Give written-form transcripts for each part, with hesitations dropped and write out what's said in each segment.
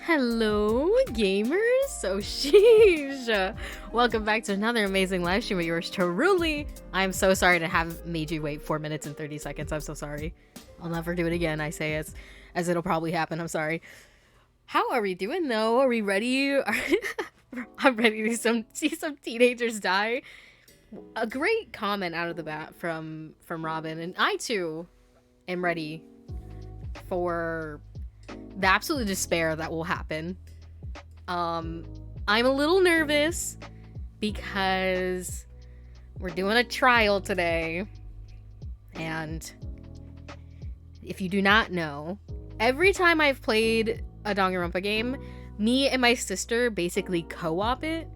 Hello, gamers! So sheesh! Welcome back to another amazing live stream of yours truly. I'm so sorry to have made you wait 4 minutes and 30 seconds. I'm so sorry. I'll never do it again. I say it as it'll probably happen. I'm sorry. How are we doing though? Are we ready? I'm ready to see some teenagers die. A great comment out of the bat from Robin, and I too am ready for the absolute despair that will happen. I'm a little nervous because we're doing a trial today, and if you do not know, every time I've played a Danganronpa game, me and my sister basically co-op it.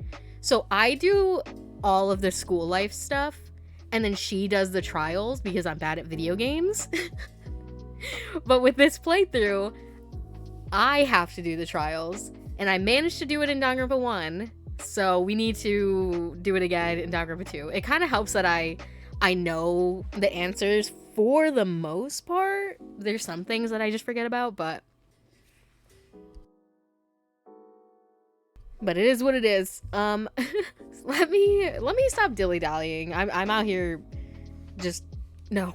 So I do all of the school life stuff, and then she does the trials because I'm bad at video games. But with this playthrough, I have to do the trials, and I managed to do it in Danganronpa 1, so we need to do it again in Danganronpa 2. It kind of helps that I know the answers for the most part. There's some things that I just forget about, but it is what it is. Let me stop dilly-dallying. I'm out here just no,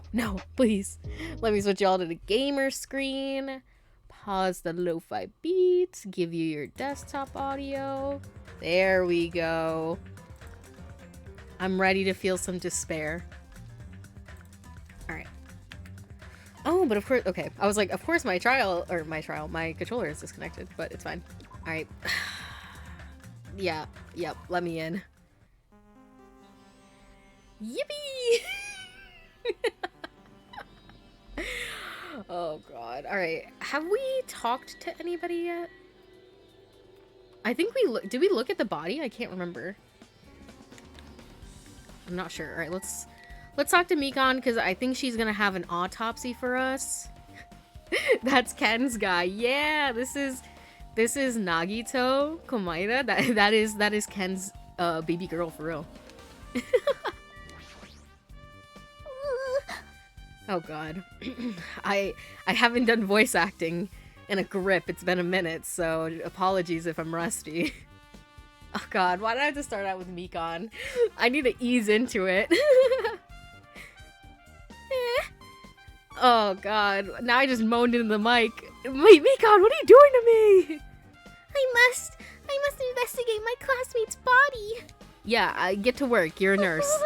please. Let me switch y'all to the gamer screen. Pause the lo-fi beats, give you your desktop audio. There we go. I'm ready to feel some despair. Alright. Oh, but of course, okay. I was like, of course my controller is disconnected, but it's fine. Alright. Yep, let me in. Yippee! Oh god. Alright. Have we talked to anybody yet? I think did we look at the body? I can't remember. I'm not sure. Alright, let's talk to Mikon, because I think she's gonna have an autopsy for us. That's Ken's guy. Yeah, this is Nagito Komaeda. That is Ken's baby girl for real. Oh god. I haven't done voice acting in a grip. It's been a minute, so apologies if I'm rusty. Oh god, why did I have to start out with Mikon? I need to ease into it. Oh god, now I just moaned into the mic. Wait, Mikon, what are you doing to me? I must investigate my classmate's body. Yeah, get to work. You're a nurse.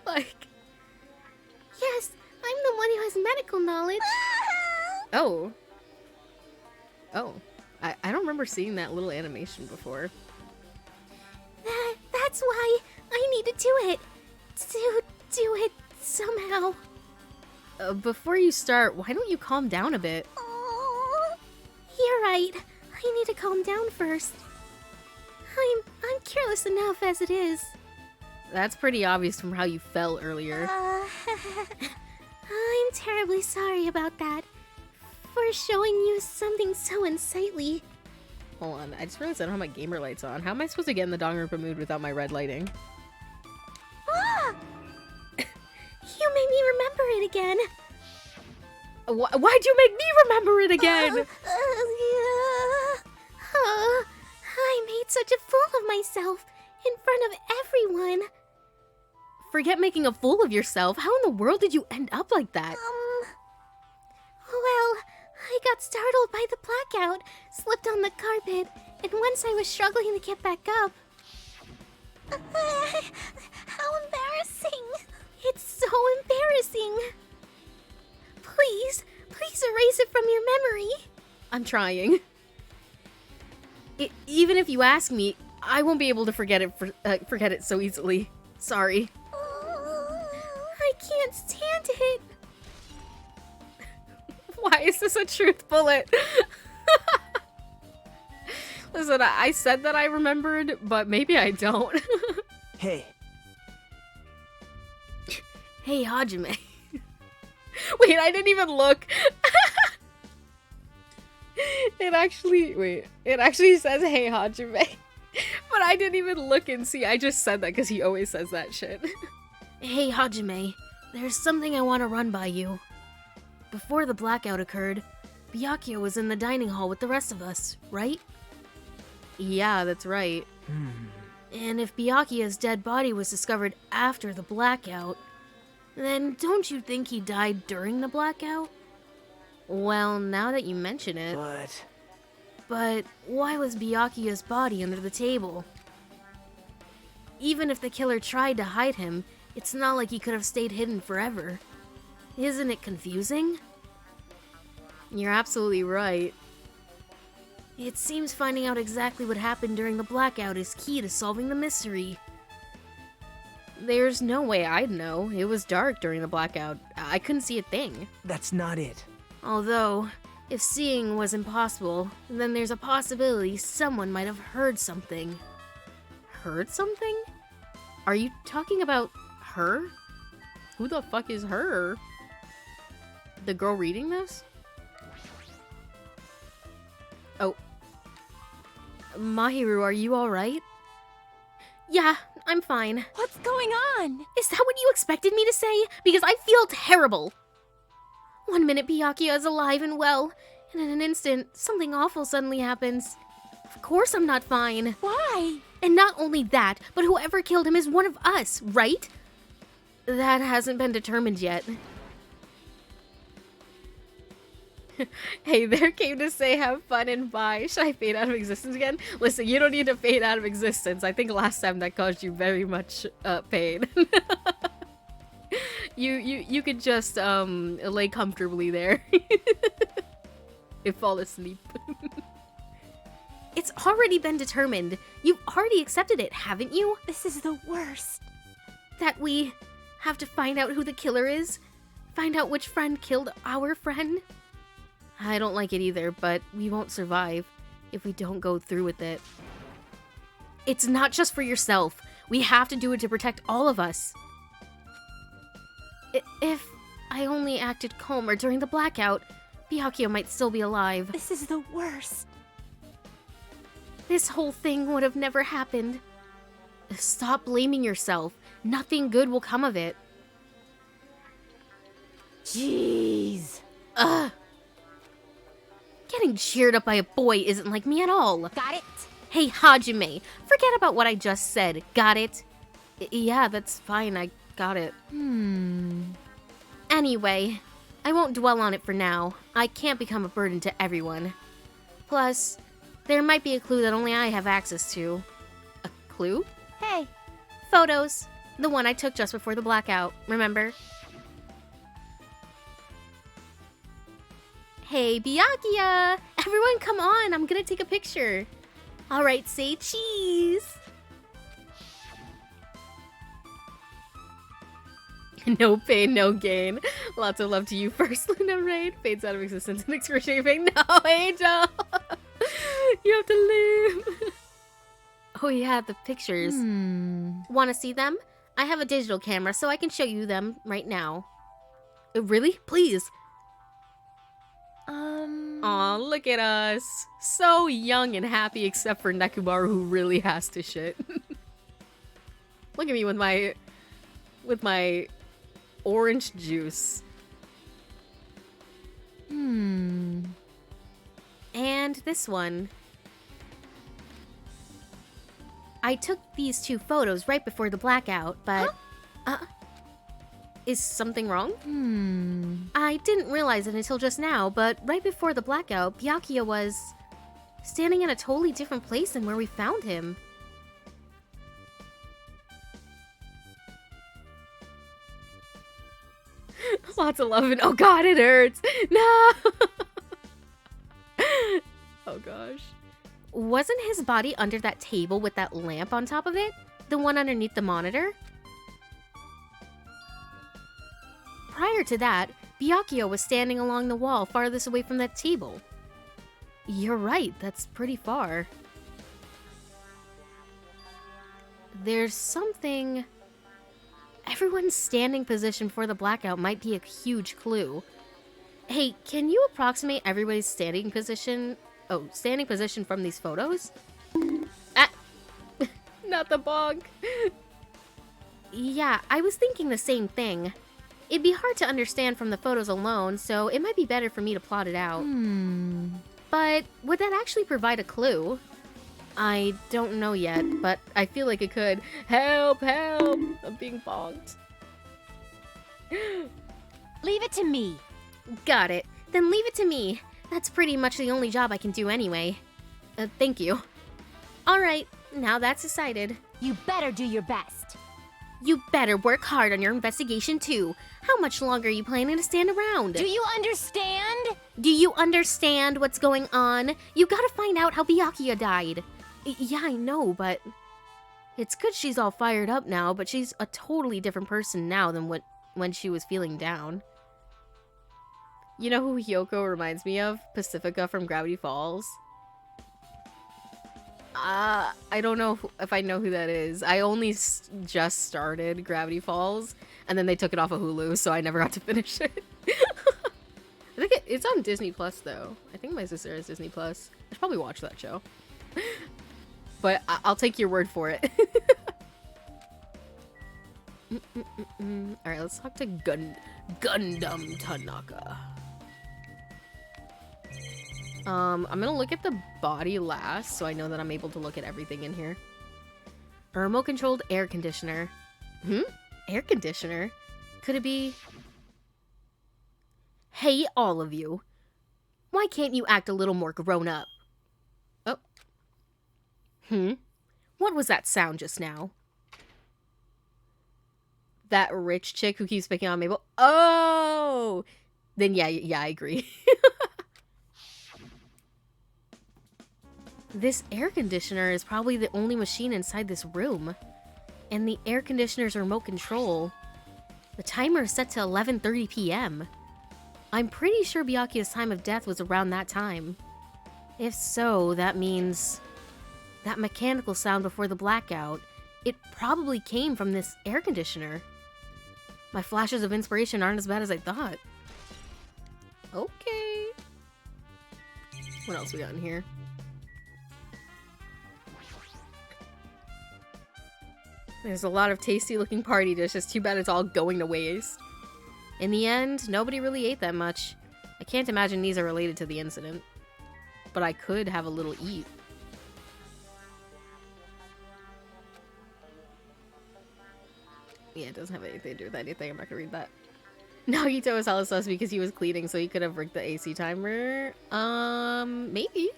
Like, yes, I'm the one who has medical knowledge. Oh, I don't remember seeing that little animation before. That's why I need to do it. To do it somehow. Before you start, why don't you calm down a bit? Oh, you're right. I need to calm down first. I'm careless enough as it is. That's pretty obvious from how you fell earlier. I'm terribly sorry about that. For showing you something so unsightly. Hold on, I just realized I don't have my gamer lights on. How am I supposed to get in the Danganronpa mood without my red lighting? Ah! You made me remember it again. Why'd you make me remember it again? I made such a fool of myself in front of everyone. Forget making a fool of yourself. How in the world did you end up like that? Well, I got startled by the blackout, slipped on the carpet, and once I was struggling to get back up. How embarrassing. It's so embarrassing. Please erase it from your memory. I'm trying. Even if you ask me, I won't be able to forget it so easily. Sorry. I can't stand it. Why is this a truth bullet? Listen, I said that I remembered, but maybe I don't. Hey. Hey, Hajime. Wait, I didn't even look. It actually says, hey, Hajime. But I didn't even look and see. I just said that because he always says that shit. Hey, Hajime. There's something I want to run by you. before the blackout occurred, Byakuya was in the dining hall with the rest of us, right? Yeah, that's right. And if Byakuya's dead body was discovered after the blackout, then don't you think he died during the blackout? Well, now that you mention it... But why was Byakuya's body under the table? Even if the killer tried to hide him, it's not like he could have stayed hidden forever. Isn't it confusing? You're absolutely right. It seems finding out exactly what happened during the blackout is key to solving the mystery. There's no way I'd know. It was dark during the blackout. I couldn't see a thing. That's not it. Although, if seeing was impossible, then there's a possibility someone might have heard something. Heard something? Are you talking about her? Who the fuck is her? The girl reading this? Oh. Mahiru, are you alright? Yeah, I'm fine. What's going on? Is that what you expected me to say? Because I feel terrible. One minute Byakuya is alive and well, and in an instant, something awful suddenly happens. Of course I'm not fine. Why? And not only that, but whoever killed him is one of us, right? That hasn't been determined yet. Hey, there came to say have fun and bye. Should I fade out of existence again? Listen, you don't need to fade out of existence. I think last time that caused you very much pain. You could just lay comfortably there and fall asleep. It's already been determined. You've already accepted it, haven't you? This is the worst. That we have to find out who the killer is? Find out which friend killed our friend? I don't like it either, but we won't survive if we don't go through with it. It's not just for yourself. We have to do it to protect all of us. If I only acted calmer during the blackout, Byakuya might still be alive. This is the worst. This whole thing would have never happened. Stop blaming yourself. Nothing good will come of it. Jeez. Ugh. Getting cheered up by a boy isn't like me at all. Got it? Hey, Hajime, forget about what I just said. Got it? Yeah, that's fine. I got it. Anyway, I won't dwell on it for now. I can't become a burden to everyone. Plus, there might be a clue that only I have access to. A clue? Hey. Photos. The one I took just before the blackout, remember? Hey, Byakuya! Everyone come on, I'm gonna take a picture. Alright, say cheese! No pain, no gain. Lots of love to you first, Luna Raid. Fades out of existence in excruciating pain. No, Angel! You have to live! Oh yeah, the pictures. Wanna see them? I have a digital camera, so I can show you them right now. Really? Please! Aw, look at us. So young and happy except for Nekomaru, who really has to shit. Look at me with my orange juice. And this one. I took these two photos right before the blackout, but... Is something wrong? I didn't realize it until just now, but right before the blackout, Byakuya was standing in a totally different place than where we found him. Lots of love and oh god, it hurts! No! Oh gosh. Wasn't his body under that table with that lamp on top of it? The one underneath the monitor? Prior to that, Byakuya was standing along the wall farthest away from that table. You're right, that's pretty far. There's something... Everyone's standing position for the blackout might be a huge clue. Hey, can you approximate everybody's standing position? Oh, standing position from these photos? Ah! Not the bog! Yeah, I was thinking the same thing. It'd be hard to understand from the photos alone, so it might be better for me to plot it out. But would that actually provide a clue? I don't know yet, but I feel like it could. Help, help! I'm being bonked. Leave it to me. Got it. Then leave it to me. That's pretty much the only job I can do anyway. Thank you. Alright, now that's decided. You better do your best. You better work hard on your investigation too. How much longer are you planning to stand around? Do you understand? Do you understand what's going on? You gotta find out how Byakuya died. Yeah, I know, but... It's good she's all fired up now, but she's a totally different person now than when she was feeling down. You know who Hyoko reminds me of? Pacifica from Gravity Falls. I don't know if I know who that is. I only just started Gravity Falls, and then they took it off of Hulu, so I never got to finish it. I think it's on Disney Plus, though. I think my sister has Disney Plus. I should probably watch that show. But I'll take your word for it. Alright, let's talk to Gundam Tanaka. I'm gonna look at the body last, so I know that I'm able to look at everything in here. A remote-controlled air conditioner. Air conditioner? Could it be... Hey, all of you. Why can't you act a little more grown-up? Oh. What was that sound just now? That rich chick who keeps picking on Mabel? Oh! Then yeah, I agree. This air conditioner is probably the only machine inside this room. And the air conditioner's remote control. The timer is set to 11:30 p.m. I'm pretty sure Byakuya's time of death was around that time. If so, that means... that mechanical sound before the blackout, it probably came from this air conditioner. My flashes of inspiration aren't as bad as I thought. Okay. What else we got in here? There's a lot of tasty looking party dishes. Too bad it's all going to waste. In the end, nobody really ate that much. I can't imagine these are related to the incident. But I could have a little eat. Yeah, it doesn't have anything to do with anything. I'm not gonna read that. Nagito was hella sus because he was cleaning, so he could have rigged the AC timer. Maybe.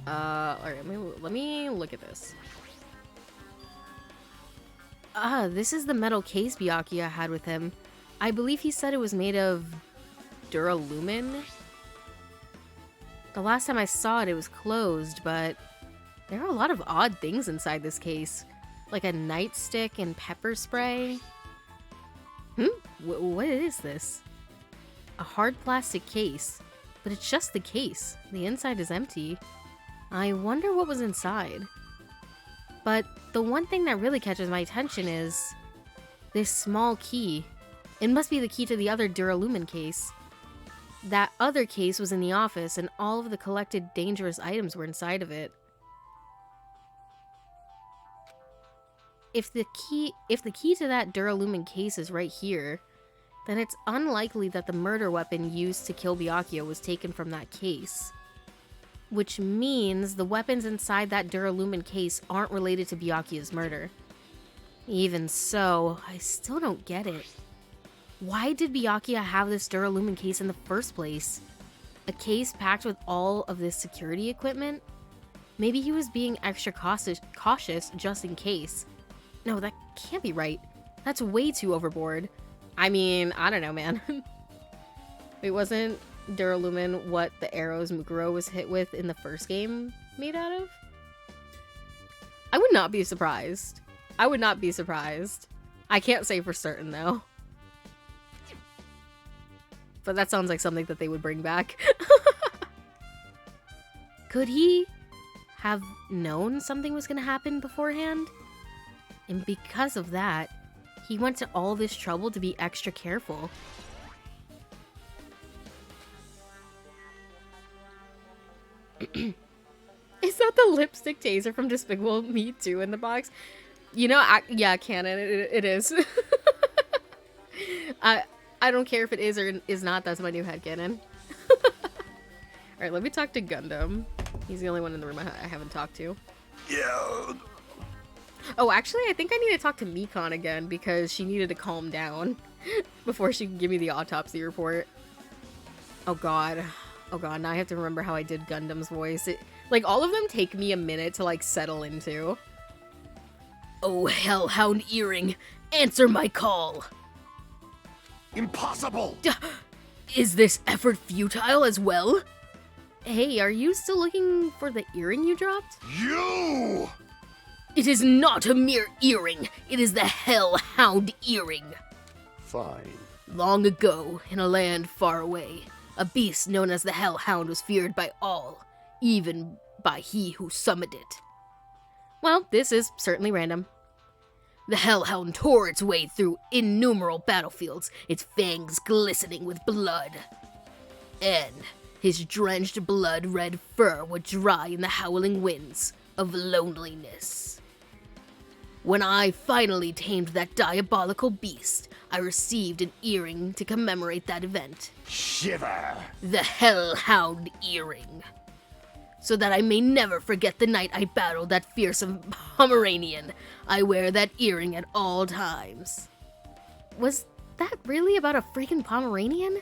Alright, let me look at this. This is the metal case Byakuya had with him. I believe he said it was made of duralumin. The last time I saw it, it was closed, but there are a lot of odd things inside this case. Like a nightstick and pepper spray. What is this? A hard plastic case. But it's just the case. The inside is empty. I wonder what was inside. But the one thing that really catches my attention is this small key. It must be the key to the other duralumin case. That other case was in the office, and all of the collected dangerous items were inside of it. If the key to that duralumin case is right here, then it's unlikely that the murder weapon used to kill Byakuya was taken from that case. Which means the weapons inside that duralumin case aren't related to Byakuya's murder. Even so, I still don't get it. Why did Byakuya have this duralumin case in the first place? A case packed with all of this security equipment? Maybe he was being extra cautious just in case. No, that can't be right. That's way too overboard. I mean, I don't know, man. Wait, wasn't duralumin what the arrows Mukuro was hit with in the first game made out of? I would not be surprised. I would not be surprised. I can't say for certain, though. But that sounds like something that they would bring back. Could he have known something was going to happen beforehand? And because of that, he went to all this trouble to be extra careful. It's Is that the lipstick taser from Despicable Me 2 in the box? You know, yeah, canon, it is. I don't care if it is or is not, that's my new headcanon. Alright, let me talk to Gundam. He's the only one in the room I haven't talked to. Yeah. Oh, actually, I think I need to talk to Mikon again because she needed to calm down before she could give me the autopsy report. Oh god. Oh god, now I have to remember how I did Gundam's voice. Like, all of them take me a minute to, like, settle into. Oh, Hellhound Earring, answer my call! Impossible! Is this effort futile as well? Hey, are you still looking for the earring you dropped? You! It is not a mere earring, it is the Hellhound Earring. Fine. Long ago, in a land far away, a beast known as the Hellhound was feared by all, even by he who summoned it. Well, this is certainly random. The Hellhound tore its way through innumerable battlefields, its fangs glistening with blood. And his drenched blood-red fur would dry in the howling winds of loneliness. When I finally tamed that diabolical beast, I received an earring to commemorate that event. Shiver! The Hellhound Earring. So that I may never forget the night I battled that fearsome Pomeranian, I wear that earring at all times. Was that really about a freaking Pomeranian?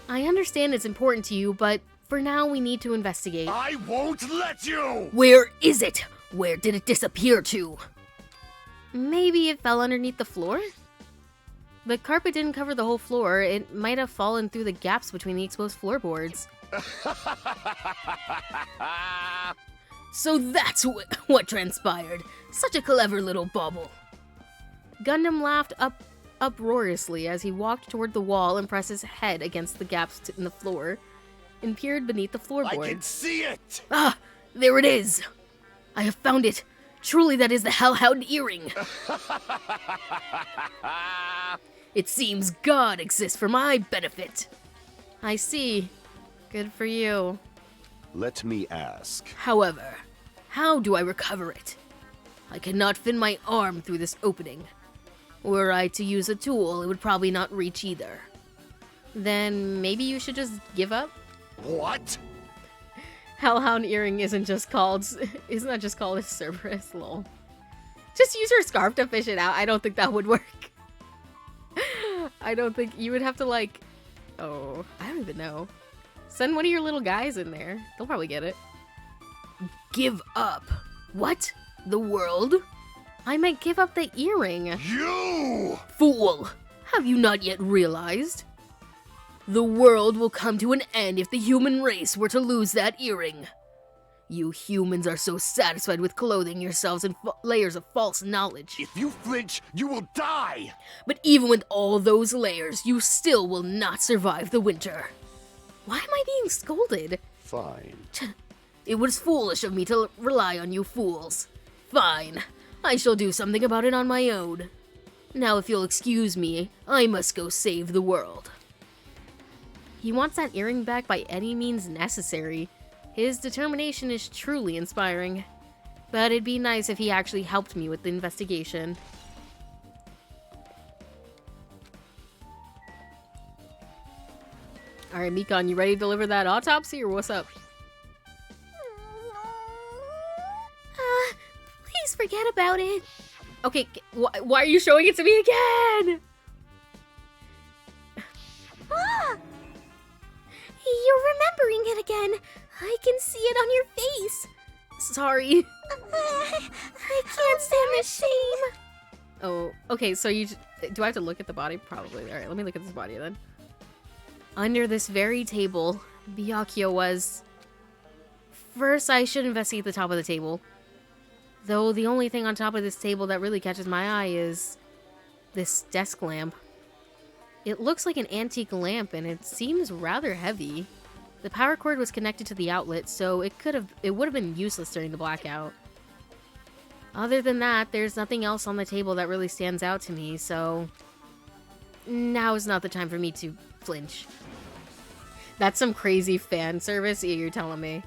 I understand it's important to you, but for now we need to investigate. I won't let you! Where is it? Where did it disappear to? Maybe it fell underneath the floor? The carpet didn't cover the whole floor. It might have fallen through the gaps between the exposed floorboards. So that's what transpired. Such a clever little bauble. Gundam laughed uproariously as he walked toward the wall and pressed his head against the gaps in the floor and peered beneath the I floorboards. can see it! Ah, there it is. I have found it. Truly, that is the Hellhound Earring. It seems God exists for my benefit. I see. Good for you. Let me ask. However, how do I recover it? I cannot fit my arm through this opening. Were I to use a tool, it would probably not reach either. Then maybe you should just give up? What? Hellhound Earring isn't just called a Cerberus, lol. Just use your scarf to fish it out. I don't think that would work. I don't think you would have to like, oh, I don't even know. Send one of your little guys in there. They'll probably get it. Give up. What? The world? I might give up the earring. You! Fool! Have you not yet realized? The world will come to an end if the human race were to lose that earring. You humans are so satisfied with clothing yourselves in layers of false knowledge. If you flinch, you will die! But even with all those layers, you still will not survive the winter. Why am I being scolded? Fine. It was foolish of me to rely on you fools. Fine. I shall do something about it on my own. Now if you'll excuse me, I must go save the world. He wants that earring back by any means necessary. His determination is truly inspiring. But it'd be nice if he actually helped me with the investigation. Alright, Mikon, you ready to deliver that autopsy or what's up? Please forget about it. Okay, why are you showing it to me again? You're remembering it again. I can see it on your face. Sorry. I can't stand the shame. Oh, okay, so do I have to look at the body? Probably. Alright, let me look at this body then. Under this very table, Byakuya was... First, I should investigate the top of the table. Though the only thing on top of this table that really catches my eye is this desk lamp. It looks like an antique lamp and it seems rather heavy. The power cord was connected to the outlet, so it would have been useless during the blackout. Other than that, there's nothing else on the table that really stands out to me, so now is not the time for me to flinch. That's some crazy fan service, yeah, you're telling me.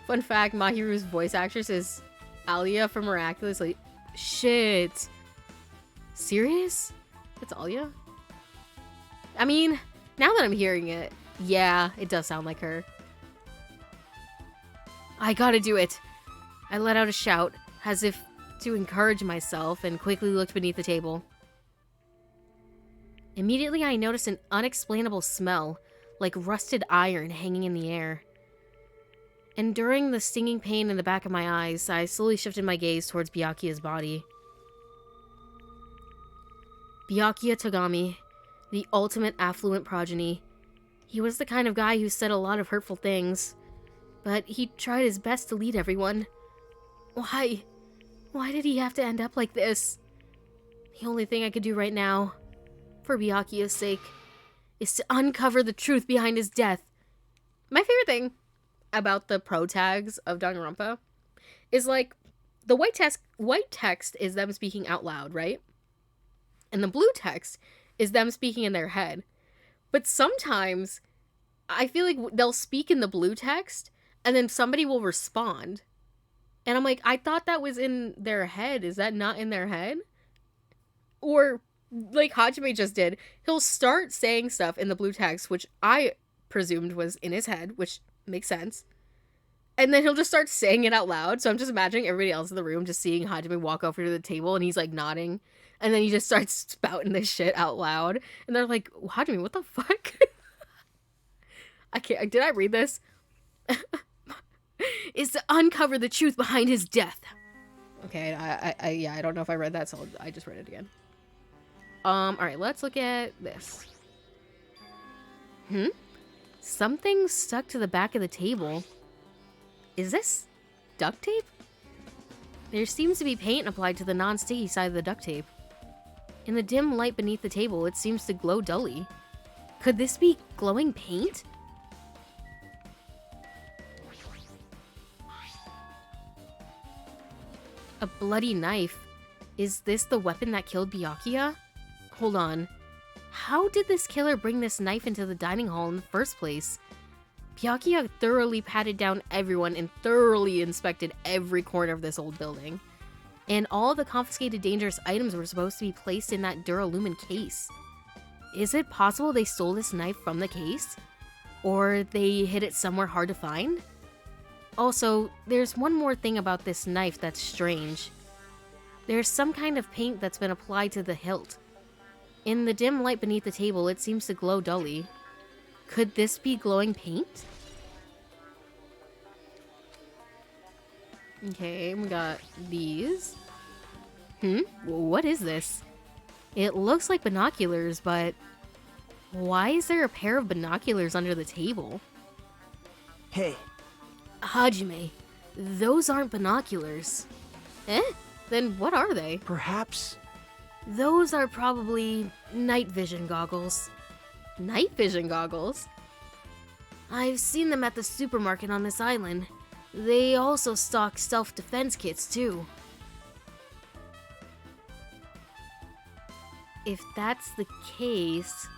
Fun fact, Mahiru's voice actress is Alia from Miraculously. Shit. Serious? It's Alia? I mean, now that I'm hearing it, yeah, it does sound like her. I gotta do it. I let out a shout, as if to encourage myself, and quickly looked beneath the table. Immediately, I noticed an unexplainable smell, like rusted iron hanging in the air. Enduring the stinging pain in the back of my eyes, I slowly shifted my gaze towards Byakuya's body. Byakuya Togami, the ultimate affluent progeny. He was the kind of guy who said a lot of hurtful things, but he tried his best to lead everyone. Why? Why did he have to end up like this? The only thing I could do right now, for Byakuya's sake, is to uncover the truth behind his death. My favorite thing about the pro tags of Danganronpa is like the white text is them speaking out loud, right? And the blue text is them speaking in their head. But sometimes I feel like they'll speak in the blue text and then somebody will respond. And I'm like, I thought that was in their head. Is that not in their head? Or like Hajime just did, he'll start saying stuff in the blue text, which I presumed was in his head, which makes sense. And then he'll just start saying it out loud. So I'm just imagining everybody else in the room just seeing Hajime walk over to the table and he's like nodding. And then he just starts spouting this shit out loud. And they're like, Hajime, what the fuck? I can't, did I read this? Is to uncover the truth behind his death. Okay, I don't know if I read that, so I just read it again. Alright, let's look at this. Something stuck to the back of the table. Is this duct tape? There seems to be paint applied to the non-sticky side of the duct tape. In the dim light beneath the table, it seems to glow dully. Could this be glowing paint? A bloody knife. Is this the weapon that killed Byakuya? Hold on. How did this killer bring this knife into the dining hall in the first place? Byakuya thoroughly patted down everyone and thoroughly inspected every corner of this old building. And all the confiscated dangerous items were supposed to be placed in that Duralumin case. Is it possible they stole this knife from the case? Or they hid it somewhere hard to find? Also, there's one more thing about this knife that's strange. There's some kind of paint that's been applied to the hilt. In the dim light beneath the table, it seems to glow dully. Could this be glowing paint? Okay, we got these. What is this? It looks like binoculars, but why is there a pair of binoculars under the table? Hey. Hajime, those aren't binoculars. Eh? Then what are they? Perhaps... Those are probably night vision goggles. Night vision goggles? I've seen them at the supermarket on this island. They also stock self-defense kits too. If that's the case,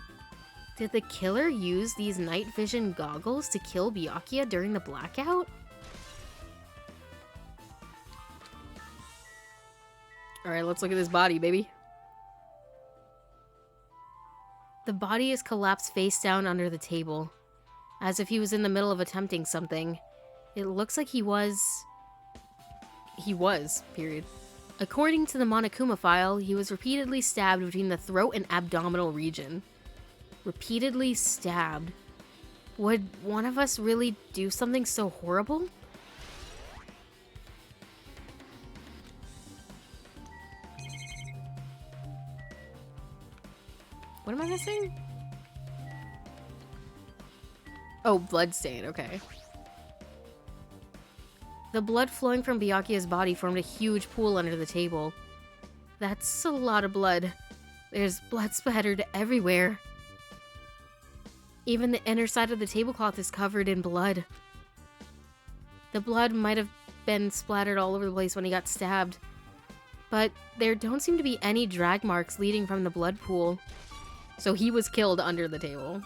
did the killer use these night vision goggles to kill Byakuya during the blackout? Alright, let's look at this body, baby. The body is collapsed face down under the table, as if he was in the middle of attempting something. It looks like he was, period. According to the Monokuma file, he was repeatedly stabbed between the throat and abdominal region. Repeatedly stabbed. Would one of us really do something so horrible? What am I missing? Oh, bloodstain, okay. The blood flowing from Byakuya's body formed a huge pool under the table. That's a lot of blood. There's blood splattered everywhere. Even the inner side of the tablecloth is covered in blood. The blood might have been splattered all over the place when he got stabbed. But there don't seem to be any drag marks leading from the blood pool. So he was killed under the table.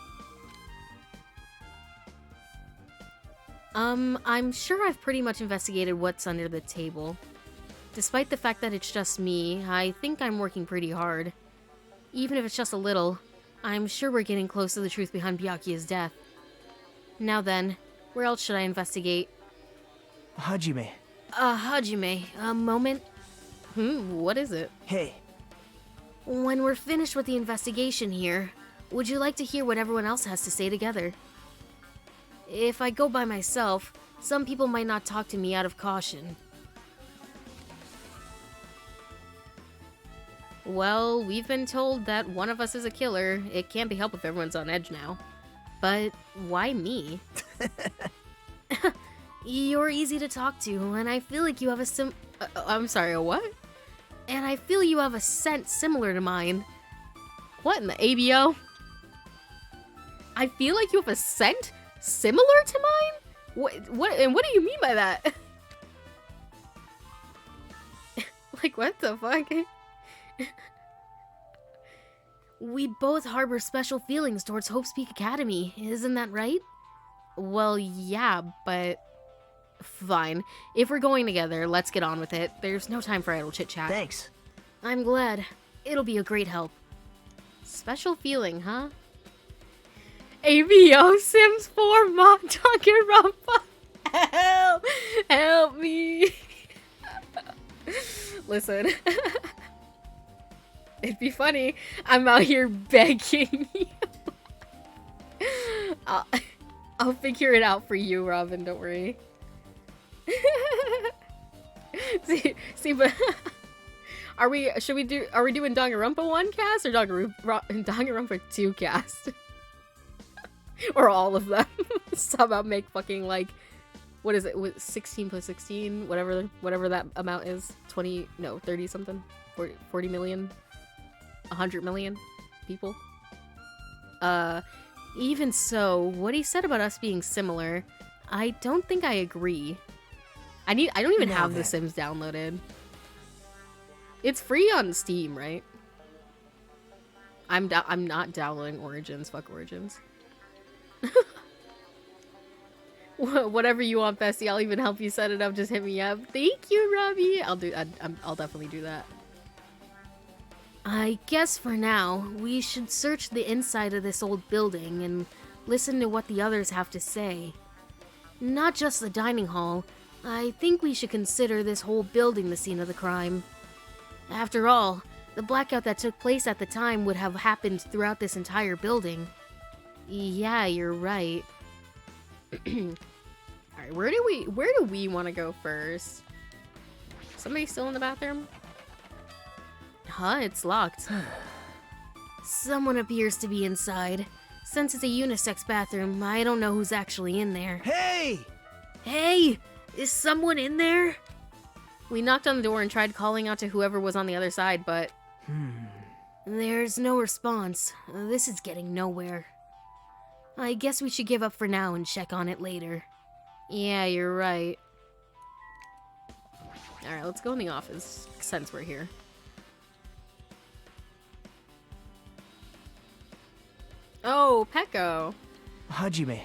I'm sure I've pretty much investigated what's under the table. Despite the fact that it's just me, I think I'm working pretty hard. Even if it's just a little, I'm sure we're getting close to the truth behind Byakuya's death. Now then, where else should I investigate? Hajime. Hajime, a moment? What is it? Hey. When we're finished with the investigation here, would you like to hear what everyone else has to say together? If I go by myself, some people might not talk to me out of caution. Well, we've been told that one of us is a killer. It can't be helped if everyone's on edge now. But why me? You're easy to talk to, and I feel like you have a I'm sorry, a what? And I feel you have a scent similar to mine. What in the ABO? I feel like you have a scent similar to mine? What do you mean by that? Like, what the fuck? We both harbor special feelings towards Hope's Peak Academy, isn't that right? Well, yeah, but... Fine. If we're going together, let's get on with it. There's no time for idle chit-chat. Thanks. I'm glad. It'll be a great help. Special feeling, huh? ABO Sims 4 Mock Danganronpa. Help! Help me! Listen. It'd be funny. I'm out here begging you. I'll figure it out for you, Robin. Don't worry. see, but are we doing Danganronpa 1 cast or Danganronpa 2 cast? Or all of them? Somehow make fucking like, what is it, with 16 plus 16, whatever that amount is, 30 something, 40 million, 100 million people. Even so, what he said about us being similar, I don't think I agree. I don't even have The Sims downloaded. It's free on Steam, right? I'm not downloading Origins. Fuck Origins. Whatever you want, Bestie. I'll even help you set it up. Just hit me up. Thank you, Robbie. I'll definitely do that. I guess for now, we should search the inside of this old building and listen to what the others have to say. Not just the dining hall. I think we should consider this whole building the scene of the crime. After all, the blackout that took place at the time would have happened throughout this entire building. Yeah, you're right. Alright, where do we want to go first? Somebody still in the bathroom? Huh, it's locked. Someone appears to be inside. Since it's a unisex bathroom, I don't know who's actually in there. Hey! Hey! Is someone in there? We knocked on the door and tried calling out to whoever was on the other side, but... There's no response. This is getting nowhere. I guess we should give up for now and check on it later. Yeah, you're right. Alright, let's go in the office, since we're here. Oh, Peko! Hajime.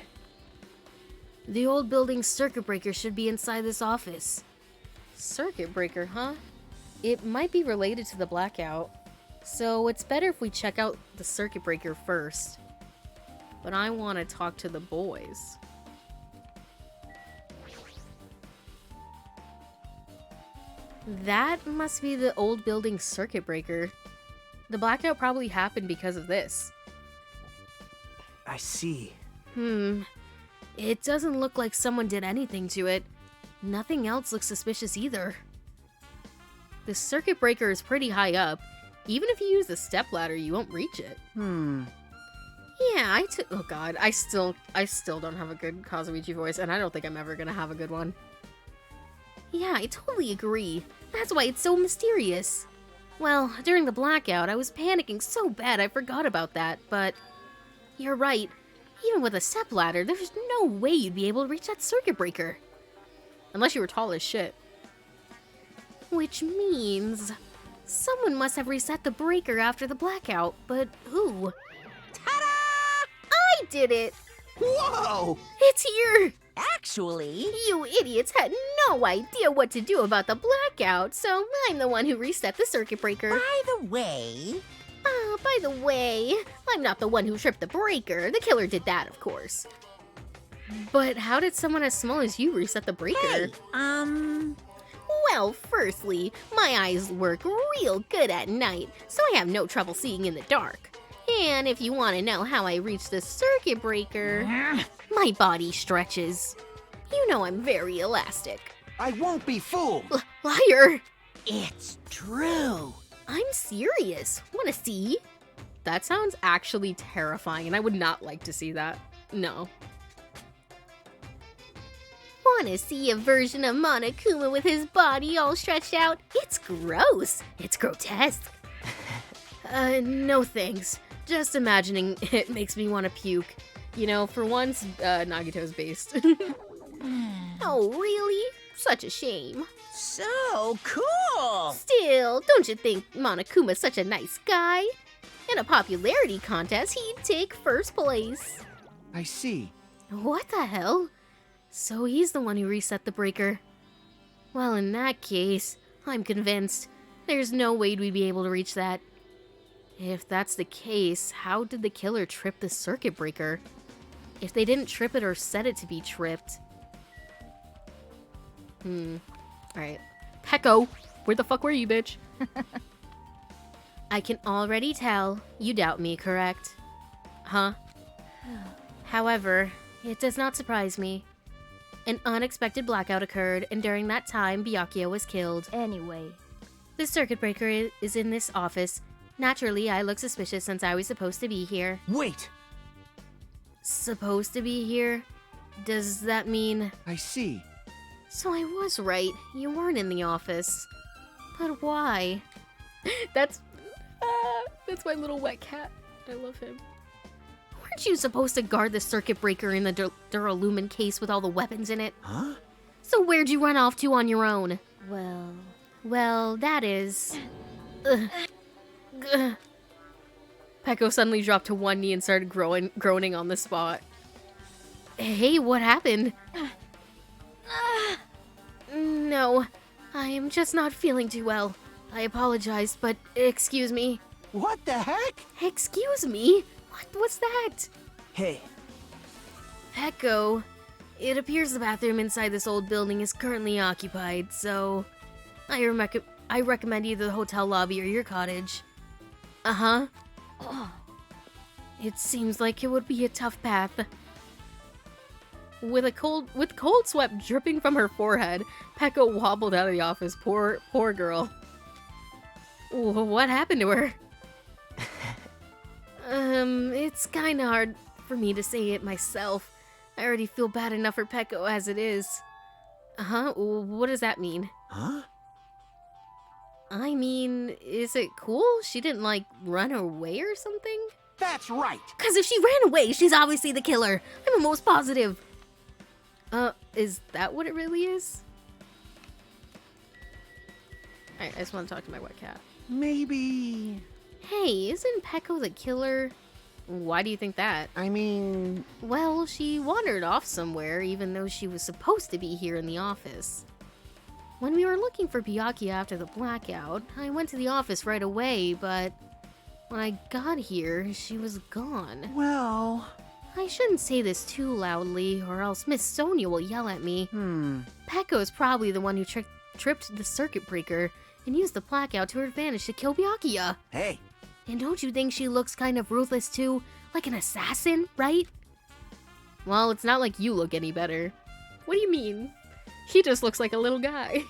The old building's circuit breaker should be inside this office. Circuit breaker, huh? It might be related to the blackout. So it's better if we check out the circuit breaker first. But I want to talk to the boys. That must be the old building's circuit breaker. The blackout probably happened because of this. I see. It doesn't look like someone did anything to it. Nothing else looks suspicious either. The circuit breaker is pretty high up. Even if you use the stepladder, you won't reach it. Yeah, oh god, I still don't have a good Kazuichi voice, and I don't think I'm ever gonna have a good one. Yeah, I totally agree. That's why it's so mysterious. Well, during the blackout, I was panicking so bad I forgot about that, but... You're right. Even with a stepladder, there's no way you'd be able to reach that circuit breaker. Unless you were tall as shit. Which means... someone must have reset the breaker after the blackout, but who? Ta-da! I did it! Whoa! It's here! Actually, You idiots had no idea what to do about the blackout, so I'm the one who reset the circuit breaker. by the way, By the way, I'm not the one who tripped the breaker. The killer did that, of course. But how did someone as small as you reset the breaker? hey, Well, firstly, my eyes work real good at night, so I have no trouble seeing in the dark. And if you want to know how I reached the circuit breaker, my body stretches. You know I'm very elastic. I won't be fooled. Liar! it's true. I'm serious. Wanna see? That sounds actually terrifying, and I would not like to see that. No. Wanna see a version of Monokuma with his body all stretched out? It's gross. It's grotesque. No thanks. Just imagining it makes me want to puke. You know, for once, Nagito's based. Oh, really? Such a shame. So cool. Still, don't you think Monokuma's such a nice guy? In a popularity contest, he'd take first place. I see. What the hell? So he's the one who reset the breaker. Well, in that case, I'm convinced there's no way we'd be able to reach that. If that's the case, how did the killer trip the circuit breaker? If they didn't trip it or set it to be tripped. Alright. Pecco, where the fuck were you, bitch? I can already tell you doubt me, correct? Huh? However, it does not surprise me. An unexpected blackout occurred, and during that time, Byakuya was killed. Anyway, The circuit breaker is in this office. Naturally, I look suspicious since I was supposed to be here. Wait. Supposed to be here? Does that mean... I see. So I was right. You weren't in the office. But why? That's my little wet cat. I love him. Weren't you supposed to guard the circuit breaker in the Duralumin case with all the weapons in it? Huh? So where'd you run off to on your own? well, That is... Ugh. Ugh. Pecco suddenly dropped to one knee and started groaning on the spot. Hey, what happened? No, I am just not feeling too well. I apologize, but excuse me. What the heck? Excuse me? What was that? Hey, Pecco, it appears the bathroom inside this old building is currently occupied, so I recommend either the hotel lobby or your cottage. Uh-huh. It seems like it would be a tough path. With cold sweat dripping from her forehead, Pecco wobbled out of the office. Poor girl. What happened to her? It's kinda hard for me to say it myself. I already feel bad enough for Pecco as it is. Uh-huh, what does that mean? huh? I mean, is it cool she didn't, like, run away or something? That's right. Cause if she ran away, she's obviously the killer. I'm almost positive. Is that what it really is? Alright, I just want to talk to my wet cat. Maybe. Hey, isn't Pecco the killer? Why do you think that? I mean, Well, she wandered off somewhere, even though she was supposed to be here in the office. When we were looking for Byakuya after the blackout, I went to the office right away, but when I got here, she was gone. well. I shouldn't say this too loudly, or else Miss Sonia will yell at me. Pecco's probably the one who tripped the circuit breaker and used the blackout to her advantage to kill Byakuya. Hey, And don't you think she looks kind of ruthless too? Like an assassin, right? Well, it's not like you look any better. What do you mean? He just looks like a little guy.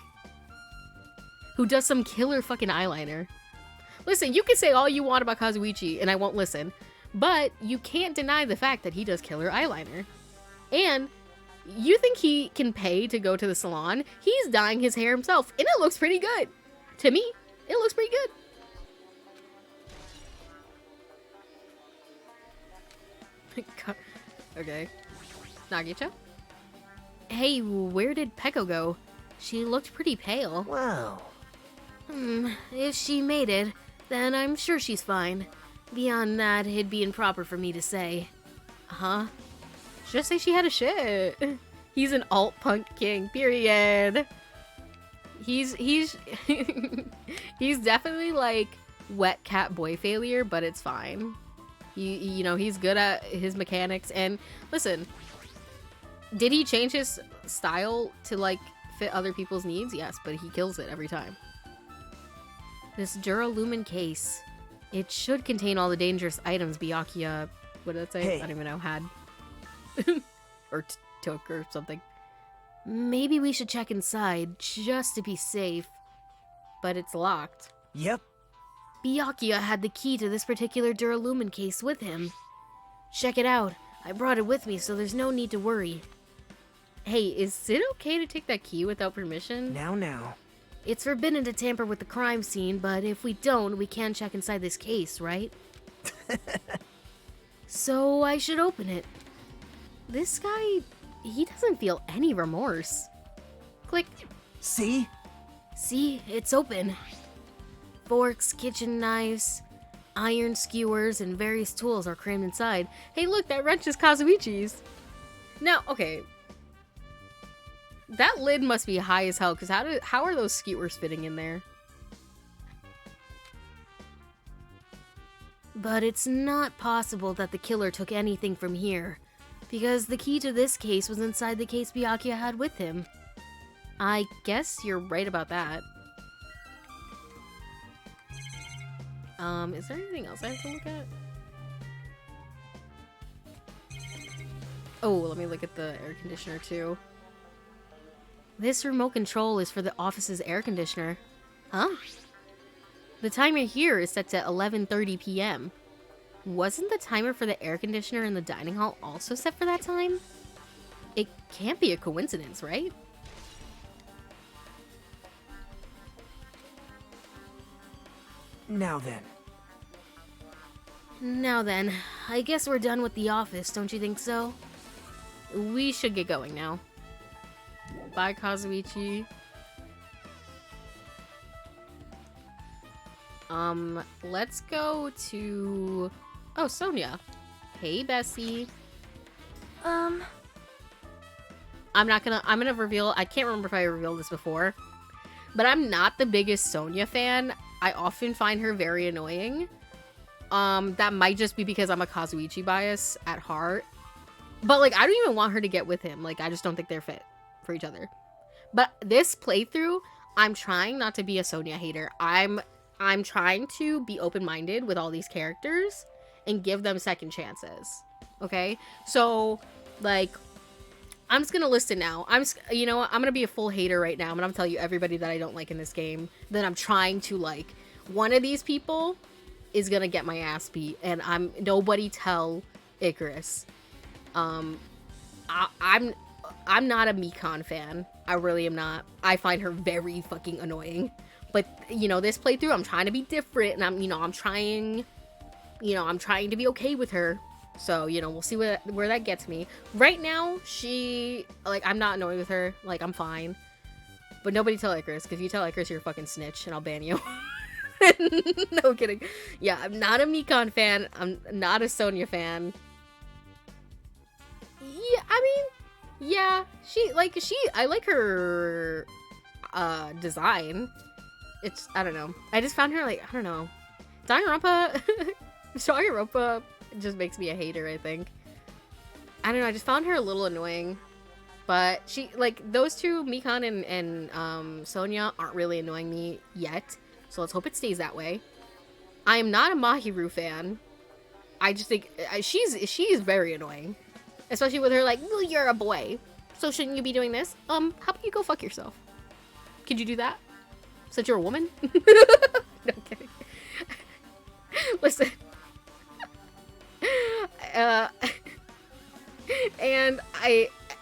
Who does some killer fucking eyeliner. Listen, you can say all you want about Kazuichi, and I won't listen. But you can't deny the fact that he does killer eyeliner. And you think he can pay to go to the salon? He's dyeing his hair himself, and it looks pretty good. To me, it looks pretty good. Okay. Nagito? Hey, where did Pecco go? She looked pretty pale. well. If she made it, then I'm sure she's fine. Beyond that, it'd be improper for me to say. Huh? Just say she had a shit. He's an alt punk king, period. He's he's definitely like wet cat boy failure, but it's fine. You know, he's good at his mechanics. And listen, did he change his style to like fit other people's needs? Yes, but he kills it every time. This Duralumin case. It should contain all the dangerous items Byakuya, what did it say? Hey. I don't even know, had. Or took or something. Maybe we should check inside just to be safe. But it's locked. Yep. Byakuya had the key to this particular Duralumin case with him. Check it out. I brought it with me, so there's no need to worry. Hey, is it okay to take that key without permission? Now. It's forbidden to tamper with the crime scene, but if we don't, we can check inside this case, right? So I should open it. This guy, he doesn't feel any remorse. Click. See? See, it's open. Forks, kitchen knives, iron skewers, and various tools are crammed inside. Hey, look, that wrench is Kazuichi's. Now, okay. That lid must be high as hell, because how are those skewers fitting in there? But it's not possible that the killer took anything from here, because the key to this case was inside the case Byakuya had with him. I guess you're right about that. Is there anything else I have to look at? Oh, let me look at the air conditioner too. This remote control is for the office's air conditioner. Huh? The timer here is set to 11:30 p.m. Wasn't the timer for the air conditioner in the dining hall also set for that time? It can't be a coincidence, right? Now then. Now then, I guess we're done with the office, don't you think so? We should get going now. Bye, Kazuichi. Let's go to... Oh, Sonia. Hey, Bessie. I'm gonna reveal... I can't remember if I revealed this before, but I'm not the biggest Sonia fan. I often find her very annoying. That might just be because I'm a Kazuichi bias at heart. But, like, I don't even want her to get with him. Like, I just don't think they're fit for each other. But this playthrough, I'm trying not to be a Sonia hater. I'm trying to be open-minded with all these characters and give them second chances. Okay? So, like, I'm just gonna list it now. You know what? I'm gonna be a full hater right now. I'm gonna tell you everybody that I don't like in this game that I'm trying to like. One of these people is gonna get my ass beat, and nobody tell Icarus. I'm not a Mikon fan. I really am not. I find her very fucking annoying. But, you know, this playthrough, I'm trying to be different, and I'm trying to be okay with her. So, you know, we'll see where that gets me. Right now, I'm not annoyed with her. Like, I'm fine. But nobody tell Icarus, because if you tell Icarus, you're a fucking snitch, and I'll ban you. No kidding. Yeah, I'm not a Mikon fan. I'm not a Sonia fan. Yeah, I mean, yeah, I like her design. I don't know. I just found her, like, I don't know. Danganronpa just makes me a hater, I think. I don't know, I just found her a little annoying. But those two, Mikon and Sonia, aren't really annoying me yet. So let's hope it stays that way. I am not a Mahiru fan. I just think she's very annoying. Especially with her, like, well, you're a boy, so shouldn't you be doing this? How about you go fuck yourself? Could you do that? Since you're a woman? No kidding. Listen. And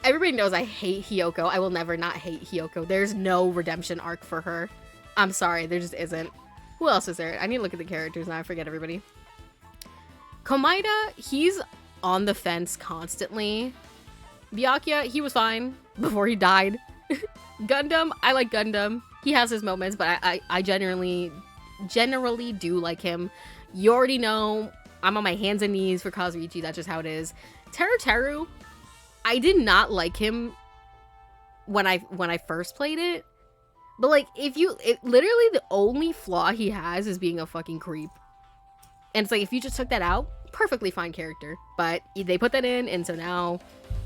everybody knows I hate Hiyoko. I will never not hate Hiyoko. There's no redemption arc for her. I'm sorry, there just isn't. Who else is there? I need to look at the characters now. I forget everybody. Komaeda, he's on the fence constantly. Byakuya, he was fine before he died. Gundam, I like Gundam. He has his moments, but I generally do like him. You already know I'm on my hands and knees for Kazuichi. That's just how it is. Teru, I did not like him when I first played it. But like, literally the only flaw he has is being a fucking creep. And it's like, if you just took that out, perfectly fine character. But they put that in, and so now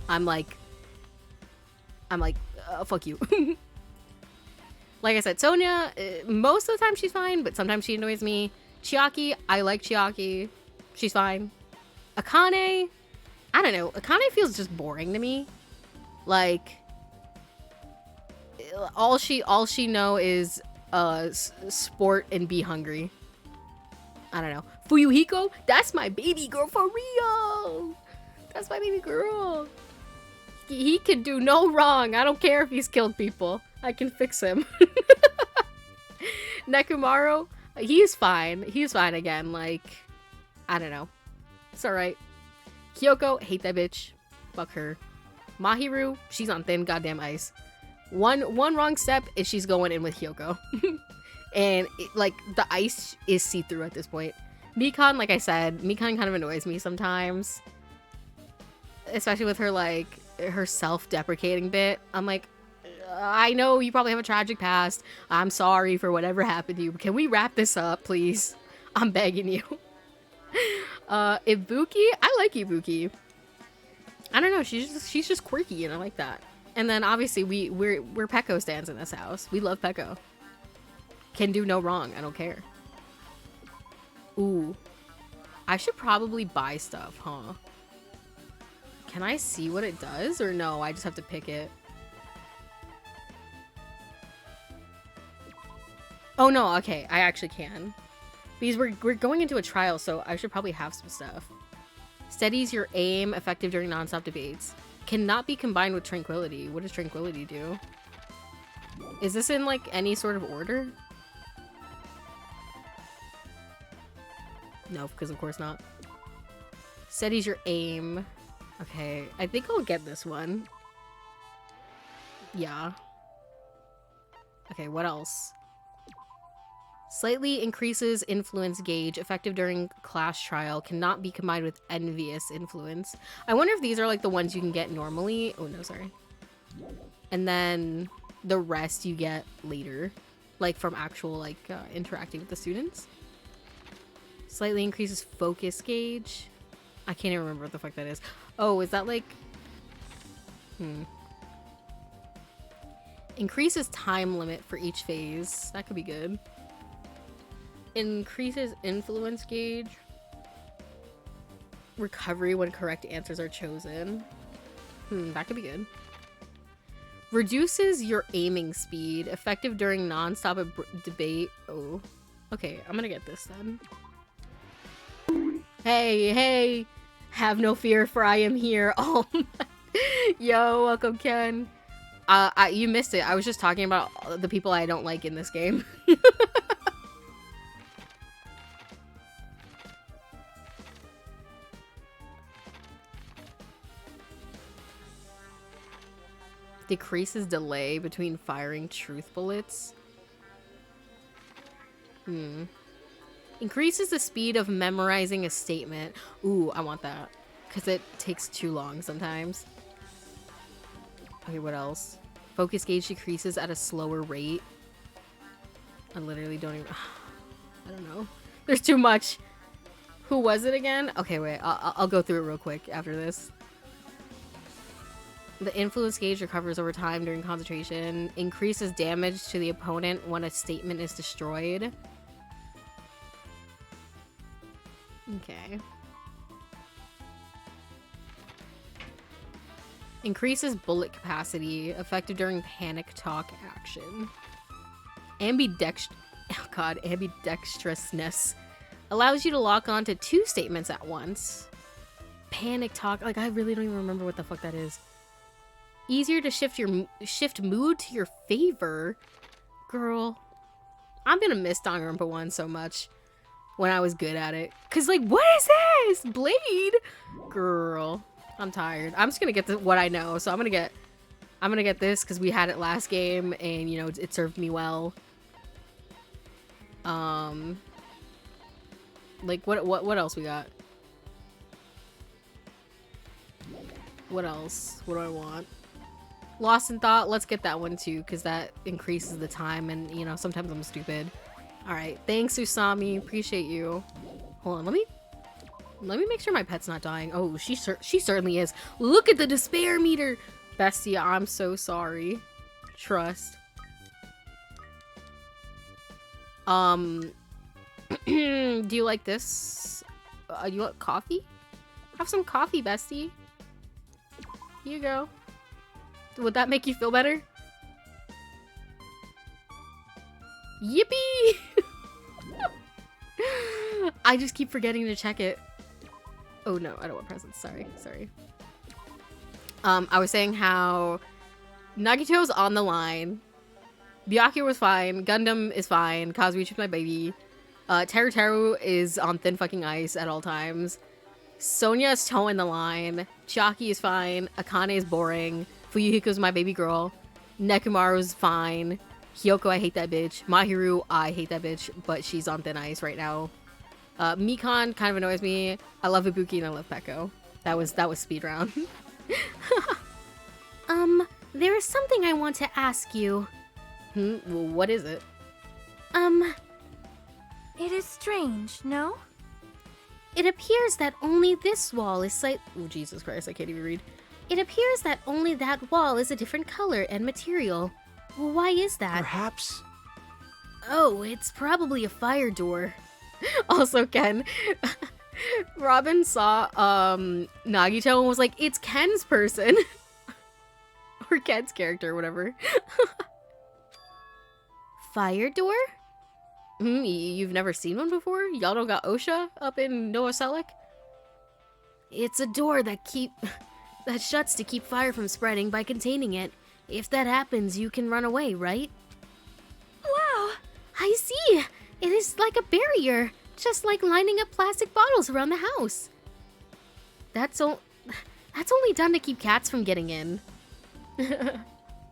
I'm like, fuck you. Like I said, Sonia, most of the time she's fine, but sometimes she annoys me. Chiaki, I like Chiaki. She's fine. Akane, I don't know. Akane feels just boring to me. Like, all she know is sport and be hungry. I don't know. Fuyuhiko, that's my baby girl for real. That's my baby girl. He can do no wrong. I don't care if he's killed people. I can fix him. Nekomaru, he's fine. He's fine again. Like, I don't know. It's alright. Kyoko, hate that bitch. Fuck her. Mahiru, she's on thin goddamn ice. One wrong step and she's going in with Hyoko. And like the ice is see-through at this point. Mikan, like I said, Mikan kind of annoys me sometimes. Especially with her like her self-deprecating bit. I'm like, I know you probably have a tragic past. I'm sorry for whatever happened to you. Can we wrap this up, please? I'm begging you. Ibuki, I like Ibuki. I don't know, she's just quirky and I like that. And then obviously we're Peko stands in this house. We love Peko. Can do no wrong. I don't care. Ooh. I should probably buy stuff, huh? Can I see what it does? Or no, I just have to pick it. Oh no, okay. I actually can. Because we're going into a trial, so I should probably have some stuff. Steadies your aim, effective during non-stop debates. Cannot be combined with tranquility. What does tranquility do? Is this in like any sort of order? No, because of course not. Steadies your aim. Okay, I think I'll get this one. Yeah. Okay, what else? Slightly increases influence gauge, effective during class trial, cannot be combined with envious influence. I wonder if these are like the ones you can get normally. Oh no, sorry. And then the rest you get later, like from actual like interacting with the students. Slightly increases focus gauge. I can't even remember what the fuck that is. Oh, is that like... Increases time limit for each phase. That could be good. Increases influence gauge. Recovery when correct answers are chosen. That could be good. Reduces your aiming speed. Effective during non-stop debate. Oh. Okay, I'm gonna get this then. Hey, hey! Have no fear, for I am here. Oh, yo, welcome, Ken. You missed it. I was just talking about the people I don't like in this game. Decreases delay between firing truth bullets. Increases the speed of memorizing a statement. Ooh, I want that. Because it takes too long sometimes. Okay, what else? Focus gauge decreases at a slower rate. I literally don't even... I don't know. There's too much. Who was it again? Okay, wait. I'll go through it real quick after this. The influence gauge recovers over time during concentration. Increases damage to the opponent when a statement is destroyed. Okay. Increases bullet capacity, effective during panic talk action. Ambidextrousness. Allows you to lock on to 2 statements at once. Panic talk, like I really don't even remember what the fuck that is. Easier to shift mood to your favor. Girl, I'm gonna miss Danganronpa 1 so much when I was good at it. Cause like, what is this? Blade? Girl, I'm tired. I'm just gonna get what I know. So I'm gonna get this because we had it last game and you know it served me well. Like what else we got? What else? What do I want? Lost in Thought, let's get that one too, because that increases the time, and you know, sometimes I'm stupid. Alright, thanks Usami, appreciate you. Hold on, let me make sure my pet's not dying. Oh, she certainly is. Look at the despair meter! Bestie, I'm so sorry. Trust. Do you like this? You want coffee? Have some coffee, bestie. Here you go. Would that make you feel better? Yippee! I just keep forgetting to check it. Oh no, I don't want presents. Sorry. I was saying how Nagito's on the line. Byakuya was fine. Gundam is fine. Kazuichi's my baby. Teru Teru is on thin fucking ice at all times. Sonya is towing the line. Chiaki is fine. Akane is boring. Fuyuhiko's my baby girl. Nekomaru's fine. Hyoko, I hate that bitch. Mahiru, I hate that bitch, but she's on thin ice right now. Mikan kind of annoys me. I love Ibuki and I love Peko. That was speed round. There is something I want to ask you. Well, what is it? It is strange, no? It appears that only this wall is Oh, Jesus Christ, I can't even read. It appears that only that wall is a different color and material. Why is that? Perhaps. Oh, it's probably a fire door. Also, Ken, Robin saw Nagito and was like, it's Ken's person. Or Ken's character, or whatever. Fire door? You've never seen one before? Y'all don't got OSHA up in Noah Selleck? It's a door that shuts to keep fire from spreading by containing it. If that happens, you can run away, right? Wow! I see! It is like a barrier, just like lining up plastic bottles around the house. That's only done to keep cats from getting in.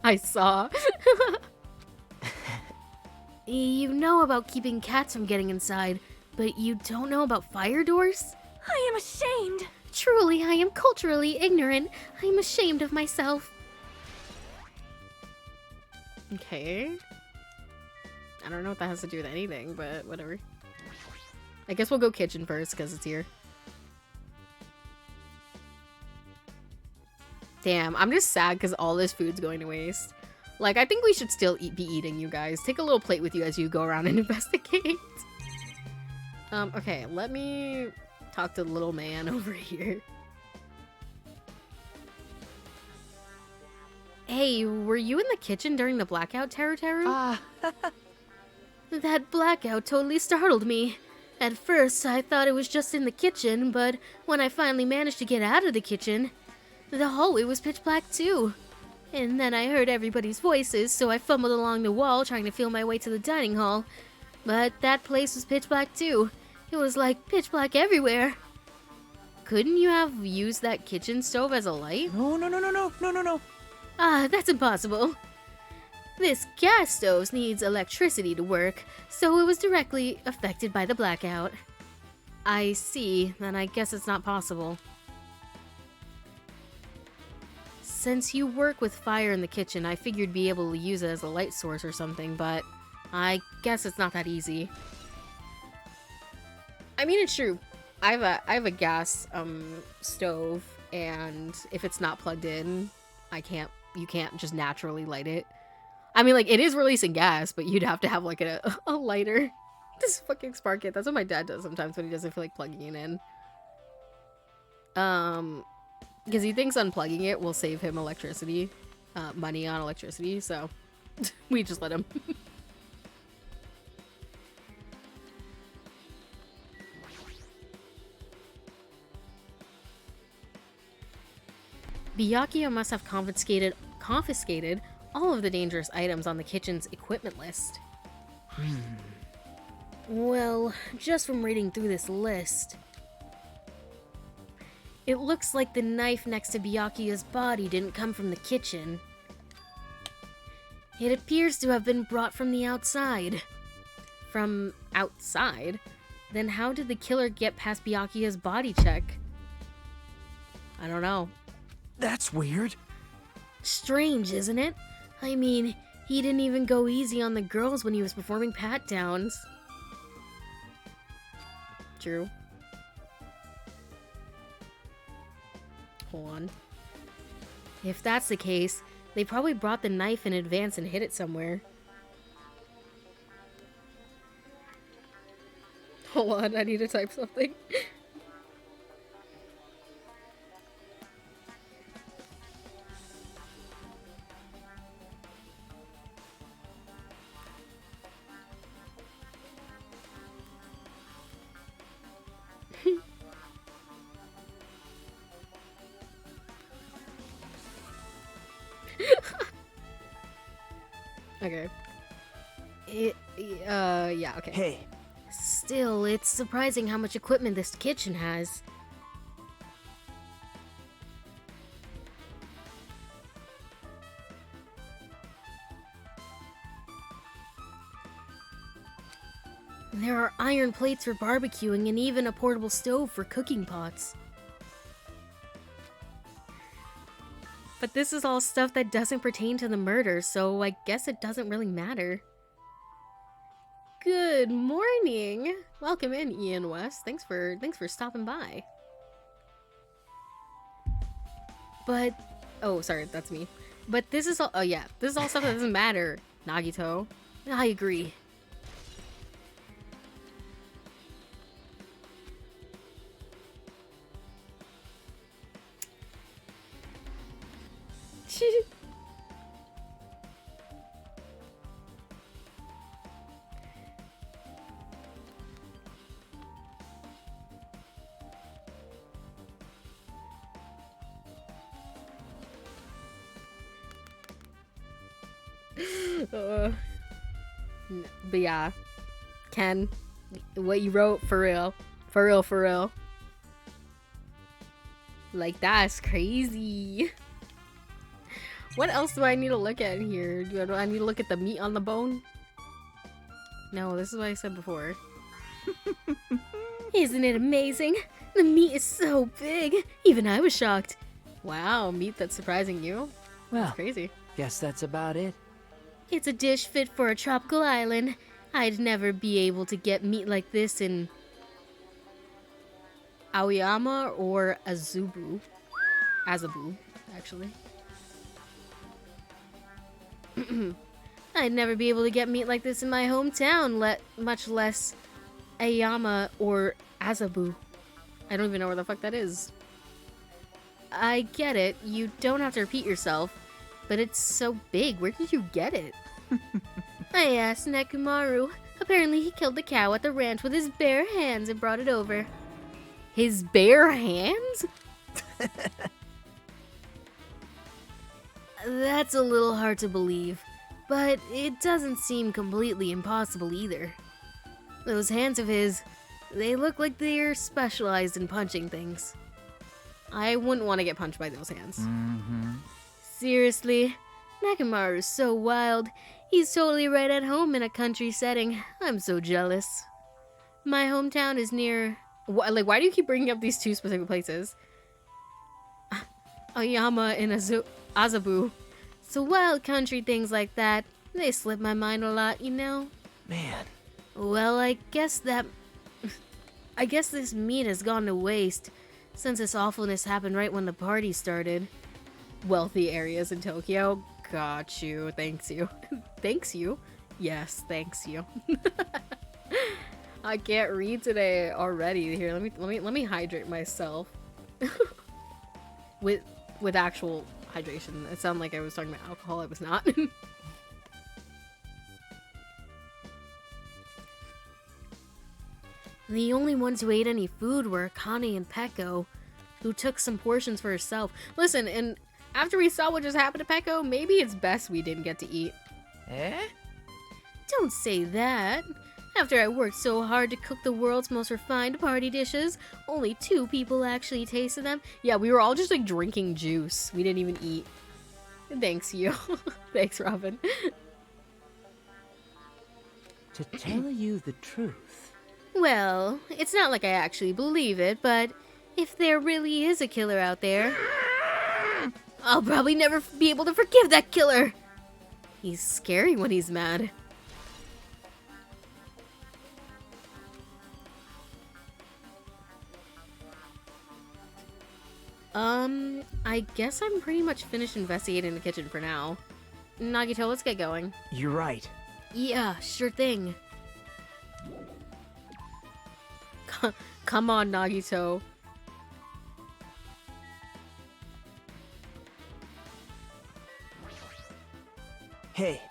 I saw. You know about keeping cats from getting inside, but you don't know about fire doors? I am ashamed! Truly, I am culturally ignorant. I am ashamed of myself. Okay. I don't know what that has to do with anything, but whatever. I guess we'll go kitchen first, because it's here. Damn, I'm just sad because all this food's going to waste. Like, I think we should still be eating, you guys. Take a little plate with you as you go around and investigate. Okay, let me talk to the little man over here. Hey, were you in the kitchen during the blackout, Teru Teru? That blackout totally startled me. At first, I thought it was just in the kitchen, but when I finally managed to get out of the kitchen, the hallway was pitch black too. And then I heard everybody's voices, so I fumbled along the wall trying to feel my way to the dining hall. But that place was pitch black too. It was like pitch black everywhere. Couldn't you have used that kitchen stove as a light? No. Ah, that's impossible. This gas stove needs electricity to work, so it was directly affected by the blackout. I see, then I guess it's not possible. Since you work with fire in the kitchen, I figured you'd be able to use it as a light source or something, but I guess it's not that easy. I mean, it's true. I have a gas stove, and if it's not plugged in, you can't just naturally light it. I mean, like, it is releasing gas, but you'd have to have like a lighter. This fucking spark it. That's what my dad does sometimes when he doesn't feel like plugging it in. Because he thinks unplugging it will save him electricity, money on electricity, so we just let him. Byakuya must have confiscated all of the dangerous items on the kitchen's equipment list. Well, just from reading through this list, it looks like the knife next to Byakuya's body didn't come from the kitchen. It appears to have been brought from the outside. From outside? Then how did the killer get past Byakuya's body check? I don't know. That's weird. Strange, isn't it? I mean, he didn't even go easy on the girls when he was performing pat-downs. True. Hold on. If that's the case, they probably brought the knife in advance and hid it somewhere. Hold on, I need to type something. Okay. Yeah, okay. Hey, Still, it's surprising how much equipment this kitchen has. There are iron plates for barbecuing and even a portable stove for cooking pots. But this is all stuff that doesn't pertain to the murder, so I guess it doesn't really matter. Good morning. Welcome in, Ian West. Thanks for stopping by. But oh, sorry, that's me. But this is all this is all stuff that doesn't matter, Nagito. I agree. But yeah, Ken, what you wrote, for real, for real, for real. Like, that's crazy. What else do I need to look at here? Do I need to look at the meat on the bone? No, this is what I said before. Isn't it amazing? The meat is so big. Even I was shocked. Wow, meat that's surprising you? well, That's crazy. guess that's about it. It's a dish fit for a tropical island. I'd never be able to get meat like this in Aoyama or Azabu, actually. I'd never be able to get meat like this in my hometown, much less Aoyama or Azabu. I don't even know where the fuck that is. I get it. You don't have to repeat yourself. But it's so big. Where did you get it? I asked Nekomaru. Apparently he killed the cow at the ranch with his bare hands and brought it over. His bare hands? That's a little hard to believe, but it doesn't seem completely impossible either. Those hands of his, they look like they're specialized in punching things. I wouldn't want to get punched by those hands. Mm-hmm. Seriously, Nekomaru's so wild. He's totally right at home in a country setting. I'm so jealous. My hometown is near Why do you keep bringing up these two specific places? Aoyama and Azabu. so wild country things like that. They slip my mind a lot, you know? Man, Well, I guess this meat has gone to waste since this awfulness happened right when the party started. Wealthy areas in Tokyo. Got you. Thanks you. Thanks you. Yes, thanks you. I can't read today already. Here, let me hydrate myself. with actual hydration. It sounded like I was talking about alcohol. I was not. The only ones who ate any food were Akane and Peko, who took some portions for herself. Listen, and after we saw what just happened to Peko, maybe it's best we didn't get to eat. eh? Don't say that. After I worked so hard to cook the world's most refined party dishes, only 2 people actually tasted them. Yeah, we were all just like drinking juice. We didn't even eat. Thanks you. Thanks, Robin. To tell you the truth, Well, it's not like I actually believe it, but if there really is a killer out there, I'll probably never be able to forgive that killer. He's scary when he's mad. I guess I'm pretty much finished investigating the kitchen for now. Nagito, let's get going. You're right. Yeah, sure thing. Come on, Nagito. Hey,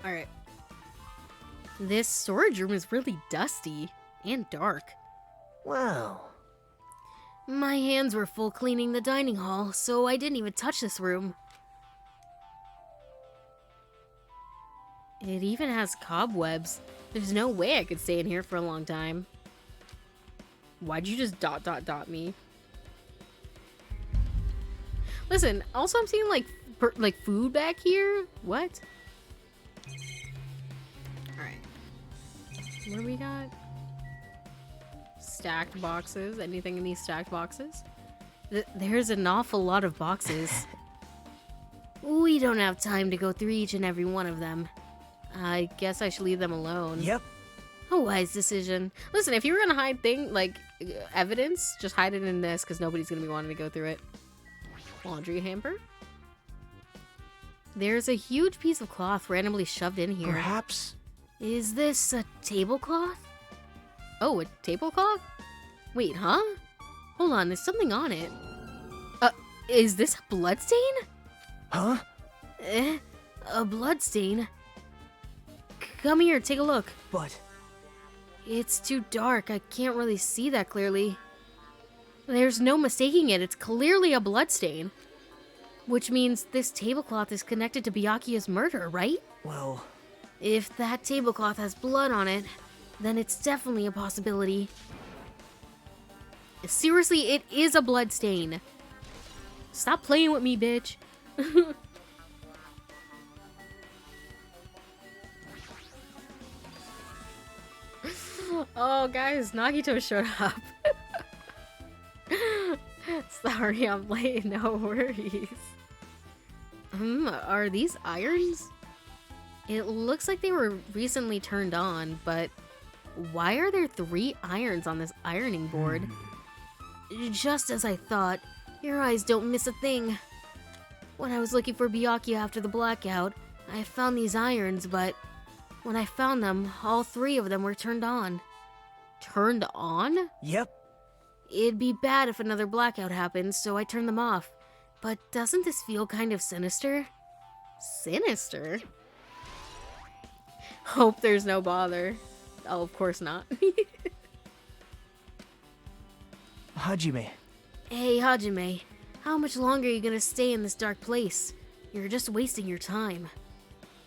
Alright. This storage room is really dusty and dark. wow. My hands were full cleaning the dining hall, so I didn't even touch this room. It even has cobwebs. There's no way I could stay in here for a long time. Why'd you just ... me? Listen, also I'm seeing like food back here. What? Alright. What do we got? Stacked boxes. Anything in these stacked boxes? There's an awful lot of boxes. We don't have time to go through each and every one of them. I guess I should leave them alone. Yep. A wise decision. Listen, if you were gonna hide evidence, just hide it in this, because nobody's gonna be wanting to go through it. Laundry hamper. There's a huge piece of cloth randomly shoved in here. Perhaps. Is this a tablecloth? Oh, a tablecloth? Wait, huh? Hold on, there's something on it. Is this a bloodstain? Huh? A bloodstain? Come here, take a look. But It's too dark, I can't really see that clearly. There's no mistaking it, it's clearly a bloodstain. Which means this tablecloth is connected to Byakuya's murder, right? well, If that tablecloth has blood on it, then it's definitely a possibility. Seriously, it is a bloodstain. Stop playing with me, bitch. Oh, guys, Nagito showed up. Sorry, I'm late. No worries. Are these irons? It looks like they were recently turned on, but why are there 3 irons on this ironing board? Just as I thought, your eyes don't miss a thing. When I was looking for Byakuya after the blackout, I found these irons, but when I found them, all 3 of them were turned on. Turned on? yep. It'd be bad if another blackout happened, so I turned them off. But doesn't this feel kind of sinister? Sinister? Hope there's no bother. Oh, of course not. Hajime. Hey, Hajime, how much longer are you gonna stay in this dark place? You're just wasting your time.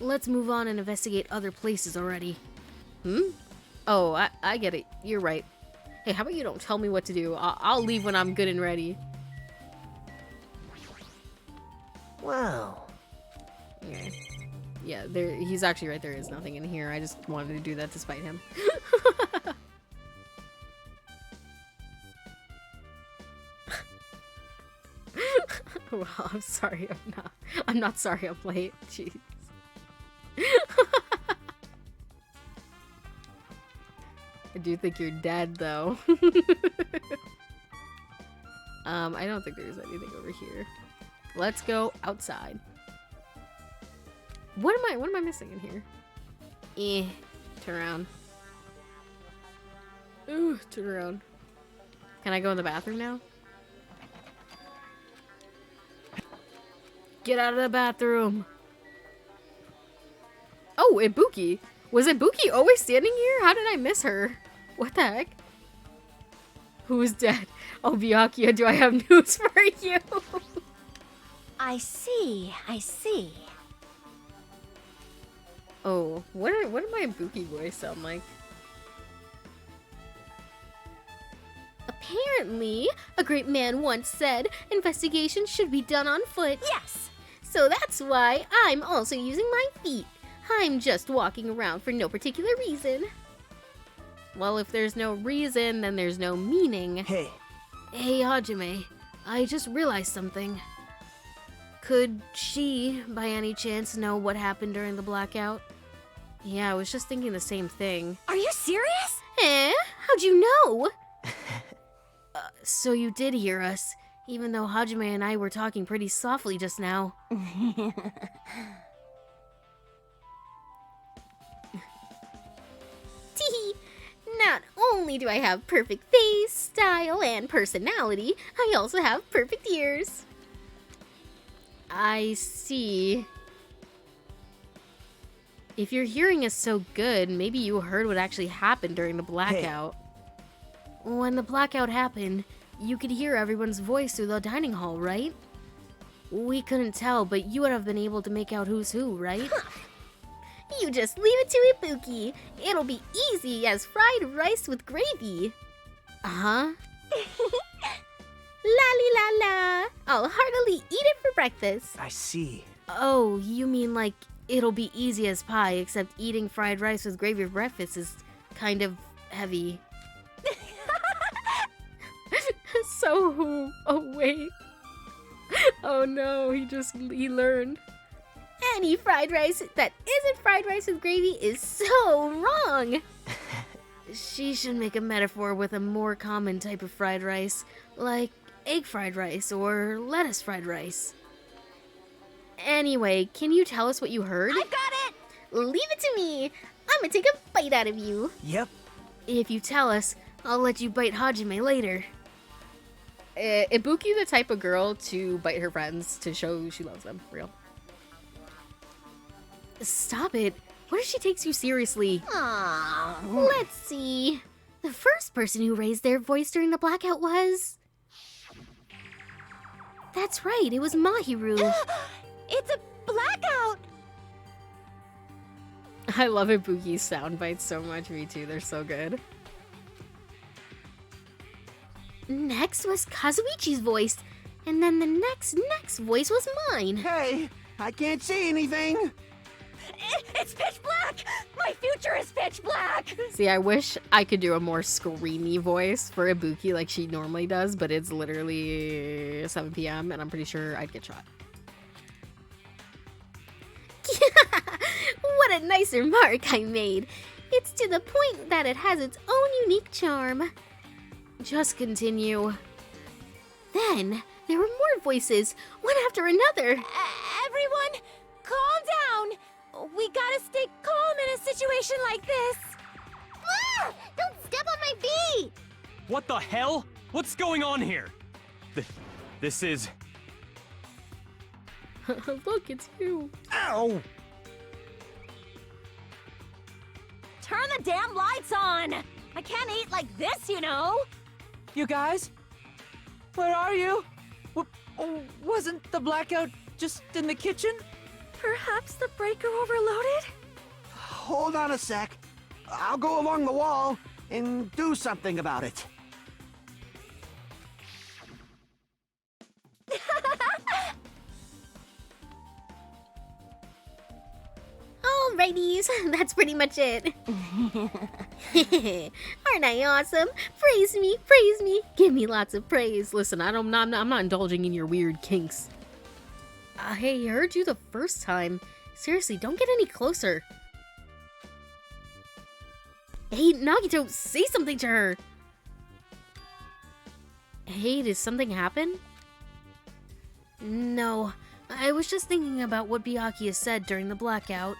Let's move on and investigate other places already. Oh, I get it. You're right. Hey, how about you don't tell me what to do? I'll leave when I'm good and ready. Wow. Yeah. Yeah, he's actually right. There is nothing in here. I just wanted to do that to spite him. Well, I'm sorry. I'm not sorry I'm late. Jeez. I do think you're dead, though. I don't think there's anything over here. Let's go outside. What am I missing in here? Turn around. Ooh, turn around. Can I go in the bathroom now? Get out of the bathroom. Oh, Ibuki. Was Ibuki always standing here? How did I miss her? What the heck? Who's dead? Oh, Byakuya, do I have news for you? I see, I see. Oh, what did my Ibuki voice sound like? Apparently, a great man once said, investigations should be done on foot. Yes! So that's why I'm also using my feet. I'm just walking around for no particular reason. Well, if there's no reason, then there's no meaning. Hey, Hey, Hajime, I just realized something. Could she, by any chance, know what happened during the blackout? Yeah, I was just thinking the same thing. Are you serious? Eh? How'd you know? So you did hear us, even though Hajime and I were talking pretty softly just now. Tee. Not only do I have perfect face, style, and personality, I also have perfect ears. I see. If your hearing is so good, maybe you heard what actually happened during the blackout. When the blackout happened, you could hear everyone's voice through the dining hall, right? We couldn't tell, but you would have been able to make out who's who, right? You just leave it to Ibuki. It'll be easy as fried rice with gravy. Huh? La la. I'll heartily eat it for breakfast. I see. Oh, you mean like it'll be easy as pie, except eating fried rice with gravy for breakfast is kind of heavy. Oh wait. Oh no, he learned. Any fried rice that isn't fried rice with gravy is so wrong. She should make a metaphor with a more common type of fried rice, like egg fried rice or lettuce fried rice. Anyway, can you tell us what you heard? I've got it! Leave it to me. I'm gonna take a bite out of you. Yep. If you tell us, I'll let you bite Hajime later. Ibuki the type of girl to bite her friends to show she loves them. Real. Stop it. What if she takes you seriously? Aww. Let's see. The first person who raised their voice during the blackout was... That's right, it was Mahiru. It's a blackout! I love Ibuki's sound bites so much. Me too. They're so good. Next was Kazuichi's voice, and then the next voice was mine. Hey, I can't see anything. It's pitch black! My future is pitch black! See, I wish I could do a more screamy voice for Ibuki like she normally does, but it's literally 7 p.m. and I'm pretty sure I'd get shot. What a nice remark I made. It's to the point that it has its own unique charm. Just continue. Then, there were more voices, one after another. Everyone, calm down! We gotta stay calm in a situation like this. Ah! Don't step on my feet! What the hell? What's going on here? This is... Look, it's you. Ow! Turn the damn lights on! I can't eat like this, you know? You guys? Where are you? Wasn't the blackout just in the kitchen? Perhaps the breaker overloaded? Hold on a sec. I'll go along the wall and do something about it. Alrighties, that's pretty much it. Aren't I awesome? Praise me, give me lots of praise. Listen, I'm not indulging in your weird kinks. Hey, I heard you the first time. Seriously, don't get any closer. Hey, Nagito, say something to her. Hey, did something happen? No, I was just thinking about what Byakuya said during the blackout.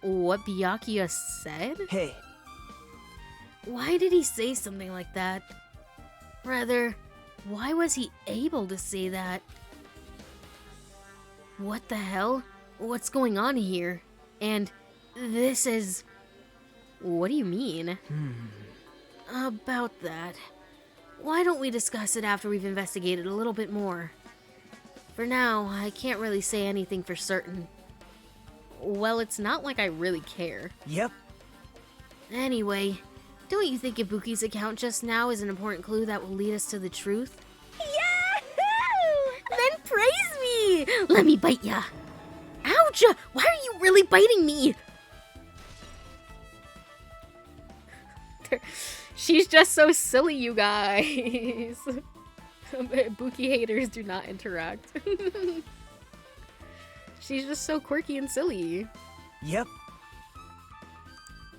What Byakuya said? Hey, Why did he say something like that? Rather, why was he able to say that? What the hell? What's going on here? And this is... What do you mean? About that. Why don't we discuss it after we've investigated a little bit more? For now, I can't really say anything for certain. Well, it's not like I really care. yep. Anyway, don't you think Ibuki's account just now is an important clue that will lead us to the truth? Yahoo! Then praise me! Let me bite ya! Ouch! Ouch! Why are you really biting me? She's just so silly, you guys. Buki haters do not interact. She's just so quirky and silly. Yep.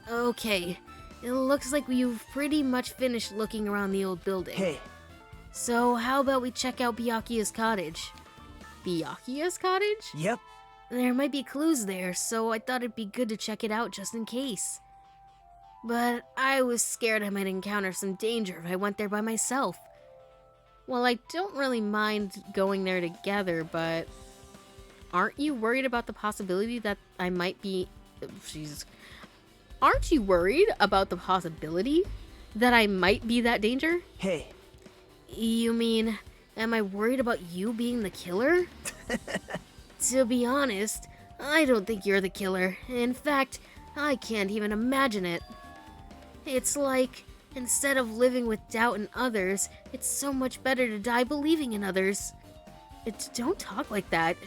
Okay, it looks like you've pretty much finished looking around the old building. Hey, So how about we check out Byakuya's cottage? Byakuya's cottage? yep. There might be clues there, so I thought it'd be good to check it out just in case. But I was scared I might encounter some danger if I went there by myself. Well, I don't really mind going there together, but aren't you worried about the possibility that I might be... Jesus. Aren't you worried about the possibility that I might be that danger? Hey, You mean, am I worried about you being the killer? To be honest, I don't think you're the killer. In fact, I can't even imagine it. It's like, instead of living with doubt in others, it's so much better to die believing in others. Don't talk like that.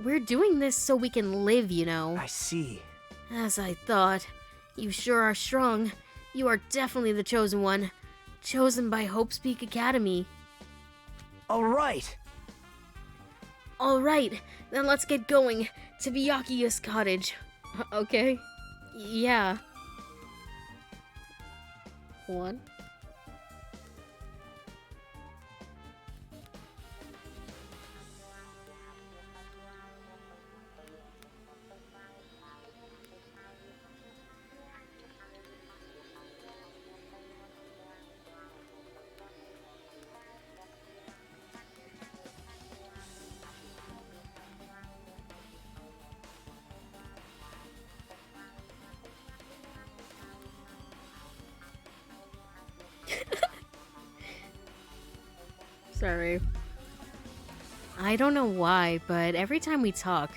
We're doing this so we can live, you know. I see. As I thought, you sure are strong. You are definitely the chosen one. Chosen by Hope's Peak Academy. All right. Alright, then let's get going to Byakuya's cottage. Okay. Yeah. One. Sorry. I don't know why, but every time we talk,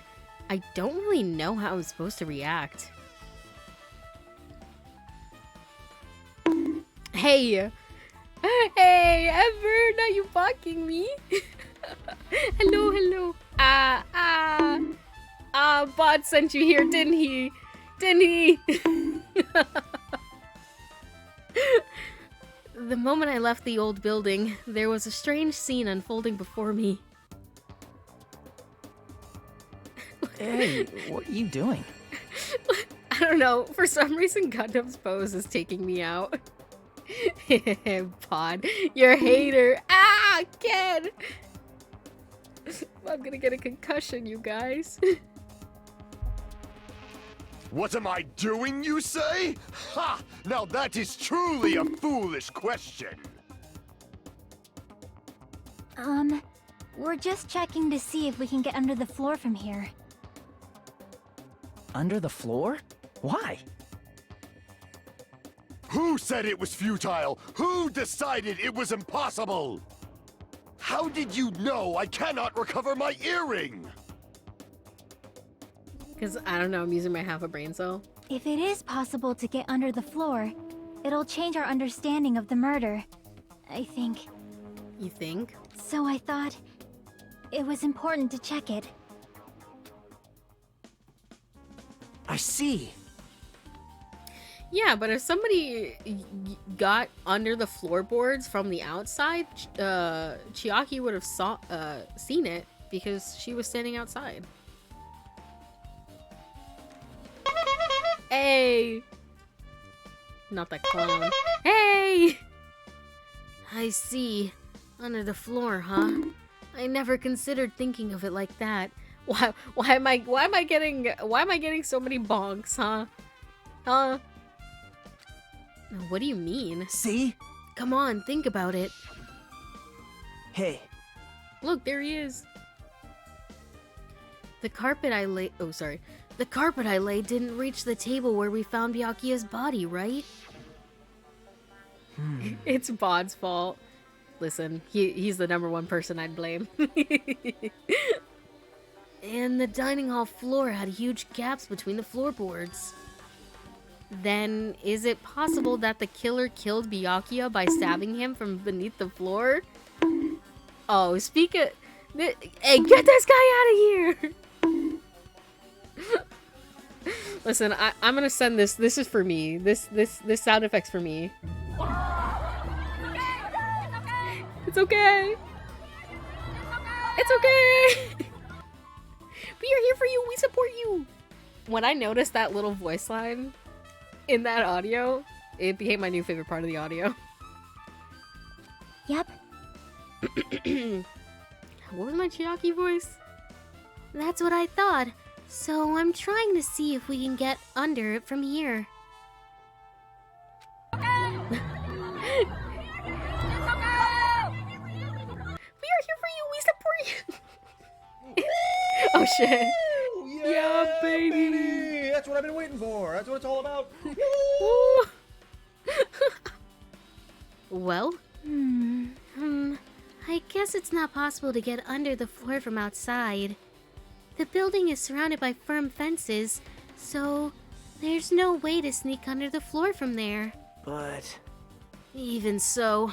I don't really know how I'm supposed to react. Hey! Hey, Ever! Are you fucking me? Hello, hello. Bot sent you here, didn't he? Didn't he? The moment I left the old building, there was a strange scene unfolding before me. Hey, what are you doing? I don't know. For some reason, Gundam's pose is taking me out. Pod, you're a hater. Kid! I'm gonna get a concussion, you guys. What am I doing, you say? Ha! Now that is truly a foolish question. We're just checking to see if we can get under the floor from here. Under the floor? Why? Who said it was futile? Who decided it was impossible? How did you know I cannot recover my earring? Because, I don't know, I'm using my half a brain cell. If it is possible to get under the floor, it'll change our understanding of the murder, I think. You think? So I thought it was important to check it. I see. Yeah, but if somebody got under the floorboards from the outside, Chiaki would have seen it because she was standing outside. Hey! Not that clone. Hey! I see. Under the floor, huh? I never considered thinking of it like that. Why am I getting so many bonks, huh? Huh? What do you mean? See? Come on, think about it. Hey, Look, there he is. The carpet I laid didn't reach the table where we found Byakuya's body, right? It's Bod's fault. Listen, he's the #1 person I'd blame. And the dining hall floor had huge gaps between the floorboards. Then, is it possible that the killer killed Byakuya by stabbing him from beneath the floor? Oh, hey, get this guy out of here! Listen, I'm gonna send this. This is for me. This sound effect's for me. It's okay. It's okay. We are here for you. We support you. When I noticed that little voice line in that audio, it became my new favorite part of the audio. Yep. What was my Chiaki voice? That's what I thought. So I'm trying to see if we can get under it from here. We are here for you. We support you. Oh shit. Yeah, baby. That's what I've been waiting for. That's what it's all about. Well, I guess it's not possible to get under the floor from outside. The building is surrounded by firm fences, so there's no way to sneak under the floor from there. But Even so,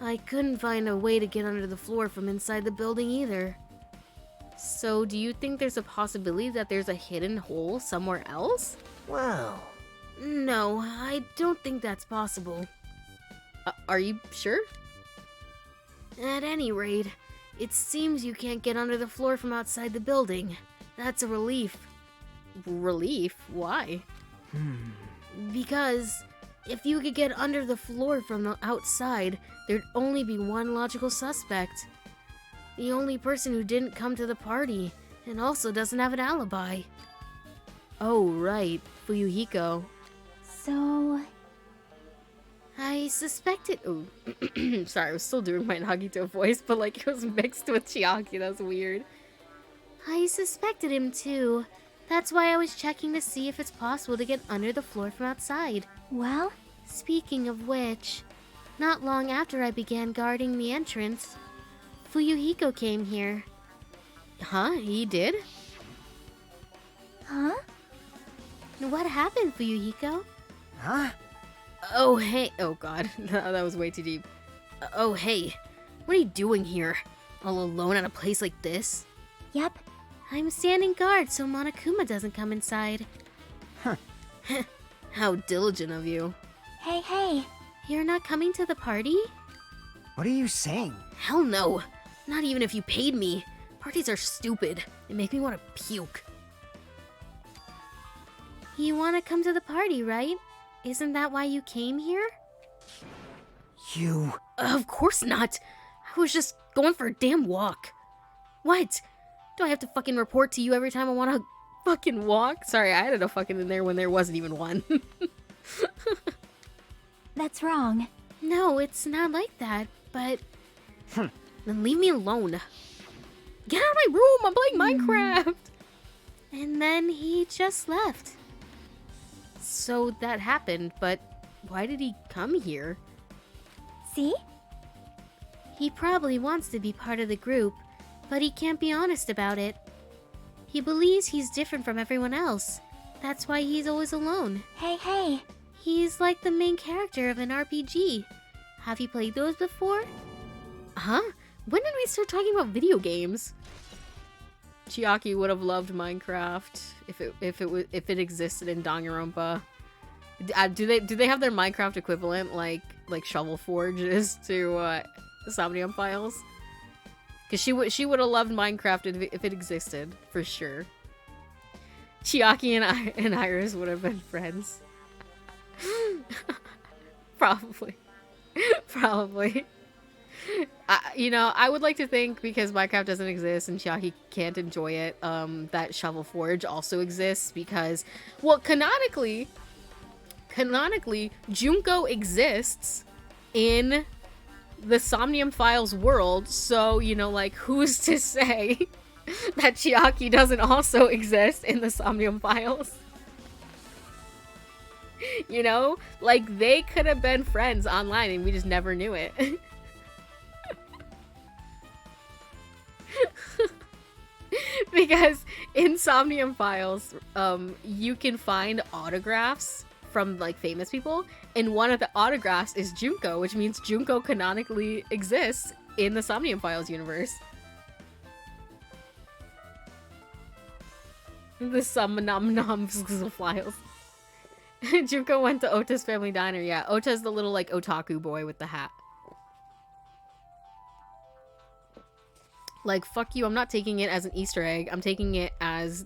I couldn't find a way to get under the floor from inside the building either. So, do you think there's a possibility that there's a hidden hole somewhere else? well, No, I don't think that's possible. Are you sure? At any rate, it seems you can't get under the floor from outside the building. That's a relief. Relief? Why? Because if you could get under the floor from the outside, there'd only be one logical suspect. The only person who didn't come to the party, and also doesn't have an alibi. Oh, right. Fuyuhiko. So, I suspected. Oh, sorry, I was still doing my Nagito voice, but like it was mixed with Chiaki. That was weird. I suspected him too. That's why I was checking to see if it's possible to get under the floor from outside. well, Speaking of which, not long after I began guarding the entrance, Fuyuhiko came here. Huh? He did? huh? What happened, Fuyuhiko? huh? Oh, hey. Oh, God. That was way too deep. Oh, hey. What are you doing here? All alone at a place like this? Yep. I'm standing guard so Monokuma doesn't come inside. How diligent of you. Hey, hey. You're not coming to the party? What are you saying? Hell no. Not even if you paid me. Parties are stupid. They make me want to puke. You want to come to the party, right? Isn't that why you came here? You... Of course not. I was just going for a damn walk. What? Do I have to fucking report to you every time I want to fucking walk? Sorry, I added a fucking in there when there wasn't even one. That's wrong. No, it's not like that, but Then leave me alone. Get out of my room. I'm playing Minecraft. and then he just left. So that happened, but why did he come here? See? He probably wants to be part of the group, but he can't be honest about it. He believes he's different from everyone else. That's why he's always alone. Hey, hey. He's like the main character of an RPG. Have you played those before? Huh? When did we start talking about video games? Chiaki would have loved Minecraft if it existed in Danganronpa. Do they have their Minecraft equivalent like Shovel Forge is to Somnium Files? Because she would have loved Minecraft if it existed for sure. Chiaki and Iris would have been friends. Probably. I would like to think, because Minecraft doesn't exist and Chiaki can't enjoy it, that Shovel Forge also exists because, well, canonically, Junko exists in the Somnium Files world, so, like, who's to say that Chiaki doesn't also exist in the Somnium Files? Like, they could have been friends online and we just never knew it. Because in Somnium Files, you can find autographs from, like, famous people, and one of the autographs is Junko, which means Junko canonically exists in the Somnium Files universe. The some nom noms files. Junko went to Ota's family diner. Yeah, Ota's the little like otaku boy with the hat. Like, fuck you, I'm not taking it as an Easter egg. I'm taking it as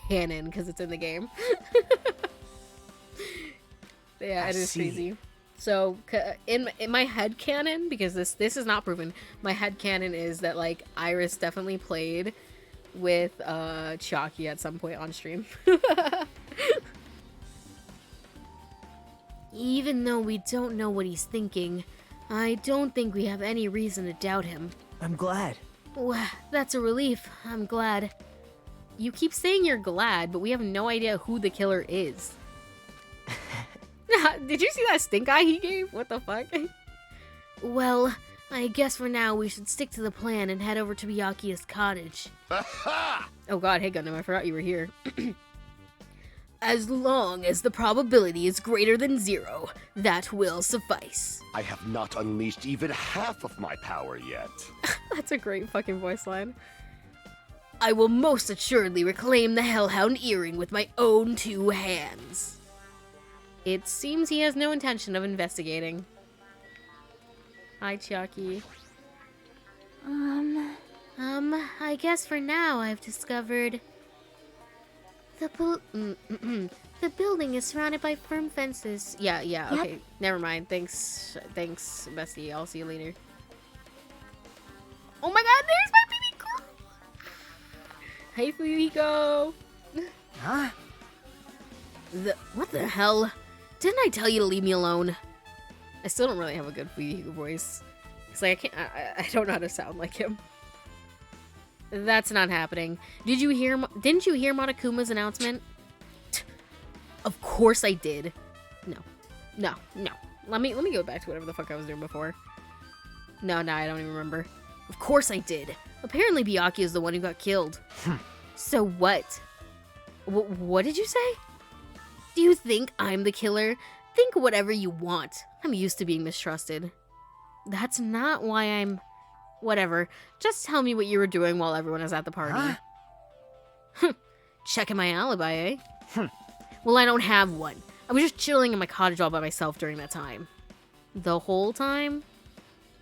canon because it's in the game. Yeah, it is crazy. So, in my head canon, because this is not proven, my head canon is that, like, Iris definitely played with Chiaki at some point on stream. Even though we don't know what he's thinking, I don't think we have any reason to doubt him. I'm glad. Well, that's a relief. I'm glad. You keep saying you're glad, but we have no idea who the killer is. Did you see that stink eye he gave? What the fuck? Well, I guess for now we should stick to the plan and head over to Byakuya's cottage. Oh god, hey Gundam, I forgot you were here. As long as the probability is greater than 0, that will suffice. I have not unleashed even half of my power yet. That's a great fucking voice line. I will most assuredly reclaim the Hellhound earring with my own 2 hands. It seems he has no intention of investigating. Hi, Chiaki. I guess for now I've discovered... The building is surrounded by firm fences. Yeah, okay. Never mind. Thanks, bestie. I'll see you later. Oh my god, there's my baby girl! Hey, Fuyuhiko! Huh? What the hell? Didn't I tell you to leave me alone? I still don't really have a good Fuyuhiko voice. It's like, I don't know how to sound like him. That's not happening. Didn't you hear Monokuma's announcement? Of course I did. No. Let me go back to whatever the fuck I was doing before. No, I don't even remember. Of course I did. Apparently Byakuya is the one who got killed. So what? What did you say? Do you think I'm the killer? Think whatever you want. I'm used to being mistrusted. That's not why I'm... Whatever. Just tell me what you were doing while everyone was at the party. Huh? Checking my alibi, eh? Well, I don't have one. I was just chilling in my cottage all by myself during that time. The whole time?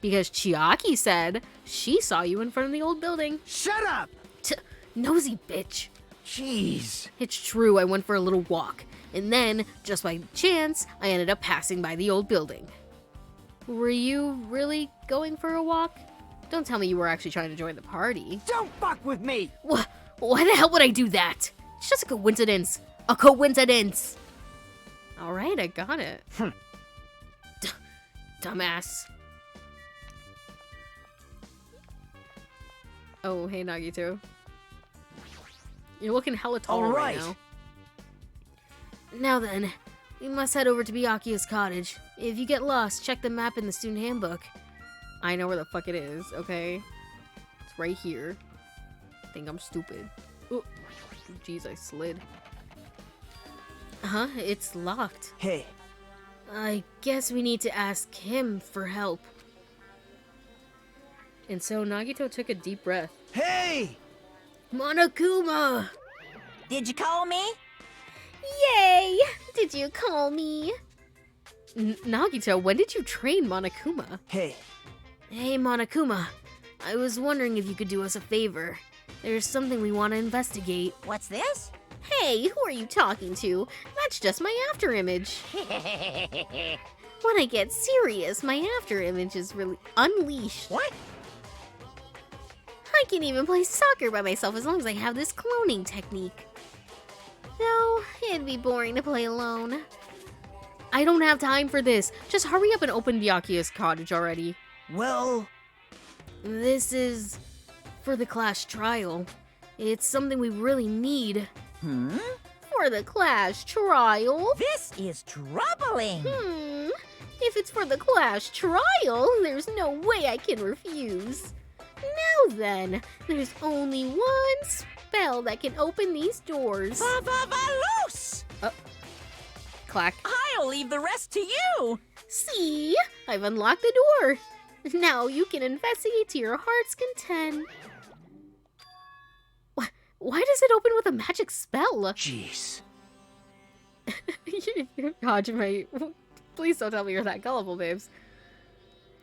Because Chiaki said she saw you in front of the old building. Shut up! Nosy bitch. Jeez. It's true, I went for a little walk. And then, just by chance, I ended up passing by the old building. Were you really going for a walk? Don't tell me you were actually trying to join the party. Don't fuck with me! Why the hell would I do that? It's just a coincidence. A coincidence! Alright, I got it. Dumbass. Oh, hey Nagito. You're looking hella tall right now. Now then, we must head over to Byakuya's cottage. If you get lost, check the map in the student handbook. I know where the fuck it is, okay? It's right here. I think I'm stupid. Oh, jeez, I slid. It's locked. Hey. I guess we need to ask him for help. And so Nagito took a deep breath. Hey! Monokuma! Did you call me? Yay! Did you call me? Nagito, when did you train Monokuma? Hey. Hey, Monokuma. I was wondering if you could do us a favor. There's something we want to investigate. What's this? Hey, who are you talking to? That's just my afterimage. When I get serious, my afterimage is really unleashed. What? I can even play soccer by myself as long as I have this cloning technique. No, it'd be boring to play alone. I don't have time for this. Just hurry up and open Byakuya's cottage already. Well... This is for the class trial. It's something we really need. For the class trial? This is troubling. If it's for the class trial, there's no way I can refuse. Now then, there's only one spell that can open these doors. Valoose! Clack. I'll leave the rest to you. See? I've unlocked the door. Now you can investigate to your heart's content. Why does it open with a magic spell? Jeez. Hajime, please don't tell me you're that gullible, babes.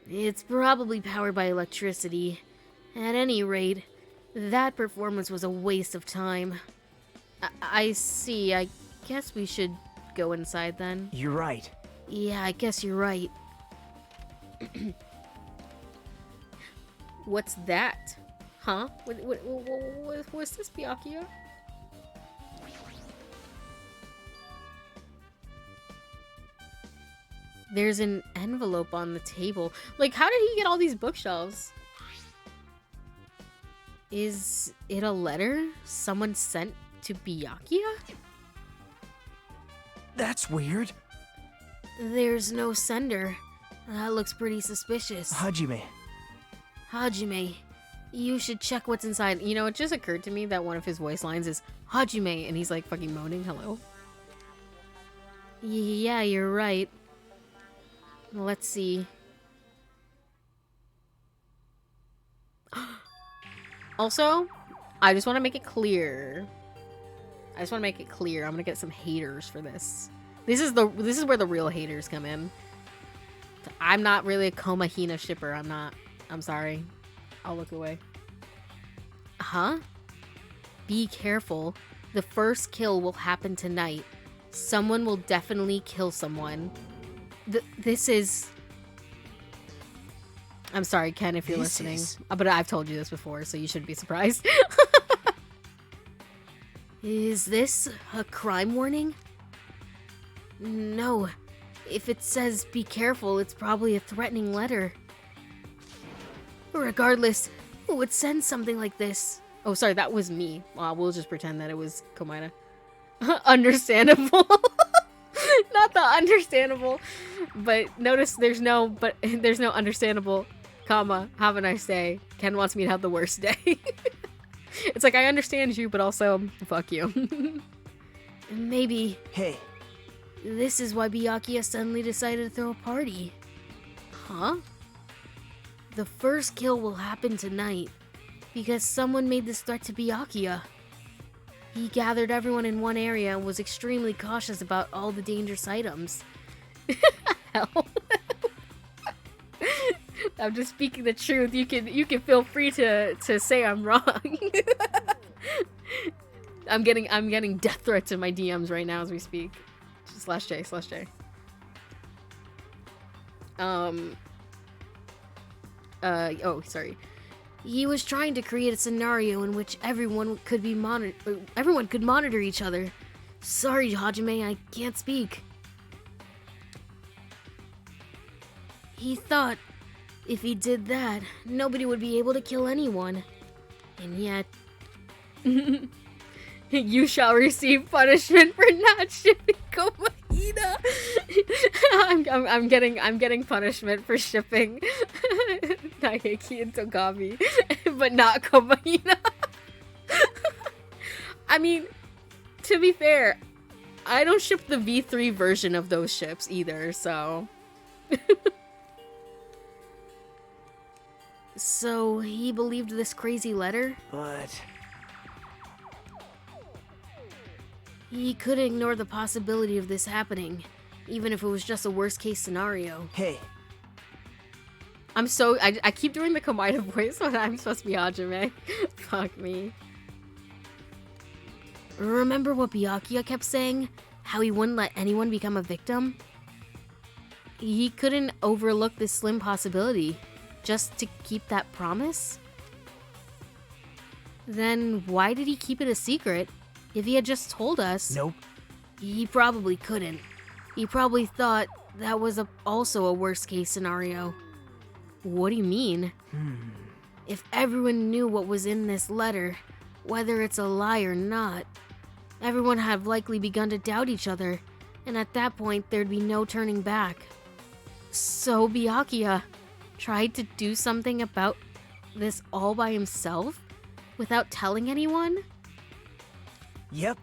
It's probably powered by electricity. At any rate, that performance was a waste of time. I see. I guess we should go inside then. You're right. Yeah, I guess you're right. What's that? Huh? What's this, Byakuya? There's an envelope on the table. Like, how did he get all these bookshelves? Is it a letter someone sent to Byakuya? That's weird. There's no sender. That looks pretty suspicious. Hajime. Hajime, you should check what's inside. You know, it just occurred to me that one of his voice lines is Hajime, and he's like fucking moaning hello. Yeah, you're right. Let's see. Also, I just want to make it clear. I'm gonna get some haters for this. This is where the real haters come in. I'm not really a Komahina shipper. I'm not. I'm sorry. I'll look away. Huh? Be careful. The first kill will happen tonight. Someone will definitely kill someone. This is... I'm sorry, Ken, if you're listening. But I've told you this before, so you shouldn't be surprised. Is this a crime warning? No. If it says be careful, it's probably a threatening letter. Regardless, who would send something like this? Oh, sorry, that was me. We'll just pretend that it was Komaeda. Understandable. Not the understandable. But notice there's no understandable, comma, have a nice day. Ken wants me to have the worst day. It's like, I understand you, but also, fuck you. Maybe... Hey. This is why Byakuya suddenly decided to throw a party. Huh? The first kill will happen tonight, because someone made this threat to Byakuya. He gathered everyone in one area and was extremely cautious about all the dangerous items. Hell. I'm just speaking the truth. You can feel free to say I'm wrong. I'm getting death threats in my DMs right now as we speak. /J. Oh, sorry. He was trying to create a scenario in which everyone could monitor each other. Sorry, Hajime, I can't speak. He thought if he did that, nobody would be able to kill anyone. And yet... You shall receive punishment for not shipping Komahina. I'm getting punishment for shipping Naiki and Togami, but not Komahina. I mean, to be fair, I don't ship the V3 version of those ships either, so... So, he believed this crazy letter? But... He couldn't ignore the possibility of this happening, even if it was just a worst-case scenario. Hey. I keep doing the Komaeda voice when I'm supposed to be Hajime. Fuck me. Remember what Byakuya kept saying? How he wouldn't let anyone become a victim? He couldn't overlook this slim possibility, just to keep that promise? Then why did he keep it a secret? If he had just told us... Nope. He probably couldn't. He probably thought that was also a worst-case scenario. What do you mean? If everyone knew what was in this letter, whether it's a lie or not, everyone had likely begun to doubt each other, and at that point there'd be no turning back. So Byakuya tried to do something about this all by himself? Without telling anyone? Yep.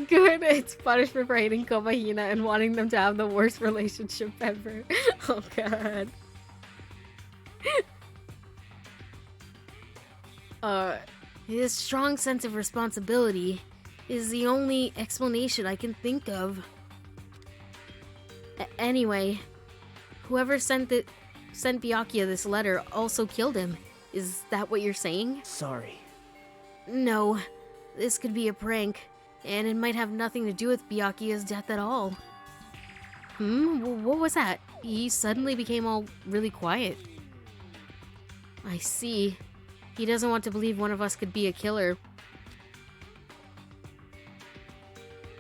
Good, it's punishment for hating Komahina and wanting them to have the worst relationship ever. Oh god. His strong sense of responsibility is the only explanation I can think of. Anyway, whoever sent Byakuya this letter also killed him. Is that what you're saying? Sorry. No, this could be a prank, and it might have nothing to do with Byakuya's death at all. What was that? He suddenly became all really quiet. I see. He doesn't want to believe one of us could be a killer.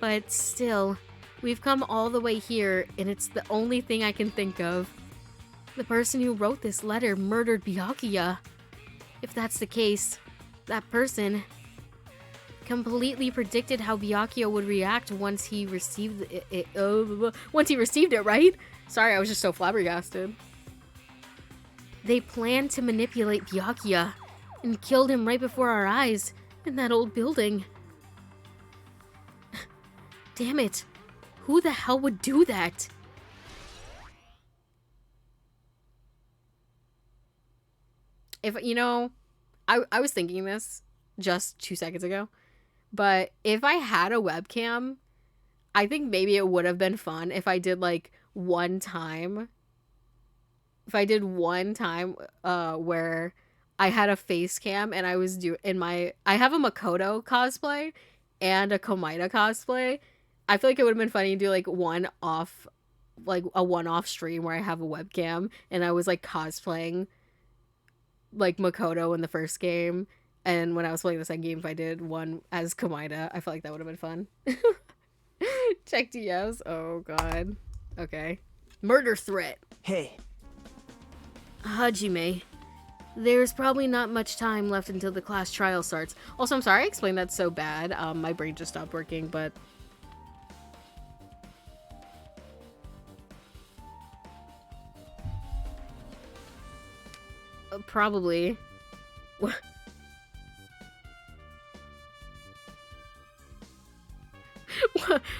But still, we've come all the way here, and it's the only thing I can think of. The person who wrote this letter murdered Byakuya. If that's the case, that person completely predicted how Byakuya would react once he received it, right? Sorry, I was just so flabbergasted. They planned to manipulate Byakuya and killed him right before our eyes in that old building. Damn it. Who the hell would do that? If, you know, I was thinking this just 2 seconds ago, but if I had a webcam, I think maybe it would have been fun if I did like one time. If I did one time where I had a face cam and I was I have a Makoto cosplay and a Komaida cosplay. I feel like it would have been funny to do like a one-off stream where I have a webcam and I was like cosplaying like Makoto in the first game, and when I was playing the second game, if I did one as Komaida, I felt like that would have been fun. Check DMs. Oh god. Okay. Murder threat. Hey. Hajime, there's probably not much time left until the class trial starts. Also, I'm sorry I explained that so bad. My brain just stopped working, but probably.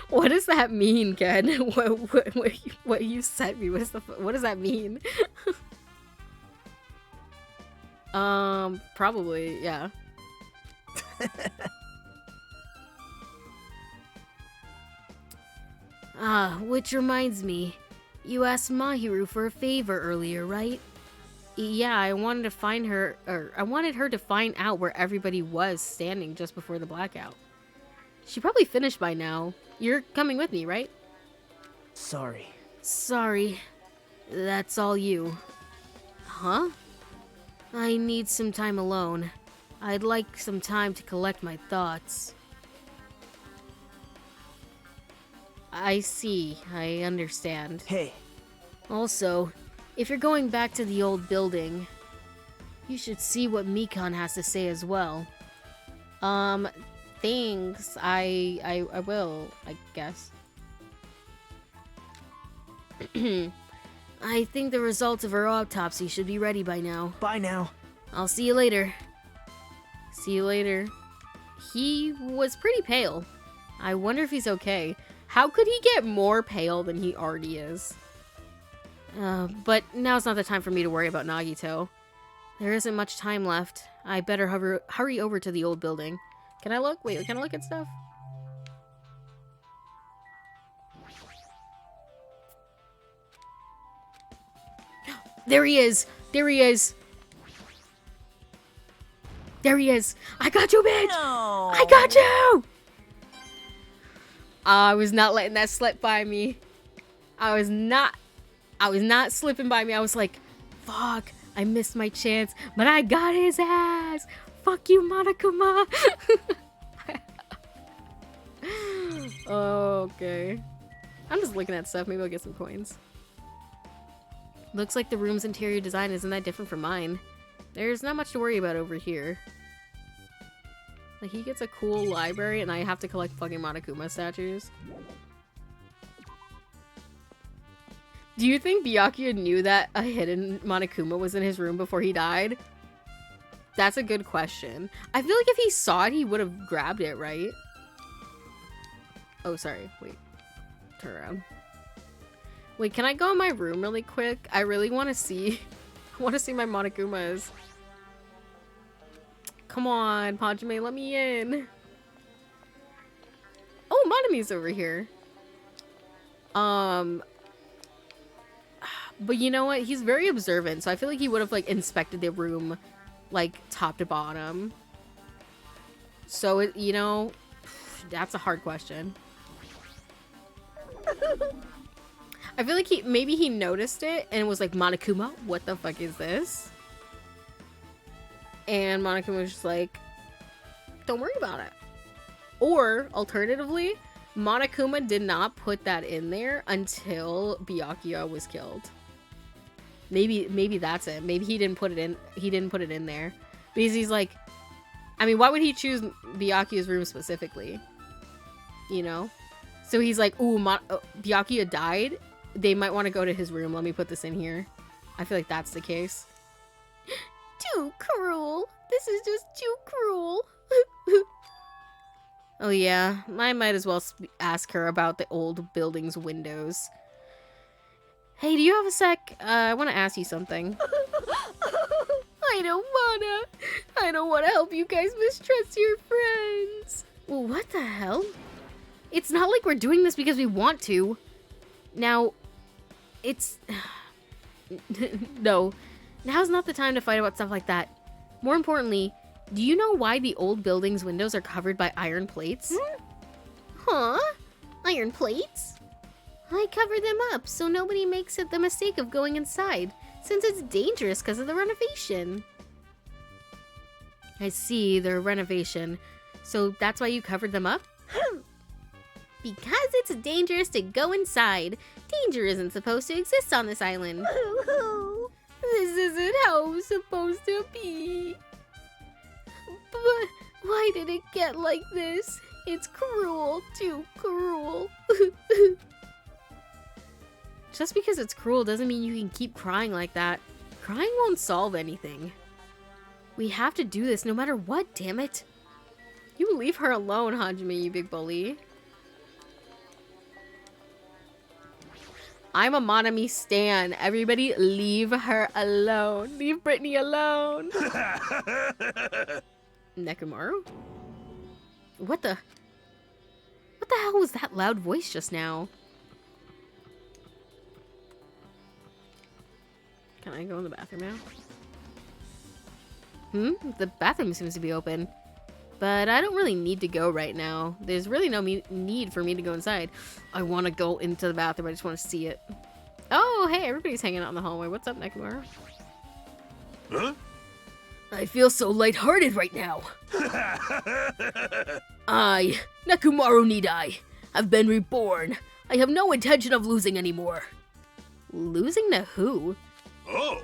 What does that mean, Ken? What you sent me? What does that mean? Probably, yeah. Which reminds me, you asked Mahiru for a favor earlier, right? Yeah, I wanted her to find out where everybody was standing just before the blackout. She probably finished by now. You're coming with me, right? Sorry. Sorry. That's all you. Huh? I need some time alone. I'd like some time to collect my thoughts. I see. I understand. Hey. Also, if you're going back to the old building, you should see what Mikan has to say as well. Thanks. I will, I guess. I think the results of her autopsy should be ready by now. Bye now. I'll see you later. See you later. He was pretty pale. I wonder if he's okay. How could he get more pale than he already is? But now's not the time for me to worry about Nagito. There isn't much time left. I better hurry over to the old building. Can I look? Wait, can I look at stuff? There he is! There he is! There he is! I got you, bitch! No. I got you! I was not letting that slip by me. I was not slipping by me. I was like, fuck, I missed my chance, but I got his ass! Fuck you, Monokuma! Okay. I'm just looking at stuff. Maybe I'll get some coins. Looks like the room's interior design isn't that different from mine. There's not much to worry about over here. Like, he gets a cool library and I have to collect fucking Monokuma statues. Do you think Byakuya knew that a hidden Monokuma was in his room before he died? That's a good question. I feel like if he saw it, he would have grabbed it, right? Oh, sorry. Wait. Turn around. Wait, can I go in my room really quick? I really want to see... I want to see my Monokumas. Come on, Hajime, let me in. Oh, Manami's over here. But you know what? He's very observant, so I feel like he would have, like, inspected the room, like, top to bottom. So, you know, that's a hard question. I feel like maybe he noticed it and was like, Monokuma, what the fuck is this? And Monokuma was just like, don't worry about it. Or, alternatively, Monokuma did not put that in there until Byakuya was killed. Maybe that's it. Maybe he didn't put it in there. Because he's like, I mean, why would he choose Byakuya's room specifically? You know? So he's like, ooh, Byakuya died. They might want to go to his room. Let me put this in here. I feel like that's the case. Too cruel. This is just too cruel. Oh yeah, I might as well ask her about the old building's windows. Hey, do you have a sec? I want to ask you something. I don't wanna help you guys mistrust your friends. Well, what the hell? It's not like we're doing this because we want to. Now, it's... No, now's not the time to fight about stuff like that. More importantly, do you know why the old building's windows are covered by iron plates? Huh? Iron plates? I covered them up so nobody makes the mistake of going inside, since it's dangerous because of the renovation. I see, the renovation. So that's why you covered them up? Because it's dangerous to go inside. Danger isn't supposed to exist on this island. This isn't how it's supposed to be. But why did it get like this? It's cruel, too cruel. Just because it's cruel doesn't mean you can keep crying like that. Crying won't solve anything. We have to do this no matter what, damn it. You leave her alone, Hajime, you big bully. I'm a Monami stan. Everybody leave her alone. Leave Brittany alone. Nekomaru? What the hell was that loud voice just now? Can I go in the bathroom now? The bathroom seems to be open. But I don't really need to go right now. There's really no need for me to go inside. I want to go into the bathroom. I just want to see it. Oh, hey, everybody's hanging out in the hallway. What's up, Nekomaru? Huh? I feel so lighthearted right now. I, Nekomaru Nidai, have been reborn. I have no intention of losing anymore. Losing to who? Oh!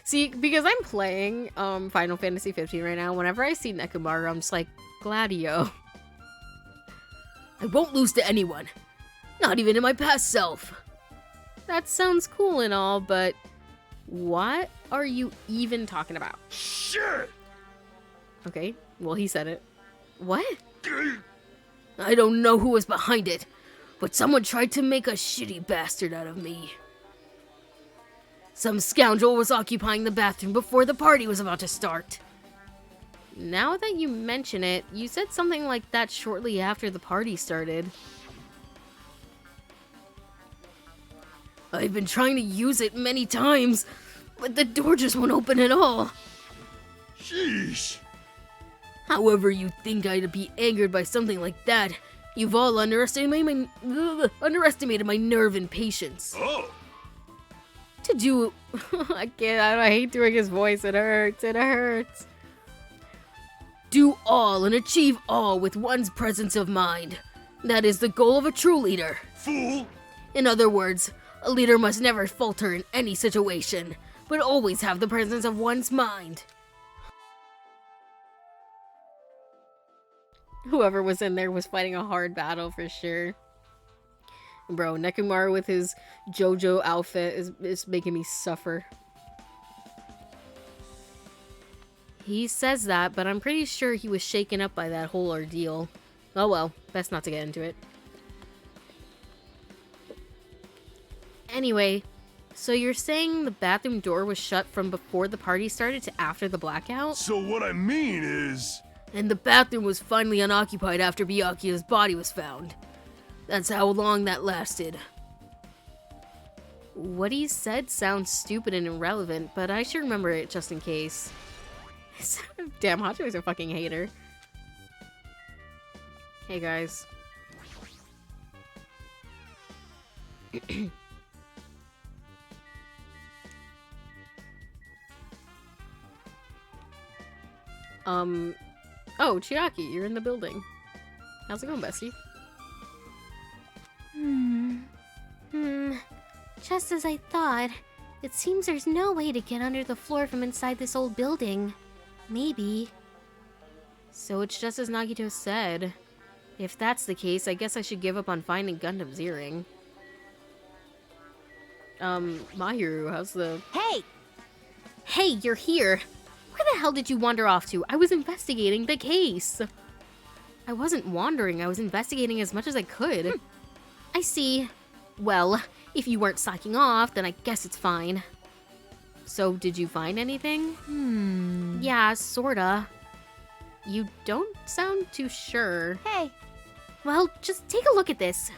See, because I'm playing Final Fantasy 15 right now, whenever I see Nekomaru, I'm just like, Gladio. I won't lose to anyone. Not even to my past self. That sounds cool and all, but what are you even talking about? Shit! Okay, well, he said it. What? I don't know who was behind it, but someone tried to make a shitty bastard out of me. Some scoundrel was occupying the bathroom before the party was about to start. Now that you mention it, you said something like that shortly after the party started. I've been trying to use it many times, but the door just won't open at all. Sheesh! However you think I'd be angered by something like that, you've all underestimated my nerve and patience. Oh! To do... I can't, I hate doing his voice, it hurts, it hurts. Do all and achieve all with one's presence of mind. That is the goal of a true leader. Fool! In other words, a leader must never falter in any situation, but always have the presence of one's mind. Whoever was in there was fighting a hard battle for sure. Bro, Nekomaru with his JoJo outfit is making me suffer. He says that, but I'm pretty sure he was shaken up by that whole ordeal. Oh well, best not to get into it. Anyway, So you're saying the bathroom door was shut from before the party started to after the blackout? So what I mean is... And the bathroom was finally unoccupied after Byakuya's body was found. That's how long that lasted. What he said sounds stupid and irrelevant, but I should remember it just in case. Damn, Hachime's a fucking hater. Hey guys. Oh, Chiaki, you're in the building. How's it going, Bessie? Just as I thought. It seems there's no way to get under the floor from inside this old building. Maybe. So it's just as Nagito said. If that's the case, I guess I should give up on finding Gundam's earring. Mahiru, how's the... Hey! Hey, you're here! Where the hell did you wander off to? I was investigating the case! I wasn't wandering, I was investigating as much as I could. I see. Well, if you weren't slacking off, then I guess it's fine. So, did you find anything? Yeah, sorta. You don't sound too sure. Hey! Well, just take a look at this.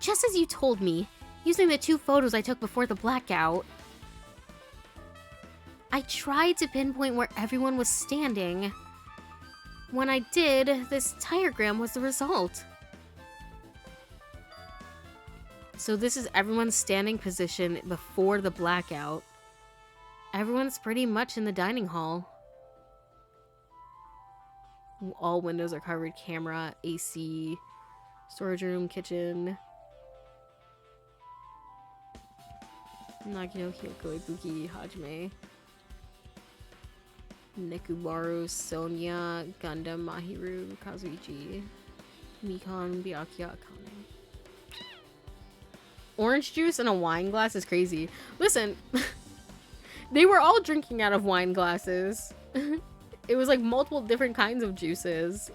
Just as you told me, using the 2 photos I took before the blackout, I tried to pinpoint where everyone was standing. When I did, this diagram was the result. So this is everyone's standing position before the blackout. Everyone's pretty much in the dining hall. All windows are covered. Camera, AC, storage room, kitchen. Nagito, Kyoko, Ibuki, Hajime. Nekumaru, Sonia, Gundam, Mahiru, Kazuichi, Mikon, Byakuya, Akane. Orange juice in a wine glass is crazy. Listen, they were all drinking out of wine glasses. It was like multiple different kinds of juices.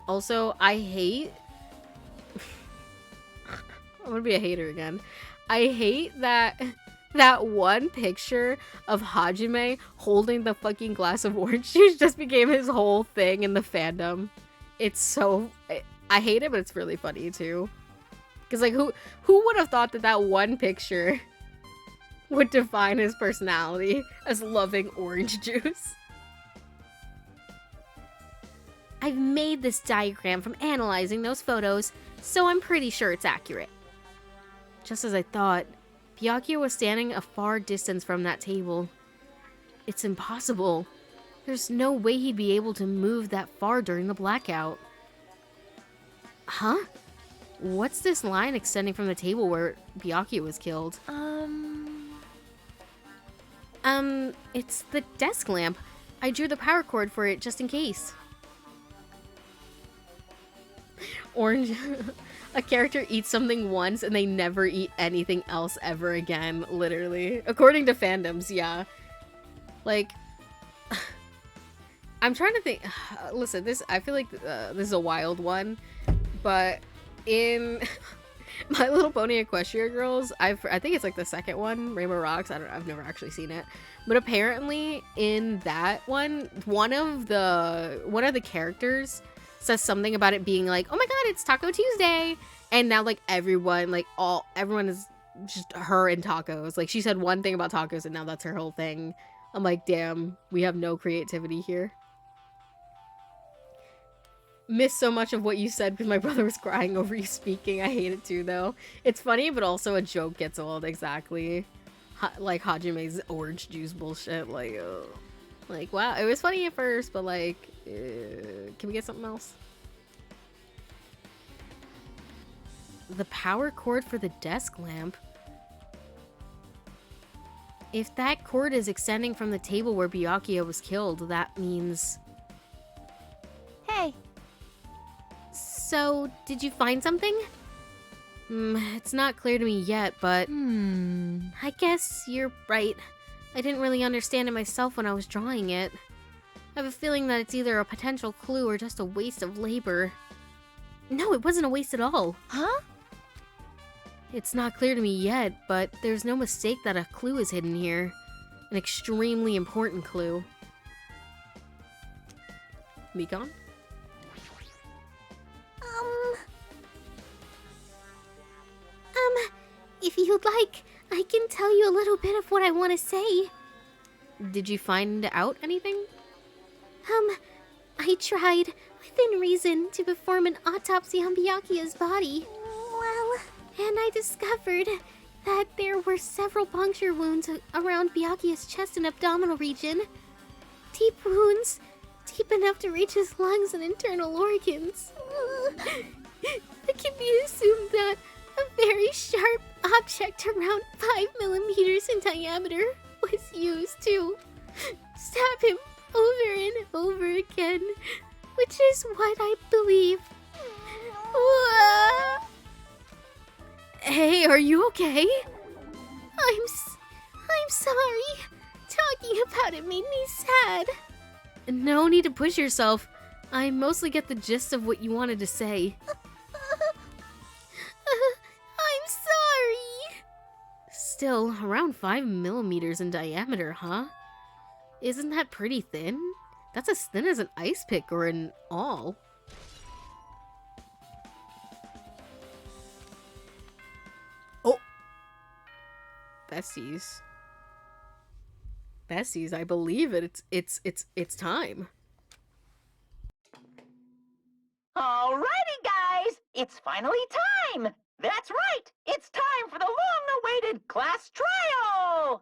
Also, I hate... I'm gonna be a hater again. I hate that one picture of Hajime holding the fucking glass of orange juice just became his whole thing in the fandom. It's so... I hate it, but it's really funny too. Because like, who would have thought that that one picture would define his personality as loving orange juice? I've made this diagram from analyzing those photos, so I'm pretty sure it's accurate. Just as I thought, Byakuya was standing a far distance from that table. It's impossible. There's no way he'd be able to move that far during the blackout. Huh? What's this line extending from the table where Byakuya was killed? It's the desk lamp. I drew the power cord for it just in case. Orange. A character eats something once and they never eat anything else ever again, literally. According to fandoms, yeah. Like, I'm trying to think. Listen, I feel like this is a wild one, but in My Little Pony Equestria Girls, I think it's like the second one, Rainbow Rocks. I've never actually seen it, but apparently in that one, one of the characters says something about it being like, oh my god, it's Taco Tuesday, and now like everyone is just her and tacos. Like she said one thing about tacos and now that's her whole thing. I'm like, damn, we have no creativity here. Missed so much of what you said because my brother was crying over you speaking. I hate it too though. It's funny, but also a joke gets old. Exactly. Like Hajime's orange juice bullshit. Like wow, it was funny at first, but like, can we get something else? The power cord for the desk lamp. If that cord is extending from the table where Byakuya was killed, that means... Hey. So, did you find something? It's not clear to me yet, but... I guess you're right. I didn't really understand it myself when I was drawing it. I have a feeling that it's either a potential clue or just a waste of labor. No, it wasn't a waste at all. Huh? It's not clear to me yet, but there's no mistake that a clue is hidden here. An extremely important clue. Mikon? If you'd like, I can tell you a little bit of what I want to say. Did you find out anything? I tried, within reason, to perform an autopsy on Byakuya's body. Well, And I discovered that there were several puncture wounds around Byakuya's chest and abdominal region. Deep wounds, deep enough to reach his lungs and internal organs. It can be assumed that a very sharp object around 5 millimeters in diameter was used to stab him over and over again, which is what I believe. Hey, are you okay? I'm sorry. Talking about it made me sad. No need to push yourself. I mostly get the gist of what you wanted to say. I'm sorry. Still, around 5 millimeters in diameter, huh? Isn't that pretty thin? That's as thin as an ice pick or an awl. Oh! Besties. Besties, I believe it. It's time. Alrighty, guys! It's finally time! That's right! It's time for the long-awaited class trial!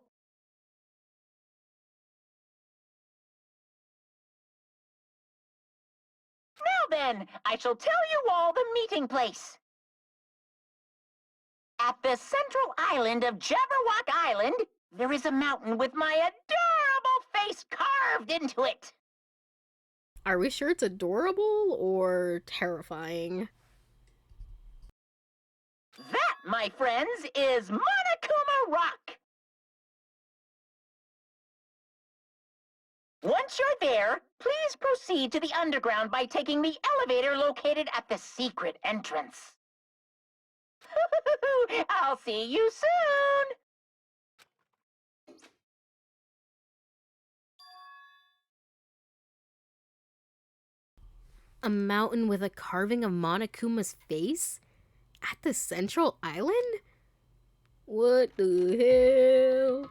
Now then, I shall tell you all the meeting place. At the central island of Jabberwock Island, there is a mountain with my adorable face carved into it. Are we sure it's adorable or terrifying? That, my friends, is Monokuma Rock. Once you're there, please proceed to the underground by taking the elevator located at the secret entrance. I'll see you soon! A mountain with a carving of Monokuma's face? At the central island? What the hell?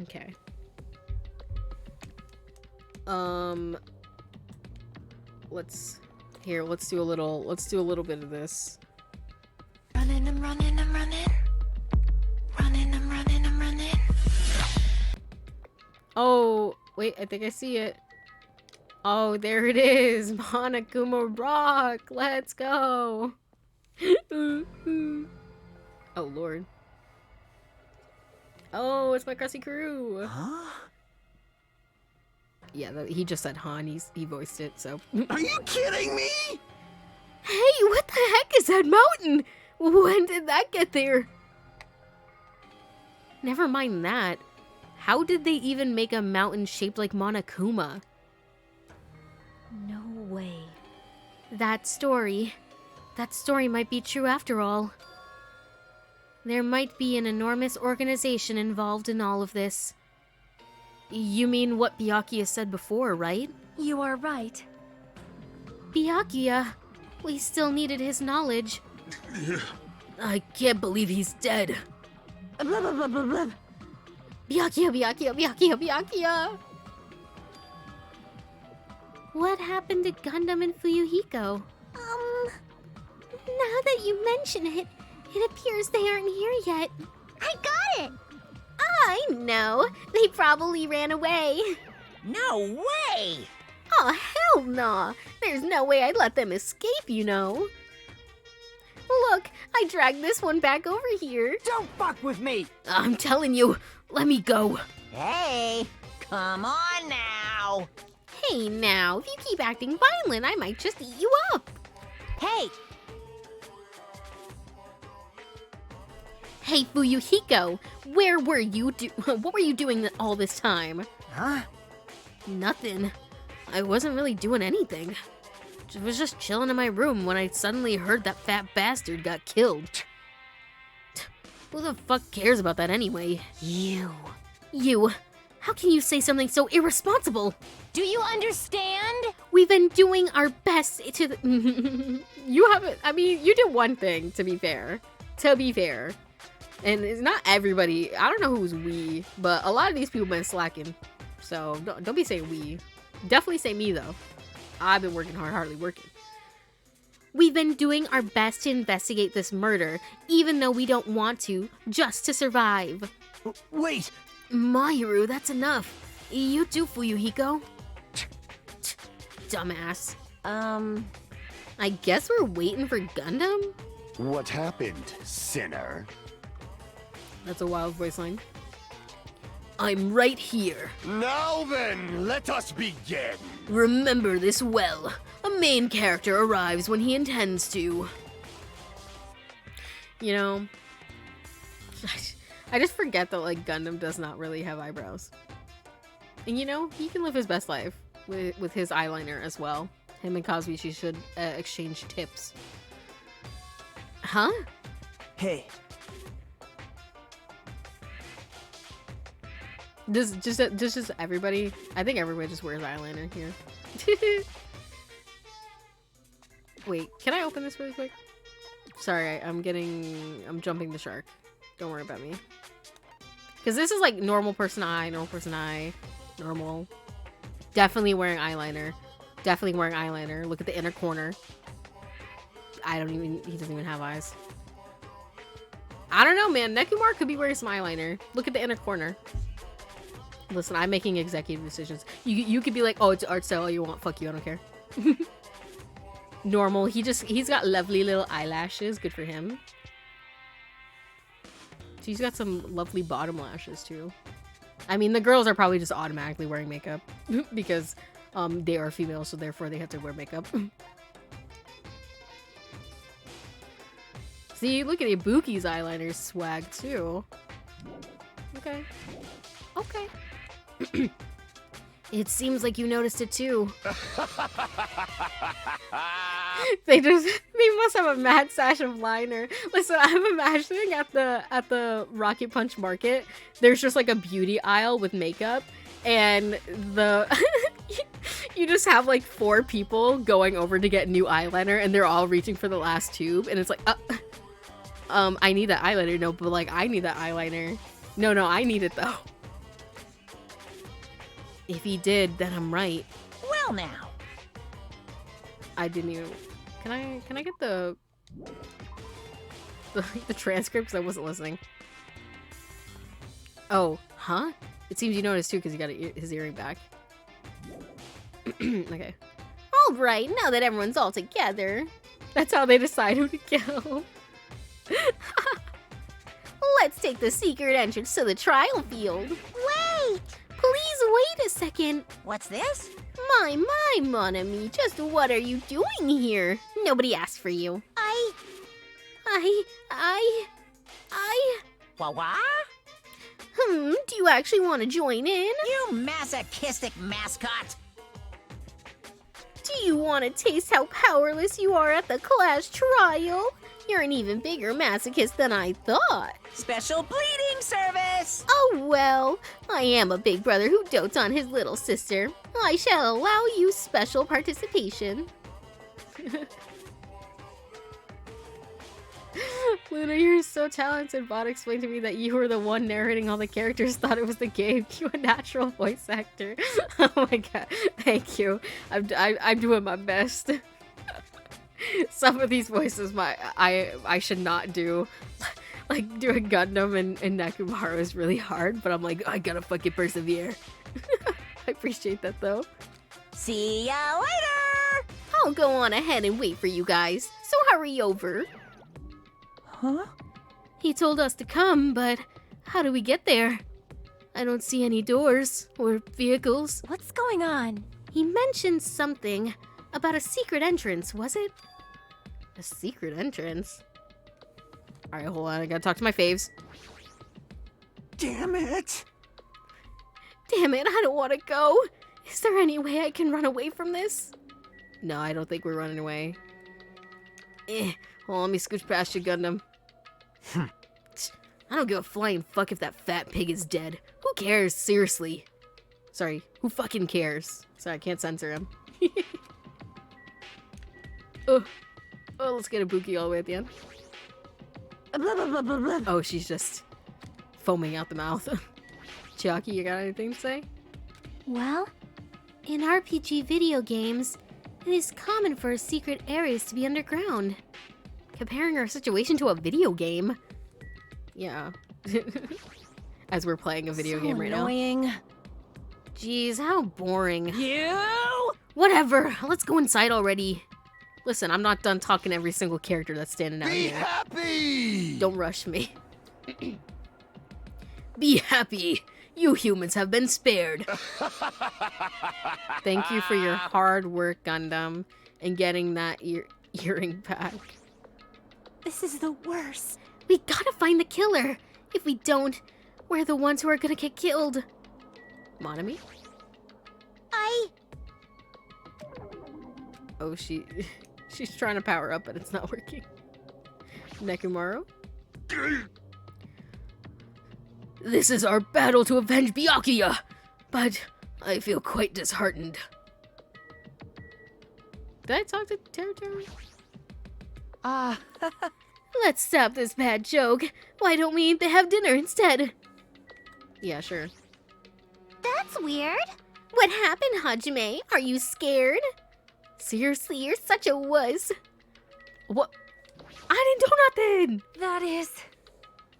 Okay. Let's do a little bit of this. Running, I'm running, I'm running. Running, I'm running, I'm running. Oh, wait, I think I see it. Oh, there it is. Monokuma Rock. Let's go. Oh, Lord. Oh, it's my crusty crew. Huh? Yeah, he just said Han. He voiced it, so. Are you kidding me? Hey, what the heck is that mountain? When did that get there? Never mind that. How did they even make a mountain shaped like Monokuma? No way. That story might be true after all. There might be an enormous organization involved in all of this. You mean what Byakuya said before, right? You are right. Byakuya, we still needed his knowledge. I can't believe he's dead. Blah, blah, blah, blah, blah. Byakuya. What happened to Gundam and Fuyuhiko? Now that you mention it, it appears they aren't here yet. I got it! I know. They probably ran away. No way! Oh, hell no. There's no way I'd let them escape, you know. Look, I dragged this one back over here. Don't fuck with me! I'm telling you, let me go. Hey, come on now! Hey now, if you keep acting violent, I might just eat you up. Hey, Hey, Fuyuhiko, where were you? What were you doing all this time? Huh? Nothing. I wasn't really doing anything. I was just chilling in my room when I suddenly heard that fat bastard got killed. Who the fuck cares about that anyway? You. How can you say something so irresponsible? Do you understand? We've been doing our best to You haven't. I mean, you did one thing. To be fair, and it's not everybody. I don't know who's we, but a lot of these people been slacking. So don't be saying we. Definitely say me though. I've been working hard, hardly working. We've been doing our best to investigate this murder, even though we don't want to, just to survive. Wait! Mahiru, that's enough. You too, Fuyuhiko. Dumbass. I guess we're waiting for Gundam? What happened, sinner? That's a wild voice line. I'm right here. Now then, let us begin. Remember this well. A main character arrives when he intends to. You know, I just forget that like Gundam does not really have eyebrows. And you know, he can live his best life with his eyeliner as well. Him and Kazuichi should exchange tips. Huh? Hey, Just everybody. I think everybody just wears eyeliner here. Wait, can I open this really quick? Sorry, I'm jumping the shark. Don't worry about me. Because this is like normal person eye, normal. Definitely wearing eyeliner. Look at the inner corner. He doesn't even have eyes. I don't know, man. Nekumar could be wearing some eyeliner. Look at the inner corner. Listen, I'm making executive decisions. You could be like, oh, it's art style all you want. Fuck you, I don't care. Normal. He's got lovely little eyelashes. Good for him. She's got some lovely bottom lashes too. I mean, the girls are probably just automatically wearing makeup because they are female, so therefore they have to wear makeup. See, look at Ibuki's eyeliner swag too. Okay. It seems like you noticed it too. They must have a mad stash of liner. Listen, I'm imagining at the Rocket Punch Market, there's just like a beauty aisle with makeup, and you just have like 4 people going over to get new eyeliner, and they're all reaching for the last tube, and it's like, I need that eyeliner. No, but like I need that eyeliner. No, I need it though. If he did, then I'm right. Well now. I didn't even. Can I get the transcripts? I wasn't listening. Oh, huh? It seems you noticed too because he got his earring back. Okay. All right, now that everyone's all together. That's how they decide who to kill. Let's take the secret entrance to the trial field. Wait! Please wait a second. What's this? My, mon ami, just what are you doing here? Nobody asked for you. What? Do you actually want to join in? You masochistic mascot! Do you want to taste how powerless you are at the class trial? You're an even bigger masochist than I thought. Special bleeding service! Oh well, I am a big brother who dotes on his little sister. I shall allow you special participation. Luna, you're so talented. Bot explained to me that you were the one narrating all the characters, thought it was the game. You a natural voice actor. Oh my god, thank you. I'm doing my best. Some of these voices I should not do. Like doing Gundam and Nekomaru is really hard, but I'm like, I gotta fucking persevere. I appreciate that though. See ya later! I'll go on ahead and wait for you guys, so hurry over. Huh? He told us to come, but how do we get there? I don't see any doors or vehicles. What's going on? He mentioned something about a secret entrance, was it? A secret entrance? Alright, hold on, I gotta talk to my faves. Damn it! Damn it, I don't want to go. Is there any way I can run away from this? No, I don't think we're running away. Well, let me scooch past you, Gundam. I don't give a flying fuck if that fat pig is dead. Who cares? Seriously. Sorry, who fucking cares? Sorry, I can't censor him. Oh, let's get a Buki all the way at the end. Oh, she's just foaming out the mouth. Chiaki, you got anything to say? Well, in RPG video games, it is common for secret areas to be underground. Comparing our situation to a video game? Yeah. As we're playing a video game right now. Jeez, how boring. You! Whatever, let's go inside already. Listen, I'm not done talking to every single character that's standing out Be here. happy! Don't rush me. Be happy. You humans have been spared. Thank you for your hard work, Gundam, and getting that earring back. This is the worst. We gotta find the killer. If we don't, we're the ones who are gonna get killed. Monami? Oh, she's trying to power up, but it's not working. Nekomaru? This is our battle to avenge Byakuya, but I feel quite disheartened. Did I talk to Territory? Let's stop this bad joke. Why don't we have dinner instead? Yeah, sure. That's weird. What happened, Hajime? Are you scared? Seriously, you're such a wuss. What? I didn't do nothing! That is...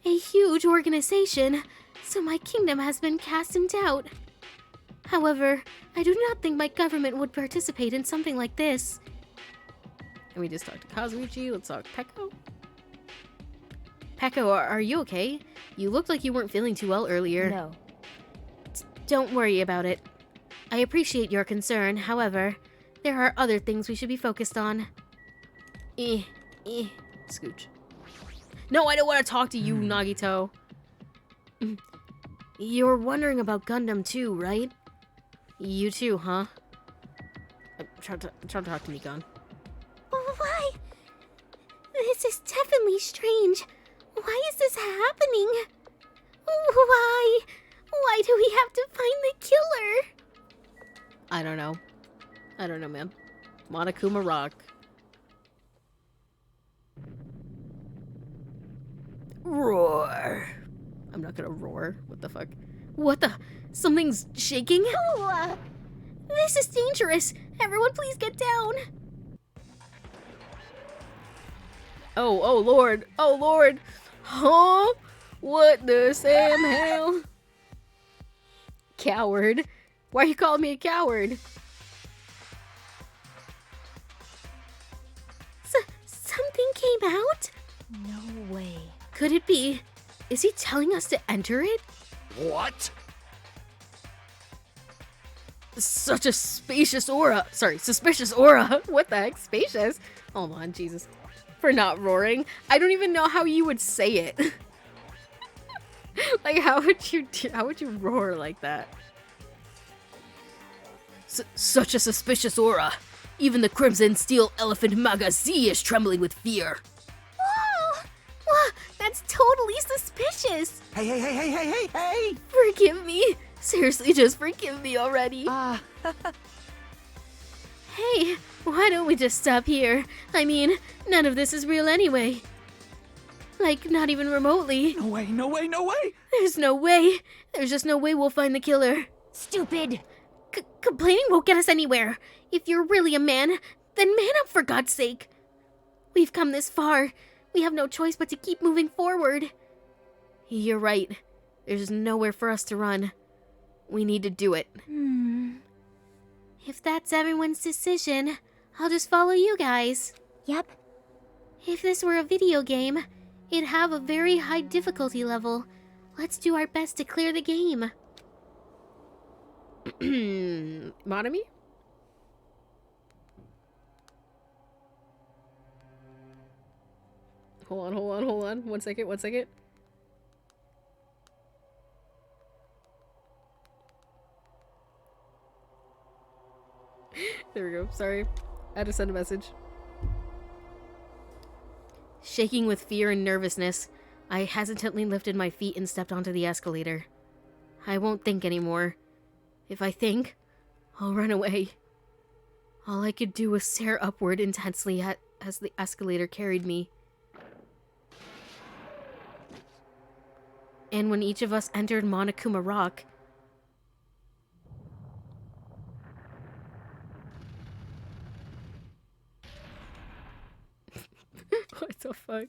A huge organization, so my kingdom has been cast in doubt. However, I do not think my government would participate in something like this. And we just talked to Kazuichi. Let's talk Peko. Peko, are you okay? You looked like you weren't feeling too well earlier. No. Don't worry about it. I appreciate your concern, however, there are other things we should be focused on. Scooch. No, I don't want to talk to you, Nagito. You're wondering about Gundam too, right? You too, huh? Try to talk to me, Gun. Why? This is definitely strange. Why is this happening? Why? Why do we have to find the killer? I don't know. I don't know, man. Monokuma Rock. Roar. I'm not gonna roar. What the fuck? What the? Something's shaking? This is dangerous. Everyone please get down. Oh lord. Oh lord. Huh? What the Sam hell? Coward. Why are you calling me a coward? Something came out? No way. Could it be? Is he telling us to enter it? What? Such a spacious aura. Sorry, suspicious aura. What the heck? Spacious? Hold on, Jesus. For not roaring. I don't even know how you would say it. Like, how would you roar like that? Such a suspicious aura. Even the Crimson Steel Elephant Magazi is trembling with fear. Whoa, that's totally suspicious. Hey! Forgive me. Seriously, just forgive me already. Hey, why don't we just stop here? I mean, none of this is real anyway. Like, not even remotely. No way! There's no way. There's just no way we'll find the killer. Stupid. Complaining won't get us anywhere. If you're really a man, then man up for God's sake. We've come this far. We have no choice but to keep moving forward. You're right. There's nowhere for us to run. We need to do it. If that's everyone's decision, I'll just follow you guys. Yep. If this were a video game, it'd have a very high difficulty level. Let's do our best to clear the game. Monami? Hold on. One second. There we go. Sorry. I had to send a message. Shaking with fear and nervousness, I hesitantly lifted my feet and stepped onto the escalator. I won't think anymore. If I think, I'll run away. All I could do was stare upward intensely as the escalator carried me. And when each of us entered Monokuma Rock, What the fuck?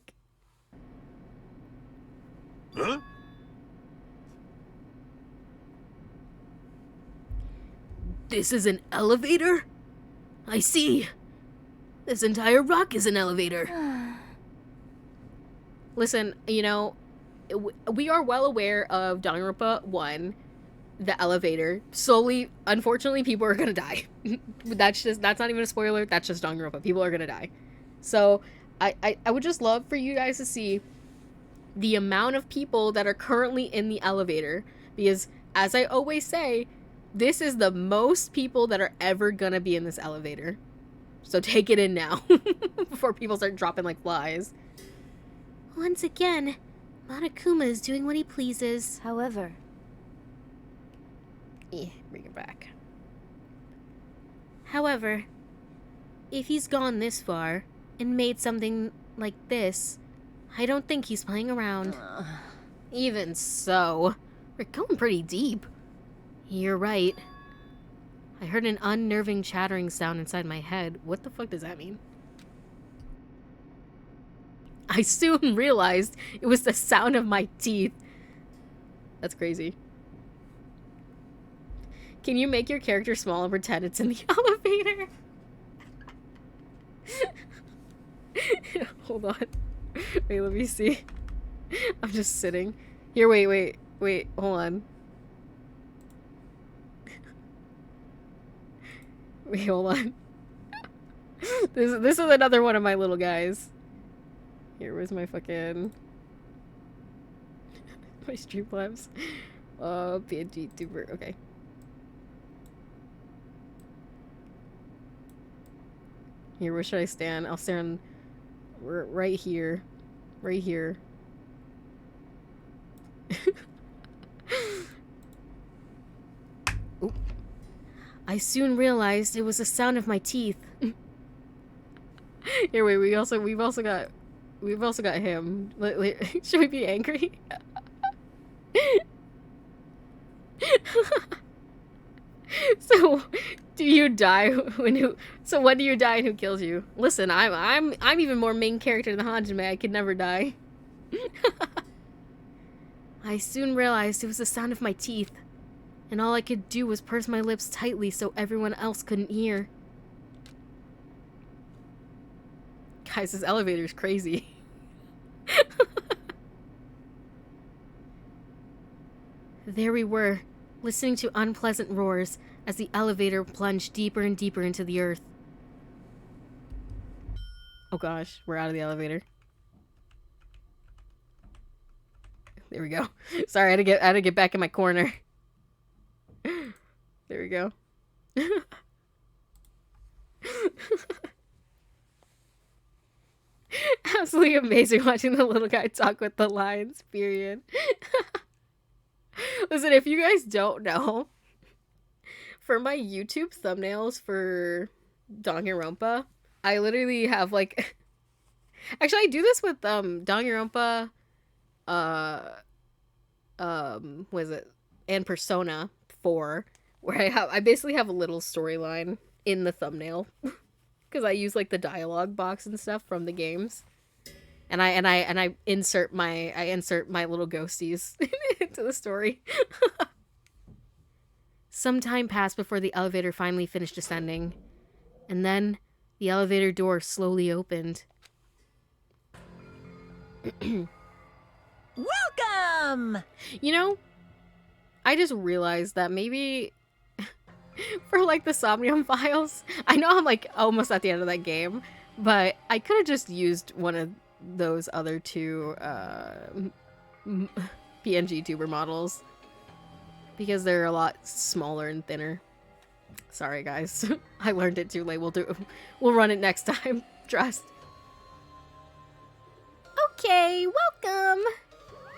Huh? this is an elevator? I see. This entire rock is an elevator. Listen, you know, we are well aware of Danganronpa 1, the elevator. Slowly, unfortunately, people are gonna die. That's not even a spoiler, that's just Danganronpa. People are gonna die. So, I would just love for you guys to see the amount of people that are currently in the elevator. Because, as I always say, this is the most people that are ever gonna be in this elevator. So take it in now, before people start dropping like flies. Once again, Monokuma is doing what he pleases. However, Bring it back. However, if he's gone this far and made something like this, I don't think he's playing around. Even so, we're going pretty deep. You're right. I heard an unnerving chattering sound inside my head. What the fuck does that mean? I soon realized it was the sound of my teeth. That's crazy. Can you make your character small and pretend it's in the elevator? Hold on. Wait, let me see. I'm just sitting. Here, wait, hold on. Wait, hold on. This is another one of my little guys. Here, where's my fucking... my Streamlabs? PNG tuber, okay. Here, where should I stand? I'll stand right here. Right here. Oop. I soon realized it was the sound of my teeth. Here, wait, we've also got him. Should we be angry? So, do you die when when do you die and who kills you? Listen, I'm even more main character than Hajime. I could never die. I soon realized it was the sound of my teeth, and all I could do was purse my lips tightly so everyone else couldn't hear. Guys, this elevator's crazy. There we were, listening to unpleasant roars as the elevator plunged deeper and deeper into the earth. Oh gosh, we're out of the elevator. There we go. Sorry, I had to get back in my corner. There we go. Absolutely amazing watching the little guy talk with the lines, period. Listen, if you guys don't know, for my YouTube thumbnails for Danganronpa, I literally have like... Actually, I do this with Danganronpa, what is it? And Persona 4, where I basically have a little storyline in the thumbnail. Because I use like the dialogue box and stuff from the games. And I insert my little ghosties into the story. Some time passed before the elevator finally finished descending, and then the elevator door slowly opened. welcome! You know, I just realized that maybe for like the Somnium Files, I know I'm like almost at the end of that game, but I could have just used one of those other two PNG tuber models because they're a lot smaller and thinner. Sorry, guys. I learned it too late. We'll run it next time. Trust. Okay, welcome!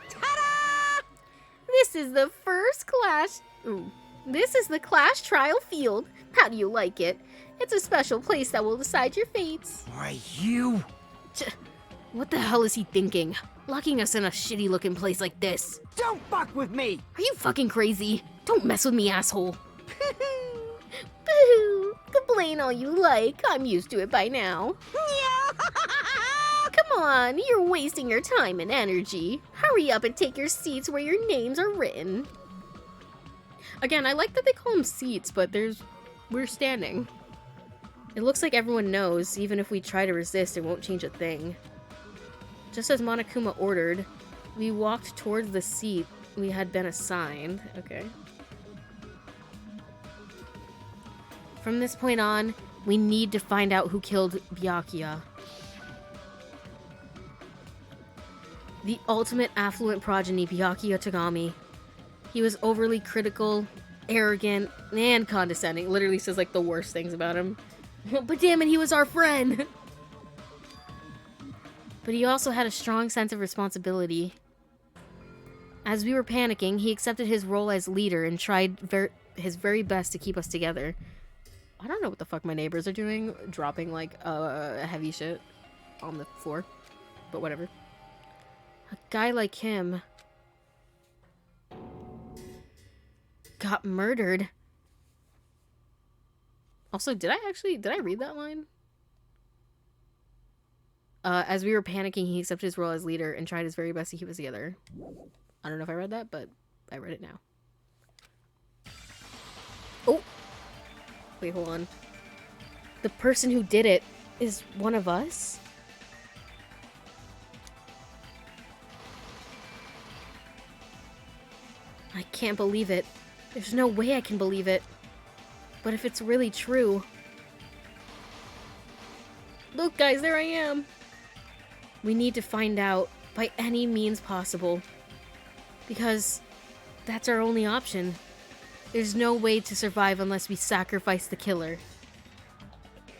Ta-da! This is the first class... Ooh. This is the class trial field. How do you like it? It's a special place that will decide your fates. Why, you... What the hell is he thinking? Locking us in a shitty-looking place like this. Don't fuck with me! Are you fucking crazy? Don't mess with me, asshole. Boo! Complain all you like. I'm used to it by now. Come on, you're wasting your time and energy. Hurry up and take your seats where your names are written. Again, I like that they call them seats, but we're standing. It looks like everyone knows. Even if we try to resist, it won't change a thing. Just as Monokuma ordered, we walked towards the seat we had been assigned. Okay. From this point on, we need to find out who killed Byakuya. The ultimate affluent progeny, Byakuya Tagami. He was overly critical, arrogant, and condescending. It literally says like the worst things about him. But damn it, he was our friend! But he also had a strong sense of responsibility. As we were panicking, he accepted his role as leader and tried his very best to keep us together. I don't know what the fuck my neighbors are doing, dropping like heavy shit on the floor. But whatever. A guy like him got murdered. Also, did I read that line? As we were panicking, he accepted his role as leader and tried his very best to keep us together. I don't know if I read that, but I read it now. Oh! Wait, hold on. The person who did it is one of us? I can't believe it. There's no way I can believe it. But if it's really true... Look, guys, there I am! We need to find out by any means possible. Because that's our only option. There's no way to survive unless we sacrifice the killer.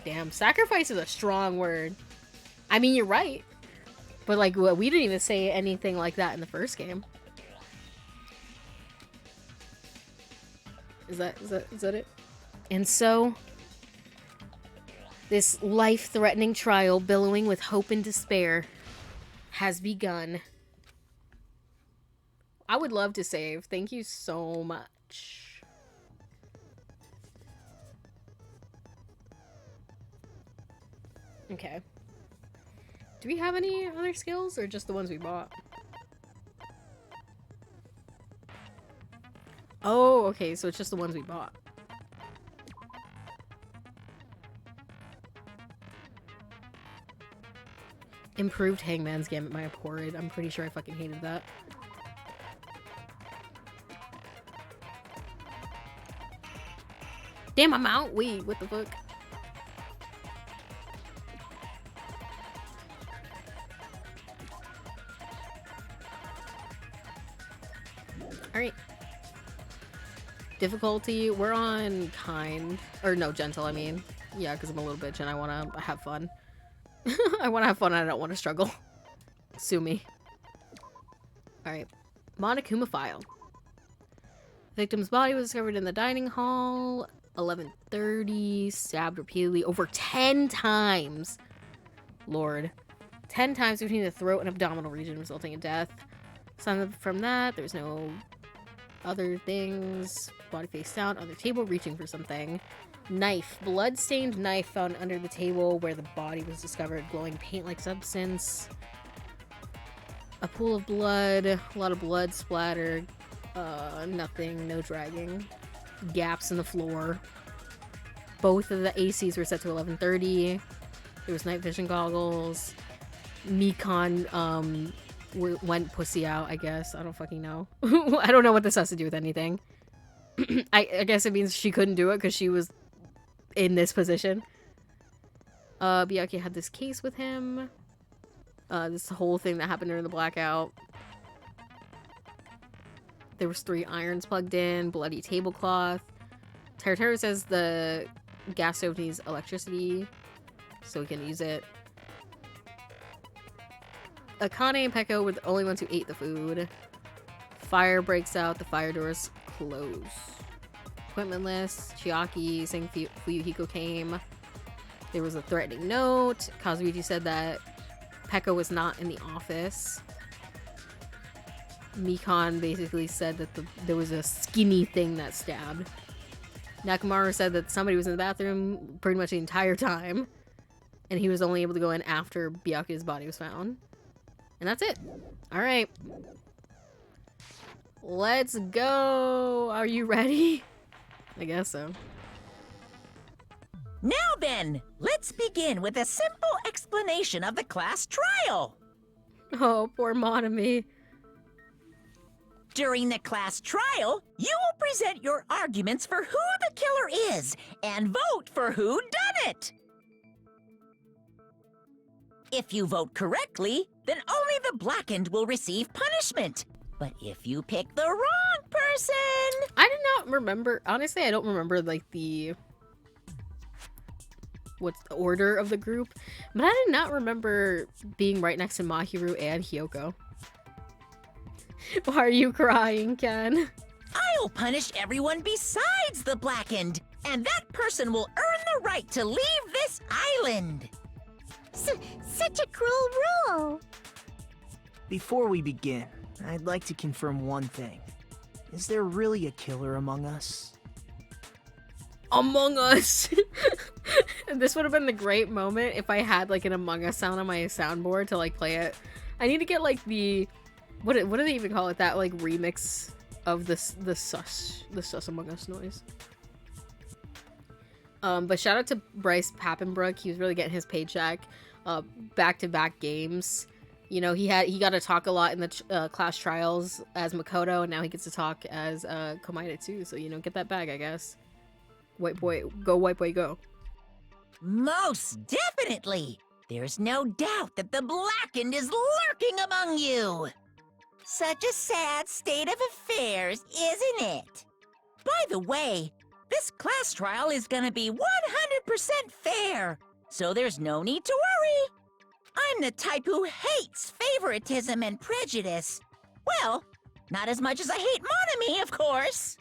Damn, sacrifice is a strong word. I mean, you're right. But, like, we didn't even say anything like that in the first game. Is that it? And so, this life-threatening trial, billowing with hope and despair, has begun. I would love to save. Thank you so much. Okay. Do we have any other skills, or just the ones we bought? Oh, okay, so it's just the ones we bought. Improved Hangman's Gambit, my abhorred. I'm pretty sure I fucking hated that. Damn, I'm out! Wait, what the fuck? Alright. Difficulty, we're on kind. Or no, gentle, I mean. Yeah, because I'm a little bitch and I want to have fun. I want to have fun and I don't want to struggle. Sue me. Alright. Monokuma file. Victim's body was discovered in the dining hall. 11:30. Stabbed repeatedly over 10 times. Lord. 10 times between the throat and abdominal region, resulting in death. From that, there's no other things. Body face down on the table, reaching for something. Knife. Blood-stained knife found under the table where the body was discovered. Glowing paint-like substance. A pool of blood. A lot of blood splatter. Nothing. No dragging. Gaps in the floor. Both of the ACs were set to 11:30. There was night vision goggles. Mikon, went pussy out, I guess. I don't fucking know. I don't know what this has to do with anything. I guess it means she couldn't do it because she was in this position. Byakuya had this case with him. This whole thing that happened during the blackout. There was 3 irons plugged in, bloody tablecloth. Teru says the gas stove needs electricity, so we can use it. Akane and Peko were the only ones who ate the food. Fire breaks out, the fire doors close. Equipment list, Chiaki saying Fuyuhiko came. There was a threatening note. Kazuichi said that Peko was not in the office. Mikan basically said that there was a skinny thing that stabbed. Nakamaru said that somebody was in the bathroom pretty much the entire time, and he was only able to go in after Byakuya's body was found. And that's it. Alright. Let's go! Are you ready? I guess so. Now then, let's begin with a simple explanation of the class trial. Oh, poor Monami. During the class trial, you will present your arguments for who the killer is and vote for who done it. If you vote correctly, then only the blackened will receive punishment. But if you pick the wrong person... I did not remember... Honestly, I don't remember, like, what's the order of the group? But I did not remember being right next to Mahiru and Hyoko. Why are you crying, Ken? I'll punish everyone besides the blackened, and that person will earn the right to leave this island. Such a cruel rule. Before we begin, I'd like to confirm one thing. Is there really a killer among us? Among Us! This would have been the great moment if I had, like, an Among Us sound on my soundboard to, like, play it. I need to get, like, the... What do they even call it? That, like, remix of the sus Among Us noise. But shout out to Bryce Pappenbrook. He was really getting his paycheck. Back-to-back games. You know, he got to talk a lot in the class trials as Makoto, and now he gets to talk as Komaeda too. So, you know, get that bag, I guess. White boy, go. Most definitely. There's no doubt that the blackened is lurking among you. Such a sad state of affairs, isn't it? By the way, this class trial is gonna be 100% fair, so there's no need to worry. I'm the type who hates favoritism and prejudice. Well, not as much as I hate Monami, of course.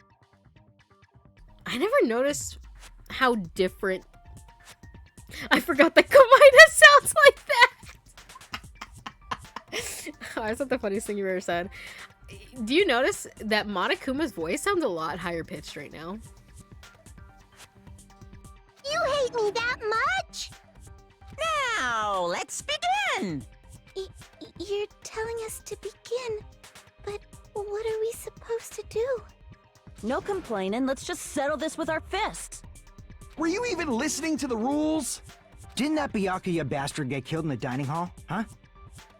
I never noticed how different... I forgot that Komaeda sounds like that! Oh, that's not the funniest thing you've ever said. Do you notice that Monokuma's voice sounds a lot higher pitched right now? You hate me that much? Now, let's begin! You're telling us to begin, but what are we supposed to do? No complaining, let's just settle this with our fists. Were you even listening to the rules? Didn't that Byakuya bastard get killed in the dining hall, huh?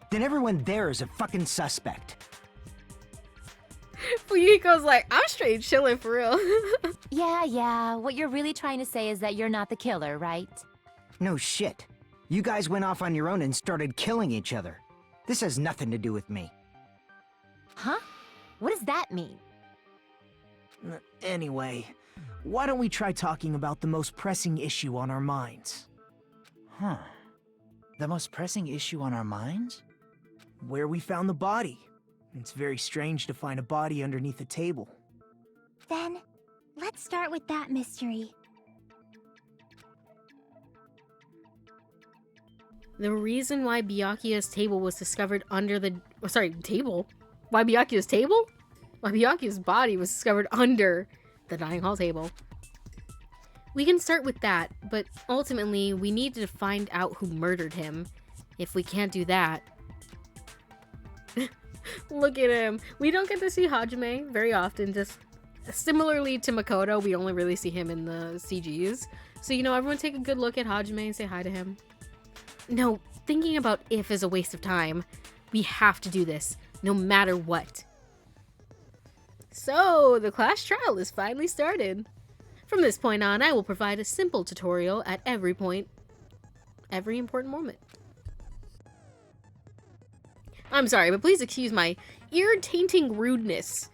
Then everyone there is a fucking suspect. Fuyuhiko's like, I'm straight chilling for real. Yeah, what you're really trying to say is that you're not the killer, right? No shit. You guys went off on your own and started killing each other. This has nothing to do with me. Huh? What does that mean? Anyway, why don't we try talking about the most pressing issue on our minds? Huh. The most pressing issue on our minds? Where we found the body. It's very strange to find a body underneath a table. Then, let's start with that mystery. The reason why Byakuya's table was discovered under the... table? Why Byakuya's table? Why Byakuya's body was discovered under the dining hall table. We can start with that, but ultimately, we need to find out who murdered him. If we can't do that... Look at him. We don't get to see Hajime very often, just similarly to Makoto, we only really see him in the CGs. So, you know, everyone take a good look at Hajime and say hi to him. No, thinking about if is a waste of time. We have to do this, no matter what. So, the class trial is finally started. From this point on, I will provide a simple tutorial at every important moment. I'm sorry, but please excuse my ear-tainting rudeness.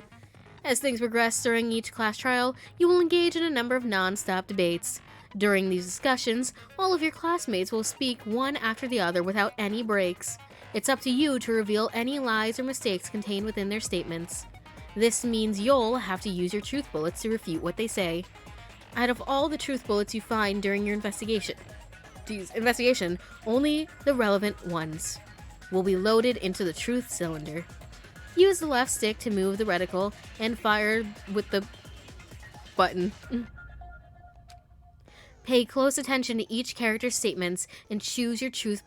As things progress during each class trial, you will engage in a number of non-stop debates. During these discussions, all of your classmates will speak one after the other without any breaks. It's up to you to reveal any lies or mistakes contained within their statements. This means you'll have to use your truth bullets to refute what they say. Out of all the truth bullets you find during your investigation, only the relevant ones will be loaded into the truth cylinder. Use the left stick to move the reticle and fire with the button. Pay close attention to each character's statements and choose your truth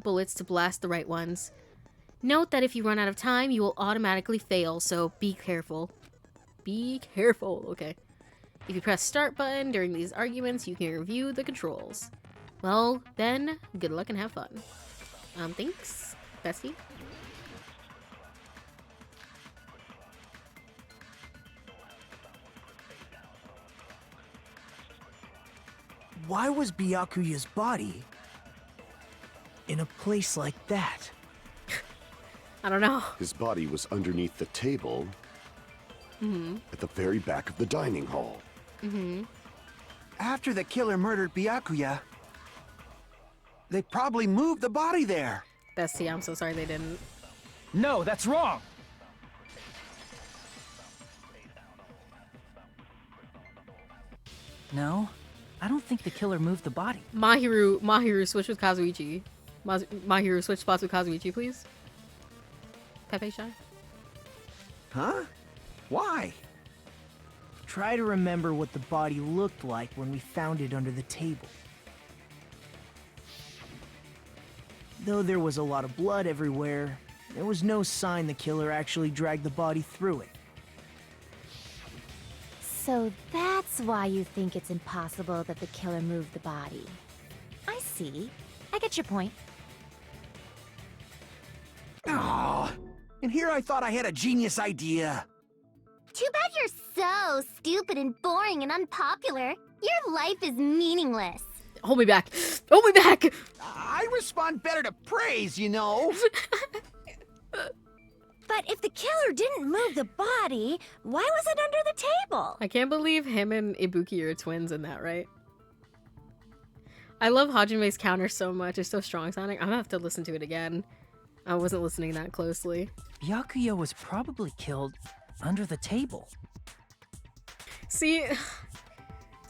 bullets to blast the right ones. Note that if you run out of time, you will automatically fail, so be careful. Be careful, okay. If you press start button during these arguments, you can review the controls. Well, then, good luck and have fun. Thanks, bestie. Why was Byakuya's body in a place like that? I don't know. His body was underneath the table at the very back of the dining hall. After the killer murdered Byakuya, they probably moved the body there. Bestie, I'm so sorry they didn't. No, that's wrong! No, I don't think the killer moved the body. Mahiru, switch with Kazuichi. Mahiru, switch spots with Kazuichi, please. Pepe Shy. Huh? Why? Try to remember what the body looked like when we found it under the table. Though there was a lot of blood everywhere, there was no sign the killer actually dragged the body through it. So that's why you think it's impossible that the killer moved the body. I see. I get your point. Oh, and here I thought I had a genius idea. Too bad you're so stupid and boring and unpopular. Your life is meaningless. Hold me back. Hold me back! I respond better to praise, you know. But if the killer didn't move the body, why was it under the table? I can't believe him and Ibuki are twins in that, right? I love Hajime's counter so much. It's so strong sounding. I'm gonna have to listen to it again. I wasn't listening that closely. Byakuya was probably killed under the table. See,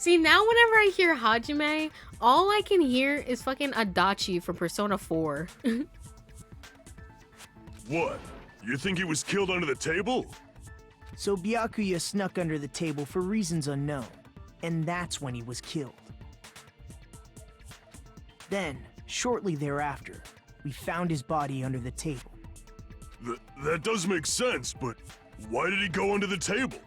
now whenever I hear Hajime, all I can hear is fucking Adachi from Persona 4. What? You think he was killed under the table? So Byakuya snuck under the table for reasons unknown, and that's when he was killed. Then, shortly thereafter, we found his body under the table. That does make sense, but why did he go under the table?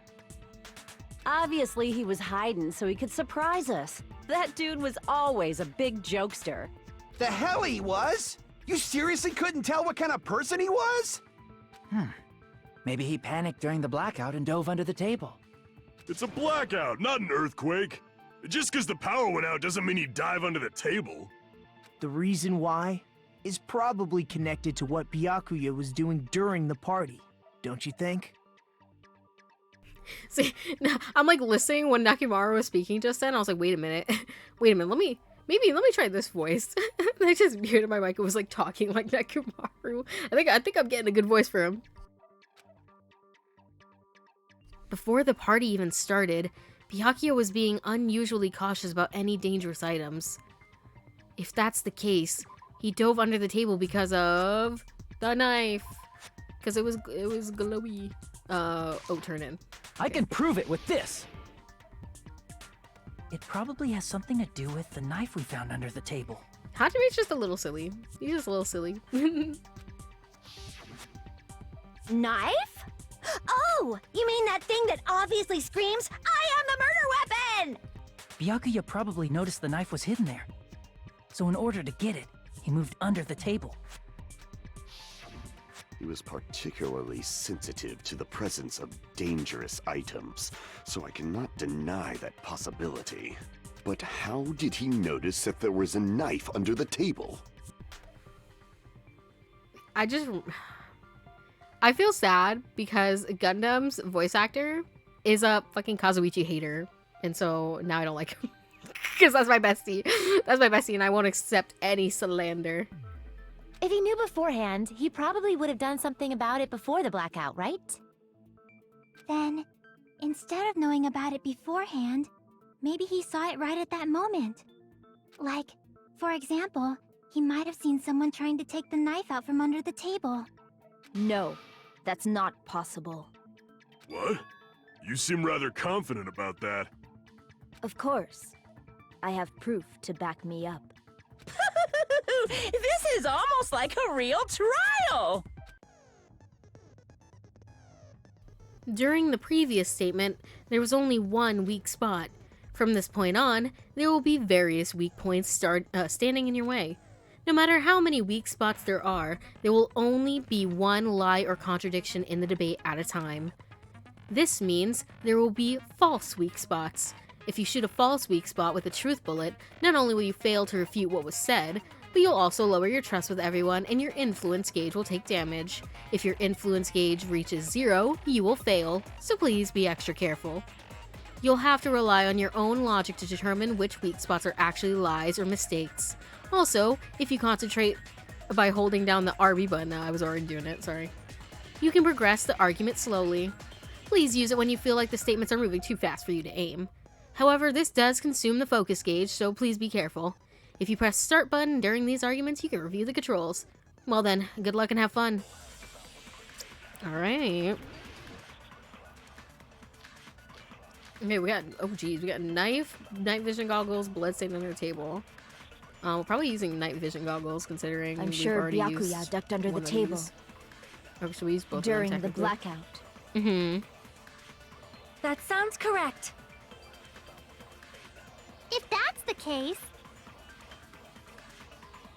Obviously, he was hiding so he could surprise us. That dude was always a big jokester. The hell he was? You seriously couldn't tell what kind of person he was? Maybe he panicked during the blackout and dove under the table. It's a blackout, not an earthquake. Just because the power went out doesn't mean he'd dive under the table. The reason why is probably connected to what Byakuya was doing during the party, don't you think? See, I'm like listening when Nakimaru was speaking just then. I was like, wait a minute, let me try this voice. I just muted my mic and was like talking like Nakimaru. I think I'm getting a good voice for him. Before the party even started, Byakuya was being unusually cautious about any dangerous items. If that's the case, he dove under the table because of the knife. Because it was glowy. Turn in. I can prove it with this. It probably has something to do with the knife we found under the table. Hajime's just a little silly. He's just a little silly. Knife? Oh, you mean that thing that obviously screams, I am the murder weapon! Byakuya probably noticed the knife was hidden there. So in order to get it, he moved under the table. He was particularly sensitive to the presence of dangerous items, so I cannot deny that possibility. But how did he notice that there was a knife under the table? I I feel sad because Gundam's voice actor is a fucking Kazuichi hater. And so now I don't like him. Because that's my bestie. That's my bestie and I won't accept any slander. If he knew beforehand, he probably would have done something about it before the blackout, right? Then, instead of knowing about it beforehand, maybe he saw it right at that moment. Like, for example, he might have seen someone trying to take the knife out from under the table. No, that's not possible. What? You seem rather confident about that. Of course. I have proof to back me up. This is almost like a real trial! During the previous statement, there was only one weak spot. From this point on, there will be various weak points standing in your way. No matter how many weak spots there will only be one lie or contradiction in the debate at a time. This means there will be false weak spots. If you shoot a false weak spot with a truth bullet, not only will you fail to refute what was said, but you'll also lower your trust with everyone and your influence gauge will take damage. If your influence gauge reaches 0, you will fail, so please be extra careful. You'll have to rely on your own logic to determine which weak spots are actually lies or mistakes. Also, if you concentrate by holding down the RB button, I was already doing it, sorry. You can progress the argument slowly. Please use it when you feel like the statements are moving too fast for you to aim. However, this does consume the focus gauge, so please be careful. If you press start button during these arguments, you can review the controls. Well then, good luck and have fun. Alright. Okay, we got knife, night vision goggles, bloodstain under the table. We're probably using night vision goggles considering I'm we've sure already Byakuya used ducked under the one of table. these. Oh, so we used both of them, During the technically. blackout. Mm-hmm. That sounds correct. If that's the case...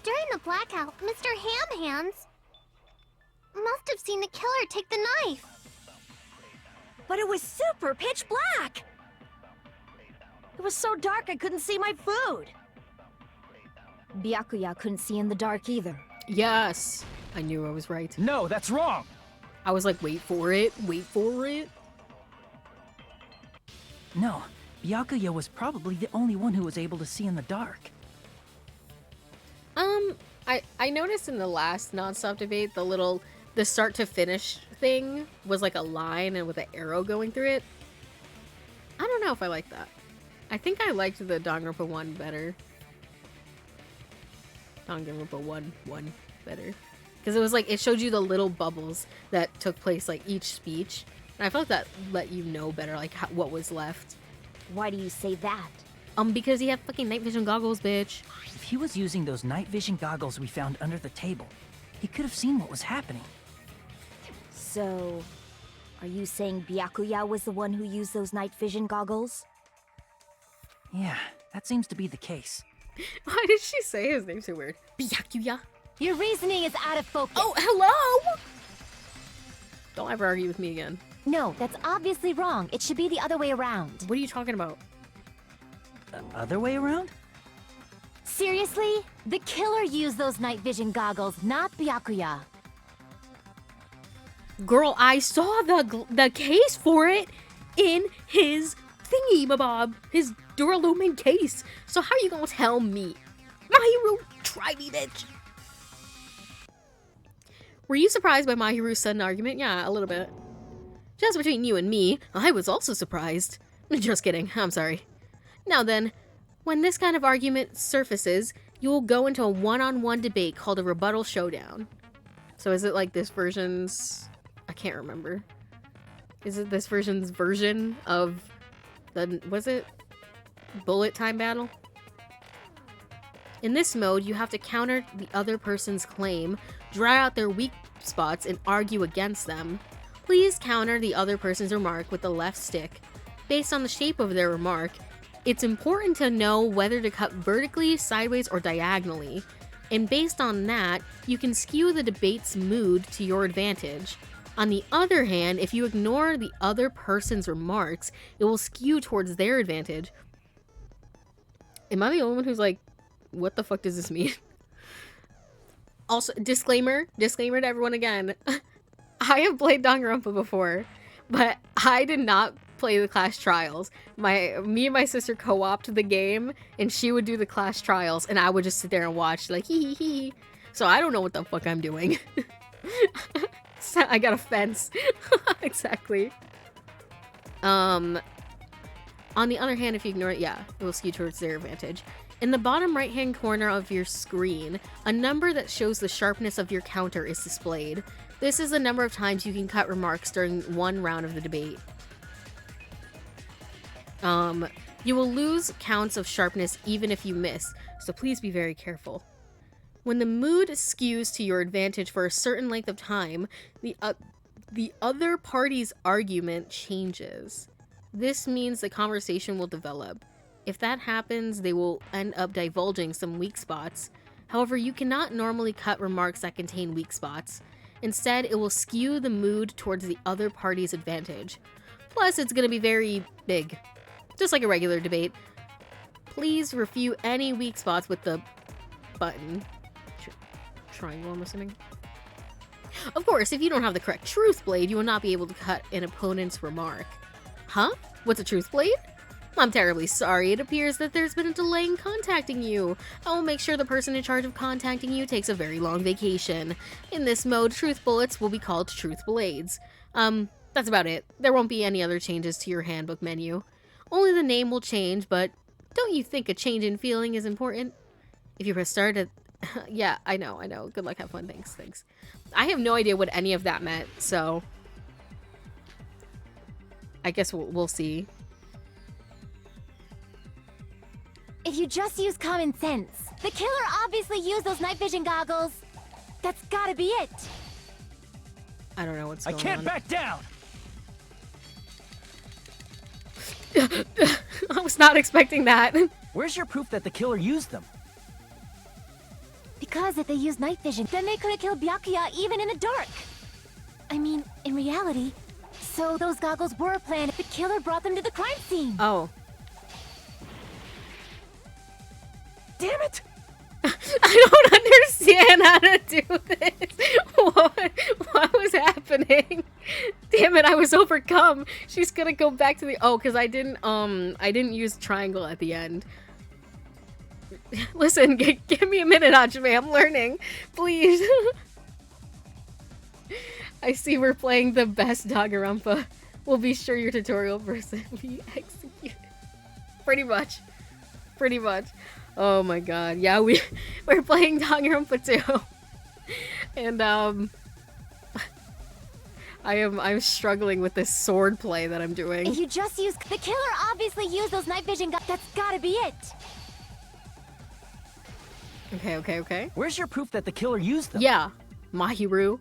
During the blackout, Mr. Hamhands must have seen the killer take the knife. But it was super pitch black! It was so dark I couldn't see my food. Byakuya couldn't see in the dark either. Yes! I knew I was right. No, that's wrong! I was like, wait for it, wait for it. No, Byakuya was probably the only one who was able to see in the dark. I noticed in the last non-stop debate, the start to finish thing was like a line and with an arrow going through it. I don't know if I like that. I think I liked the Danganronpa 1 better. Danganronpa 1 better. Because it was like, it showed you the little bubbles that took place like each speech. And I felt that let you know better like what was left. Why do you say that? Because he had fucking night vision goggles, bitch. If he was using those night vision goggles we found under the table, he could have seen what was happening. So, are you saying Byakuya was the one who used those night vision goggles? Yeah, that seems to be the case. Why did she say his name so weird? Byakuya? Your reasoning is out of focus. Oh, hello! Don't ever argue with me again. No, that's obviously wrong. It should be the other way around. What are you talking about? The other way around? Seriously? The killer used those night vision goggles, not Byakuya. Girl, I saw the case for it in his thingy-mabob, his Duralumin case. So how you gonna tell me? Mahiru, try me, bitch. Were you surprised by Mahiru's sudden argument? Yeah, a little bit. Just between you and me, I was also surprised. Just kidding, I'm sorry. Now then, when this kind of argument surfaces, you will go into a one-on-one debate called a rebuttal showdown. So is it like this version's... I can't remember. Is it this version's version of the... was it? Bullet time battle? In this mode, you have to counter the other person's claim, draw out their weak spots, and argue against them. Please counter the other person's remark with the left stick. Based on the shape of their remark, it's important to know whether to cut vertically, sideways, or diagonally. And based on that, you can skew the debate's mood to your advantage. On the other hand, if you ignore the other person's remarks, it will skew towards their advantage. Am I the only one who's like, what the fuck does this mean? Also, disclaimer to everyone again. I have played Danganronpa before, but I did not play the class trials. Me and my sister co-opted the game, and she would do the class trials, and I would just sit there and watch, like, hee hee hee. So I don't know what the fuck I'm doing. So I got a fence. Exactly. On the other hand, if you ignore it, yeah, it will skew towards their advantage. In the bottom right-hand corner of your screen, a number that shows the sharpness of your counter is displayed. This is the number of times you can cut remarks during one round of the debate. You will lose counts of sharpness even if you miss, so please be very careful. When the mood skews to your advantage for a certain length of time, the other party's argument changes. This means the conversation will develop. If that happens, they will end up divulging some weak spots. However, you cannot normally cut remarks that contain weak spots. Instead, it will skew the mood towards the other party's advantage. Plus, it's going to be very big. Just like a regular debate. Please refute any weak spots with the button. Triangle, I'm assuming. Of course, if you don't have the correct truth blade, you will not be able to cut an opponent's remark. Huh? What's a truth blade? I'm terribly sorry. It appears that there's been a delay in contacting you. I will make sure the person in charge of contacting you takes a very long vacation. In this mode, truth bullets will be called truth blades. That's about it. There won't be any other changes to your handbook menu. Only the name will change, but don't you think a change in feeling is important? If you press start at... Yeah, I know. Good luck, have fun, thanks. I have no idea what any of that meant, so... I guess we'll see. If you just use common sense, the killer obviously used those night vision goggles. That's gotta be it. I don't know what's going on. I can't back down! I was not expecting that. Where's your proof that the killer used them? Because if they used night vision, then they could have killed Byakuya even in the dark. I mean, in reality. So those goggles were planned. The killer brought them to the crime scene. Oh. Damn it! I don't understand how to do this. What was happening? Damn it, I was overcome. She's gonna go back to the... Oh, because I didn't use triangle at the end. Listen, give me a minute, Hajime. I'm learning. Please. I see we're playing the best Danganronpa. We'll be sure your tutorial person be executed. Pretty much. Oh my god. Yeah, we're playing Danganronpa too. And I'm struggling with this sword play that I'm doing. If you just use... The killer obviously used those night vision goggles. That's gotta be it. Okay. Where's your proof that the killer used them? Yeah, Mahiru.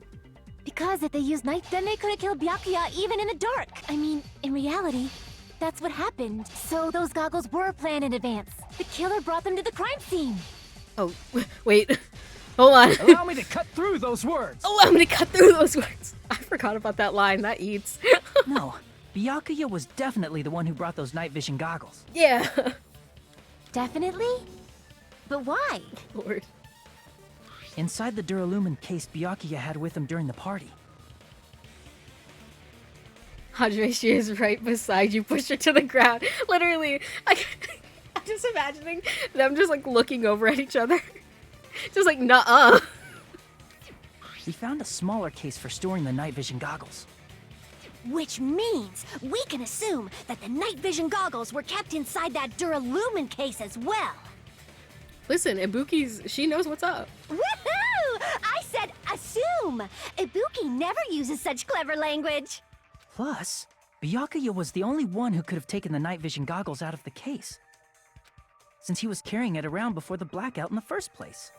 Because if they used night, then they could have killed Byakuya even in the dark. I mean, in reality, that's what happened. So those goggles were planned in advance. The killer brought them to the crime scene. Oh, wait. Hold on. Allow me to cut through those words. Allow me to cut through those words. I forgot about that line. That eats. No, Byakuya was definitely the one who brought those night vision goggles. Yeah. Definitely? But why? Lord. Inside the Duralumin case Byakuya had with him during the party. Hajime, she is right beside you. Push her to the ground. Literally. I'm just imagining them just like looking over at each other. Just like, nuh-uh. We found a smaller case for storing the night vision goggles. Which means we can assume that the night vision goggles were kept inside that Duralumin case as well. Listen, she knows what's up. Woohoo! I said assume! Ibuki never uses such clever language. Plus, Byakuya was the only one who could have taken the night vision goggles out of the case, since he was carrying it around before the blackout in the first place.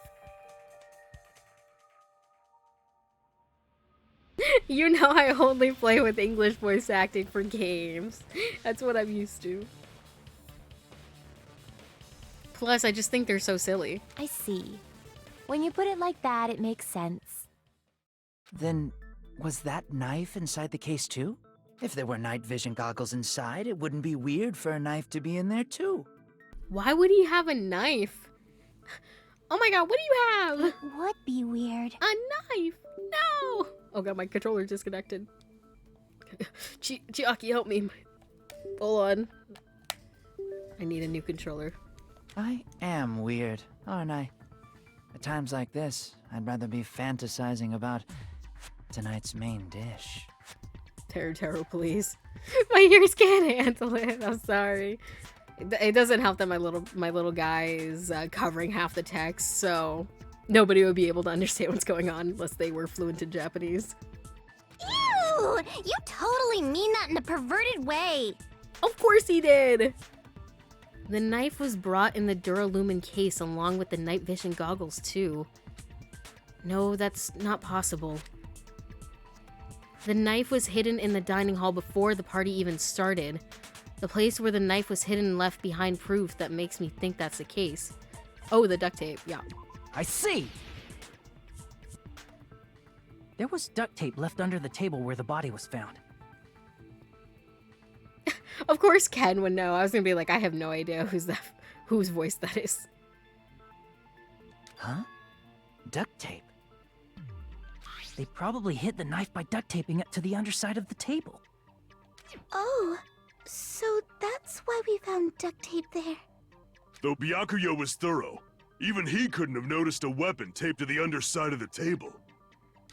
You know I only play with English voice acting for games. That's what I'm used to. Plus, I just think they're so silly. I see. When you put it like that, it makes sense. Then, was that knife inside the case too? If there were night vision goggles inside, it wouldn't be weird for a knife to be in there too. Why would he have a knife? Oh my god, what do you have? It would be weird. A knife? No! Oh god, my controller disconnected. Chiaki, help me. Hold on. I need a new controller. I am weird, aren't I? At times like this, I'd rather be fantasizing about tonight's main dish. Taro, please. My ears can't handle it. I'm sorry. It doesn't help that my little guy is covering half the text, so nobody would be able to understand what's going on unless they were fluent in Japanese. Ew! You totally mean that in a perverted way. Of course he did! The knife was brought in the Duralumin case along with the night vision goggles too. No, that's not possible. The knife was hidden in the dining hall before the party even started. The place where the knife was hidden left behind proof that makes me think that's the case. Oh, the duct tape, yeah. I see! There was duct tape left under the table where the body was found. Of course Ken would know. I was gonna be like, I have no idea whose voice that is. Huh? Duct tape? They probably hid the knife by duct taping it to the underside of the table. Oh, so that's why we found duct tape there. Though Byakuya was thorough, even he couldn't have noticed a weapon taped to the underside of the table.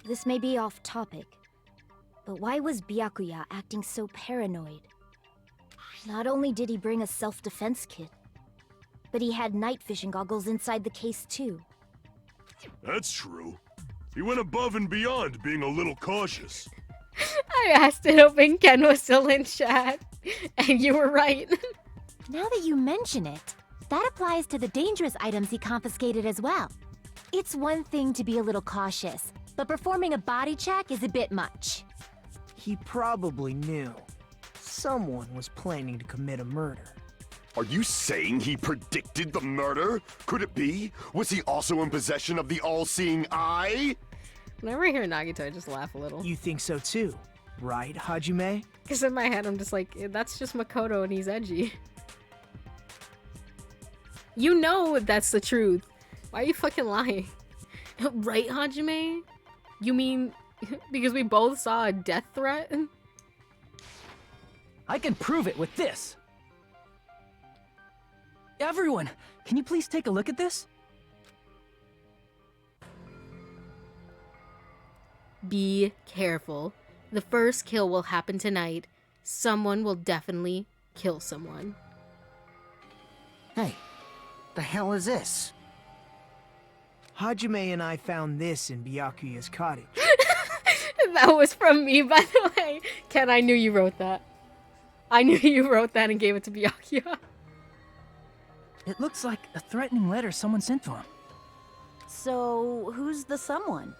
This may be off topic, but why was Byakuya acting so paranoid? Not only did he bring a self-defense kit, but he had night vision goggles inside the case too. That's true. He went above and beyond being a little cautious. I asked it hoping Ken was still in chat, and you were right. Now that you mention it, that applies to the dangerous items he confiscated as well. It's one thing to be a little cautious, but performing a body check is a bit much. He probably knew. Someone was planning to commit a murder. Are you saying he predicted the murder? Could it be? Was he also in possession of the all-seeing eye? Whenever I hear Nagito, I just laugh a little. You think so too, right, Hajime? Because in my head, I'm just like, that's just Makoto and he's edgy. You know that's the truth. Why are you fucking lying? Right, Hajime? You mean because we both saw a death threat? I can prove it with this! Everyone, can you please take a look at this? Be careful. The first kill will happen tonight. Someone will definitely kill someone. Hey, the hell is this? Hajime and I found this in Byakuya's cottage. That was from me, by the way. Ken, I knew you wrote that. I knew you wrote that and gave it to Byakuya. It looks like a threatening letter someone sent to him. So, who's the someone?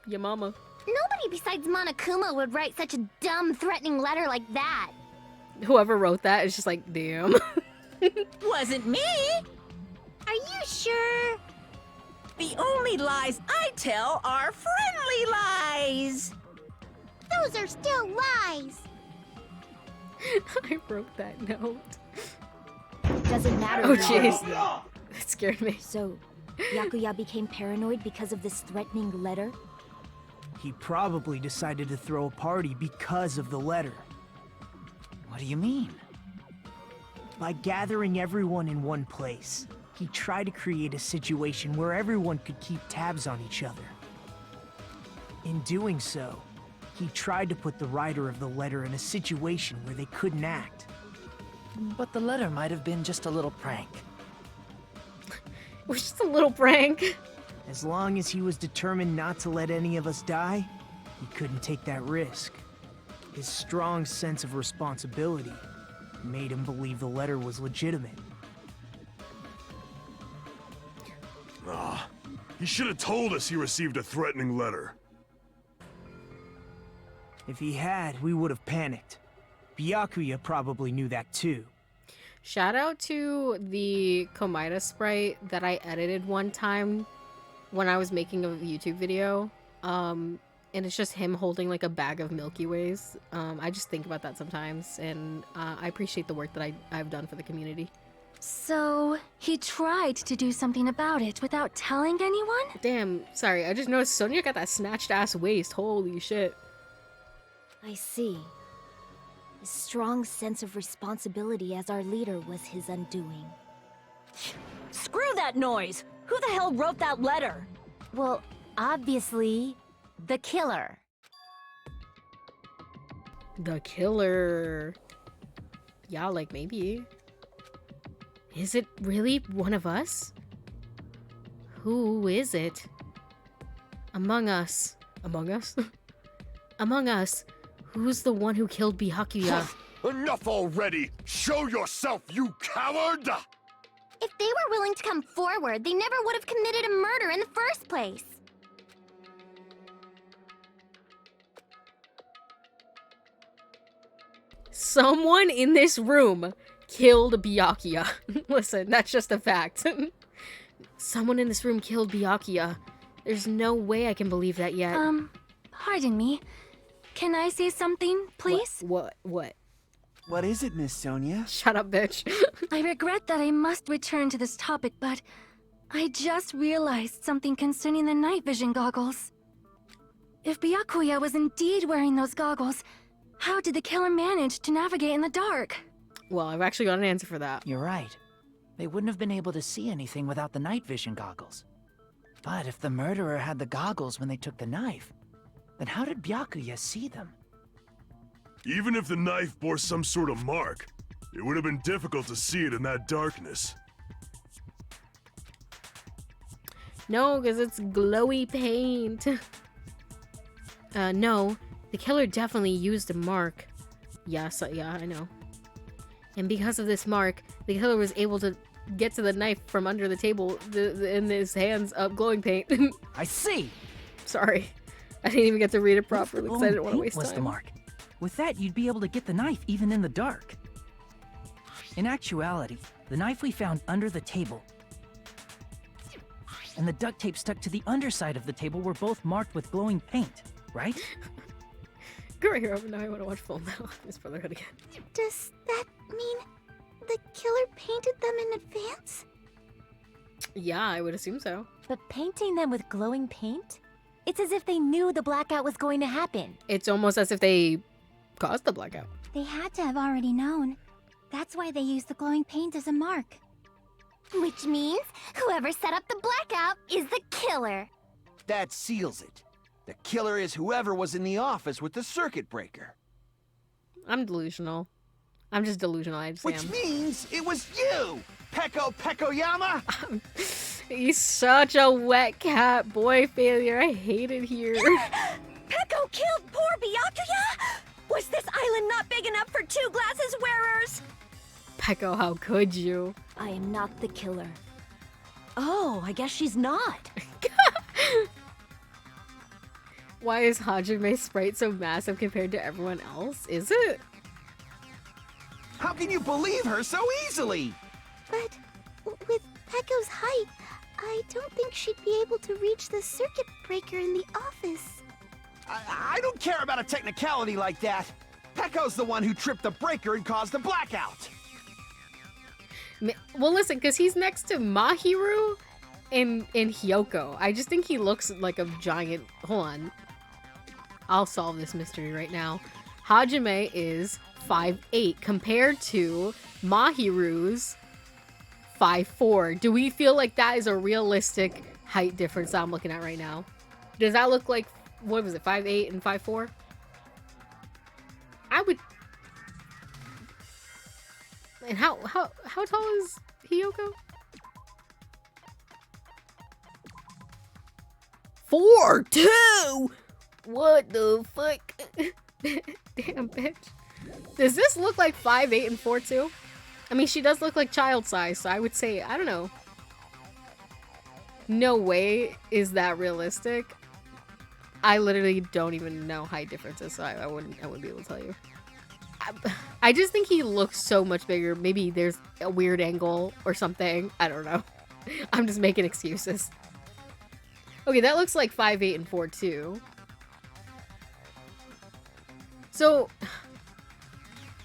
Your mama. Nobody besides Monokuma would write such a dumb, threatening letter like that. Whoever wrote that is just like, damn. Wasn't me! Are you sure? The only lies I tell are friendly lies! Those are still lies. I wrote that note. Doesn't matter. Oh jeez. That scared me. So, Byakuya became paranoid because of this threatening letter? He probably decided to throw a party because of the letter. What do you mean? By gathering everyone in one place, he tried to create a situation where everyone could keep tabs on each other. In doing so, he tried to put the writer of the letter in a situation where they couldn't act. But the letter might have been just a little prank. It was just a little prank. As long as he was determined not to let any of us die, he couldn't take that risk. His strong sense of responsibility made him believe the letter was legitimate. Ah, he should have told us he received a threatening letter. If he had, we would have panicked. Byakuya probably knew that too. Shout out to the Komaeda sprite that I edited one time when I was making a YouTube video. And it's just him holding like a bag of Milky Ways. I just think about that sometimes, and I appreciate the work that I've done for the community. So, he tried to do something about it without telling anyone? Damn, sorry, I just noticed Sonia got that snatched ass waist. Holy shit. I see. His strong sense of responsibility as our leader was his undoing. Screw that noise! Who the hell wrote that letter? Well, obviously, the killer. The killer. Yeah, like maybe. Is it really one of us? Who is it? Among us. Among us? Among us. Who's the one who killed Byakuya? Enough already! Show yourself, you coward! If they were willing to come forward, they never would have committed a murder in the first place. Someone in this room killed Byakuya. Listen, that's just a fact. Someone in this room killed Byakuya. There's no way I can believe that yet. Pardon me. Can I say something, please? What? What is it, Miss Sonia? Shut up, bitch. I regret that I must return to this topic, but I just realized something concerning the night vision goggles. If Byakuya was indeed wearing those goggles, how did the killer manage to navigate in the dark? Well, I've actually got an answer for that. You're right. They wouldn't have been able to see anything without the night vision goggles. But if the murderer had the goggles when they took the knife, then how did Byakuya see them? Even if the knife bore some sort of mark, it would have been difficult to see it in that darkness. No, because it's glowy paint. No. The killer definitely used a mark. Yeah, I know. And because of this mark, the killer was able to get to the knife from under the table in his hands of glowing paint. I see! Sorry. I didn't even get to read it properly because I didn't want to waste was time. the mark. With that, you'd be able to get the knife even in the dark. In actuality, the knife we found under the table and the duct tape stuck to the underside of the table were both marked with glowing paint, right? Go right here. Now I want to watch film now. Miss Brotherhood again. Does that mean the killer painted them in advance? Yeah, I would assume so. But painting them with glowing paint? It's as if they knew the blackout was going to happen. It's almost as if they caused the blackout. They had to have already known. That's why they used the glowing paint as a mark. Which means whoever set up the blackout is the killer. That seals it. The killer is whoever was in the office with the circuit breaker. I'm delusional. I'm just delusional. I just Which am. means it was you, Peko Pekoyama! He's such a wet cat boy failure. I hate it here. Peko killed poor Byakuya? Was this island not big enough for 2 glasses wearers? Peko, how could you? I am not the killer. Oh, I guess she's not. Why is Hajime's sprite so massive compared to everyone else? Is it? How can you believe her so easily? But with Peko's height, I don't think she'd be able to reach the circuit breaker in the office. I don't care about a technicality like that. Peko's the one who tripped the breaker and caused the blackout. Well, listen, because he's next to Mahiru and Hyoko. I just think he looks like a giant... Hold on. I'll solve this mystery right now. Hajime is 5'8" compared to Mahiru's 5'4". Do we feel like that is a realistic height difference that I'm looking at right now? Does that look like, what was it, 5'8" and 5'4"? I would... And how tall is Hyoko? 4'2". What the fuck? Damn, bitch. Does this look like 5'8" and 4'2"? I mean, she does look like child size, so I would say, I don't know. No way is that realistic. I literally don't even know height differences, so I wouldn't be able to tell you. I just think he looks so much bigger. Maybe there's a weird angle or something. I don't know. I'm just making excuses. Okay, that looks like 5'8" and 4'2". So,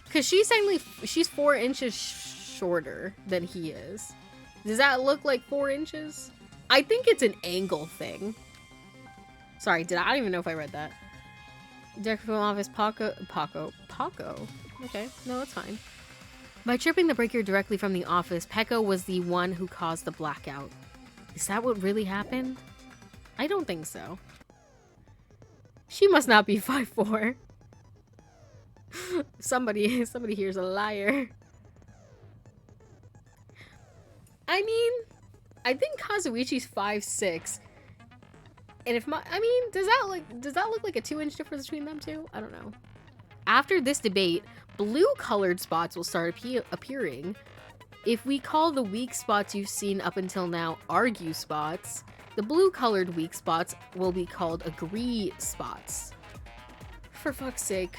because she's 4 inches shorter than he is. Does that look like 4 inches? I think it's an angle thing. Sorry, I don't even know if I read that. Direct from office, Paco. Okay, no, that's fine. By tripping the breaker directly from the office, Peko was the one who caused the blackout. Is that what really happened? I don't think so. She must not be 5'4". Somebody here's a liar. I mean, I think Kazuichi's 5'6". And if does that look like a 2-inch difference between them two? I don't know. After this debate, blue colored spots will start appearing. If we call the weak spots you've seen up until now argue spots, the blue colored weak spots will be called agree spots. For fuck's sake.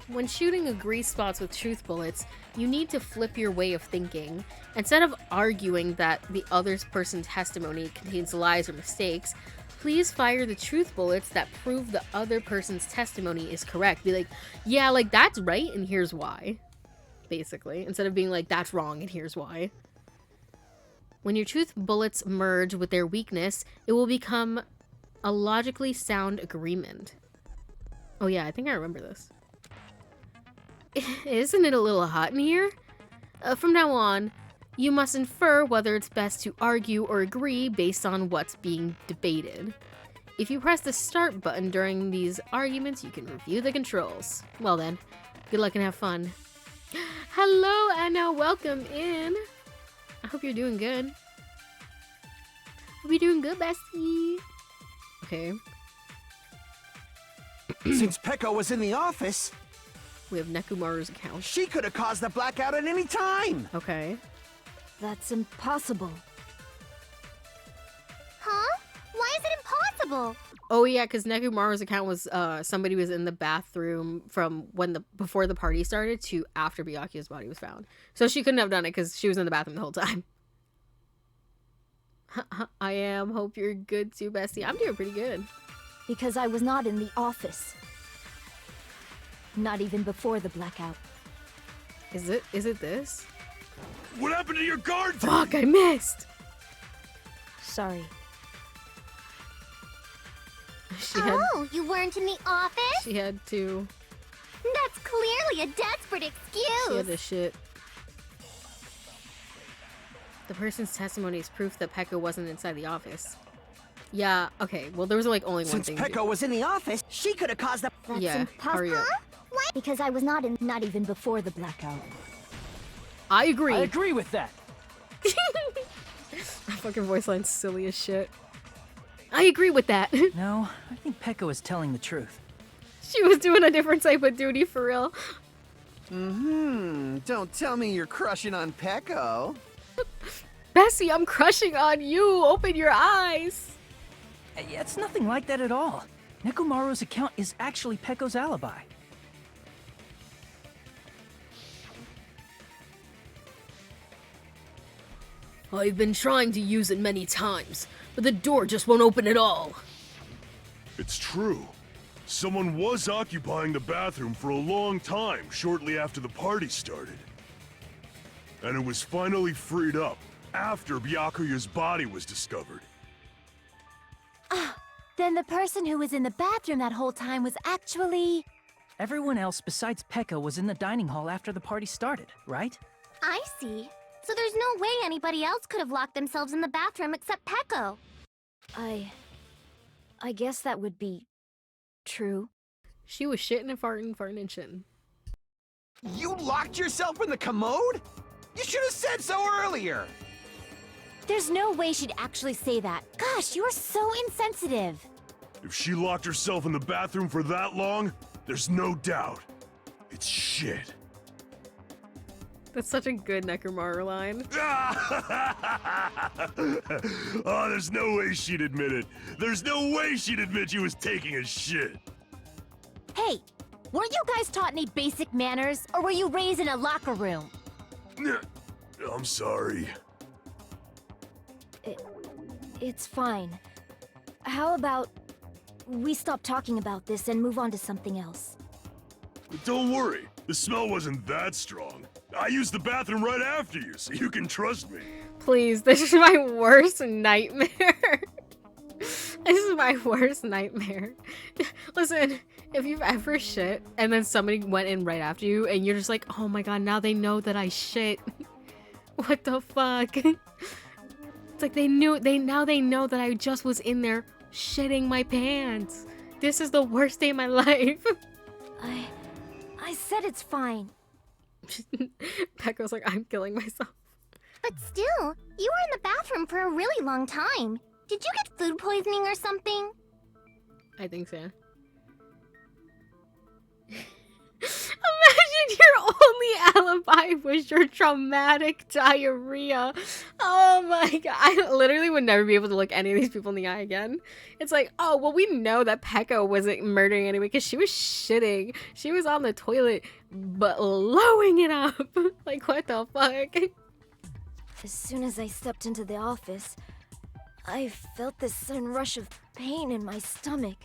When shooting agree spots with truth bullets, you need to flip your way of thinking. Instead of arguing that the other person's testimony contains lies or mistakes, please fire the truth bullets that prove the other person's testimony is correct. Be like, yeah, like, that's right, and here's why. Basically. Instead of being like, that's wrong, and here's why. When your truth bullets merge with their weakness, it will become a logically sound agreement. Oh yeah, I think I remember this. Isn't it a little hot in here? From now on, you must infer whether it's best to argue or agree based on what's being debated. If you press the start button during these arguments, you can review the controls. Well then, good luck and have fun. Hello, Anna, welcome in. I hope you're doing good. Hope you're doing good, bestie. Okay. Since Peko was in the office, we have Nekumaru's account. She could have caused the blackout at any time. Okay. That's impossible. Huh? Why is it impossible? Oh yeah, because Nekumaru's account was somebody was in the bathroom from before the party started to after Byakuya's body was found. So she couldn't have done it because she was in the bathroom the whole time. I am. Hope you're good too, bestie. I'm doing pretty good. Because I was not in the office. Not even before the blackout. Is it this? What happened to your guard? Fuck, I missed. Sorry. You weren't in the office? She had to. That's clearly a desperate excuse. She had to shit. The person's testimony is proof that Peko wasn't inside the office. Yeah, okay. Well, there was like only one thing. Since Peko was in the office, she could have caused the... That's yeah, impossible. Huh? What? Because I was not even before the blackout. I agree. I agree with that. That fucking voice line's silly as shit. I agree with that. No, I think Peko is telling the truth. She was doing a different type of duty for real. Don't tell me you're crushing on Peko. Bessie, I'm crushing on you. Open your eyes. It's nothing like that at all. Nekumaru's account is actually Peko's alibi. I've been trying to use it many times, but the door just won't open at all. It's true. Someone was occupying the bathroom for a long time shortly after the party started. And it was finally freed up after Byakuya's body was discovered. Then the person who was in the bathroom that whole time was actually... Everyone else besides Peko was in the dining hall after the party started, right? I see. So there's no way anybody else could have locked themselves in the bathroom except Peko. I guess that would be true. She was shitting and farting, farting and shitting. You locked yourself in the commode? You should have said so earlier. There's no way she'd actually say that. Gosh, you're so insensitive. If she locked herself in the bathroom for that long, there's no doubt. It's shit. That's such a good Nekumaru line. Oh, there's no way she'd admit it. There's no way she'd admit she was taking a shit. Hey, weren't you guys taught any basic manners, or were you raised in a locker room? I'm sorry. It's fine. How about we stop talking about this and move on to something else? Don't worry, the smell wasn't that strong. I used the bathroom right after you, so you can trust me. Please, this is my worst nightmare. This is my worst nightmare. Listen, if you've ever shit and then somebody went in right after you and you're just like, oh my god, now they know that I shit. What the fuck? It's like now they know that I just was in there shitting my pants. This is the worst day of my life. I said it's fine. Pekko's like, I'm killing myself. But still, you were in the bathroom for a really long time. Did you get food poisoning or something? I think so. Imagine your only alibi was your traumatic diarrhea. Oh my god. I literally would never be able to look any of these people in the eye again. It's like, oh, well, we know that Pekko wasn't murdering anyway because she was shitting. She was on the toilet, but blowing it up. Like, what the fuck? As soon as I stepped into the office, I felt this sudden rush of pain in my stomach.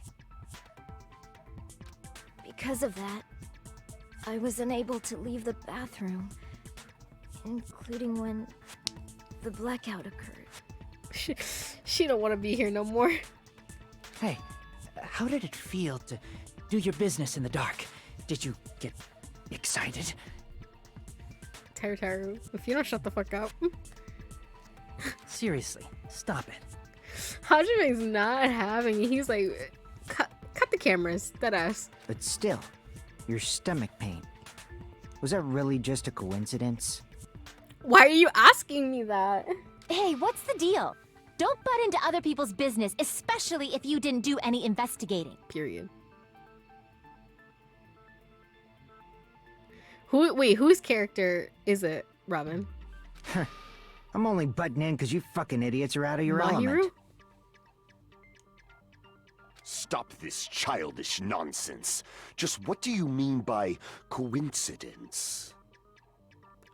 Because of that, I was unable to leave the bathroom, including when the blackout occurred. She don't want to be here no more. Hey, how did it feel to do your business in the dark? Did you get excited? Teru, if you don't shut the fuck up. Seriously, stop it. Hajime's not having it. He's like, cut the cameras, that ass. But still, your stomach pain. Was that really just a coincidence? Why are you asking me that? Hey, what's the deal? Don't butt into other people's business, especially if you didn't do any investigating. Period. Whose character is it, Robin? I'm only butting in because you fucking idiots are out of your Mahiru? element. Stop this childish nonsense. Just what do you mean by coincidence?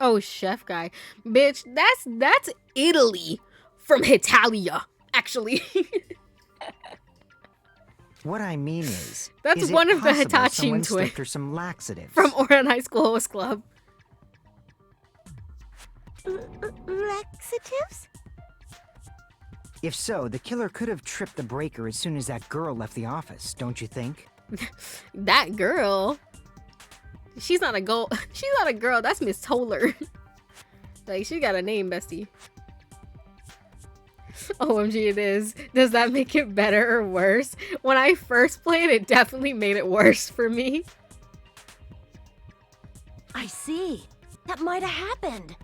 Oh, chef guy. Bitch, that's Italy from Italia, actually. What I mean is, that's is one it of the possible Hitachi someone twins slipped her some laxatives? from Oran High School Host Club. Laxatives? If so, the killer could have tripped the breaker as soon as that girl left the office, don't you think? That girl? She's not a girl. She's not a girl. That's Miss Toller. Like, she got a name, bestie. OMG, it is. Does that make it better or worse? When I first played, it definitely made it worse for me. I see. That might have happened.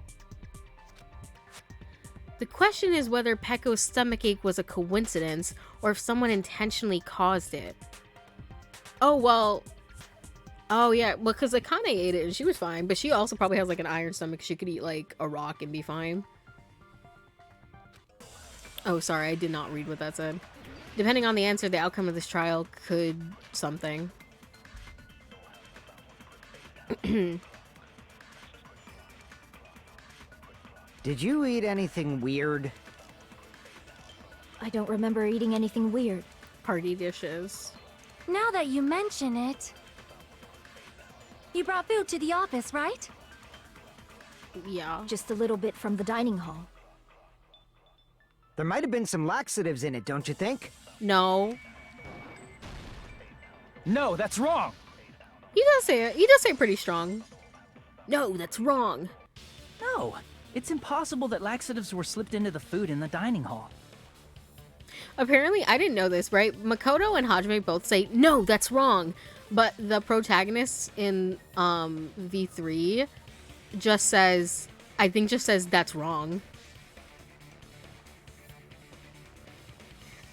The question is whether Pekko's stomachache was a coincidence or if someone intentionally caused it. Oh, well. Oh, yeah. Well, because Akane ate it and she was fine. But she also probably has, like, an iron stomach. She could eat, like, a rock and be fine. Oh, sorry. I did not read what that said. Depending on the answer, the outcome of this trial could something. Did you eat anything weird? I don't remember eating anything weird. Party dishes. Now that you mention it... You brought food to the office, right? Yeah. Just a little bit from the dining hall. There might have been some laxatives in it, don't you think? No. No, that's wrong. He does say it. He does say pretty strong. No, that's wrong. No, it's impossible that laxatives were slipped into the food in the dining hall. Apparently, I didn't know this, right? Makoto and Hajime both say, no, that's wrong. But the protagonist in V3 just says, I think just says, that's wrong.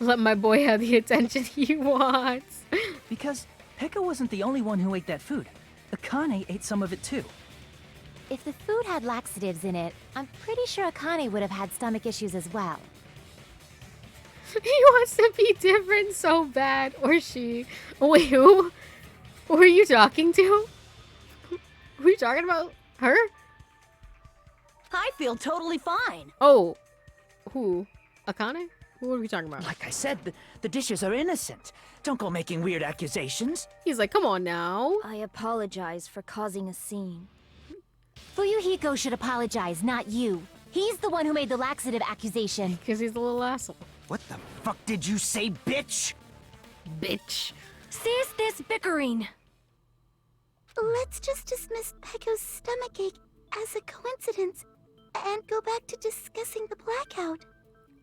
Let my boy have the attention he wants. Because Pekka wasn't the only one who ate that food. Akane ate some of it too. If the food had laxatives in it, I'm pretty sure Akane would have had stomach issues as well. He wants to be different so bad. Or she. Wait, who? Who are you talking to? Who are you talking about? Her? I feel totally fine. Oh. Who? Akane? Who are we talking about? Like I said, the dishes are innocent. Don't go making weird accusations. He's like, come on now. I apologize for causing a scene. Fuyuhiko should apologize, not you. He's the one who made the laxative accusation. Because he's a little asshole. What the fuck did you say, bitch? Bitch. Cease this bickering. Let's just dismiss Pecco's stomachache as a coincidence and go back to discussing the blackout.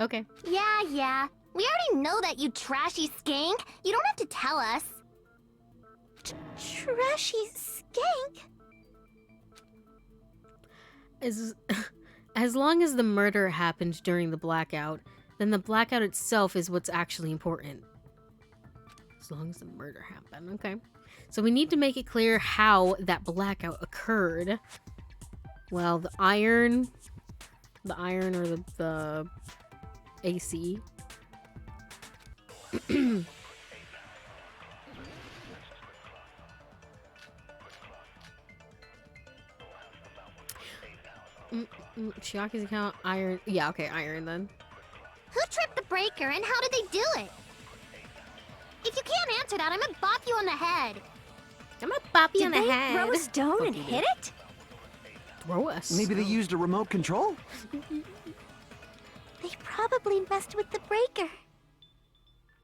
Okay. Yeah. We already know that, you trashy skank. You don't have to tell us. Trashy skank? As long as the murder happened during the blackout, then the blackout itself is what's actually important. As long as the murder happened, okay. So we need to make it clear how that blackout occurred. Well, the iron or the AC. Chiaki's account, iron. Yeah, okay, iron then. Who tripped the breaker and how did they do it? If you can't answer that, I'm gonna bop you on the head. I'm gonna bop you on the Did they head. throw a stone and hit it? Throw us. Maybe they used a remote control? They probably messed with the breaker.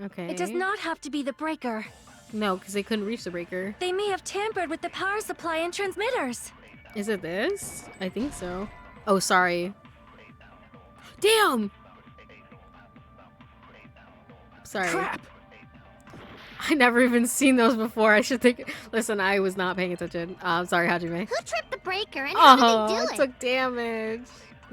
Okay. It does not have to be the breaker. No, because they couldn't reach the breaker. They may have tampered with the power supply and transmitters. Is it this? I think so. Oh, sorry. Damn! Sorry. Crap! I never even seen those before. I should think. Listen, I was not paying attention. I'm sorry, Hajime. Who tripped the breaker and how did they do I took damage.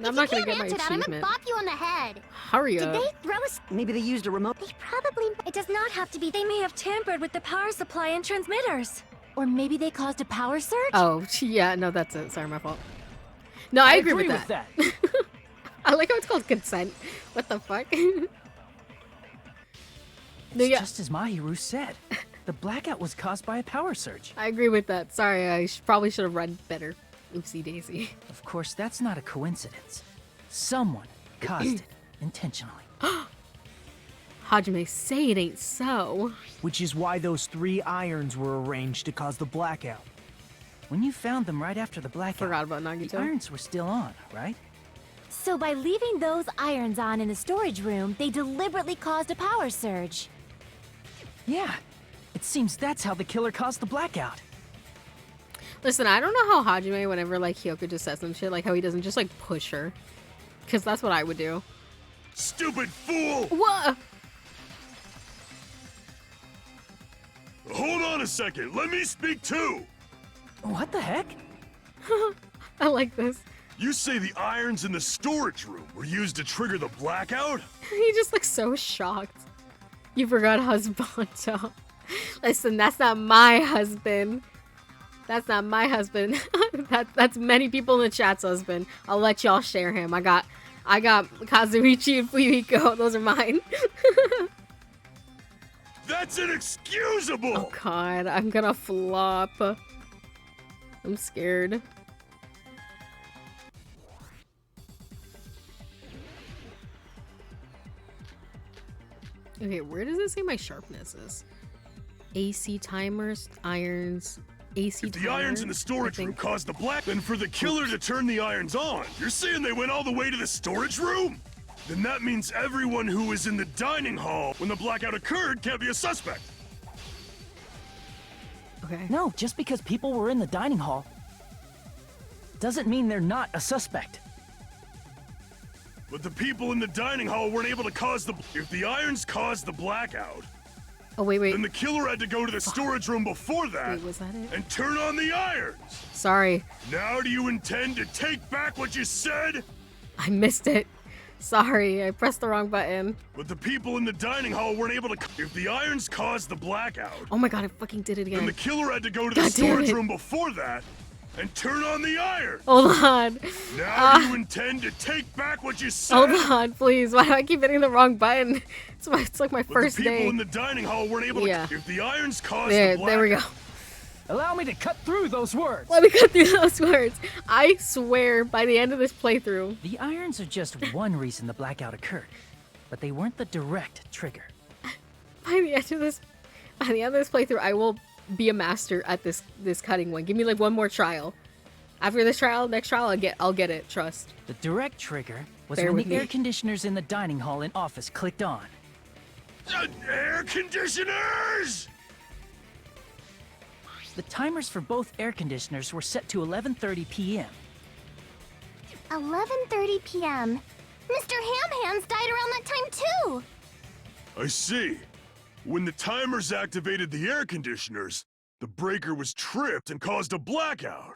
I'm not gonna get my that, I'm gonna achievement. bop you on the head. Hurry Did up. they throw a... Maybe they used a remote... They probably... It does not have to be. They may have tampered with the power supply and transmitters. Or maybe they caused a power surge? Oh, yeah, no, that's it. Sorry, my fault. No, I agree with that. I like how it's called consent. What the fuck? It's just as Mahiru said. The blackout was caused by a power surge. I agree with that. Sorry, I probably should have read better. Oopsie daisy. Of course, that's not a coincidence. Someone caused it intentionally. Hajime, say it ain't so. Which is why those 3 irons were arranged to cause the blackout. When you found them right after the blackout, Forgot about Nagito. the irons were still on, right? So by leaving those irons on in the storage room, they deliberately caused a power surge. Yeah. It seems that's how the killer caused the blackout. Listen, I don't know how Hajime, whenever like Hyoko just says some shit, like how he doesn't just like push her. Because that's what I would do. Stupid fool! What? Hold on a second, let me speak too! What the heck? I like this. You say the irons in the storage room were used to trigger the blackout? He just looks so shocked. You forgot husbando. Listen, that's not my husband. That's not my husband. That's many people in the chat's husband. I'll let y'all share him. I got Kazuichi and Fuyuhiko. Those are mine. That's inexcusable! Oh god, I'm gonna flop. I'm scared. Okay, where does it say my sharpness is? AC timers, irons, AC If the timer, irons in the storage room caused the black, then for the killer to turn the irons on, you're saying they went all the way to the storage room? Then that means everyone who was in the dining hall when the blackout occurred can't be a suspect. Okay. No, just because people were in the dining hall doesn't mean they're not a suspect. But the people in the dining hall weren't able to cause the... If the irons caused the blackout... Oh, wait. Then the killer had to go to the storage room before that... Wait, was that it? And turn on the irons! Sorry. Now do you intend to take back what you said? I missed it. Sorry, I pressed the wrong button. But the people in the dining hall weren't able to... If the irons caused the blackout... Oh my god, I fucking did it again. Then the killer had to go to the God damn storage it. room before that... And turn on the irons! Hold on. Now do you intend to take back what you said? Hold on, please. Why do I keep hitting the wrong button? It's like my first the people day. in the dining hall weren't able to... If the irons caused There, the blackout... there we go. Allow me to cut through those words. Let me cut through those words. I swear, by the end of this playthrough... The irons are just one reason the blackout occurred, but they weren't the direct trigger. By the end of this playthrough, I will be a master at this cutting one. Give me like one more trial. After this trial, next trial, I'll get it. Trust. The direct trigger was Bear when with the me. air conditioners in the dining hall and office clicked on. Air conditioners! The timers for both air conditioners were set to 11:30 p.m. 11:30 p.m. Mr. Ham-Hands died around that time too! I see. When the timers activated the air conditioners, the breaker was tripped and caused a blackout.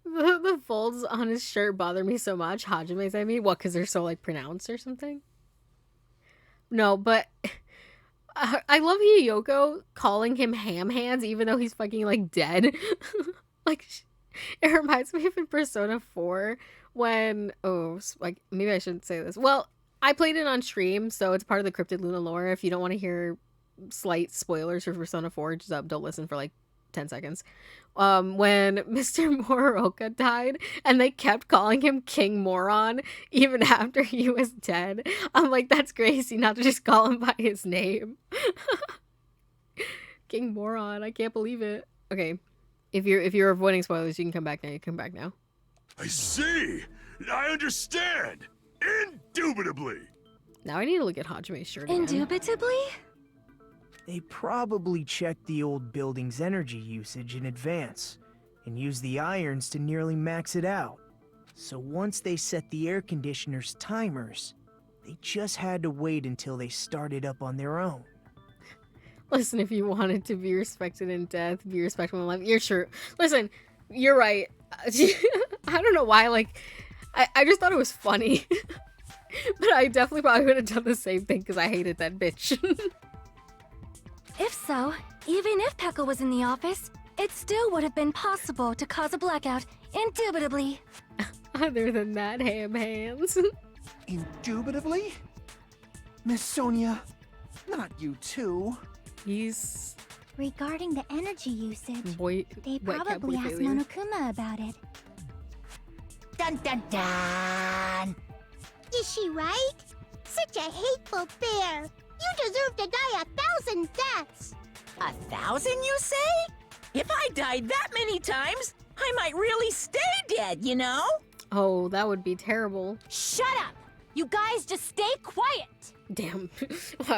The folds on his shirt bother me so much. Hajime's, I mean. What, because they're so, like, pronounced or something? No, but I love Hiyoko calling him Ham Hands, even though he's fucking, like, dead. Like, it reminds me of in Persona 4 when, like, maybe I shouldn't say this. Well, I played it on stream, so it's part of the Cryptid Luna lore. If you don't want to hear slight spoilers for Persona 4, just don't listen for, like, 10 seconds. When Mr. Moroka died and they kept calling him King Moron even after he was dead. I'm like, that's crazy not to just call him by his name. King Moron, I can't believe it. Okay, if you're avoiding spoilers, you can come back now. You can come back now. I see! I understand! Indubitably! Now I need to look at Hajime's shirt again. Indubitably? They probably checked the old building's energy usage in advance and used the irons to nearly max it out. So once they set the air conditioner's timers, they just had to wait until they started up on their own. Listen, if you wanted to be respected in death, be respectful in life, you're sure. Listen, you're right. I don't know why, like, I just thought it was funny. But I definitely probably would have done the same thing because I hated that bitch. If so, even if Pekka was in the office, it still would have been possible to cause a blackout, indubitably. Other than that, Ham Hands. Indubitably? Miss Sonia, not you too. He's... Regarding the energy usage, Boy, they wet cat probably boy asked failure. Monokuma about it. Dun dun dun! Is she right? Such a hateful bear. You deserve to die 1,000 deaths. 1,000, you say? If I died that many times, I might really stay dead, you know? Oh, that would be terrible. Shut up! You guys just stay quiet! Damn.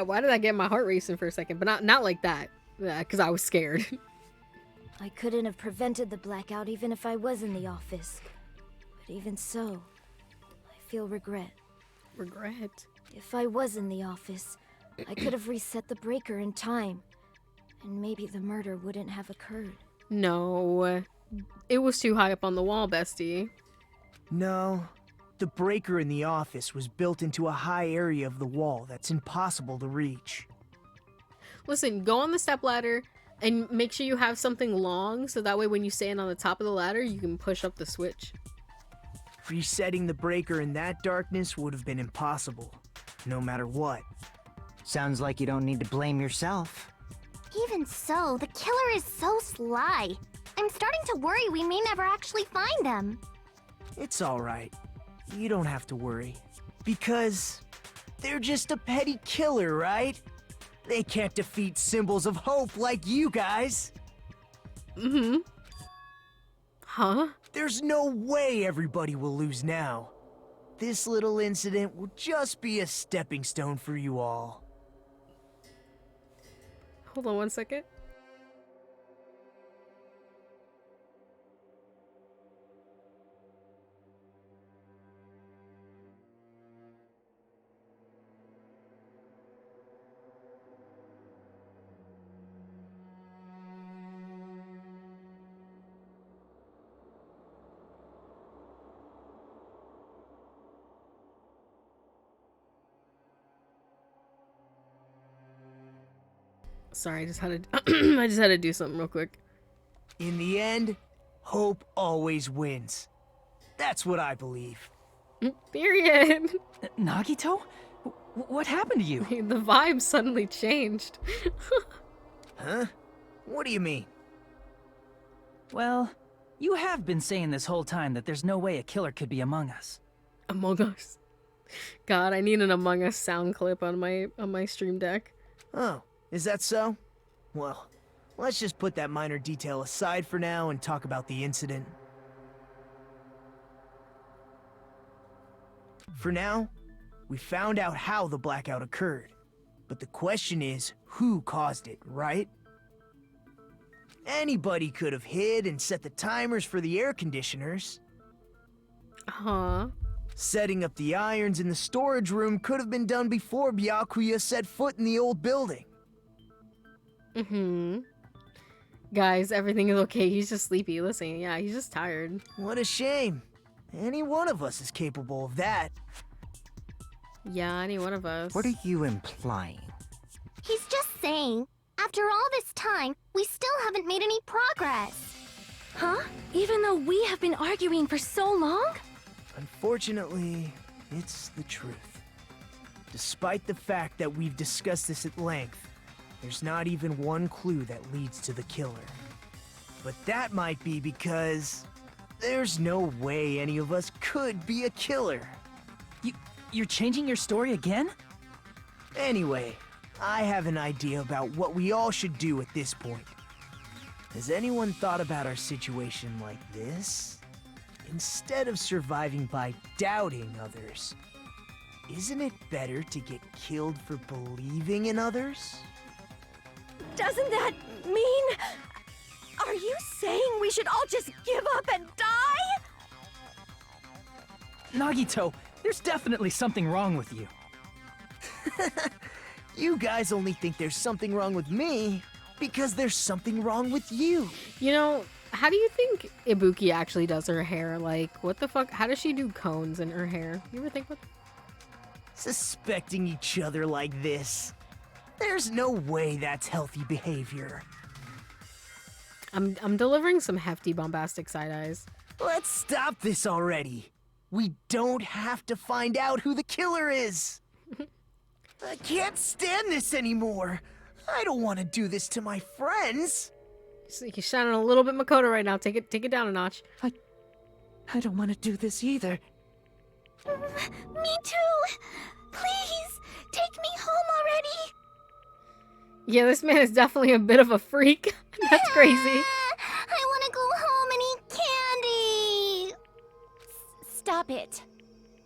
Why did I get my heart racing for a second? But not like that. Because I was scared. I couldn't have prevented the blackout even if I was in the office. But even so, I feel regret. Regret? If I was in the office, I could have reset the breaker in time. And maybe the murder wouldn't have occurred. No. It was too high up on the wall, bestie. No. The breaker in the office was built into a high area of the wall that's impossible to reach. Listen, go on the stepladder and make sure you have something long so that way when you stand on the top of the ladder, you can push up the switch. Resetting the breaker in that darkness would have been impossible, no matter what. Sounds like you don't need to blame yourself. Even so, the killer is so sly. I'm starting to worry we may never actually find them. It's alright. You don't have to worry. Because they're just a petty killer, right? They can't defeat symbols of hope like you guys. Mm-hmm. Huh? There's no way everybody will lose now. This little incident will just be a stepping stone for you all. Hold on one second. Sorry, I just had to I just had to do something real quick. In the end, hope always wins. That's what I believe. Period. Nagito? What happened to you? The vibe suddenly changed. Huh? What do you mean? Well, you have been saying this whole time that there's no way a killer could be among us. Among Us. God, I need an Among Us sound clip on my Stream Deck. Oh, is that so? Well, let's just put that minor detail aside for now and talk about the incident. For now, we found out how the blackout occurred. But the question is, who caused it, right? Anybody could have hid and set the timers for the air conditioners. Huh? Setting up the irons in the storage room could have been done before Byakuya set foot in the old building. Mm-hmm. Guys, everything is okay. He's just sleepy. Listen, yeah, he's just tired. What a shame. Any one of us is capable of that. Yeah, any one of us. What are you implying? He's just saying, after all this time, we still haven't made any progress. Huh? Even though we have been arguing for so long? Unfortunately, it's the truth. Despite the fact that we've discussed this at length, there's not even one clue that leads to the killer. But that might be because there's no way any of us could be a killer. You're changing your story again? Anyway, I have an idea about what we all should do at this point. Has anyone thought about our situation like this? Instead of surviving by doubting others, isn't it better to get killed for believing in others? Doesn't that mean... Are you saying we should all just give up and die? Nagito, there's definitely something wrong with you. You guys only think there's something wrong with me because there's something wrong with you. You know, how do you think Ibuki actually does her hair? Like, what the fuck? How does she do cones in her hair? You ever think about that? Suspecting each other like this. There's no way that's healthy behavior. I'm delivering some hefty bombastic side eyes. Let's stop this already. We don't have to find out who the killer is. I can't stand this anymore. I don't want to do this to my friends. He's shining a little bit Makoto right now. Take it down a notch. I don't want to do this either. Me too. Please, take me home already. Yeah, this man is definitely a bit of a freak. That's crazy. I want to go home and eat candy. Stop it.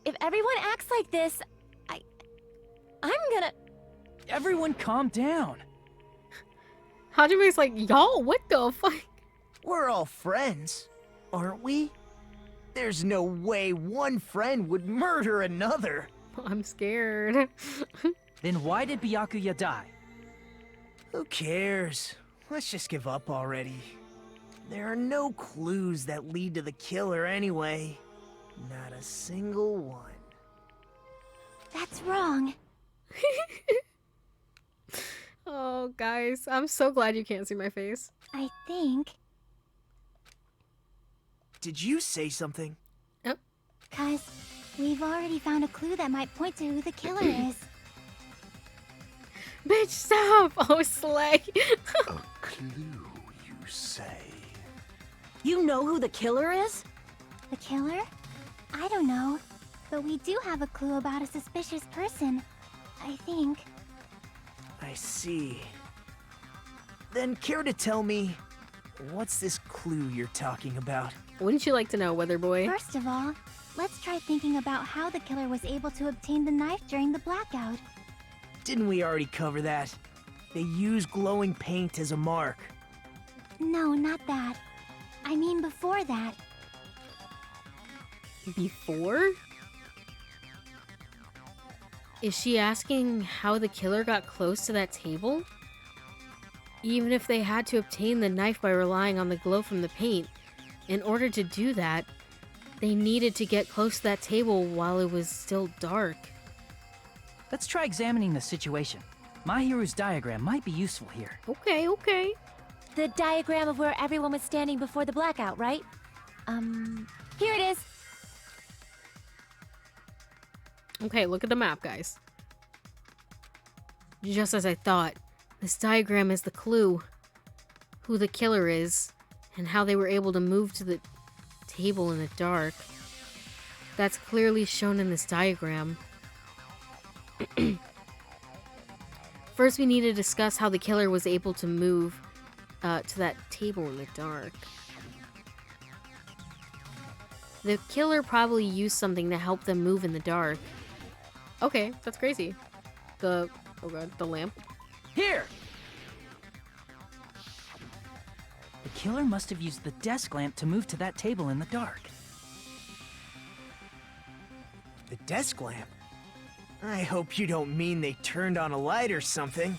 If everyone acts like this, I'm gonna... Everyone calm down. Hajime's like, y'all, what the fuck? We're all friends, aren't we? There's no way one friend would murder another. I'm scared. Then why did Byakuya die? Who cares? Let's just give up already. There are no clues that lead to the killer anyway. Not a single one. That's wrong. Oh, guys, I'm so glad you can't see my face. I think... Did you say something? Yep. 'Cause we've already found a clue that might point to who the killer is. Bitch, stop! Oh, slay. A clue, you say? You know who the killer is? The killer? I don't know. But we do have a clue about a suspicious person. I think. I see. Then care to tell me, what's this clue you're talking about? Wouldn't you like to know, Weather Boy? First of all, let's try thinking about how the killer was able to obtain the knife during the blackout. Didn't we already cover that? They use glowing paint as a mark. No, not that. I mean before that. Before? Is she asking how the killer got close to that table? Even if they had to obtain the knife by relying on the glow from the paint, in order to do that, they needed to get close to that table while it was still dark. Let's try examining the situation. Mahiru's diagram might be useful here. Okay, okay. The diagram of where everyone was standing before the blackout, right? Here it is. Okay, look at the map, guys. Just as I thought, this diagram is the clue. Who the killer is, and how they were able to move to the table in the dark. That's clearly shown in this diagram. First, we need to discuss how the killer was able to move to that table in the dark. The killer probably used something to help them move in the dark. Okay, that's crazy. Oh god, the lamp. Here! The killer must have used the desk lamp to move to that table in the dark. The desk lamp? I hope you don't mean they turned on a light or something.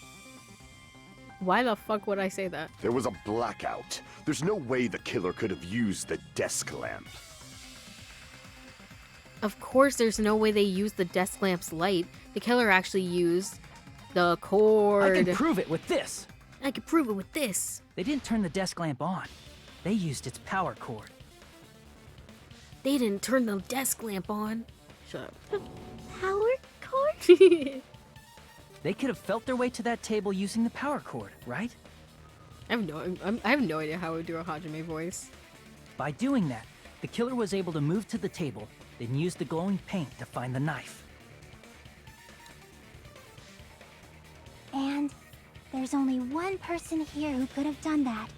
Why the fuck would I say that? There was a blackout. There's no way the killer could have used the desk lamp. Of course there's no way they used the desk lamp's light. The killer actually used the cord. I can prove it with this. I can prove it with this. They didn't turn the desk lamp on. They used its power cord. They didn't turn the desk lamp on. Shut up. Power cord? They could have felt their way to that table using the power cord, right? I have no idea how I would do a Hajime voice. By doing that, the killer was able to move to the table, then use the glowing paint to find the knife. And there's only one person here who could have done that.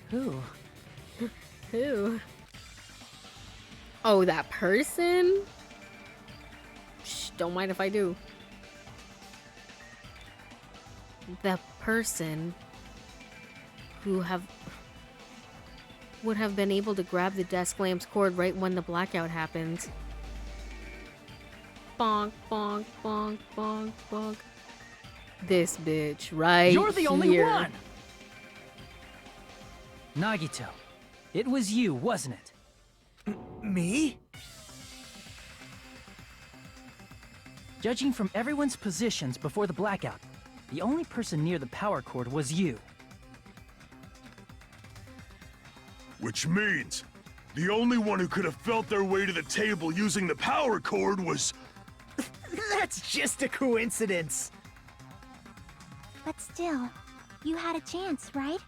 Who? Who? Oh, that person? Shh, don't mind if I do. The person who would have been able to grab the desk lamp's cord right when the blackout happened. Bonk, bonk, bonk, bonk, bonk. This bitch right You're the only here. one! Nagito, it was you, wasn't it? Me? Judging from everyone's positions before the blackout, the only person near the power cord was you. Which means, the only one who could have felt their way to the table using the power cord was... That's just a coincidence. But still, you had a chance, right?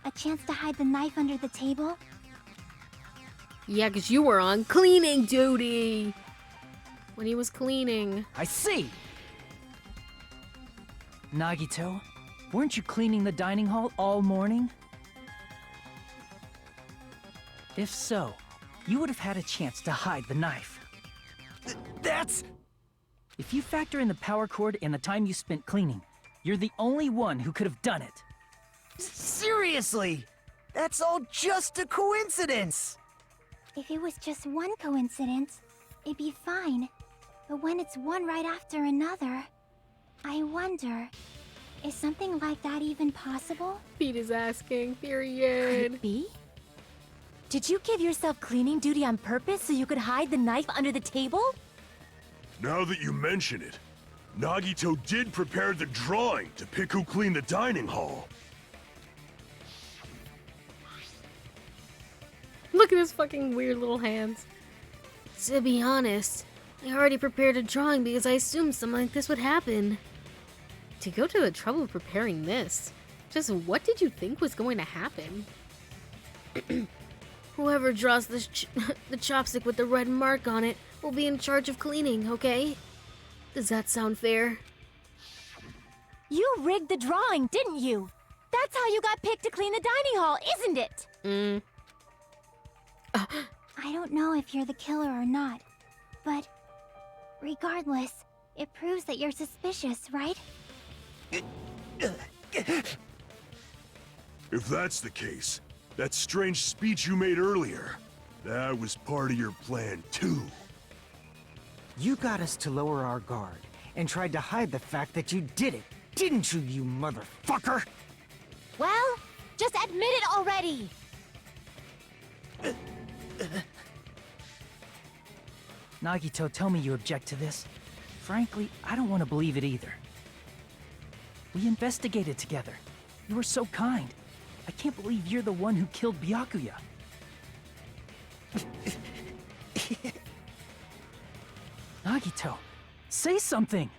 A chance to hide the knife under the table? Yeah, because you were on cleaning duty when he was cleaning. I see! Nagito, weren't you cleaning the dining hall all morning? If so, you would have had a chance to hide the knife. That's... If you factor in the power cord and the time you spent cleaning, you're the only one who could have done it. Seriously! That's all just a coincidence! If it was just one coincidence, it'd be fine. But when it's one right after another, I wonder, is something like that even possible? Pete is asking, period. Could it be? Did you give yourself cleaning duty on purpose so you could hide the knife under the table? Now that you mention it, Nagito did prepare the drawing to pick who cleaned the dining hall. Look at his fucking weird little hands. To be honest, I already prepared a drawing because I assumed something like this would happen. To go to the trouble of preparing this, just what did you think was going to happen? Whoever draws this the chopstick with the red mark on it will be in charge of cleaning, okay? Does that sound fair? You rigged the drawing, didn't you? That's how you got picked to clean the dining hall, isn't it? I don't know if you're the killer or not, but regardless, it proves that you're suspicious, right? If that's the case, that strange speech you made earlier, that was part of your plan too. You got us to lower our guard and tried to hide the fact that you did it, didn't you, you motherfucker? Well, just admit it already! Nagito, tell me you object to this. Frankly, I don't want to believe it either. We investigated together. You were so kind. I can't believe you're the one who killed Byakuya. Nagito, say something!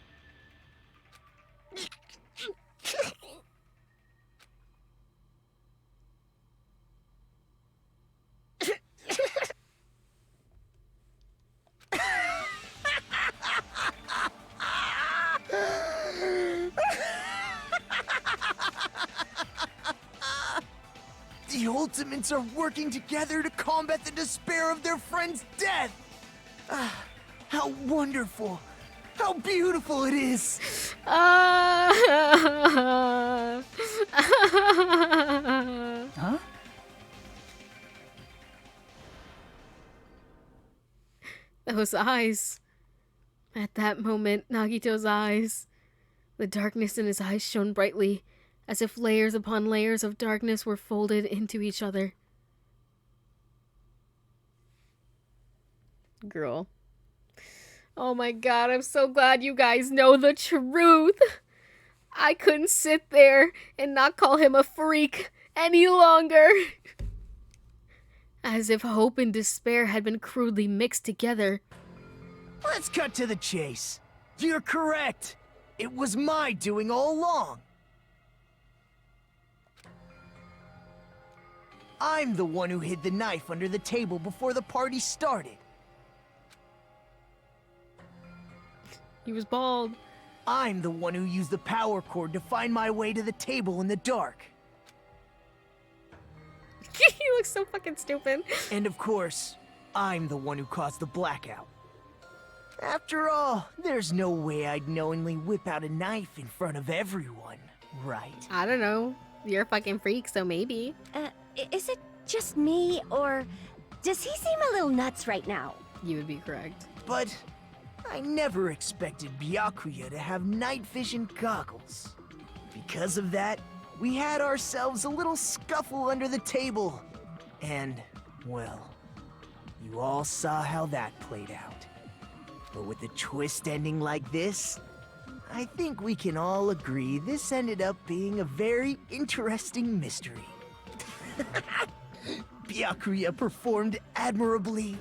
The Ultimates are working together to combat the despair of their friend's death! Ah, how wonderful! How beautiful it is! Huh? Those eyes. At that moment, Nagito's eyes. The darkness in his eyes shone brightly, as if layers upon layers of darkness were folded into each other. Girl. Oh my god, I'm so glad you guys know the truth. I couldn't sit there and not call him a freak any longer. As if hope and despair had been crudely mixed together. Let's cut to the chase. You're correct. It was my doing all along. I'm the one who hid the knife under the table before the party started. He was bald. I'm the one who used the power cord to find my way to the table in the dark. He looks so fucking stupid. And of course, I'm the one who caused the blackout. After all, there's no way I'd knowingly whip out a knife in front of everyone, right? I don't know. You're a fucking freak, so maybe. Is it just me, or does he seem a little nuts right now? You would be correct. But I never expected Byakuya to have night vision goggles. Because of that, we had ourselves a little scuffle under the table. And, well, you all saw how that played out. But with the twist ending like this, I think we can all agree this ended up being a very interesting mystery. Byakuya performed admirably.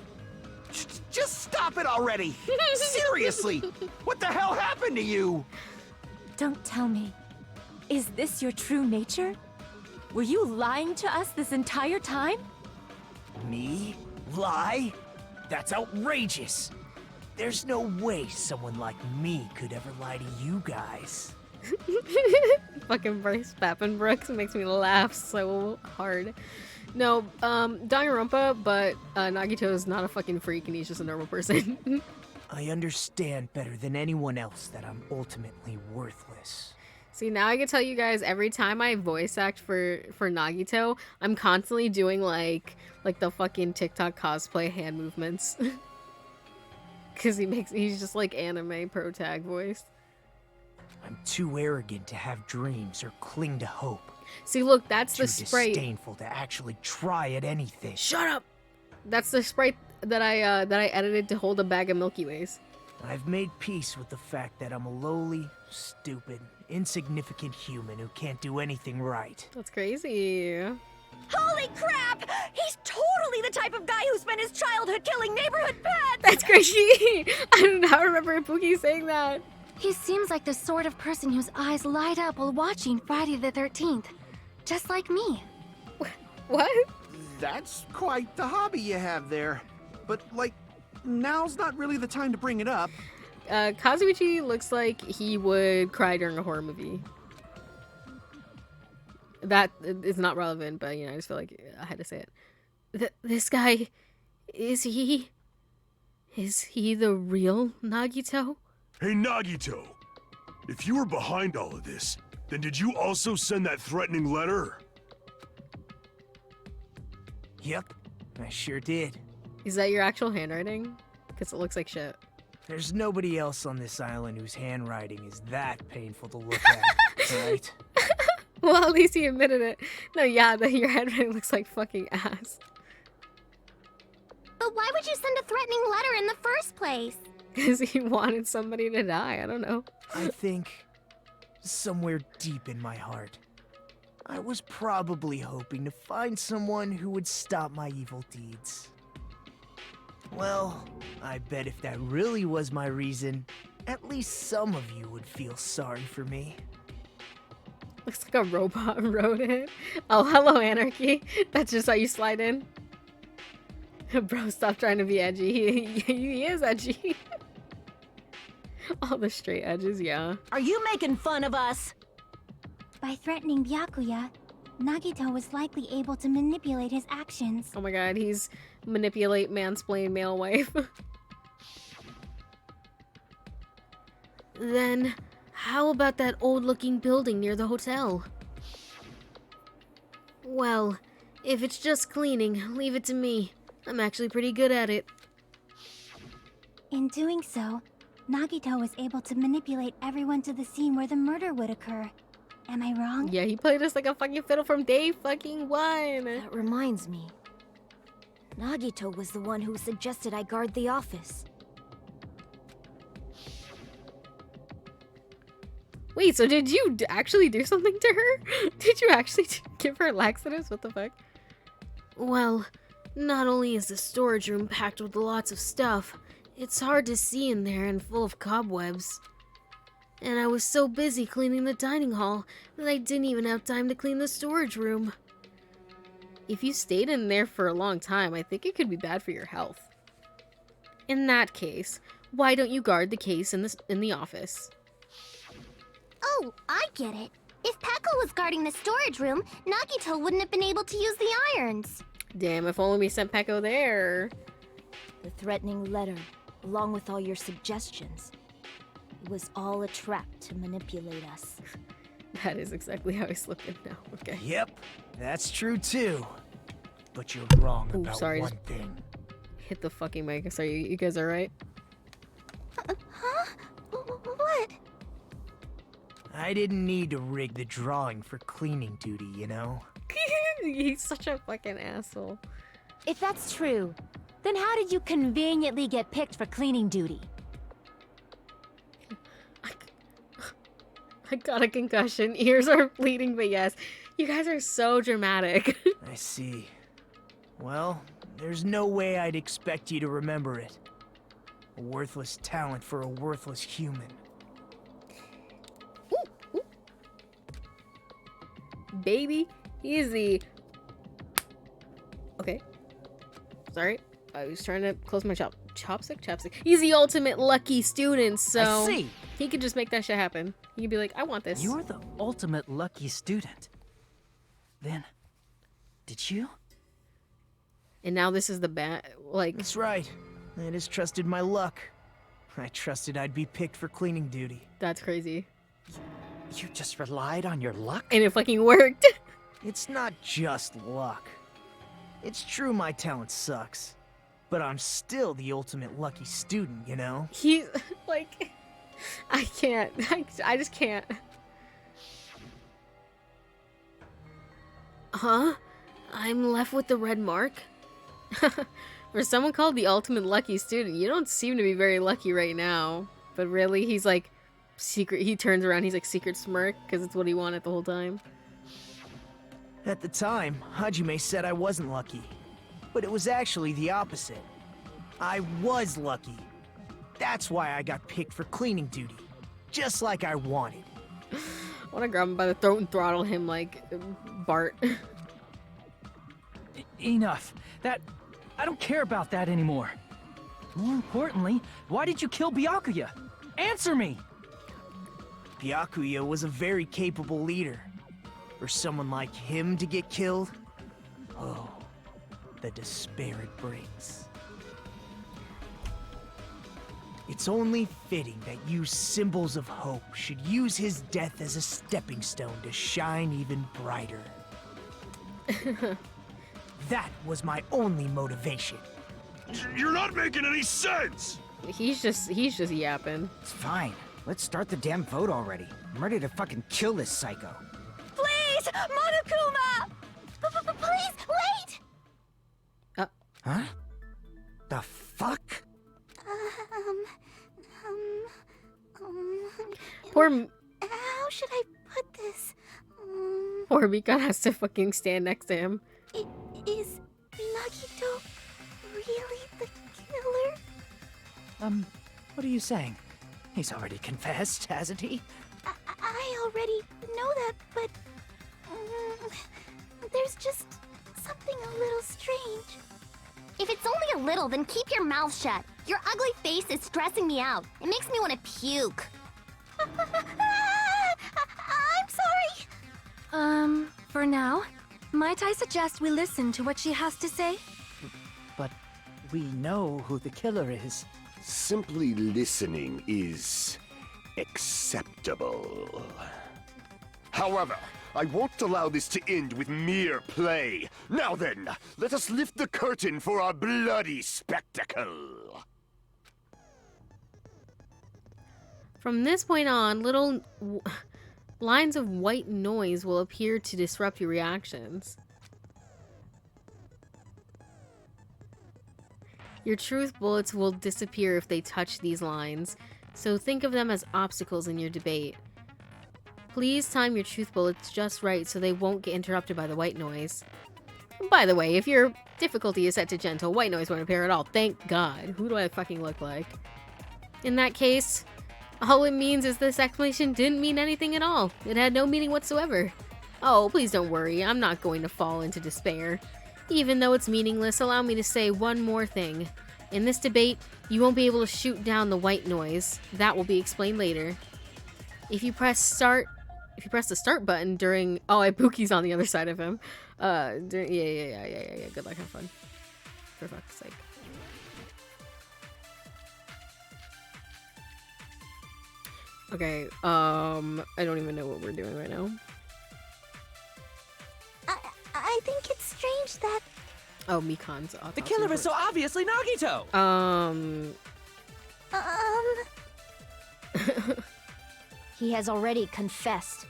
Just stop it already! Seriously! What the hell happened to you? Don't tell me. Is this your true nature? Were you lying to us this entire time? Me? Lie? That's outrageous! There's no way someone like me could ever lie to you guys. Fucking Bryce Pappenbrooks makes me laugh so hard. No, Danganronpa, but Nagito is not a fucking freak and he's just a normal person. I understand better than anyone else that I'm ultimately worthless. See, now I can tell you guys every time I voice act for Nagito, I'm constantly doing like the fucking TikTok cosplay hand movements. Cause he's just like anime pro tag voice. I'm too arrogant to have dreams or cling to hope. See, look, that's too the sprite. Disdainful to actually try at anything. Shut up! That's the sprite that I edited to hold a bag of Milky Ways. I've made peace with the fact that I'm a lowly, stupid, insignificant human who can't do anything right. That's crazy. Holy crap! He's totally the type of guy who spent his childhood killing neighborhood pets! That's crazy! I do not remember Pookie saying that. He seems like the sort of person whose eyes light up while watching Friday the 13th. Just like me. What? That's quite the hobby you have there. But, like, now's not really the time to bring it up. Kazuichi looks like he would cry during a horror movie. That is not relevant, but, you know, I just feel like I had to say it. This guy, is he the real Nagito? Hey, Nagito! If you were behind all of this, then did you also send that threatening letter? Yep, I sure did. Is that your actual handwriting? Because it looks like shit. There's nobody else on this island whose handwriting is that painful to look at, right? Well, at least he admitted it. No, yeah, your handwriting looks like fucking ass. But why would you send a threatening letter in the first place? Because he wanted somebody to die, I don't know. I think somewhere deep in my heart, I was probably hoping to find someone who would stop my evil deeds. Well, I bet if that really was my reason, at least some of you would feel sorry for me. Looks like a robot wrote it. Oh, hello, Anarchy. That's just how you slide in. Bro, stop trying to be edgy. He is edgy. All the straight edges, yeah. Are you making fun of us? By threatening Byakuya, Nagito was likely able to manipulate his actions. Oh my god, he's manipulate, mansplain, male wife. Then, how about that old-looking building near the hotel? Well, if it's just cleaning, leave it to me. I'm actually pretty good at it. In doing so, Nagito was able to manipulate everyone to the scene where the murder would occur. Am I wrong? Yeah, he played us like a fucking fiddle from day fucking one. That reminds me. Nagito was the one who suggested I guard the office. Wait, so did you actually do something to her? Did you actually give her laxatives? What the fuck? Well, not only is the storage room packed with lots of stuff, it's hard to see in there and full of cobwebs. And I was so busy cleaning the dining hall that I didn't even have time to clean the storage room. If you stayed in there for a long time, I think it could be bad for your health. In that case, why don't you guard the case in the office? Oh, I get it. If Peko was guarding the storage room, Nagito wouldn't have been able to use the irons. Damn, if only we sent Peko there. The threatening letter, along with all your suggestions, it was all a trap to manipulate us. That is exactly how I slipped in now. Okay. Yep, that's true too. But you're wrong about one thing. Hit the fucking mic. Sorry, you guys alright? Huh? What? I didn't need to rig the drawing for cleaning duty, you know? He's such a fucking asshole. If that's true, then how did you conveniently get picked for cleaning duty? I got a concussion. Ears are bleeding, but yes. You guys are so dramatic. I see. Well, there's no way I'd expect you to remember it. A worthless talent for a worthless human. Baby, easy. Okay. Sorry. I was trying to close my chopstick. He's the ultimate lucky student, so I see. He could just make that shit happen. He could be like, I want this. You're the ultimate lucky student. Then, did you? And now this is the That's right. I just trusted my luck. I trusted I'd be picked for cleaning duty. That's crazy. You just relied on your luck? And it fucking worked. It's not just luck. It's true my talent sucks. But I'm still the ultimate lucky student, you know? He's like... I can't. I just can't. Huh? I'm left with the red mark? For someone called the ultimate lucky student, you don't seem to be very lucky right now. But really, he's like... secret. He turns around, he's like secret smirk, because it's what he wanted the whole time. At the time, Hajime said I wasn't lucky. But it was actually the opposite. I was lucky. That's why I got picked for cleaning duty. Just like I wanted. I want to grab him by the throat and throttle him like Bart. Enough. I don't care about that anymore. More importantly, why did you kill Byakuya? Answer me! Byakuya was a very capable leader. For someone like him to get killed? Oh, the despair it brings. It's only fitting that you symbols of hope should use his death as a stepping stone to shine even brighter. That was my only motivation. You're not making any sense! He's just yapping. It's fine. Let's start the damn vote already. I'm ready to fucking kill this psycho. Please! Monokuma! Please, wait! Huh? The fuck? Poor How should I put this? Poor Mika has to fucking stand next to him. Is Nagito really the killer? What are you saying? He's already confessed, hasn't he? I already know that, but there's just something a little strange. If it's only a little, then keep your mouth shut. Your ugly face is stressing me out. It makes me want to puke. I'm sorry. for now, might I suggest we listen to what she has to say? But we know who the killer is. Simply listening is acceptable. However, I won't allow this to end with mere play. Now then, let us lift the curtain for our bloody spectacle. From this point on, little lines of white noise will appear to disrupt your reactions. Your truth bullets will disappear if they touch these lines, so think of them as obstacles in your debate. Please time your truth bullets just right so they won't get interrupted by the white noise. By the way, if your difficulty is set to gentle, white noise won't appear at all. Thank God. Who do I fucking look like? In that case, all it means is this explanation didn't mean anything at all. It had no meaning whatsoever. Oh, please don't worry. I'm not going to fall into despair. Even though it's meaningless, allow me to say one more thing. In this debate, you won't be able to shoot down the white noise. That will be explained later. If you press the start button during... Oh, Ibuki's on the other side of him. Yeah. Good luck, have fun. For fuck's sake. Okay, I don't even know what we're doing right now. I think it's strange that... Oh, Mikan's autopsy. The killer is so obviously Nagito! He has already confessed.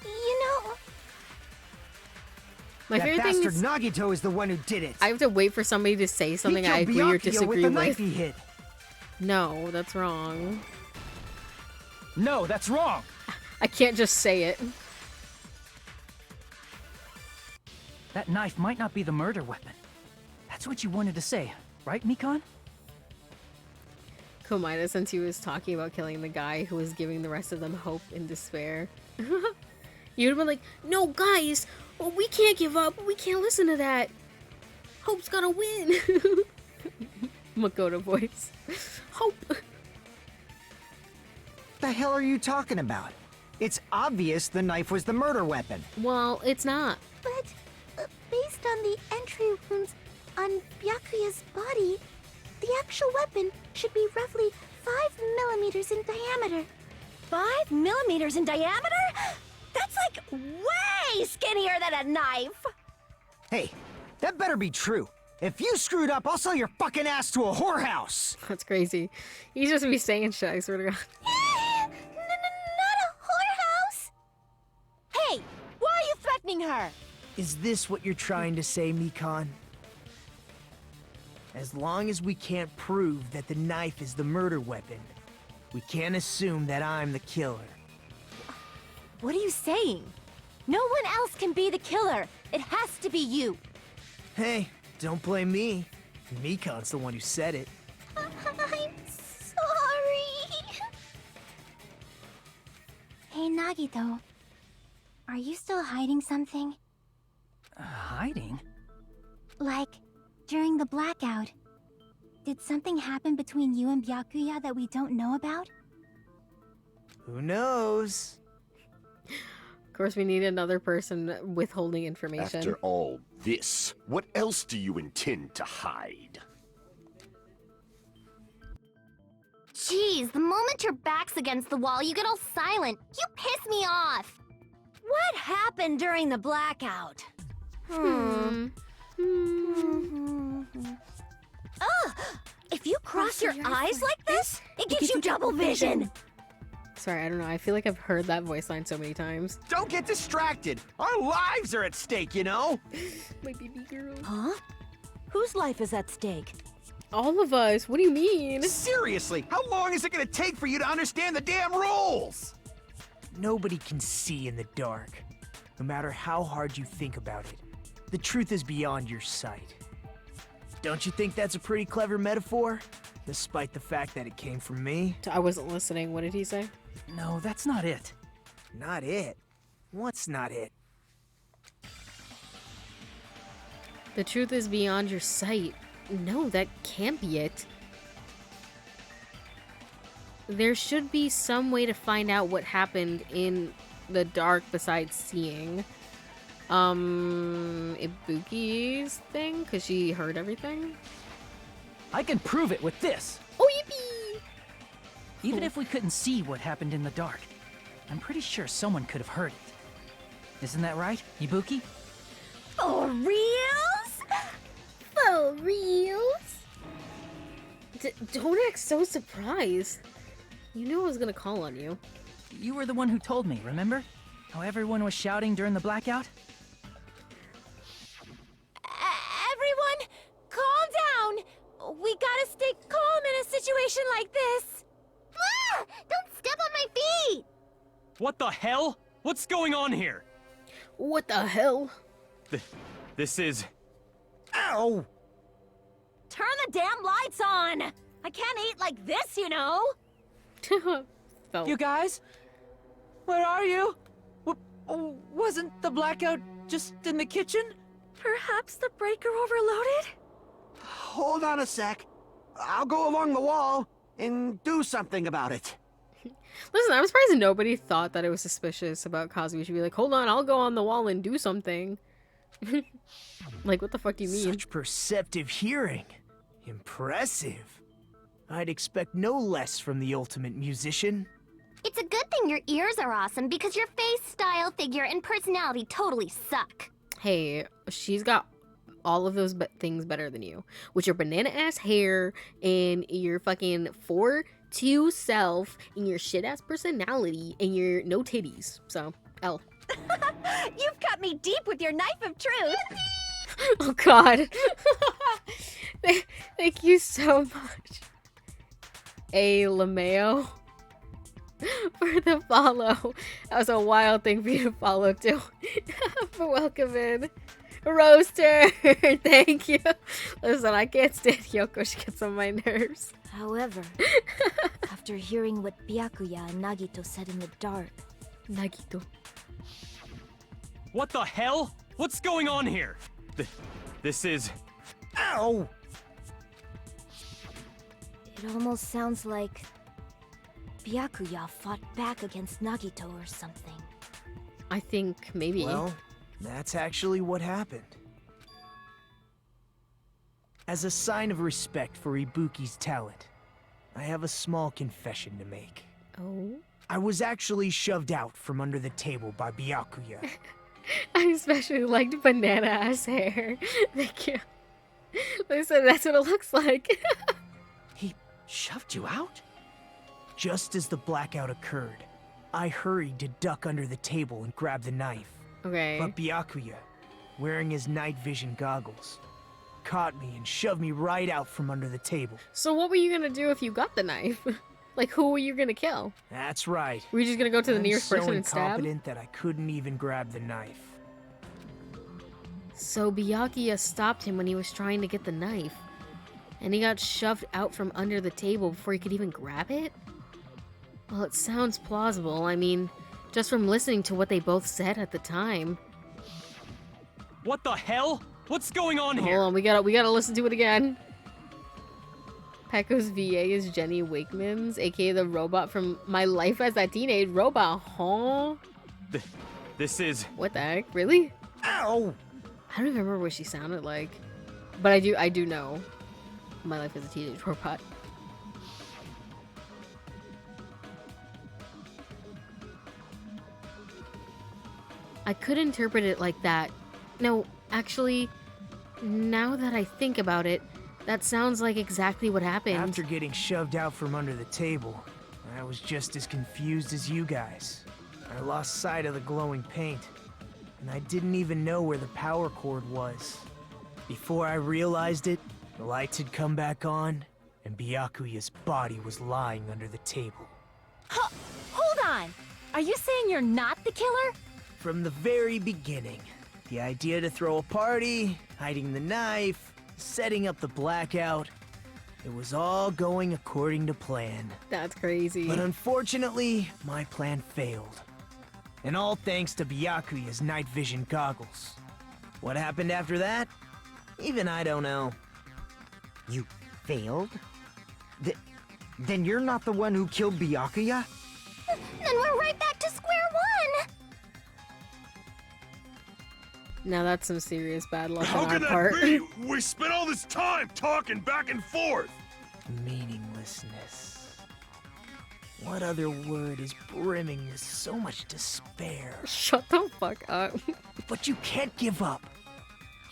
You know... My favorite thing is... Nagito is the one who did it. I have to wait for somebody to say something I agree or disagree with. The knife he hid. No, that's wrong. No, that's wrong! I can't just say it. That knife might not be the murder weapon. That's what you wanted to say, right, Mikan? Komida, since he was talking about killing the guy who was giving the rest of them hope and despair. You'd have been like, no, guys! Well, we can't give up. We can't listen to that. Hope's gotta win. Makoto voice. Hope. The hell are you talking about? It's obvious the knife was the murder weapon. Well, it's not. But based on the entry wounds on Byakuya's body, the actual weapon should be roughly 5 millimeters in diameter. 5 millimeters in diameter? That's like way skinnier than a knife! Hey, that better be true. If you screwed up, I'll sell your fucking ass to a whorehouse! That's crazy. He's just be saying shit, I swear to God. Not a whorehouse! Hey, why are you threatening her? Is this what you're trying to say, Mikan? As long as we can't prove that the knife is the murder weapon, we can't assume that I'm the killer. What are you saying? No one else can be the killer. It has to be you. Hey, don't blame me. Mikan's the one who said it. I'm sorry. Hey, Nagito. Are you still hiding something? Hiding? Like, during the blackout, did something happen between you and Byakuya that we don't know about? Who knows? Of course, we need another person withholding information. After all this, what else do you intend to hide? Jeez, the moment your back's against the wall, you get all silent. You piss me off. What happened during the blackout? Mm-hmm. Ugh! If you cross your eyes like this, it gives you double vision! Sorry, I don't know. I feel like I've heard that voice line so many times. Don't get distracted. Our lives are at stake, you know? My baby girl. Huh? Whose life is at stake? All of us. What do you mean? Seriously, how long is it gonna take for you to understand the damn rules? Nobody can see in the dark, no matter how hard you think about it. The truth is beyond your sight. Don't you think that's a pretty clever metaphor? Despite the fact that it came from me? I wasn't listening. What did he say? No, that's not it. Not it? What's not it? The truth is beyond your sight. No, that can't be it. There should be some way to find out what happened in the dark besides seeing? Ibuki's thing? Because she heard everything? I can prove it with this. Oh, yippee! Even if we couldn't see what happened in the dark, I'm pretty sure someone could have heard it. Isn't that right, Ibuki? For reals? For reals? Don't act so surprised. You knew I was gonna call on you. You were the one who told me, remember? How everyone was shouting during the blackout? Everyone, calm down! We gotta stay calm in a situation like this! Ah! Don't step on my feet! What the hell? What's going on here? What the hell? This is... Ow! Turn the damn lights on! I can't eat like this, you know! You guys? Where are you? Wasn't the blackout just in the kitchen? Perhaps the breaker overloaded? Hold on a sec. I'll go along the wall and do something about it. Listen, I'm surprised nobody thought that it was suspicious about Kazuya. Should be like, hold on, I'll go on the wall and do something. Like, what the fuck do you mean? Such perceptive hearing. Impressive. I'd expect no less from the ultimate musician. It's a good thing your ears are awesome because your face, style, figure, and personality totally suck. Hey, she's got all of those things better than you. With your banana-ass hair and your fucking 4'2" self and your shit-ass personality and your no titties. So, L. You've cut me deep with your knife of truth! Oh god. Thank you so much. A LeMayo for the follow. That was a wild thing for you to follow too. For welcome in. Roaster, thank you. Listen, I can't stand Yoko. She gets on my nerves. However, after hearing what Byakuya and Nagito said in the dark... Nagito. What the hell? What's going on here? This is... Ow! It almost sounds like Byakuya fought back against Nagito or something. I think maybe. Well, that's actually what happened. As a sign of respect for Ibuki's talent, I have a small confession to make. Oh? I was actually shoved out from under the table by Byakuya. I especially liked banana-ass hair. Thank you. Listen, that's what it looks like. He shoved you out? Just as the blackout occurred, I hurried to duck under the table and grab the knife. Okay. But Byakuya, wearing his night vision goggles, caught me and shoved me right out from under the table. So what were you gonna do if you got the knife? Like, who were you gonna kill? That's right. Were you just gonna go to the I'm nearest so person and stab? incompetent that I couldn't even grab the knife. So Byakuya stopped him when he was trying to get the knife. And he got shoved out from under the table before he could even grab it? Well, it sounds plausible. I mean, just from listening to what they both said at the time. What the hell? What's going on here? Hold on, we gotta listen to it again. Pecco's VA is Jenny Wakeman's, aka the robot from My Life as a Teenage Robot, huh? This is... What the heck? Really? Ow! I don't even remember what she sounded like. But I do know My Life as a Teenage Robot. I could interpret it like that. No, actually, now that I think about it, that sounds like exactly what happened. After getting shoved out from under the table, I was just as confused as you guys. I lost sight of the glowing paint, and I didn't even know where the power cord was. Before I realized it, the lights had come back on, and Byakuya's body was lying under the table. Hold on! Are you saying you're not the killer? From the very beginning, the idea to throw a party, hiding the knife, setting up the blackout, it was all going according to plan. That's crazy. But unfortunately, my plan failed. And all thanks to Byakuya's night vision goggles. What happened after that? Even I don't know. You failed? Then you're not the one who killed Byakuya? Then we're right back to square one! Now that's some serious bad luck How on our can that part. be? We spent all this time talking back and forth. Meaninglessness. What other word is brimming with so much despair? Shut the fuck up. But you can't give up.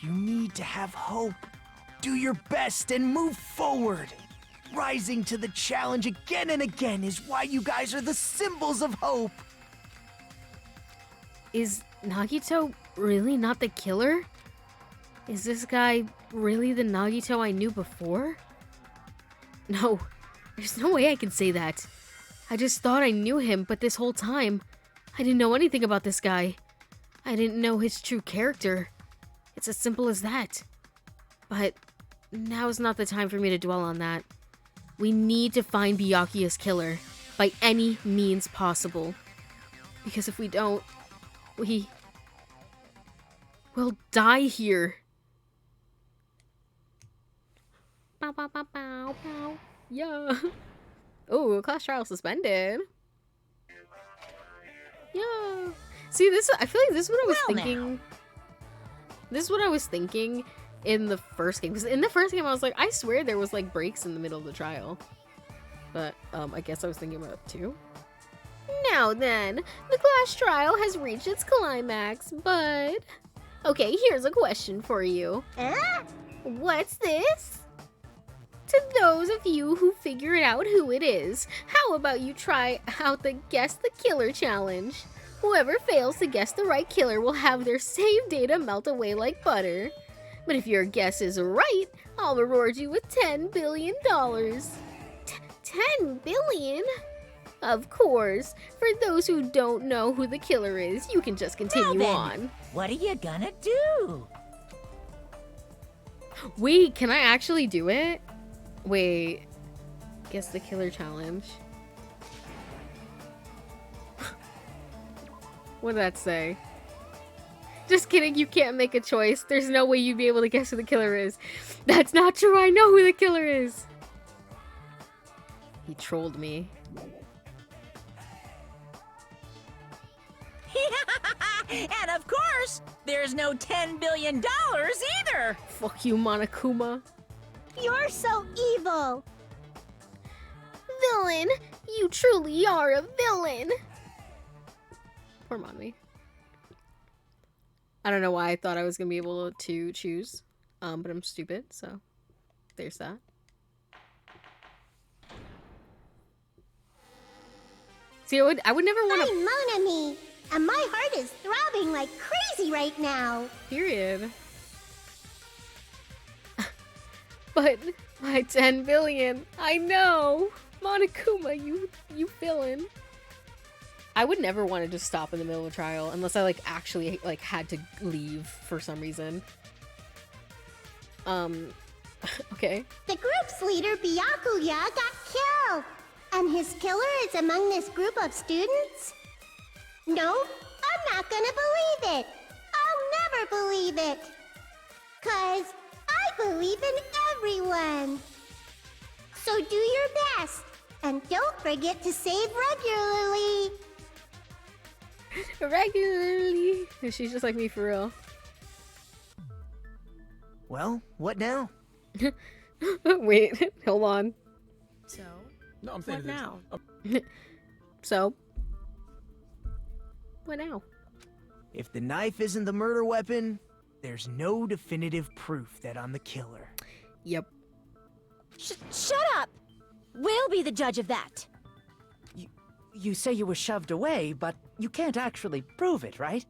You need to have hope. Do your best and move forward. Rising to the challenge again and again is why you guys are the symbols of hope. Is Nagito really not the killer? Is this guy really the Nagito I knew before? No, there's no way I can say that. I just thought I knew him, but this whole time, I didn't know anything about this guy. I didn't know his true character. It's as simple as that. But now's not the time for me to dwell on that. We need to find Byakuya's killer by any means possible. Because if we don't, we'll die here. Bow, bow, bow, bow, bow. Yeah. Oh, class trial suspended. Yeah. See, I feel like this is what I was thinking. This is what I was thinking in the first game. Because in the first game, I was like, I swear there was like breaks in the middle of the trial. But I guess I was thinking about it too. Now then, the class trial has reached its climax, but... Okay, here's a question for you. What's this? To those of you who figured out who it is, how about you try out the Guess the Killer challenge? Whoever fails to guess the right killer will have their save data melt away like butter. But if your guess is right, I'll reward you with $10 billion. 10 billion? Of course. For those who don't know who the killer is, you can just continue on. What are you gonna do? Wait, can I actually do it? Wait. Guess the killer challenge. What did that say? Just kidding, you can't make a choice. There's no way you'd be able to guess who the killer is. That's not true, I know who the killer is. He trolled me. And of course, there's no $10 billion either. Fuck you, Monokuma. You're so evil. Villain! You truly are a villain! Poor Monmi. I don't know why I thought I was gonna be able to choose, but I'm stupid, so there's that. See, I would never want to. I'm Monami, and my heart is throbbing like crazy right now. Period. But my 10 billion, I know, Monokuma, you villain. I would never want to just stop in the middle of a trial unless I actually had to leave for some reason. Okay. The group's leader, Byakuya, got killed. And his killer is among this group of students? No, I'm not gonna believe it. I'll never believe it. 'Cause I believe in everyone. So do your best. And don't forget to save regularly. Regularly. She's just like me for real. Well, what now? Wait, hold on. So, no, I'm saying what now? So, what now? If the knife isn't the murder weapon, there's no definitive proof that I'm the killer. Yep. Shut up! We'll be the judge of that. You say you were shoved away, but you can't actually prove it, right?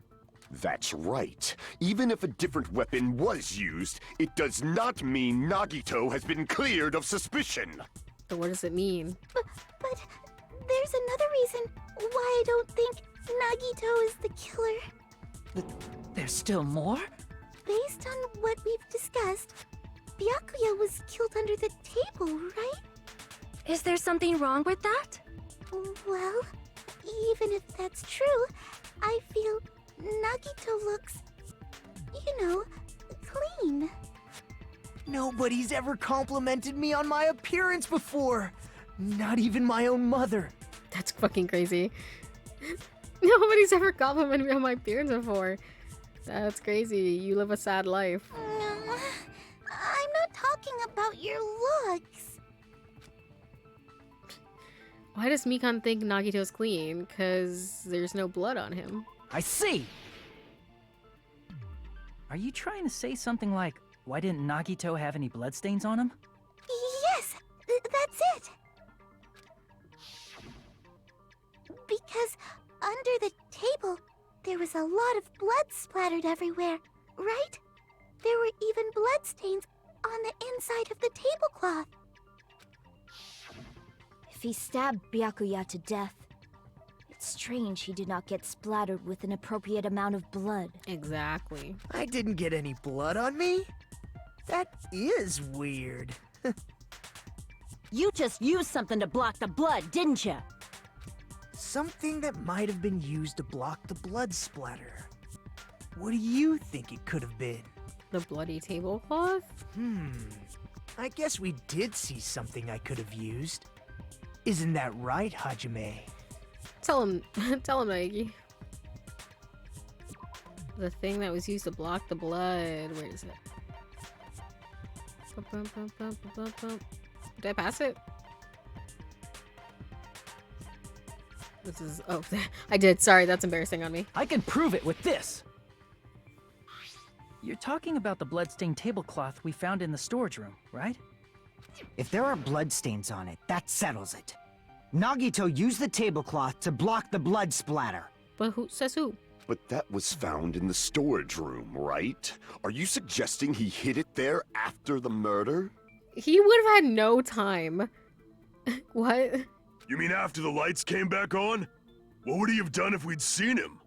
That's right. Even if a different weapon was used, it does not mean Nagito has been cleared of suspicion. So what does it mean? But there's another reason why I don't think Nagito is the killer. There's still more? Based on what we've discussed, Byakuya was killed under the table, right? Is there something wrong with that? Well, even if that's true, I feel Nagito looks, clean. Nobody's ever complimented me on my appearance before. Not even my own mother. That's fucking crazy. Nobody's ever complimented me on my appearance before. That's crazy. You live a sad life. I'm not talking about your looks. Why does Mikan think Nagito's clean? Because there's no blood on him. I see! Are you trying to say something like, why didn't Nagito have any bloodstains on him? Yes, that's it. Because under the table, there was a lot of blood splattered everywhere, right? There were even bloodstains on the inside of the tablecloth. If he stabbed Byakuya to death, it's strange he did not get splattered with an appropriate amount of blood. Exactly. I didn't get any blood on me? That is weird. You just used something to block the blood, didn't you? Something that might have been used to block the blood splatter. What do you think it could have been? The bloody tablecloth? I guess we did see something I could have used. Isn't that right, Hajime? Tell him, Naegi. The thing that was used to block the blood. Where is it? Did I pass it? This is, oh, I did. Sorry, that's embarrassing on me. I can prove it with this! You're talking about the bloodstained tablecloth we found in the storage room, right? If there are bloodstains on it, that settles it. Nagito used the tablecloth to block the blood splatter. But who says who? But that was found in the storage room, right? Are you suggesting he hid it there after the murder? He would have had no time. What? You mean after the lights came back on? What would he have done if we'd seen him?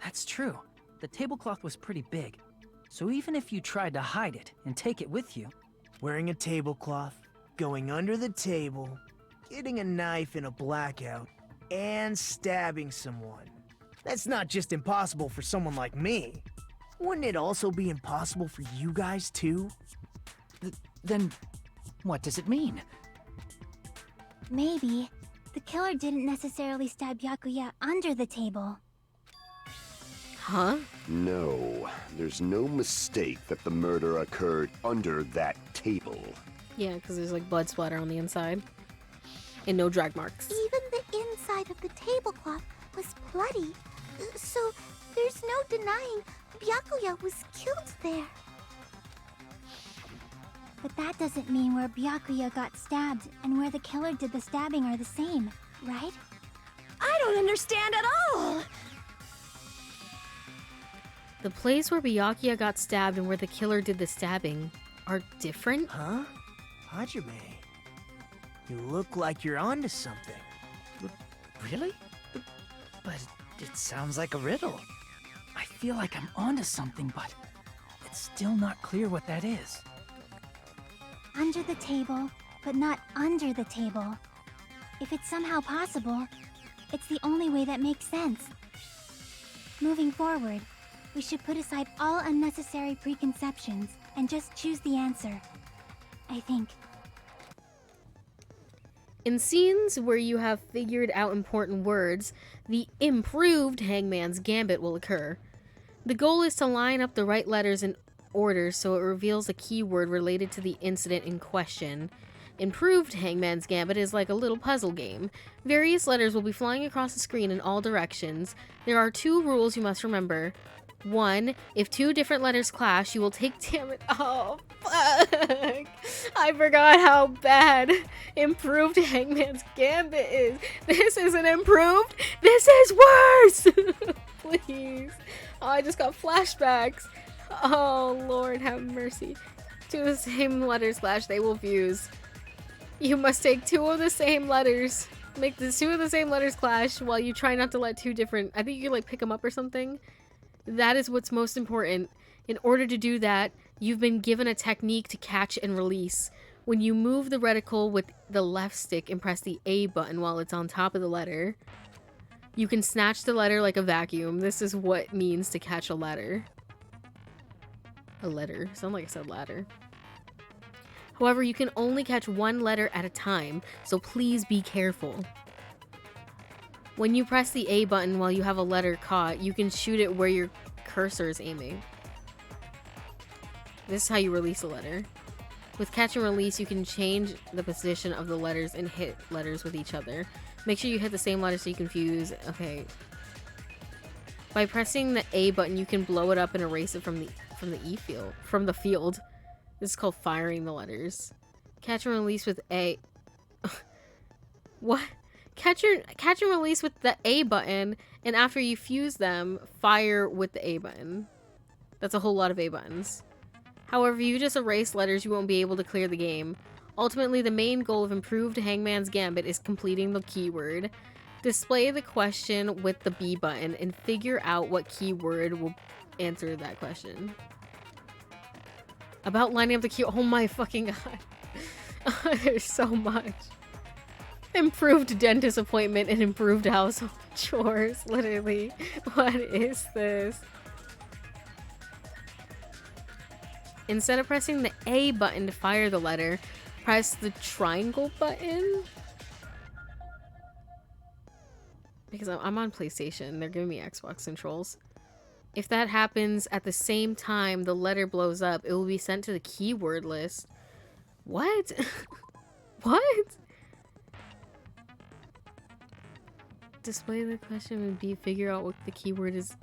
That's true. The tablecloth was pretty big. So even if you tried to hide it and take it with you... Wearing a tablecloth, going under the table, getting a knife in a blackout, and stabbing someone. That's not just impossible for someone like me. Wouldn't it also be impossible for you guys too? Then, what does it mean? Maybe the killer didn't necessarily stab Byakuya under the table. Huh? No, there's no mistake that the murder occurred under that table. Yeah, because there's like blood splatter on the inside. And no drag marks. Even the inside of the tablecloth was bloody. So there's no denying Byakuya was killed there. But that doesn't mean where Byakuya got stabbed and where the killer did the stabbing are the same, right? I don't understand at all! The place where Byakuya got stabbed and where the killer did the stabbing are different? Huh? Hajime, you look like you're onto something. Really? But it sounds like a riddle. I feel like I'm onto something, but it's still not clear what that is. Under the table, but not under the table. If it's somehow possible, it's the only way that makes sense. Moving forward, we should put aside all unnecessary preconceptions and just choose the answer. I think. In scenes where you have figured out important words, the improved hangman's gambit will occur. The goal is to line up the right letters in order so it reveals a keyword related to the incident in question. Improved hangman's gambit is like a little puzzle game. Various letters will be flying across the screen in all directions. There are 2 rules you must remember. 1, if 2 different letters clash, you will take damage. Oh, fuck. I forgot how bad improved hangman's gambit is. This isn't improved. This is worse. Please. Oh, I just got flashbacks. Oh, Lord, have mercy. 2 of the same letters clash, they will fuse. You must take 2 of the same letters. Make the 2 of the same letters clash while you try not to let 2 different... I think you can, like, pick them up or something. That is what's most important. In order to do that, you've been given a technique to catch and release. When you move the reticle with the left stick and press the A button while it's on top of the letter, you can snatch the letter like a vacuum. This is what it means to catch a letter. A letter. Sound like I said ladder. However, you can only catch 1 letter at a time, so please be careful. When you press the A button while you have a letter caught, you can shoot it where your cursor is aiming. This is how you release a letter. With catch and release, you can change the position of the letters and hit letters with each other. Make sure you hit the same letter so you confuse. Okay. By pressing the A button, you can blow it up and erase it from the field. This is called firing the letters. Catch and release with A. What? Catch and release with the A button, and after you fuse them, fire with the A button. That's a whole lot of A buttons. However, if you just erase letters, you won't be able to clear the game. Ultimately, the main goal of improved Hangman's Gambit is completing the keyword. Display the question with the B button and figure out what keyword will answer that question. About lining up the key. Oh my fucking god. There's so much. Improved dentist appointment and improved household chores. Literally. What is this? Instead of pressing the A button to fire the letter, press the triangle button. Because I'm on PlayStation. They're giving me Xbox controls. If that happens at the same time the letter blows up, it will be sent to the keyword list. What? What? Display the question would be figure out what the keyword is.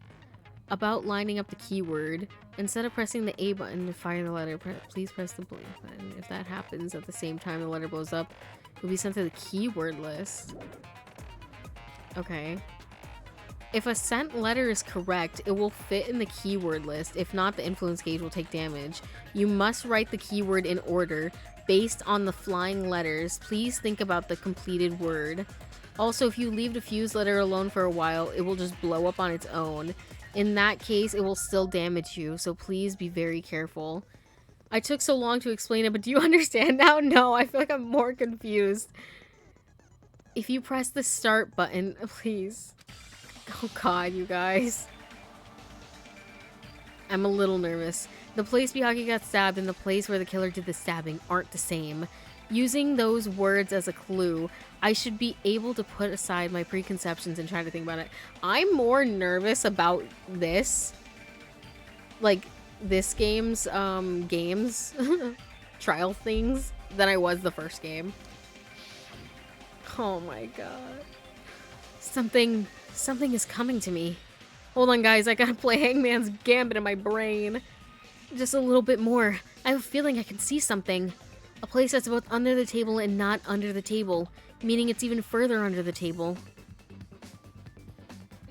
About lining up the keyword. Instead of pressing the A button to fire the letter, please press the blank button. If that happens at the same time the letter blows up, it will be sent to the keyword list. Okay. If a sent letter is correct, it will fit in the keyword list. If not, the influence gauge will take damage. You must write the keyword in order based on the flying letters. Please think about the completed word. Also, if you leave the fuse letter alone for a while, it will just blow up on its own. In that case, it will still damage you, so please be very careful. I took so long to explain it, but do you understand now? No, I feel like I'm more confused. If you press the start button, please. Oh god, you guys. I'm a little nervous. The place Byakuya got stabbed and the place where the killer did the stabbing aren't the same. Using those words as a clue, I should be able to put aside my preconceptions and try to think about it. I'm more nervous about this. Like, this game's, trial things than I was the first game. Oh my god. Something is coming to me. Hold on, guys. I gotta play Hangman's Gambit in my brain. Just a little bit more. I have a feeling I can see something. A place that's both under the table and not under the table. Meaning it's even further under the table.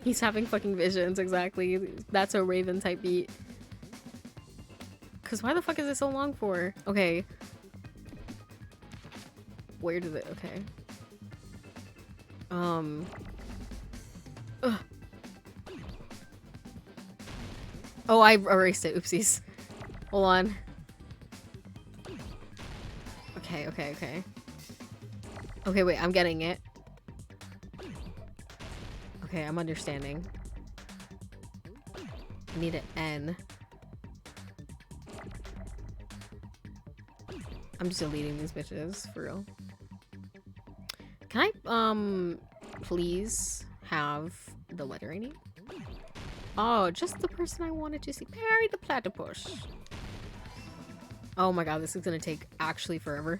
He's having fucking visions, exactly. That's a Raven type beat. Cause why the fuck is it so long for? Okay. Where did it... Okay. Ugh. Oh, I erased it. Oopsies. Hold on. Okay. Okay, wait. I'm getting it. Okay, I'm understanding. I need an N. I'm just deleting these bitches, for real. Can I, please have the letter I need? Oh, just the person I wanted to see. Perry the Platypus. Oh my god, this is gonna take actually forever.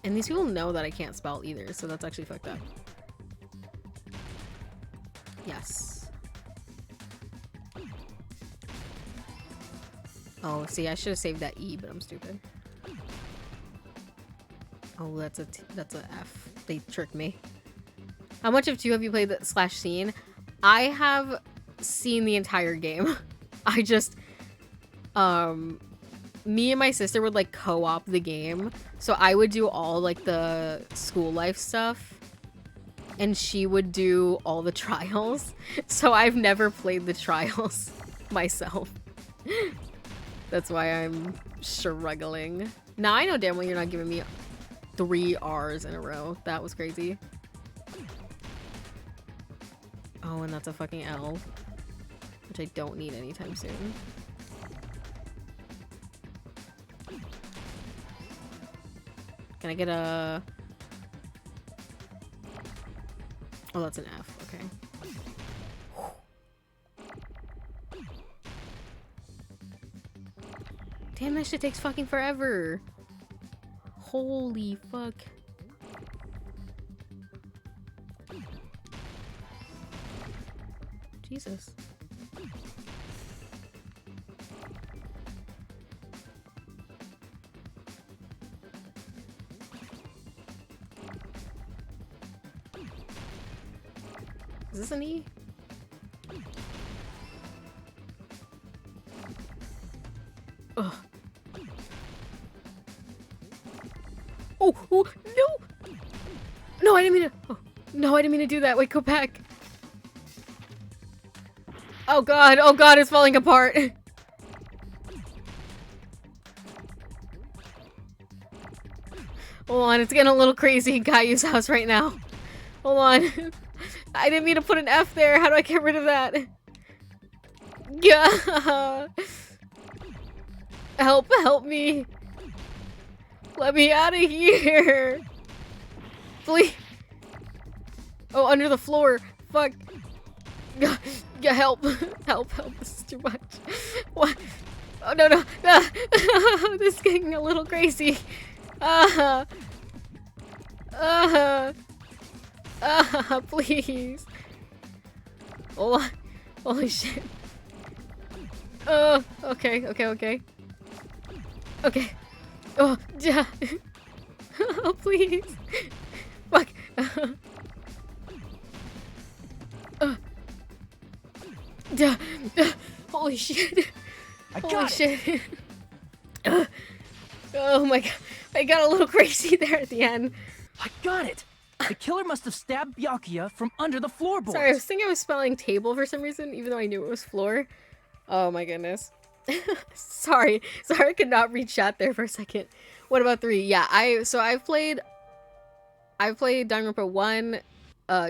And these people know that I can't spell either, so that's actually fucked up. Yes. Oh, see, I should have saved that E, but I'm stupid. Oh, that's a F. They tricked me. How much of 2 have you played the slash scene? I have seen the entire game. I just, me and my sister would like co-op the game. So I would do all like the school life stuff and she would do all the trials. So I've never played the trials myself. That's why I'm struggling. Now I know damn well you're not giving me 3 R's in a row. That was crazy. Oh, and that's a fucking L, which I don't need anytime soon. Can I get a... Oh, that's an F. Okay. Damn, that shit takes fucking forever. Holy fuck. Jesus. Is this an E? Ugh. Oh, oh, no! No, I didn't mean to. Oh, no, I didn't mean to do that. Wait, go back. Oh god, it's falling apart. Hold on, it's getting a little crazy in Caillou's house right now. Hold on. I didn't mean to put an F there. How do I get rid of that? Yeah. Help me. Let me out of here. Please. Oh, under the floor. Fuck. Yeah, help. Help. This is too much. What? Oh, no. This is getting a little crazy. Please. Hold on. Holy shit. Okay. Okay. Oh, yeah. Oh, please. Fuck. Holy shit. Holy shit. Oh my god. I got a little crazy there at the end. I got it! The killer must have stabbed Byakuya from under the floorboards. Sorry, I was thinking I was spelling table for some reason, even though I knew it was floor. Oh my goodness. Sorry, I could not read chat there for a second. What about 3? Yeah, I've played Danganronpa 1,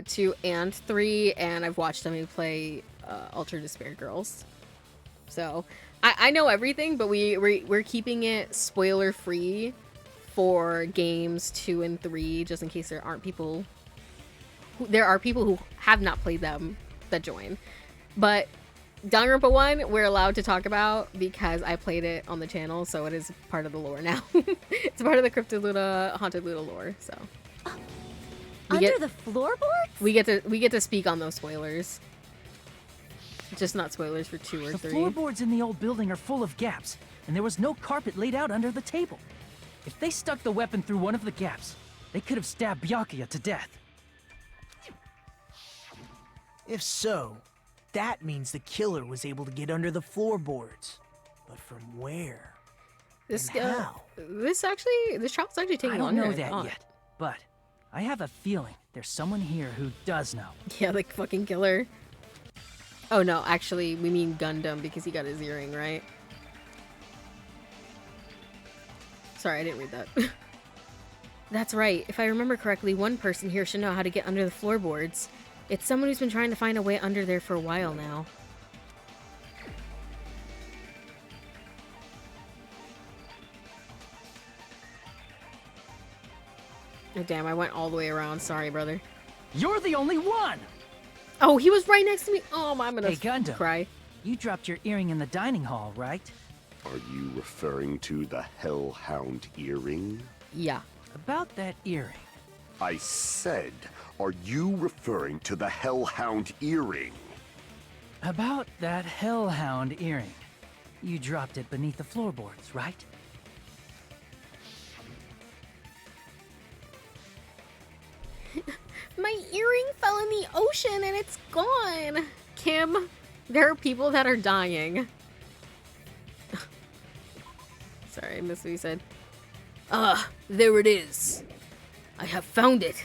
2, and 3, and I've watched them play Ultra Despair Girls. So I know everything, but we're keeping it spoiler free for games 2 and 3, just in case there are people who have not played them that join. But Danganronpa 1, we're allowed to talk about because I played it on the channel, so it is part of the lore now. It's part of the Cryptid Luna Haunted Luna lore, so. The floorboards? We get to speak on those spoilers. Just not spoilers for 2 or 3. The floorboards in the old building are full of gaps, and there was no carpet laid out under the table. If they stuck the weapon through one of the gaps, they could have stabbed Byakuya to death. If so, that means the killer was able to get under the floorboards. But from where? This how? This trial's actually taking I don't longer. know that yet, but I have a feeling there's someone here who does know. Yeah, like fucking killer. Oh no, actually, we mean Gundam because he got his earring, right? Sorry, I didn't read that. That's right. If I remember correctly, one person here should know how to get under the floorboards. It's someone who's been trying to find a way under there for a while now. Oh, damn, I went all the way around. Sorry, brother. You're the only one! Oh, he was right next to me. Oh, I'm gonna cry. You dropped your earring in the dining hall, right? Are you referring to the Hellhound earring? Yeah. About that earring. I said, are you referring to the Hellhound earring? About that Hellhound earring. You dropped it beneath the floorboards, right? My earring fell in the ocean and it's gone. Kim, there are people that are dying. Sorry, I missed what you said. Ah, there it is. I have found it.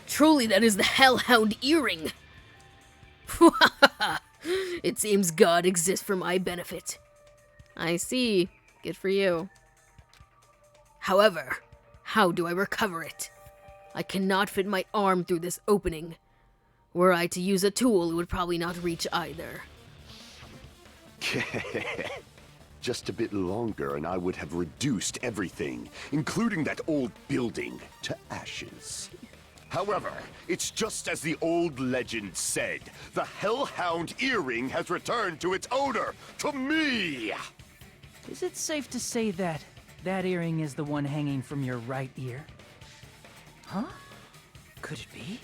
Truly, that is the Hellhound earring. It seems God exists for my benefit. I see. Good for you. However, how do I recover it? I cannot fit my arm through this opening. Were I to use a tool, it would probably not reach either. Just a bit longer and I would have reduced everything, including that old building, to ashes. However, it's just as the old legend said. The Hellhound earring has returned to its owner, to me! Is it safe to say that that earring is the one hanging from your right ear? Huh? Could it be?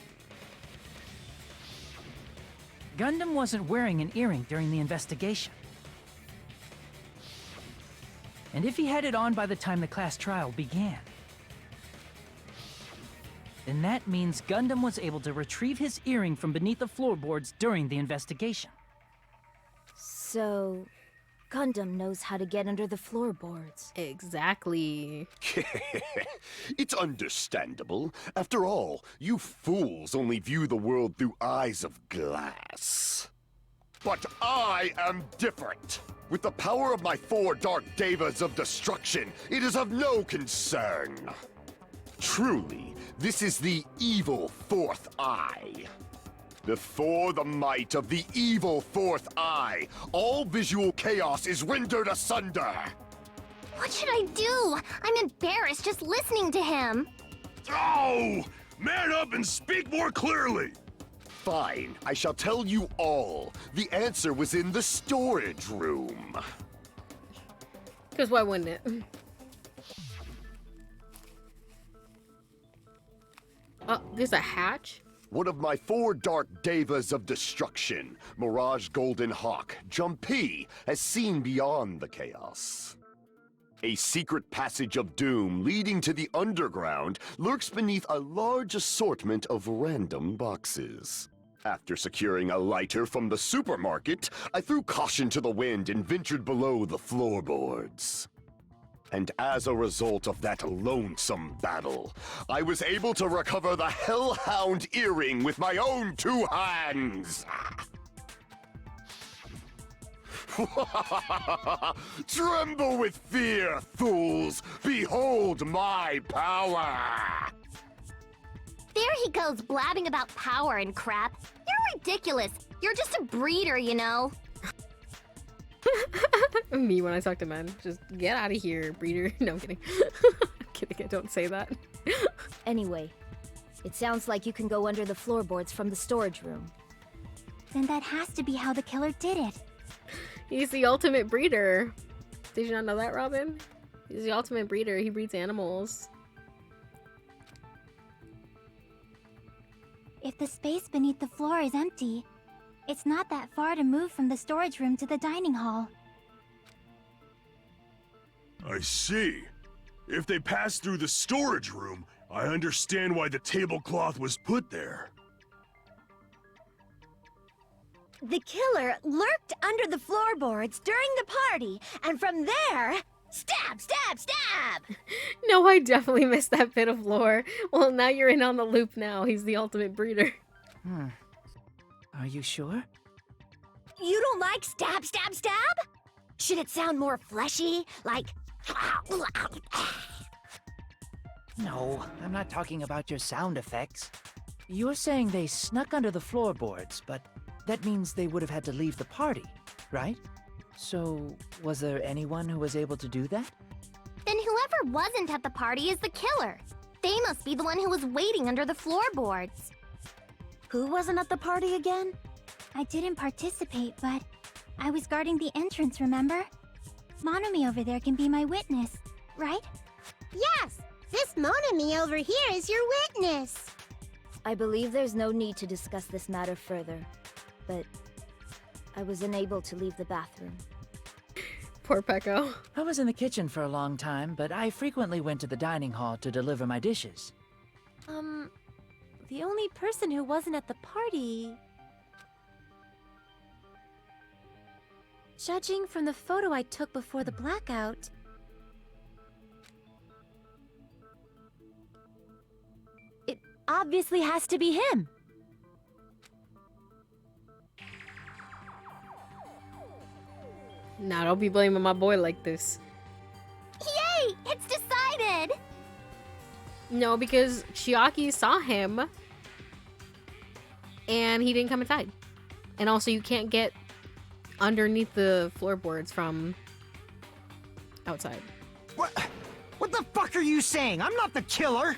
Gundam wasn't wearing an earring during the investigation. And if he had it on by the time the class trial began, then that means Gundam was able to retrieve his earring from beneath the floorboards during the investigation. So, Gundam knows how to get under the floorboards. Exactly. It's understandable. After all, you fools only view the world through eyes of glass. But I am different. With the power of my 4 Dark Devas of Destruction, it is of no concern. Truly, this is the evil 4th eye. Before the might of the evil 4th eye, all visual chaos is rendered asunder. What should I do? I'm embarrassed just listening to him. Oh! Man up and speak more clearly! Fine, I shall tell you all. The answer was in the storage room. Because why wouldn't it? Oh, there's a hatch? One of my 4 Dark Devas of Destruction, Mirage Golden Hawk, Jumpy, has seen beyond the chaos. A secret passage of doom leading to the underground lurks beneath a large assortment of random boxes. After securing a lighter from the supermarket, I threw caution to the wind and ventured below the floorboards. And as a result of that lonesome battle, I was able to recover the Hellhound earring with my own 2 hands! Tremble with fear, fools! Behold my power! There he goes blabbing about power and crap. You're ridiculous. You're just a breeder, you know. Me when I talk to men. Just get out of here, breeder. No, I'm kidding. I'm kidding, I don't say that. Anyway, it sounds like you can go under the floorboards from the storage room. Then that has to be how the killer did it. He's the ultimate breeder. Did you not know that, Robin? He's the ultimate breeder. He breeds animals. If the space beneath the floor is empty, it's not that far to move from the storage room to the dining hall. I see. If they passed through the storage room, I understand why the tablecloth was put there. The killer lurked under the floorboards during the party, and from there, stab, stab, stab! No, I definitely missed that bit of lore. Well, now you're in on the loop now. He's the ultimate breeder. Are you sure? You don't like stab, stab, stab? Should it sound more fleshy, like... No, I'm not talking about your sound effects. You're saying they snuck under the floorboards, but that means they would have had to leave the party, right? So, was there anyone who was able to do that? Then whoever wasn't at the party is the killer. They must be the one who was waiting under the floorboards. Who wasn't at the party again? I didn't participate, but I was guarding the entrance, remember? Monomi over there can be my witness, right? Yes! This Monami over here is your witness! I believe there's no need to discuss this matter further, but I was unable to leave the bathroom. Poor Pecco. I was in the kitchen for a long time, but I frequently went to the dining hall to deliver my dishes. The only person who wasn't at the party... Judging from the photo I took before the blackout... It obviously has to be him. Nah, don't be blaming my boy like this. Yay! It's decided! No, because Chiaki saw him and he didn't come inside. And also you can't get underneath the floorboards from outside. What the fuck are you saying? I'm not the killer!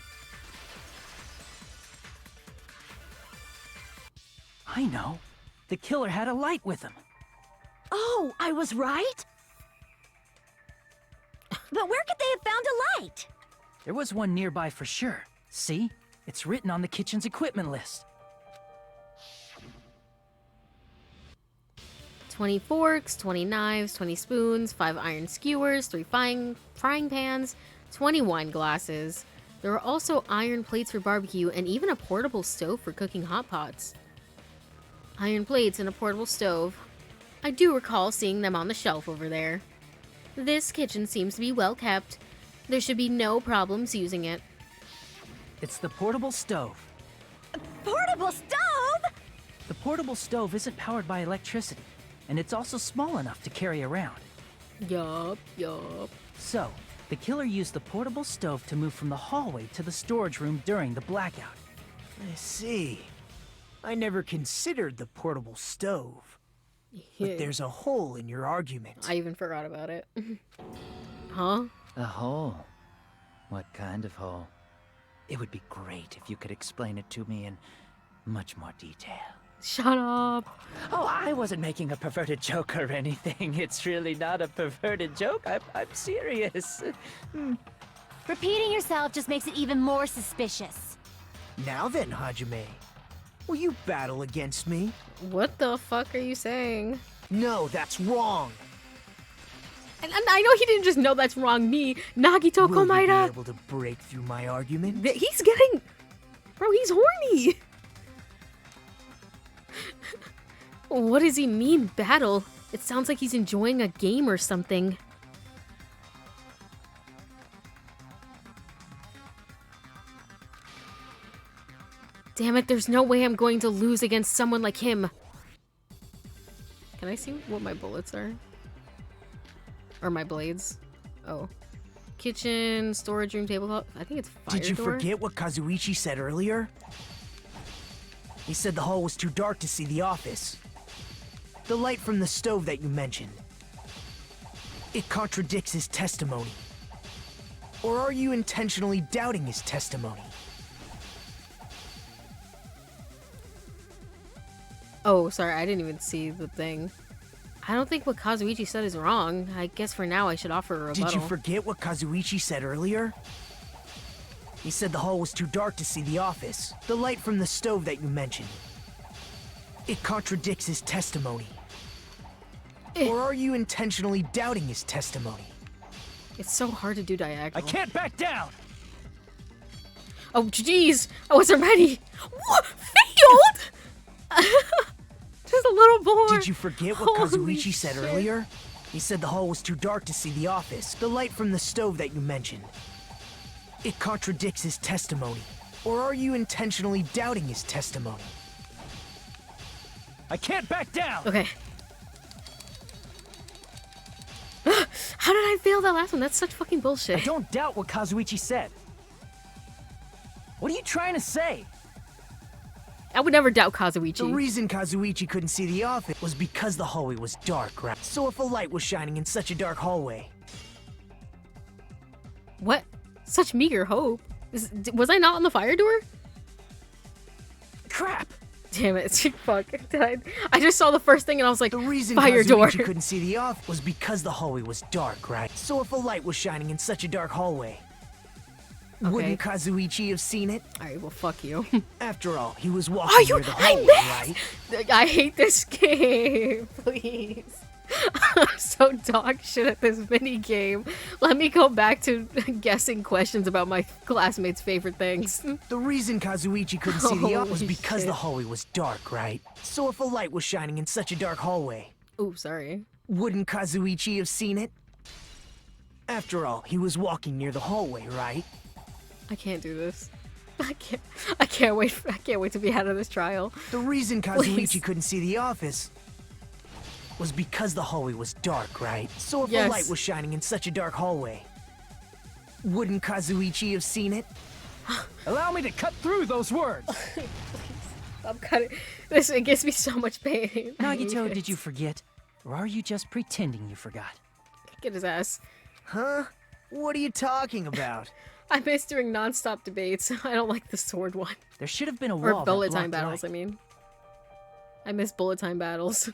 I know. The killer had a light with him. Oh, I was right? But where could they have found a light? There was one nearby for sure. See? It's written on the kitchen's equipment list. 20 forks, 20 knives, 20 spoons, 5 iron skewers, 3 frying pans, 20 wine glasses. There are also iron plates for barbecue and even a portable stove for cooking hot pots. Iron plates and a portable stove. I do recall seeing them on the shelf over there. This kitchen seems to be well kept. There should be no problems using it. It's the portable stove. Portable stove? The portable stove isn't powered by electricity, and it's also small enough to carry around. Yup. So, the killer used the portable stove to move from the hallway to the storage room during the blackout. I see. I never considered the portable stove. But there's a hole in your argument. I even forgot about it. Huh? A hole? What kind of hole? It would be great if you could explain it to me in much more detail. Shut up. Oh, I wasn't making a perverted joke or anything. It's really not a perverted joke. I'm serious. Repeating yourself just makes it even more suspicious. Now then, Hajime. Will you battle against me? What the fuck are you saying? No, that's wrong. And I know he didn't just know that's wrong. Me, Nagito Will you be Komaeda. able to break through my argument? He's getting... Bro, he's horny. What does he mean, battle? It sounds like he's enjoying a game or something. Damn it, there's no way I'm going to lose against someone like him. Can I see what my bullets are? Or my blades? Oh. Kitchen, storage room, tabletop. I think it's fire Did you door. forget what Kazuichi said earlier? He said the hall was too dark to see the office. The light from the stove that you mentioned. It contradicts his testimony. Or are you intentionally doubting his testimony? Oh, sorry, I didn't even see the thing. I don't think what Kazuichi said is wrong. I guess for now I should offer a rebuttal. Did you forget what Kazuichi said earlier? He said the hall was too dark to see the office. The light from the stove that you mentioned. It contradicts his testimony. Or are you intentionally doubting his testimony? It's so hard to do diagonal. I can't back down! Oh, jeez! I wasn't ready! What? Failed?! Just a little more! Did you forget what Holy Kazuichi said shit. earlier? He said the hall was too dark to see the office. The light from the stove that you mentioned. It contradicts his testimony. Or are you intentionally doubting his testimony? I can't back down! Okay. How did I fail that last one? That's such fucking bullshit. I don't doubt what Kazuichi said. What are you trying to say? I would never doubt Kazuichi. The reason Kazuichi couldn't see the office was because the hallway was dark, right? So if a light was shining in such a dark hallway... What? Such meager hope. Was I not on the fire door? Crap! Damn it, fuck. I just saw the first thing and I was like, The reason fire Kazuichi door. couldn't see the office was because the hallway was dark, right? So if a light was shining in such a dark hallway... Wouldn't Kazuichi have seen it? Alright, well, fuck you. After all, he was walking near the hallway, right? I hate this game. Please. I'm so dog shit at this mini game. Let me go back to guessing questions about my classmates' favorite things. The reason Kazuichi couldn't see the office was Holy because shit. the hallway was dark, right? So if a light was shining in such a dark hallway... Ooh, sorry. Wouldn't Kazuichi have seen it? After all, he was walking near the hallway, right? I can't do this. I can't wait to be out of this trial. The reason Kazuichi Please. couldn't see the office was because the hallway was dark, right? So if Yes. a light was shining in such a dark hallway, wouldn't Kazuichi have seen it? Allow me to cut through those words! I'm cutting. It gives me so much pain. I hate Nagito, it. did you forget? Or are you just pretending you forgot? Get his ass. Huh? What are you talking about? I miss doing non-stop debates. I don't like the sword one. There should have been a Or wall bullet that time blocked battles, light. I mean. I miss bullet time battles.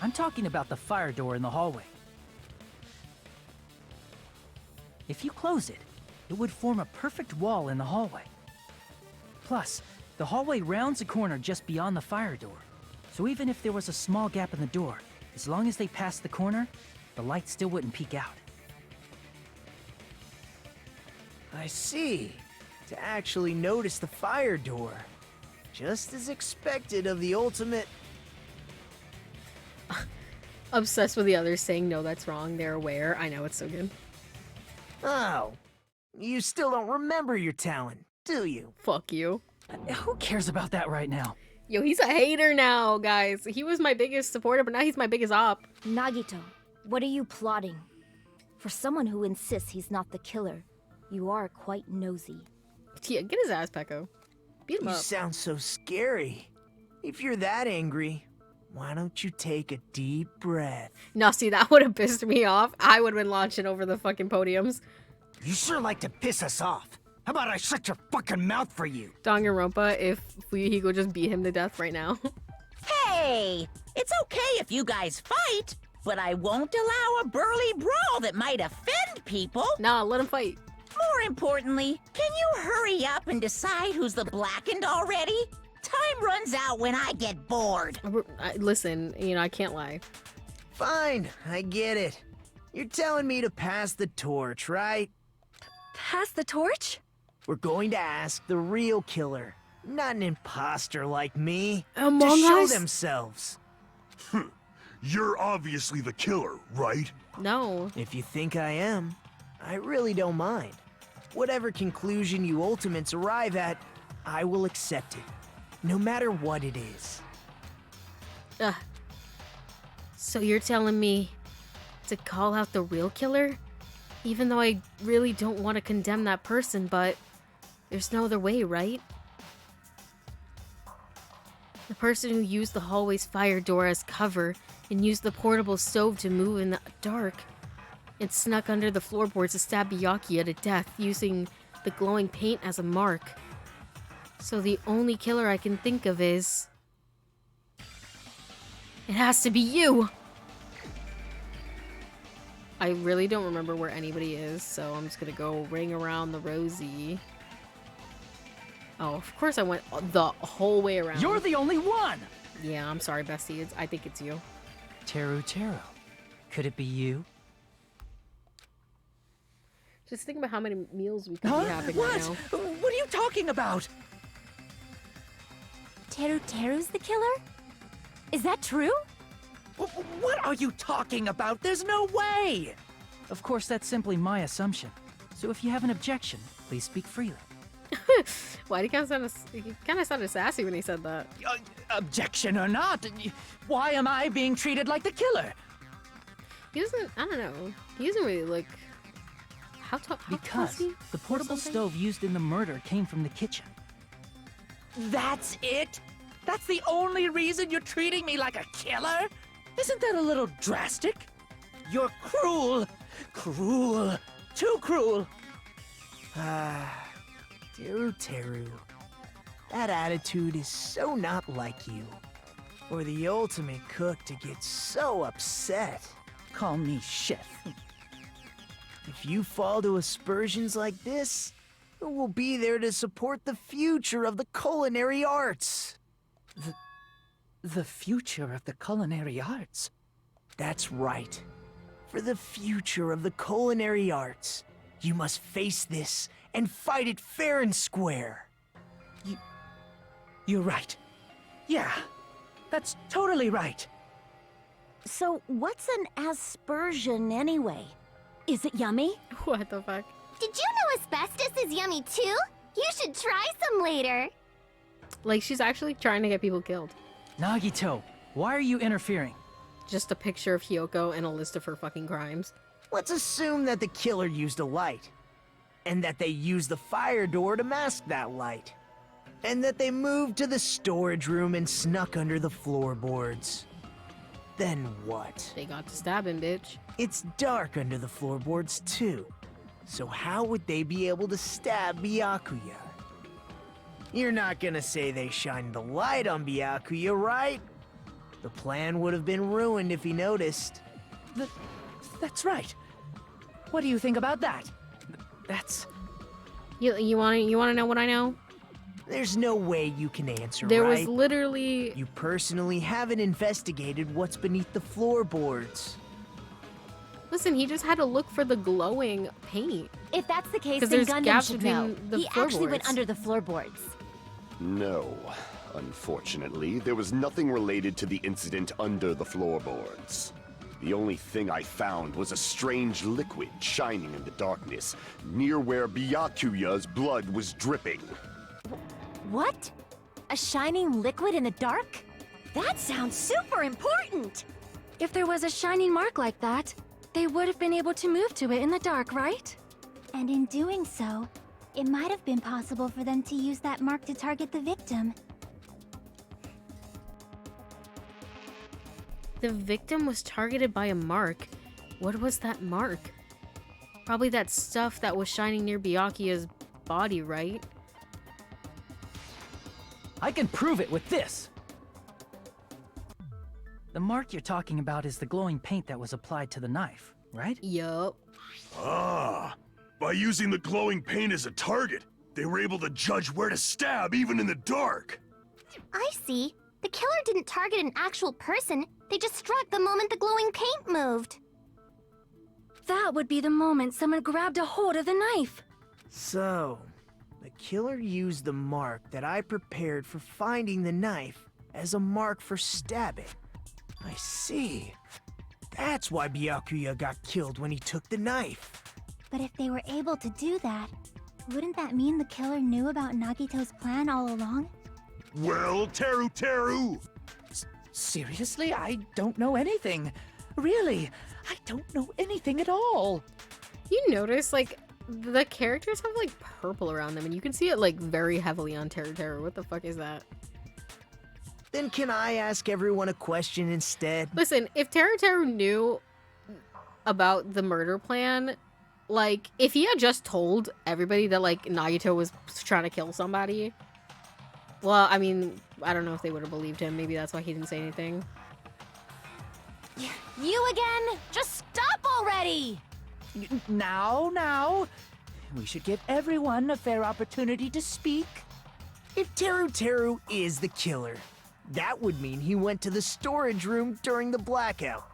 I'm talking about the fire door in the hallway. If you close it, it would form a perfect wall in the hallway. Plus, the hallway rounds a corner just beyond the fire door. So even if there was a small gap in the door, as long as they passed the corner, the light still wouldn't peek out. I see. To actually notice the fire door. Just as expected of the ultimate... Obsessed with the others saying, no, that's wrong. They're aware. I know, it's so good. Oh. You still don't remember your talent, do you? Fuck you. Who cares about that right now? Yo, he's a hater now, guys. He was my biggest supporter, but now he's my biggest op. Nagito, what are you plotting? For someone who insists he's not the killer, you are quite nosy. Yeah, get his ass, Pecco. Beat him You up. sound so scary. If you're that angry, why don't you take a deep breath? No, see, that would have pissed me off. I would have been launching over the fucking podiums. You sure like to piss us off. How about I shut your fucking mouth for you? Danganronpa, if he could just beat him to death right now. Hey! It's okay if you guys fight, but I won't allow a burly brawl that might offend people. Nah, let him fight. More importantly, can you hurry up and decide who's the blackened already? Time runs out when I get bored. Listen, I can't lie. Fine, I get it. You're telling me to pass the torch, right? Pass the torch? We're going to ask the real killer, not an imposter like me, Among to show Us? themselves. You're obviously the killer, right? No. If you think I am, I really don't mind. Whatever conclusion you ultimates arrive at, I will accept it, no matter what it is. So you're telling me to call out the real killer? Even though I really don't want to condemn that person, but there's no other way, right? The person who used the hallway's fire door as cover and used the portable stove to move in the dark and snuck under the floorboards to stab Byakuya to death using the glowing paint as a mark. So the only killer I can think of is... It has to be you! I really don't remember where anybody is, so I'm just gonna go ring around the rosy. Oh, of course I went the whole way around. You're the only one! Yeah, I'm sorry, bestie. I think it's you. Teru. Could it be you? Just think about how many meals we could be having right now. What are you talking about? Teru's the killer? Is that true? What are you talking about? There's no way! Of course, that's simply my assumption. So if you have an objection, please speak freely. Why did he kind of sounded sassy when he said that? Objection or not, why am I being treated like the killer? He doesn't, I don't know. He doesn't really look... How Because the portable stove used in the murder came from the kitchen. That's it? That's the only reason you're treating me like a killer? Isn't that a little drastic? You're cruel. Cruel. Too cruel. Teru. That attitude is so not like you. For the ultimate cook to get so upset. Call me chef. If you fall to aspersions like this, who will be there to support the future of the culinary arts? The future of the culinary arts? That's right. For the future of the culinary arts, you must face this and fight it fair and square. You're right. Yeah, that's totally right. So what's an aspersion anyway? Is it yummy? What the fuck? Did you know asbestos is yummy too? You should try some later. Like, she's actually trying to get people killed. Nagito, why are you interfering? Just a picture of Hyoko and a list of her fucking crimes. Let's assume that the killer used a light. And that they used the fire door to mask that light. And that they moved to the storage room and snuck under the floorboards. Then what? They got to stab him, bitch. It's dark under the floorboards too. So how would they be able to stab Byakuya? You're not gonna say they shined the light on Byakuya, right? The plan would have been ruined if he noticed. That's right. What do you think about that? That's... You want to know what I know? There's no way you can answer, There right? was literally... You personally haven't investigated what's beneath the floorboards. Listen, he just had to look for the glowing paint. If that's the case, 'Cause then there's Gundam gaps should know. between the He actually went floorboards. under the floorboards. No. Unfortunately, there was nothing related to the incident under the floorboards. The only thing I found was a strange liquid shining in the darkness, near where Byakuya's blood was dripping. What? A shining liquid in the dark? That sounds super important! If there was a shining mark like that, they would have been able to move to it in the dark, right? And in doing so, it might have been possible for them to use that mark to target the victim. The victim was targeted by a mark. What was that mark? Probably that stuff that was shining near Byakuya's body, right? I can prove it with this! The mark you're talking about is the glowing paint that was applied to the knife, right? Yup. Ah, by using the glowing paint as a target, they were able to judge where to stab even in the dark. I see. The killer didn't target an actual person. They just struck the moment the glowing paint moved. That would be the moment someone grabbed a hold of the knife. So, the killer used the mark that I prepared for finding the knife as a mark for stabbing. I see. That's why Byakuya got killed when he took the knife. But if they were able to do that, wouldn't that mean the killer knew about Nagito's plan all along? Well, Teru! Seriously? I don't know anything. Really, I don't know anything at all. You notice, like, the characters have, like, purple around them, and you can see it, like, very heavily on Teru. What the fuck is that? Then can I ask everyone a question instead? Listen, if Teru knew about the murder plan, like, if he had just told everybody that, like, Nagito was trying to kill somebody, well, I mean, I don't know if they would have believed him. Maybe that's why he didn't say anything. You again? Just stop already! Now. We should give everyone a fair opportunity to speak. If Teru is the killer, that would mean he went to the storage room during the blackout.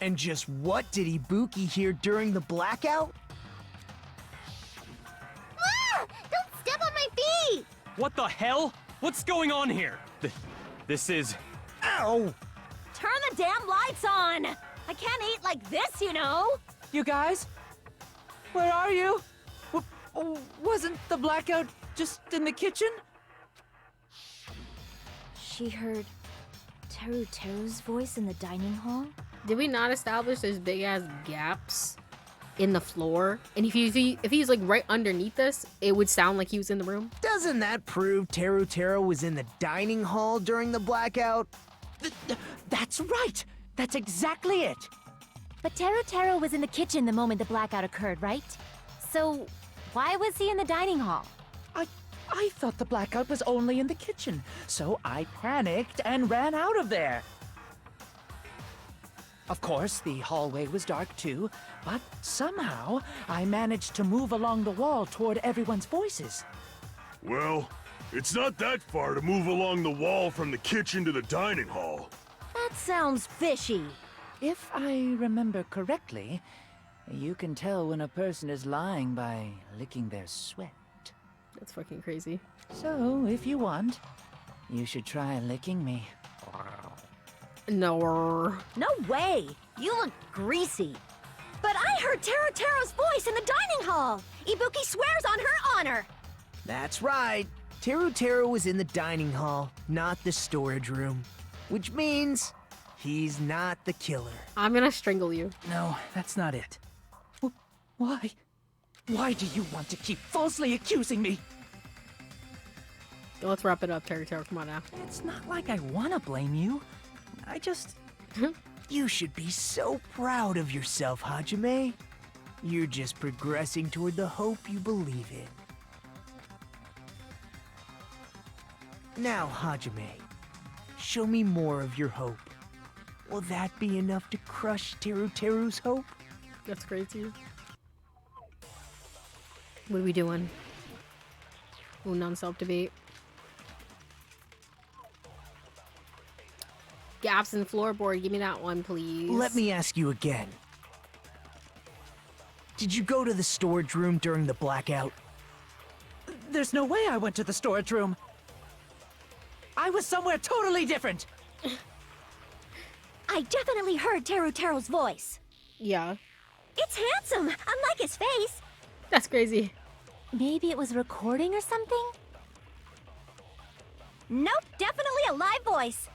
And just what did Ibuki hear during the blackout? Ah! Don't step on my feet! What the hell? What's going on here? This is... Ow! Turn the damn lights on! I can't eat like this, you know! You guys? Where are you? Wasn't the blackout just in the kitchen? She heard Teru's voice in the dining hall? Did we not establish there's big ass gaps in the floor? And if he's like right underneath this, it would sound like he was in the room? Doesn't that prove Teru was in the dining hall during the blackout? That's right! That's exactly it! But Teru was in the kitchen the moment the blackout occurred, right? So, why was he in the dining hall? I thought the blackout was only in the kitchen, so I panicked and ran out of there. Of course, the hallway was dark too, but somehow I managed to move along the wall toward everyone's voices. Well, it's not that far to move along the wall from the kitchen to the dining hall. That sounds fishy. If I remember correctly, you can tell when a person is lying by licking their sweat. That's fucking crazy. So, if you want, you should try licking me. No. No way! You look greasy. But I heard Teru's voice in the dining hall! Ibuki swears on her honor! That's right. Teru was in the dining hall, not the storage room. Which means he's not the killer. I'm gonna strangle you. No, that's not it. Why? Why do you want to keep falsely accusing me? Let's wrap it up, Teru. Come on now. It's not like I want to blame you. I just... You should be so proud of yourself, Hajime. You're just progressing toward the hope you believe in. Now, Hajime, show me more of your hope. Will that be enough to crush Teru's hope? That's crazy. What are we doing? Ooh, non-self debate. Gaps in floorboard. Give me that one, please. Let me ask you again. Did you go to the storage room during the blackout? There's no way I went to the storage room. I was somewhere totally different. I definitely heard Teru's voice. Yeah. It's handsome, unlike his face. That's crazy. Maybe it was recording or something? Nope, definitely a live voice.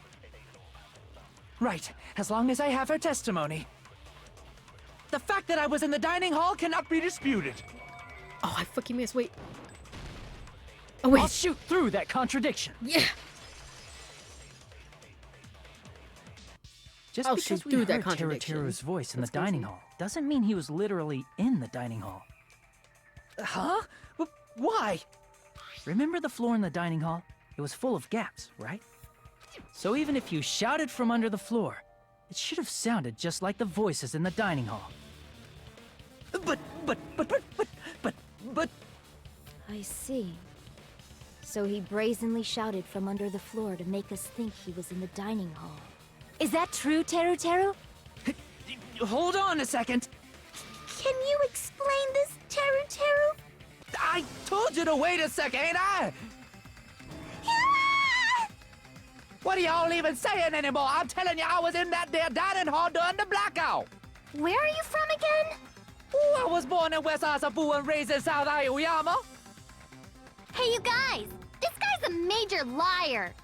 Right, as long as I have her testimony. The fact that I was in the dining hall cannot be disputed. Oh, I fucking missed. Wait. Oh, wait. I'll shoot through that contradiction. Yeah. Just I'll because shoot we through that heard contradiction. Teru's voice in That's the dining crazy. hall doesn't mean he was literally in the dining hall. Huh? Why? Remember the floor in the dining hall? It was full of gaps, right? So even if you shouted from under the floor, it should have sounded just like the voices in the dining hall. But... I see. So he brazenly shouted from under the floor to make us think he was in the dining hall. Is that true, Teru? Hold on a second. Can you explain this, Teru? I told you to wait a second, ain't I? What are y'all even saying anymore? I'm telling you, I was in that there dining hall during the blackout. Where are you from again? Ooh, I was born in West Asabu and raised in South Aoyama. Hey, you guys! This guy's a major liar!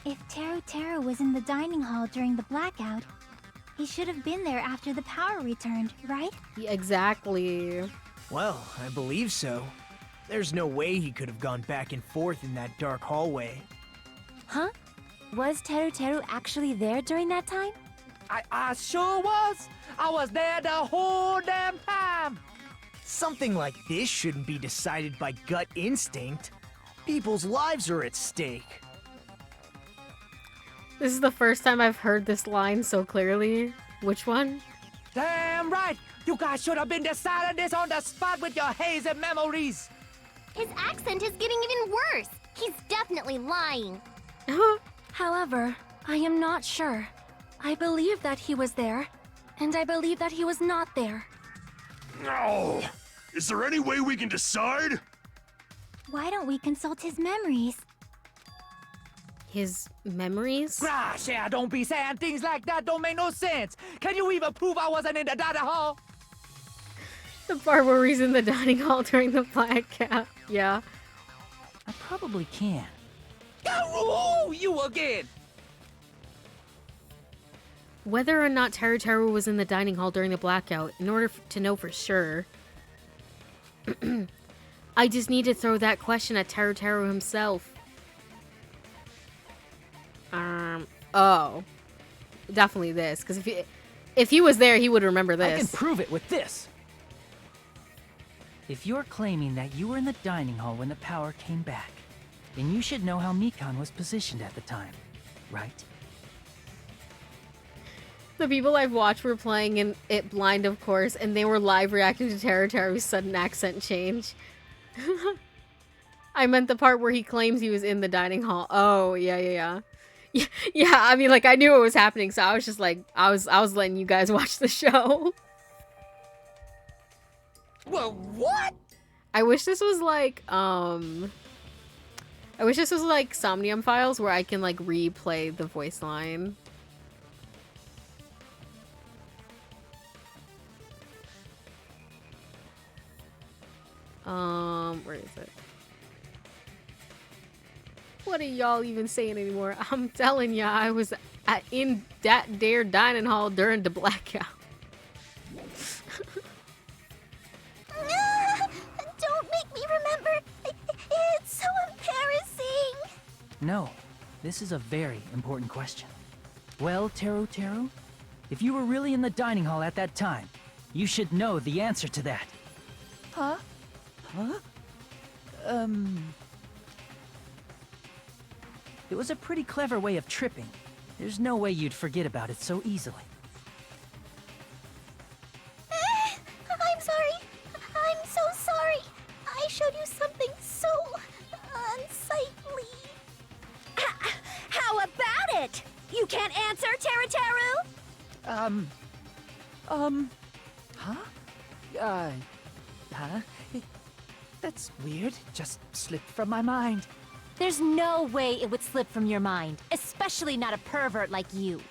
If Teru was in the dining hall during the blackout, he should have been there after the power returned, right? Yeah, exactly. Well, I believe so. There's no way he could have gone back and forth in that dark hallway. Huh? Was Teru actually there during that time? I sure was. I was there the whole damn time. Something like this shouldn't be decided by gut instinct. People's lives are at stake. This is the first time I've heard this line so clearly. Which one? Damn right. You guys should have been deciding this on the spot with your hazy memories. His accent is getting even worse. He's definitely lying. However, I am not sure. I believe that he was there, and I believe that he was not there. No! Is there any way we can decide? Why don't we consult his memories? His memories? Gosh, yeah, don't be saying things like that. Don't make no sense. Can you even prove I wasn't in the dining hall? The part where he's in the dining hall during the blackout. Yeah. I probably can. Oh, you again! Whether or not Teru was in the dining hall during the blackout, in order to know for sure, I just need to throw that question at Teru himself. Oh. Definitely this, because if he was there, he would remember this. I can prove it with this. If you're claiming that you were in the dining hall when the power came back, then you should know how Mikan was positioned at the time, right? The people I've watched were playing in it blind, of course, and they were live reacting to Teru's sudden accent change. I meant the part where he claims he was in the dining hall. Oh, yeah. Yeah, I mean, like, I knew it was happening, so I was just like, I was letting you guys watch the show. Well, what? I wish this was like, Somnium Files, where I can, like, replay the voice line. Where is it? What are y'all even saying anymore? I'm telling ya, I was in that there dining hall during the blackout. Don't make me remember. It's so embarrassing. No, this is a very important question. Well, Teru, if you were really in the dining hall at that time, you should know the answer to that. Huh? It was a pretty clever way of tripping. There's no way you'd forget about it so easily. I'm sorry. I'm so sorry. I showed you something so unsightly. How about it? You can't answer, Teru? Huh? That's weird. Just slipped from my mind. There's no way it would slip from your mind, especially not a pervert like you.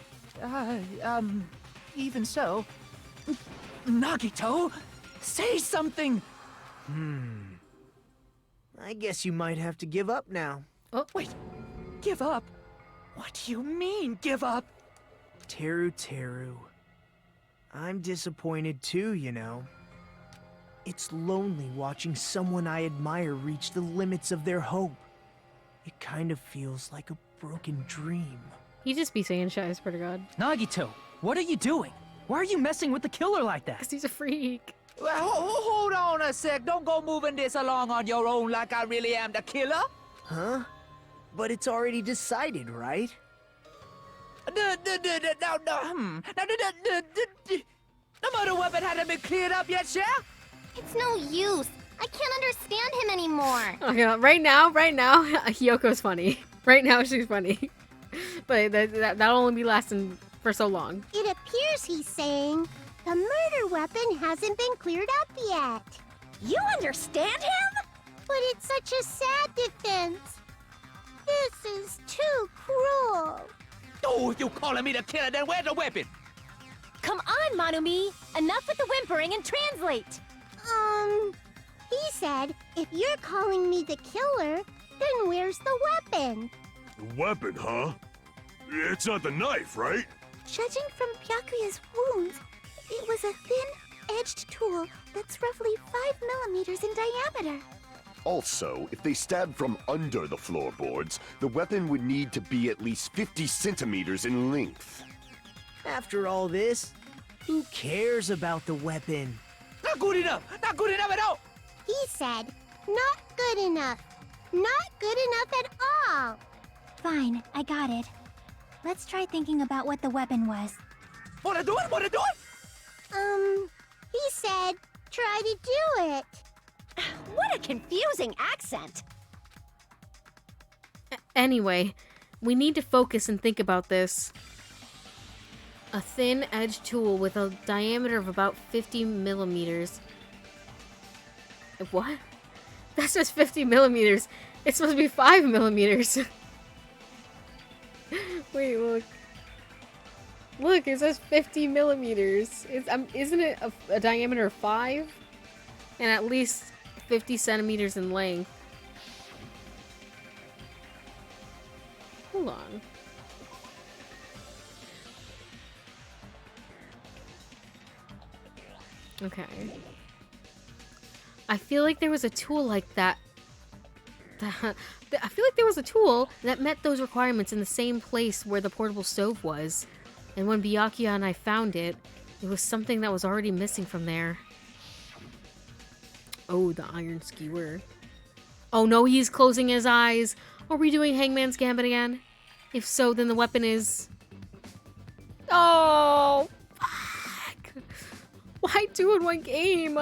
Even so. Nagito, say something! I guess you might have to give up now. Oh, wait. Give up? What do you mean, give up? Teru. I'm disappointed too, you know. It's lonely watching someone I admire reach the limits of their hope. It kind of feels like a broken dream. He just be saying shit, I swear to God. Nagito, what are you doing? Why are you messing with the killer like that? Because he's a freak. Well, hold on a sec. Don't go moving this along on your own like I really am the killer. Huh? But it's already decided, right? The murder weapon hadn't been cleared up yet, yeah? It's no use. I can't understand him anymore. Okay, right now, Hyoko's funny. Right now, she's funny. But that'll only be lasting for so long. It appears he's saying the murder weapon hasn't been cleared up yet. You understand him? But it's such a sad defense. This is too cruel. Oh, you calling me the killer, then where's the weapon? Come on, Manumi! Enough with the whimpering and translate! He said, if you're calling me the killer, then where's the weapon? The weapon, huh? It's not the knife, right? Judging from Byakuya's wounds, it was a thin-edged tool that's roughly 5 millimeters in diameter. Also, if they stabbed from under the floorboards, the weapon would need to be at least 50 centimeters in length. After all this, who cares about the weapon? Not good enough! Not good enough at all! He said, not good enough. Not good enough at all. Fine, I got it. Let's try thinking about what the weapon was. Wanna do it? Wanna do it? He said, try to do it. What a confusing accent. Anyway, we need to focus and think about this. A thin-edged tool with a diameter of about 50 millimeters. What? That's just 50 millimeters. It's supposed to be 5 millimeters. Wait, look. Look, it says 50 millimeters. Isn't it a diameter of 5? And at least 50 centimeters in length. Hold on. Okay. I feel like there was a tool like that. I feel like there was a tool that met those requirements in the same place where the portable stove was. And when Byakuya and I found it, it was something that was already missing from there. Oh, the iron skewer. Oh no, he's closing his eyes. Are we doing Hangman's Gambit again? If so, then the weapon is... Oh! Fuck! Why do it one game?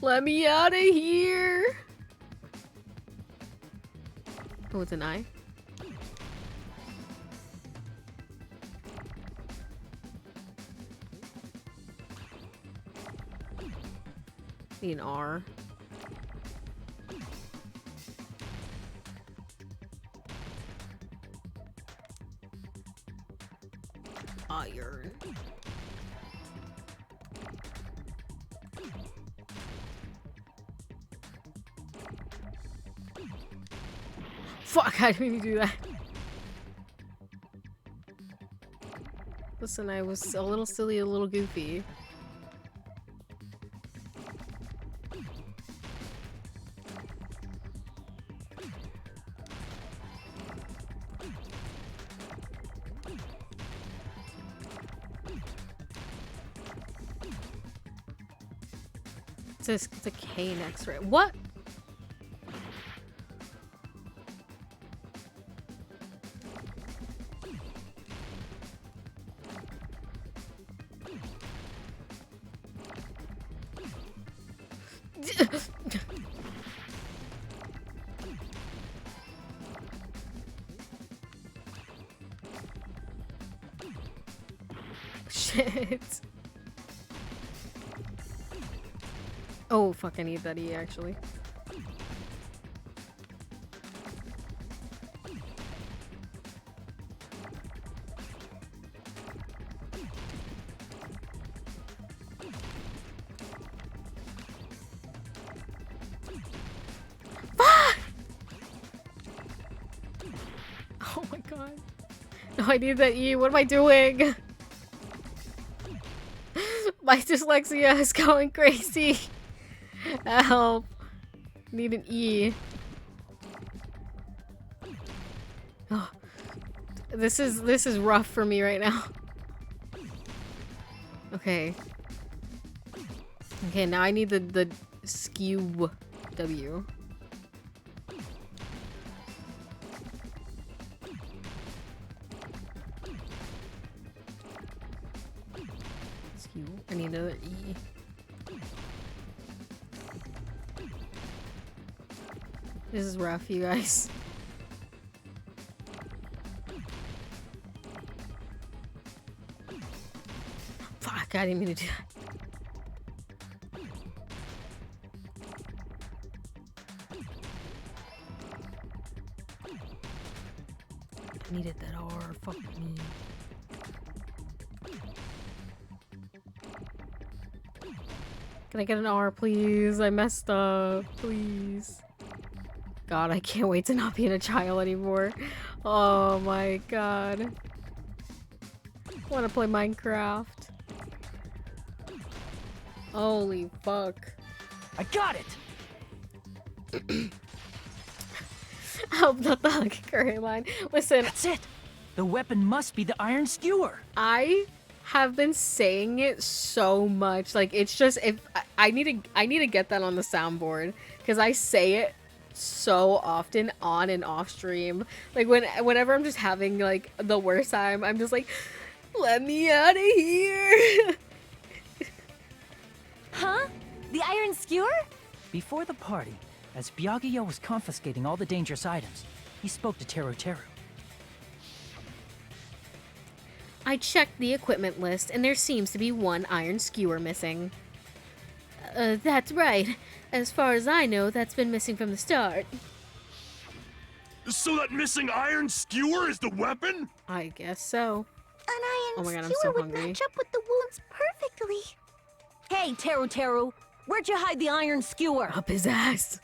Let me out of here! Oh, it's an eye. Need an R. Iron. Fuck, I didn't mean to do that. Listen, I was a little silly, a little goofy. It's a K next, right? What? Shit. Oh, fuck, I need that E, actually. Fuck! Oh my god. No, I need that E. What am I doing? My dyslexia is going crazy. Help. Need an E. Oh. This is rough for me right now. Okay. Okay, now I need the skew W. Skew. I need another E. This is rough, you guys. Fuck, I didn't mean to do that. I needed that R, fuck me. Can I get an R, please? I messed up, please. God, I can't wait to not be in a child anymore. Oh my god. I want to play Minecraft. Holy fuck. I got it! Help, not the hug curry line. Listen. That's it! The weapon must be the iron skewer. I have been saying it so much. Like, it's just, if I need to get that on the soundboard, because I say it so often on and off stream. Like, whenever I'm just having like the worst time, I'm just like, let me out of here. Huh? The iron skewer? Before the party, as Byakuya was confiscating all the dangerous items, he spoke to Teru Teru. I checked the equipment list, and there seems to be one iron skewer missing. That's right. As far as I know, that's been missing from the start. So that missing iron skewer is the weapon? I guess so. An iron Oh my god, I'm skewer so would hungry. match up with the wounds perfectly. Hey, Teru Teru, where'd you hide the iron skewer? Up his ass.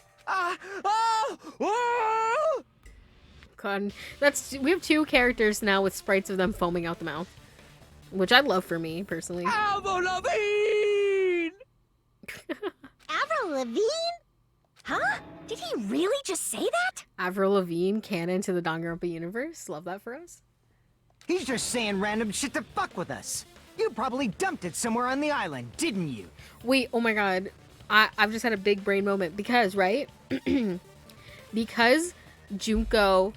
God, we have two characters now with sprites of them foaming out the mouth, which I love for me personally. Avril Lavigne! Avril Lavigne? Huh? Did he really just say that? Avril Lavigne canon to the Danganronpa universe. Love that for us. He's just saying random shit to fuck with us. You probably dumped it somewhere on the island, didn't you? Wait, oh my god. I've just had a big brain moment because, right? Because Junko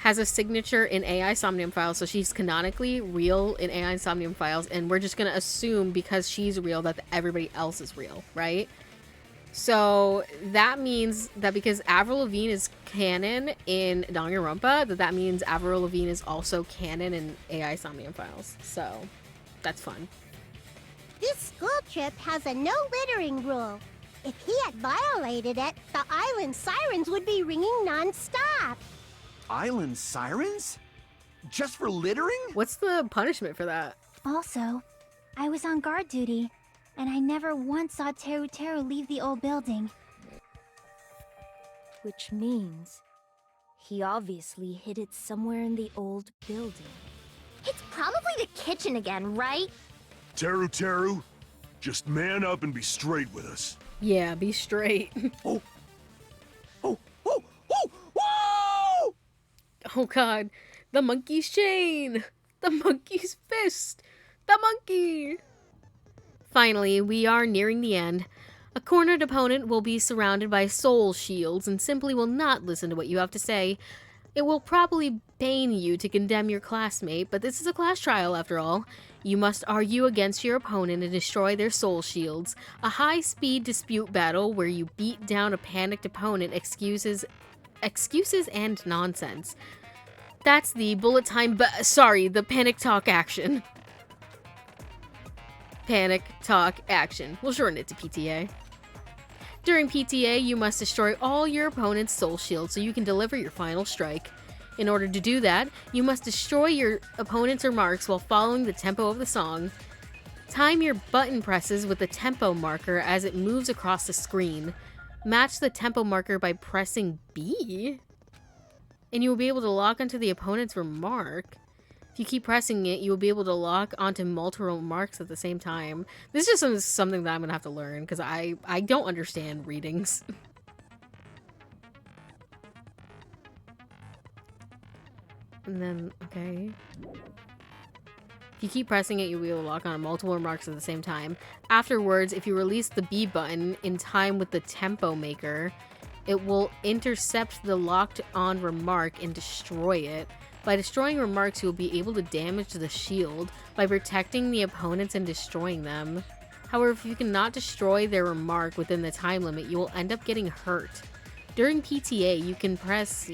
has a signature in AI Somnium Files, so she's canonically real in AI Somnium Files, and we're just gonna assume because she's real that everybody else is real, right? So that means that because Avril Lavigne is canon in Danganronpa, that means Avril Lavigne is also canon in AI Somnium Files. So that's fun. This school trip has a no littering rule. If he had violated it, the island sirens would be ringing non-stop. Island sirens? Just for littering? What's the punishment for that? Also, I was on guard duty, and I never once saw Teru Teru leave the old building. Which means he obviously hid it somewhere in the old building. It's probably the kitchen again, right? Teru Teru, just man up and be straight with us. Yeah, be straight. Oh god, the monkey's chain! The monkey's fist! The monkey! Finally, we are nearing the end. A cornered opponent will be surrounded by soul shields and simply will not listen to what you have to say. It will probably pain you to condemn your classmate, but this is a class trial after all. You must argue against your opponent and destroy their soul shields. A high-speed dispute battle where you beat down a panicked opponent, excuses and nonsense. That's the bullet time, the panic talk action. Panic talk action. We'll shorten it to PTA. During PTA, you must destroy all your opponent's soul shields so you can deliver your final strike. In order to do that, you must destroy your opponent's remarks while following the tempo of the song. Time your button presses with the tempo marker as it moves across the screen. Match the tempo marker by pressing B, and you will be able to lock onto the opponent's remark. If you keep pressing it, you will be able to lock onto multiple remarks at the same time. This is just something that I'm gonna have to learn because I don't understand readings. And then, okay. If you keep pressing it, you'll be able to lock on multiple remarks at the same time. Afterwards, if you release the B button in time with the tempo maker, it will intercept the locked on remark and destroy it. By destroying remarks, you will be able to damage the shield by protecting the opponents and destroying them. However, if you cannot destroy their remark within the time limit, you will end up getting hurt. During PTA, you can press...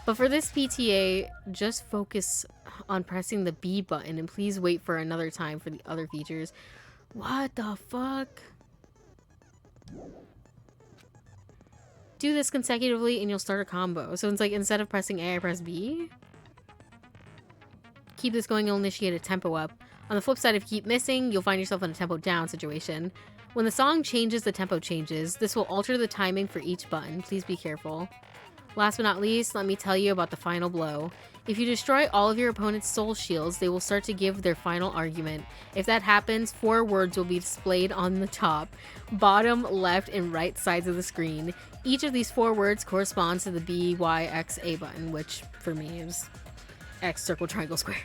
But for this PTA, just focus on pressing the B button and please wait for another time for the other features. What the fuck? Do this consecutively and you'll start a combo. So it's like instead of pressing A, I press B. Keep this going, you'll initiate a tempo up. On the flip side, if you keep missing, you'll find yourself in a tempo down situation. When the song changes, the tempo changes. This will alter the timing for each button. Please be careful. Last but not least, let me tell you about the final blow. If you destroy all of your opponent's soul shields, they will start to give their final argument. If that happens, 4 words will be displayed on the top, bottom, left, and right sides of the screen. Each of these 4 words corresponds to the B, Y, X, A button, which for me is X, circle, triangle, square.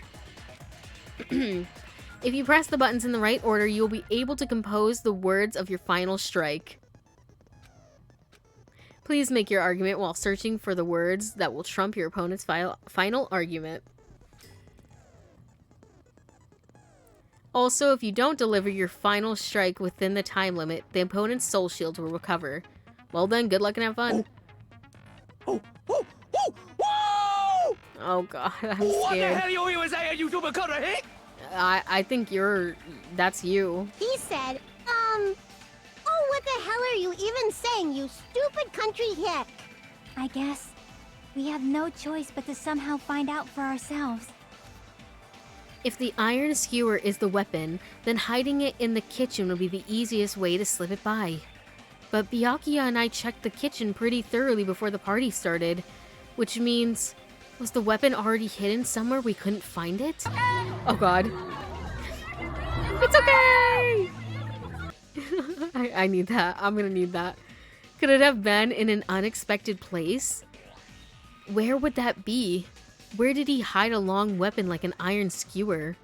If you press the buttons in the right order, you will be able to compose the words of your final strike. Please make your argument while searching for the words that will trump your opponent's final argument. Also, if you don't deliver your final strike within the time limit, the opponent's soul shields will recover. Well then, good luck and have fun. Oh god, I'm scared. What the hell you was saying, you double cutter, hey? I think that's you. He said, oh, what the hell are you even saying, you stupid country hick? I guess we have no choice but to somehow find out for ourselves. If the iron skewer is the weapon, then hiding it in the kitchen will be the easiest way to slip it by. But Byakuya and I checked the kitchen pretty thoroughly before the party started, which means, was the weapon already hidden somewhere we couldn't find it? Oh god. It's okay! I need that. I'm gonna need that. Could it have been in an unexpected place? Where would that be? Where did he hide a long weapon like an iron skewer?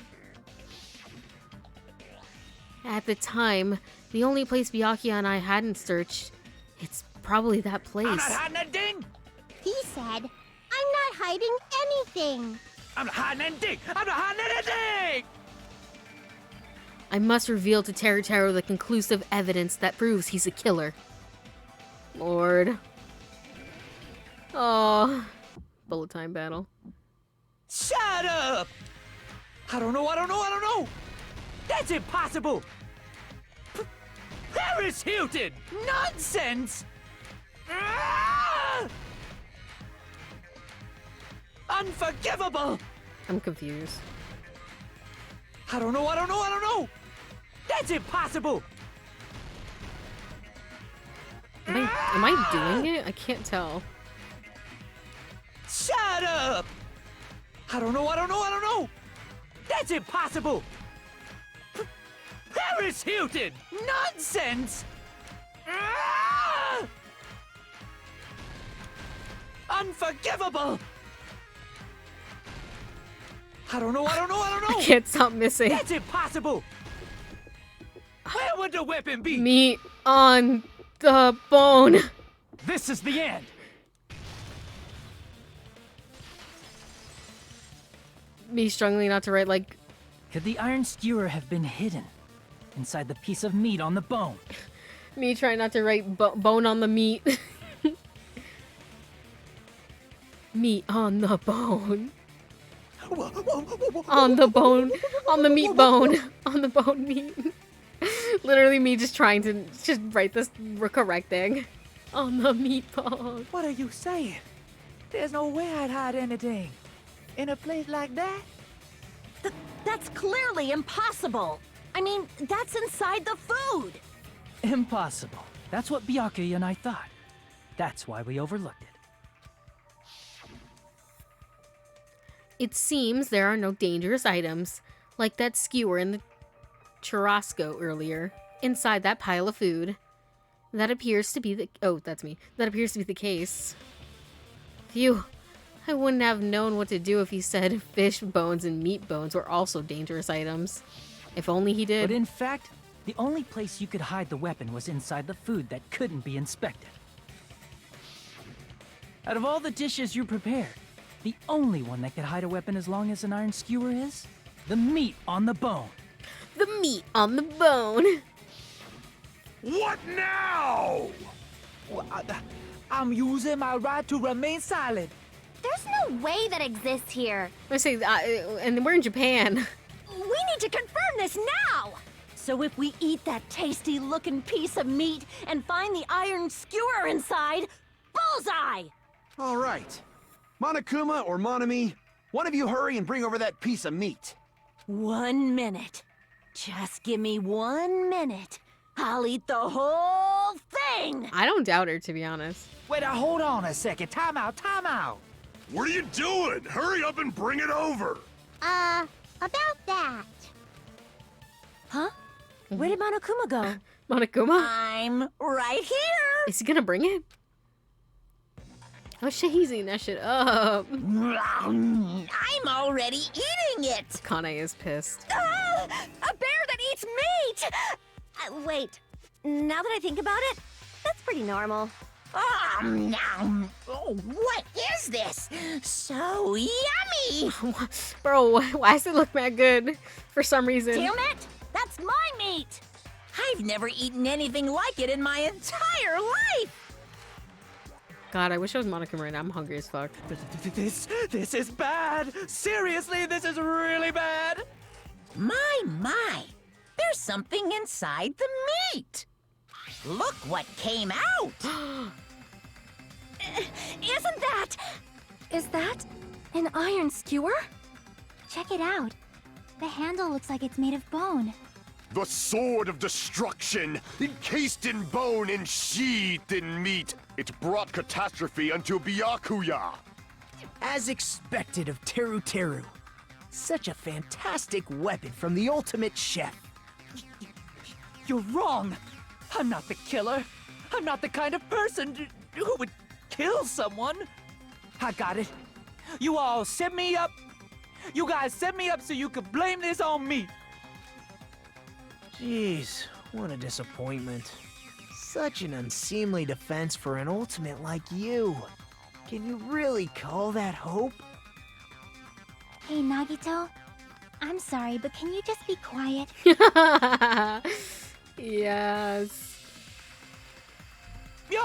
At the time, the only place Byakuya and I hadn't searched, it's probably that place. I'm not hiding a ding! He said, I'm not hiding anything. I'm not hiding anything! I'm not hiding anything! I must reveal to Teru the conclusive evidence that proves he's a killer. Lord. Oh. Bullet time battle. Shut up! I don't know! That's impossible! Paris Hilton! Nonsense! Ah! Unforgivable! I'm confused. I don't know! That's impossible! Am I doing it? I can't tell. Shut up! I don't know! That's impossible! Paris Hilton! Nonsense! Ah! Unforgivable! I don't know! I can't stop missing. That's impossible! Where would the weapon be? Meat on the bone. This is the end! Me struggling not to write like... Could the iron skewer have been hidden inside the piece of meat on the bone? Me trying not to write bone on the meat. Meat on the bone. On the bone. On the meat bone. On the bone meat. Literally me just trying to just write this correct thing. On the meat bone. What are you saying? There's no way I'd hide anything. In a place like that? That's clearly impossible. I mean, that's inside the food. Impossible. That's what Byakuya and I thought. That's why we overlooked it. It seems there are no dangerous items, like that skewer in the churrasco earlier, inside that pile of food. That appears to be the... Oh, that's me. That appears to be the case. Phew. I wouldn't have known what to do if he said fish bones and meat bones were also dangerous items. If only he did. But in fact, the only place you could hide the weapon was inside the food that couldn't be inspected. Out of all the dishes you prepared, the only one that could hide a weapon as long as an iron skewer is the meat on the bone. The meat on the bone. What now? I'm using my right to remain silent. There's no way that exists here. I say, and we're in Japan. We need to confirm this now! So if we eat that tasty-looking piece of meat and find the iron skewer inside, bullseye! All right. Monokuma or Monami, one of you hurry and bring over that piece of meat. 1 minute. Just give me 1 minute. I'll eat the whole thing! I don't doubt her, to be honest. Wait, hold on a second. Time out, time out. What are you doing? Hurry up and bring it over. About that. Huh? Where did Monokuma go? Monokuma? I'm right here! Is he gonna bring it? Oh shit, he's eating that shit up. I'm already eating it! Kane is pissed. A bear that eats meat! Wait, now that I think about it, that's pretty normal. Oh, what is this? So yummy! Bro, why does it look that good? For some reason. Damn it! That's my meat! I've never eaten anything like it in my entire life! God, I wish I was Monokuma right now. I'm hungry as fuck. This is bad. Seriously, this is really bad. My. There's something inside the meat. Look what came out. Isn't that... Is that an iron skewer? Check it out. The handle looks like it's made of bone. The sword of destruction, encased in bone and sheathed in meat. It brought catastrophe unto Byakuya. As expected of Teru Teru. Such a fantastic weapon from the ultimate chef. You're wrong. I'm not the killer. I'm not the kind of person who would kill someone. I got it. You all set me up. You guys set me up so you could blame this on me. Jeez, what a disappointment. Such an unseemly defense for an ultimate like you. Can you really call that hope? Hey, Nagito. I'm sorry, but can you just be quiet? Yes. He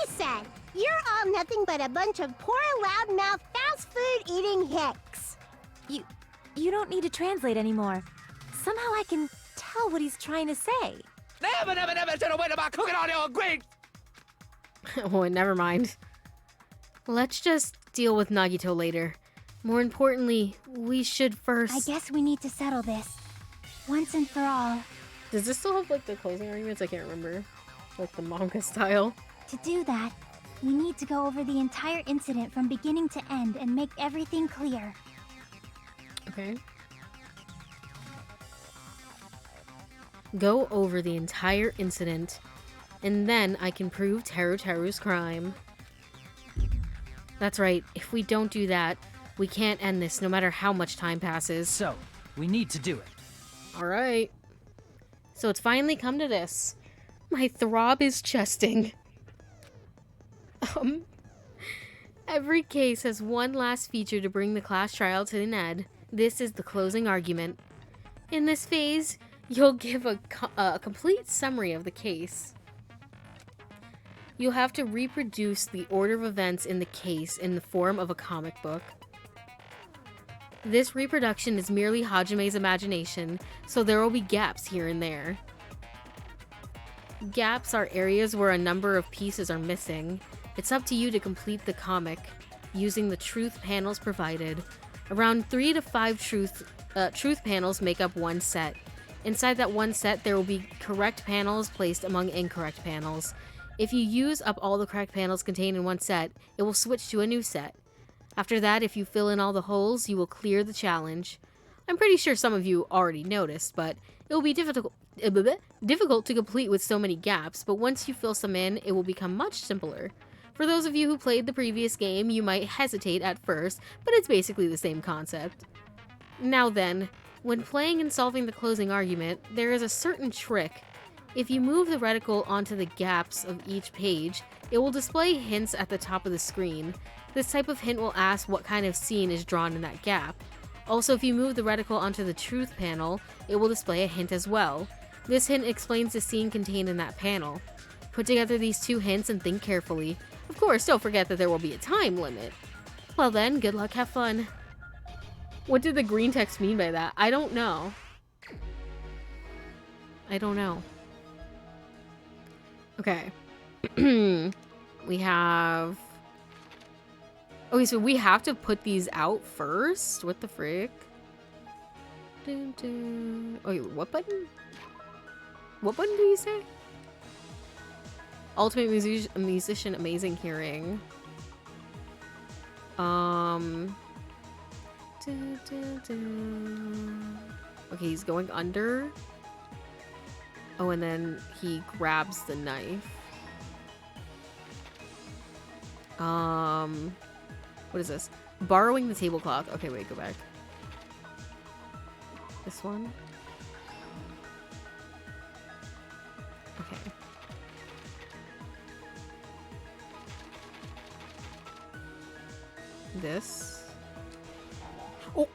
said, "You're all nothing but a bunch of poor, loudmouth, fast food eating hicks." You don't need to translate anymore. Somehow I can tell what he's trying to say. Never should have went about cooking on your grapes. Oh, never mind. Let's just deal with Nagito later. More importantly, we should first... I guess we need to settle this. Once and for all. Does this still have, like, the closing arguments? I can't remember. Like, the manga style. To do that, we need to go over the entire incident from beginning to end and make everything clear. Okay. Go over the entire incident, and then I can prove Teru Teru's crime. That's right, if we don't do that, we can't end this no matter how much time passes. So, we need to do it. Alright. So it's finally come to this. My throb is chesting. Every case has one last feature to bring the class trial to an end. This is the closing argument. In this phase, you'll give a complete summary of the case. You'll have to reproduce the order of events in the case in the form of a comic book. This reproduction is merely Hajime's imagination, so there will be gaps here and there. Gaps are areas where a number of pieces are missing. It's up to you to complete the comic using the truth panels provided. Around 3 to 5 truth panels make up one set. Inside that one set, there will be correct panels placed among incorrect panels. If you use up all the correct panels contained in one set, it will switch to a new set. After that, if you fill in all the holes, you will clear the challenge. I'm pretty sure some of you already noticed, but it will be difficult to complete with so many gaps, but once you fill some in, it will become much simpler. For those of you who played the previous game, you might hesitate at first, but it's basically the same concept. Now then, when playing and solving the closing argument, there is a certain trick. If you move the reticle onto the gaps of each page, it will display hints at the top of the screen. This type of hint will ask what kind of scene is drawn in that gap. Also, if you move the reticle onto the truth panel, it will display a hint as well. This hint explains the scene contained in that panel. Put together these two hints and think carefully. Of course, don't forget that there will be a time limit. Well then, good luck, have fun. What did the green text mean by that? I don't know. I don't know. Okay. We have... Okay, so we have to put these out first? What the frick? Dun, dun. Oh, what button? What button do you say? Ultimate musician, amazing hearing. Dun, dun, dun. Okay, he's going under. Oh, and then he grabs the knife. What is this? Borrowing the tablecloth. Okay, wait, go back. This one? Okay. This. Oh!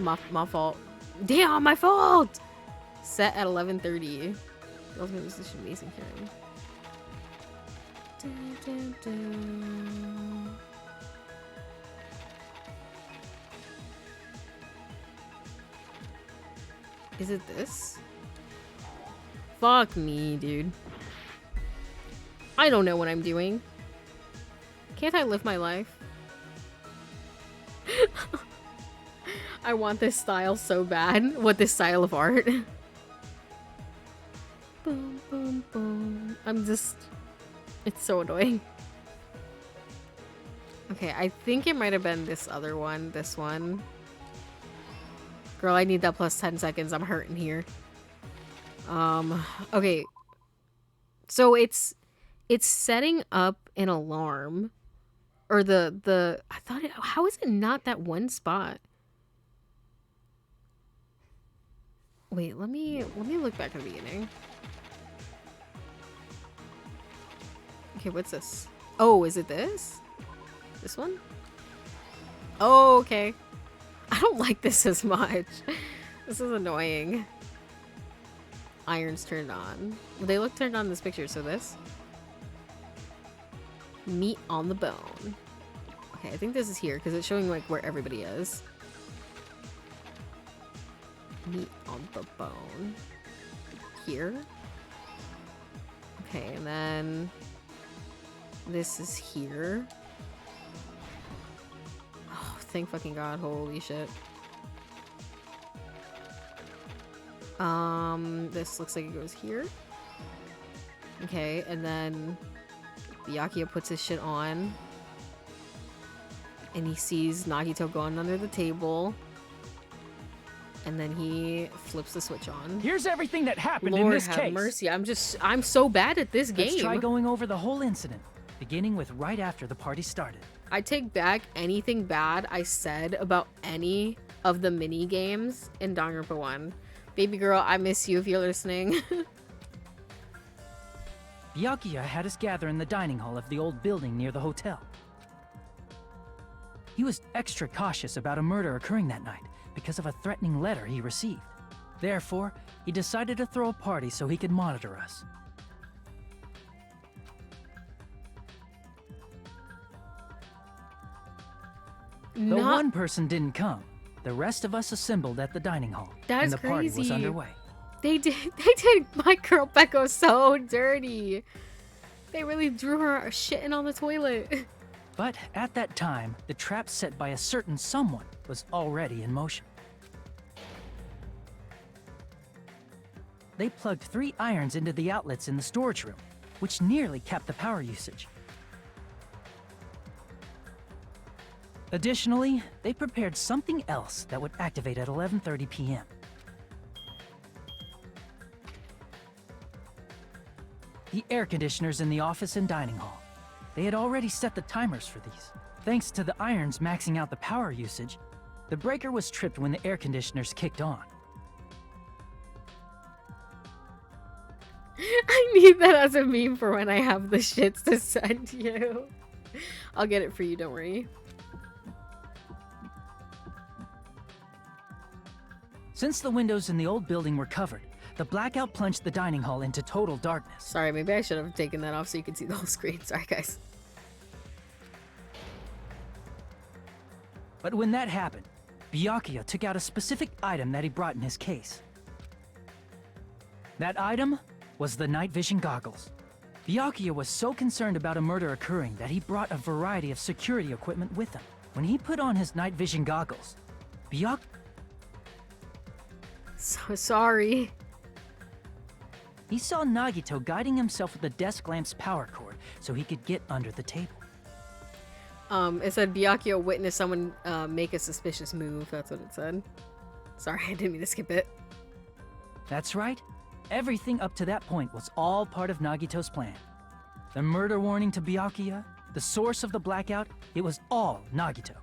My fault. Damn, my fault! Set at 11:30. Ultimate musician, amazing hearing. Dun, dun, dun. Is it this? Fuck me, dude. I don't know what I'm doing. Can't I live my life? I want this style so bad. What, this style of art? Boom, boom, boom. I'm just... It's so annoying. Okay, I think it might have been this other one. This one. Girl, I need that plus 10 seconds. I'm hurting here. Okay. So it's setting up an alarm. Or I thought it... How is it not that one spot? Wait, let me look back at the beginning. Okay, what's this? Oh, is it this? This one? Oh, okay. I don't like this as much. This is annoying. Iron's turned on. Well, they look turned on in this picture, so this. Meat on the bone. Okay, I think this is here, because it's showing, like, where everybody is. Meat on the bone. Here. Okay, and then... This is here. Oh, thank fucking God. Holy shit. This looks like it goes here. Okay, and then Byakuya puts his shit on. And he sees Nagito going under the table. And then he flips the switch on. Here's everything that happened Lord in this have case. mercy. I'm so bad at this game. Let's try going over the whole incident, beginning with right after the party started. I take back anything bad I said about any of the mini games in Danganronpa 1. Baby girl, I miss you if you're listening. Byakuya had us gather in the dining hall of the old building near the hotel. He was extra cautious about a murder occurring that night because of a threatening letter he received. Therefore, he decided to throw a party so he could monitor us. Though one person didn't come, the rest of us assembled at the dining hall, and the party was underway. They did my girl Becco so dirty. They really drew her shitting on the toilet. But at that time, the trap set by a certain someone was already in motion. They plugged 3 irons into the outlets in the storage room, which nearly capped the power usage. Additionally, they prepared something else that would activate at 11:30 p.m. The air conditioners in the office and dining hall. They had already set the timers for these. Thanks to the irons maxing out the power usage, the breaker was tripped when the air conditioners kicked on. I need that as a meme for when I have the shits to send you. I'll get it for you, don't worry. Since the windows in the old building were covered, the blackout plunged the dining hall into total darkness. Sorry, maybe I should have taken that off so you could see the whole screen. Sorry, guys. But when that happened, Byakuya took out a specific item that he brought in his case. That item was the night vision goggles. Byakuya was so concerned about a murder occurring that he brought a variety of security equipment with him. When he put on his night vision goggles, So sorry. He saw Nagito guiding himself with the desk lamp's power cord so he could get under the table. It said Byakuya witnessed someone make a suspicious move. That's what it said. Sorry, I didn't mean to skip it. That's right. Everything up to that point was all part of Nagito's plan. The murder warning to Byakuya, the source of the blackout, it was all Nagito.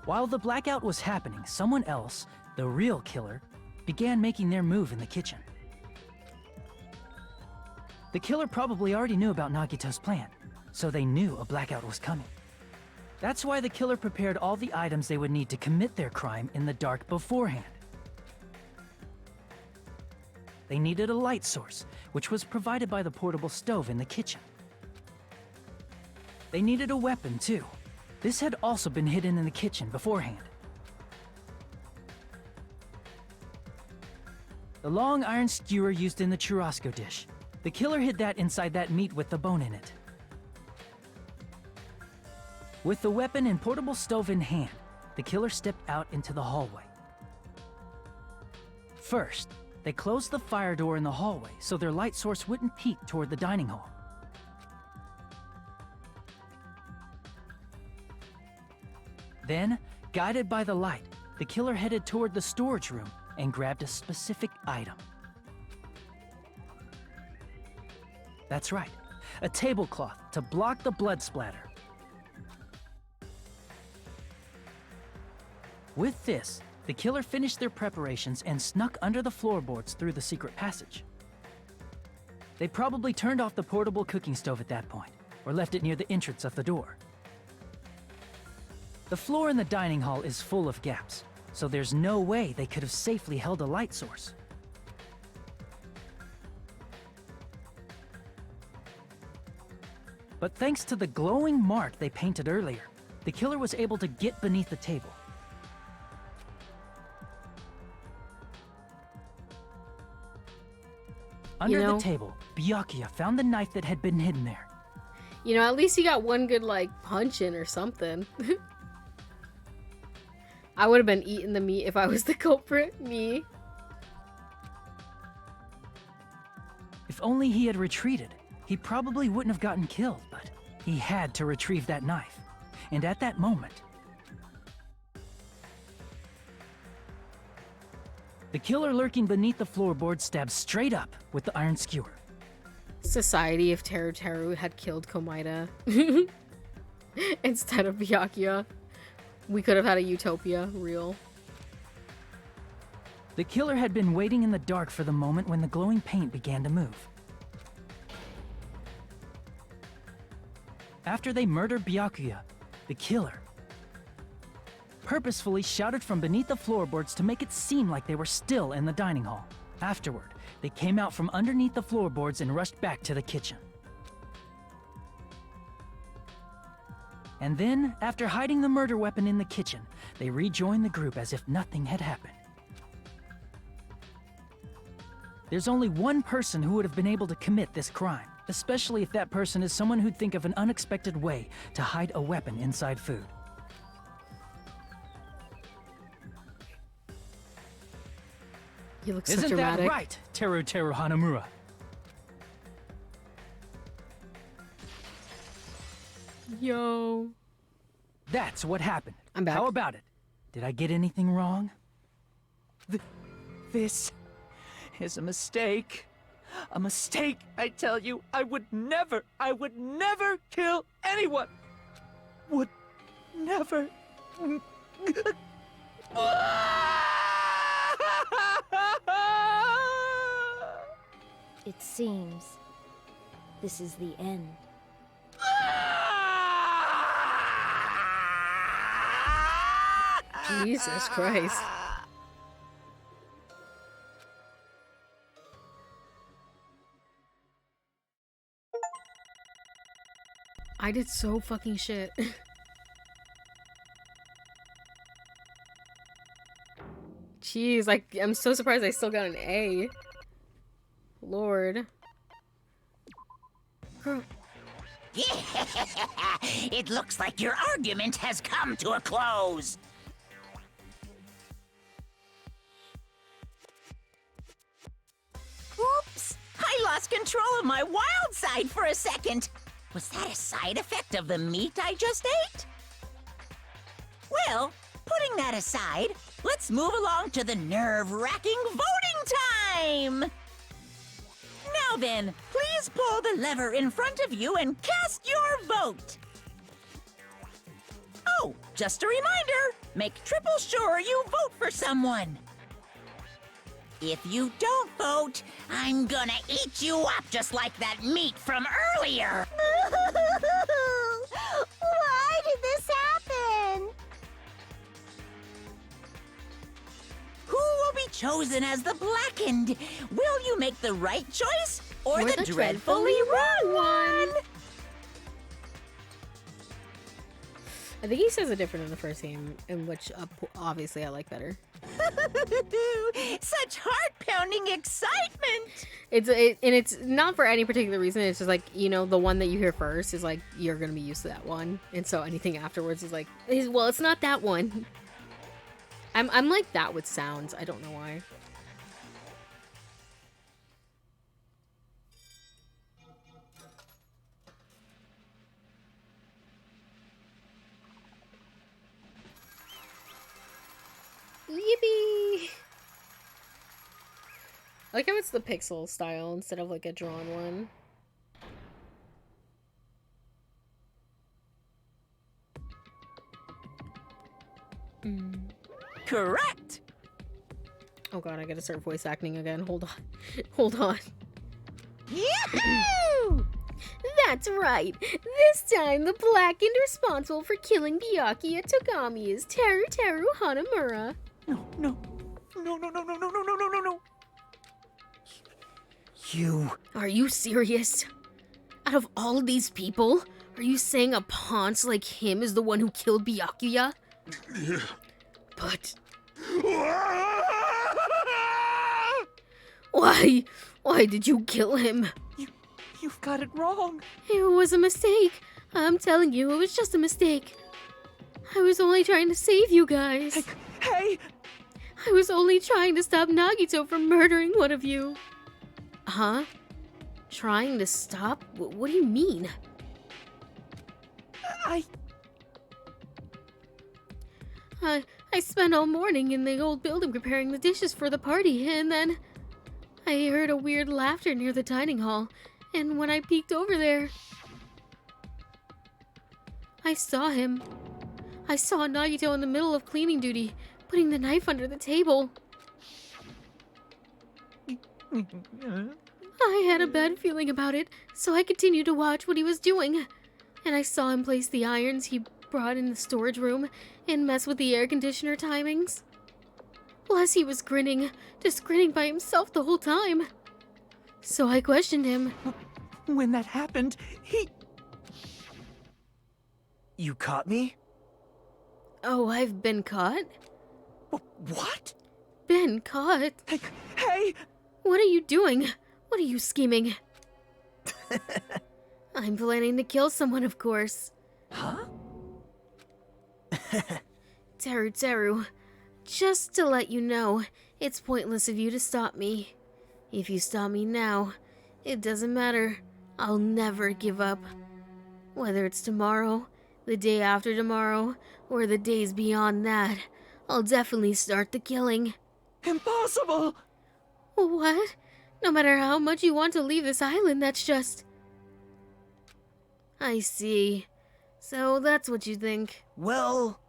While the blackout was happening, someone else, the real killer, began making their move in the kitchen. The killer probably already knew about Nagito's plan, so they knew a blackout was coming. That's why the killer prepared all the items they would need to commit their crime in the dark beforehand. They needed a light source, which was provided by the portable stove in the kitchen. They needed a weapon, too. This had also been hidden in the kitchen beforehand. The long iron skewer used in the churrasco dish. The killer hid that inside that meat with the bone in it. With the weapon and portable stove in hand, the killer stepped out into the hallway. First, they closed the fire door in the hallway so their light source wouldn't peek toward the dining hall. Then, guided by the light, the killer headed toward the storage room and grabbed a specific item. That's right, a tablecloth to block the blood splatter. With this, the killer finished their preparations and snuck under the floorboards through the secret passage. They probably turned off the portable cooking stove at that point, or left it near the entrance of the door. The floor in the dining hall is full of gaps, so there's no way they could have safely held a light source. But thanks to the glowing mark they painted earlier, the killer was able to get beneath the table. Under the table, Byakuya found the knife that had been hidden there. You know, at least he got one good, like, punch in or something. I would have been eating the meat if I was the culprit. Me. If only he had retreated, he probably wouldn't have gotten killed, but he had to retrieve that knife. And at that moment, the killer lurking beneath the floorboard stabbed straight up with the iron skewer. Society if Teru had killed Komaeda instead of Byakuya, we could have had a utopia, real. The killer had been waiting in the dark for the moment when the glowing paint began to move. After they murdered Byakuya, the killer, purposefully shouted from beneath the floorboards to make it seem like they were still in the dining hall. Afterward, they came out from underneath the floorboards and rushed back to the kitchen. And then, after hiding the murder weapon in the kitchen, they rejoined the group as if nothing had happened. There's only one person who would have been able to commit this crime, especially if that person is someone who'd think of an unexpected way to hide a weapon inside food. You look so Isn't dramatic. that right, Teru Hanamura? Yo. That's what happened. I'm back. How about it? Did I get anything wrong? This is a mistake. A mistake, I tell you. I would never kill anyone. Would never. It seems this is the end. Jesus Christ. I did so fucking shit. Jeez, I'm so surprised I still got an A. Lord. Girl. It looks like your argument has come to a close. Oops! I lost control of my wild side for a second. Was that a side effect of the meat I just ate? Well, putting that aside, let's move along to the nerve-wracking voting time! Now then, please pull the lever in front of you and cast your vote. Oh, just a reminder, make triple sure you vote for someone. If you don't vote, I'm gonna eat you up just like that meat from earlier. Why did this happen? Who will be chosen as the blackened? Will you make the right choice or the dreadfully wrong one? I think he says it different in the first game, in which obviously I like better. Such heart-pounding excitement! It's not for any particular reason. It's just like, you know, the one that you hear first is like you're gonna be used to that one, and so anything afterwards is like, well, it's not that one. I'm like that with sounds. I don't know why. Yippee! I like how it's the pixel style instead of like a drawn one. Correct! Oh god, I gotta start voice acting again. Hold on. Hold on. Yahoo! That's right. This time, the blackened responsible for killing Byakuya Togami is Teru Hanamura. No. You... Are you serious? Out of all of these people, are you saying a ponce like him is the one who killed Byakuya? But... Why did you kill him? You've got it wrong. It was a mistake. I'm telling you, it was just a mistake. I was only trying to save you guys. Hey! I was only trying to stop Nagito from murdering one of you. Huh? Trying to stop? What do you mean? I spent all morning in the old building preparing the dishes for the party, and then I heard a weird laughter near the dining hall, and when I peeked over there, I saw him. I saw Nagito in the middle of cleaning duty, putting the knife under the table. I had a bad feeling about it, so I continued to watch what he was doing, and I saw him place the irons he brought in the storage room and mess with the air conditioner timings. Plus, he was grinning, just grinning by himself the whole time. So I questioned him. When that happened, he... You caught me? Oh, I've been caught? What? Been caught? Hey! What are you doing? What are you scheming? I'm planning to kill someone, of course. Huh? Teru, just to let you know, it's pointless of you to stop me. If you stop me now, it doesn't matter. I'll never give up. Whether it's tomorrow, the day after tomorrow, or the days beyond that, I'll definitely start the killing. Impossible! What? No matter how much you want to leave this island, that's just... I see. So that's what you think. Well...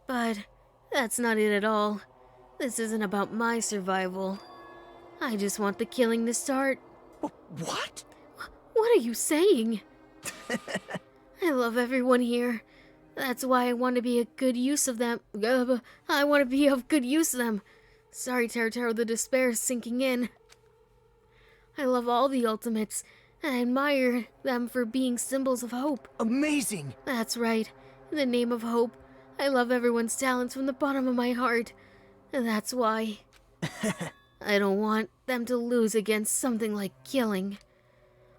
But that's not it at all. This isn't about my survival. I just want the killing to start. What? What are you saying? I love everyone here. That's why I want to be a good use of them. I want to be of good use of them. Sorry, Teru, the despair is sinking in. I love all the ultimates, and I admire them for being symbols of hope. Amazing! That's right. In the name of hope, I love everyone's talents from the bottom of my heart. And that's why. I don't want them to lose against something like killing.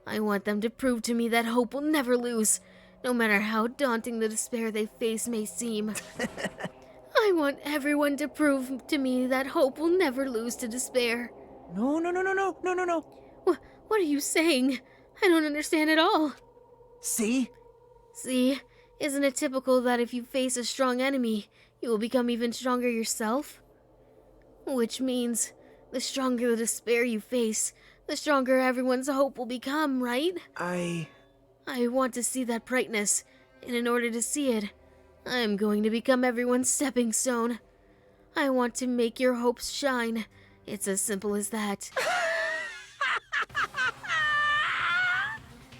I want them to prove to me that hope will never lose, no matter how daunting the despair they face may seem. I want everyone to prove to me that hope will never lose to despair. No. What are you saying? I don't understand at all. See? See? Isn't it typical that if you face a strong enemy, you will become even stronger yourself? Which means, the stronger the despair you face, the stronger everyone's hope will become, right? I want to see that brightness, and in order to see it, I am going to become everyone's stepping stone. I want to make your hopes shine. It's as simple as that.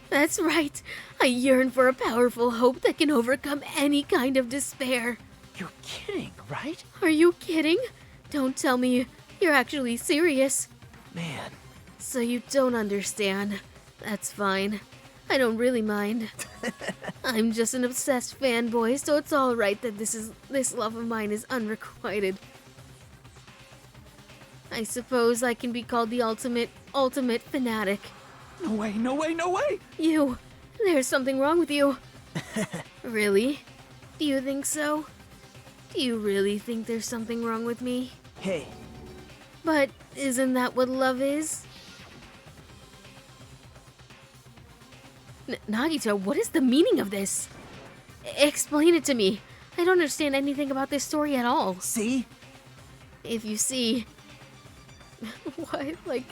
That's right. I yearn for a powerful hope that can overcome any kind of despair. You're kidding, right? Are you kidding? Don't tell me you're actually serious. Man. So you don't understand. That's fine. I don't really mind. I'm just an obsessed fanboy, so it's alright that this love of mine is unrequited. I suppose I can be called the ultimate fanatic. No way! You! There's something wrong with you. Really? Do you think so? Do you really think there's something wrong with me? Hey. But isn't that what love is? Nagito, what is the meaning of this? Explain it to me. I don't understand anything about this story at all. See? If you see... What? Like...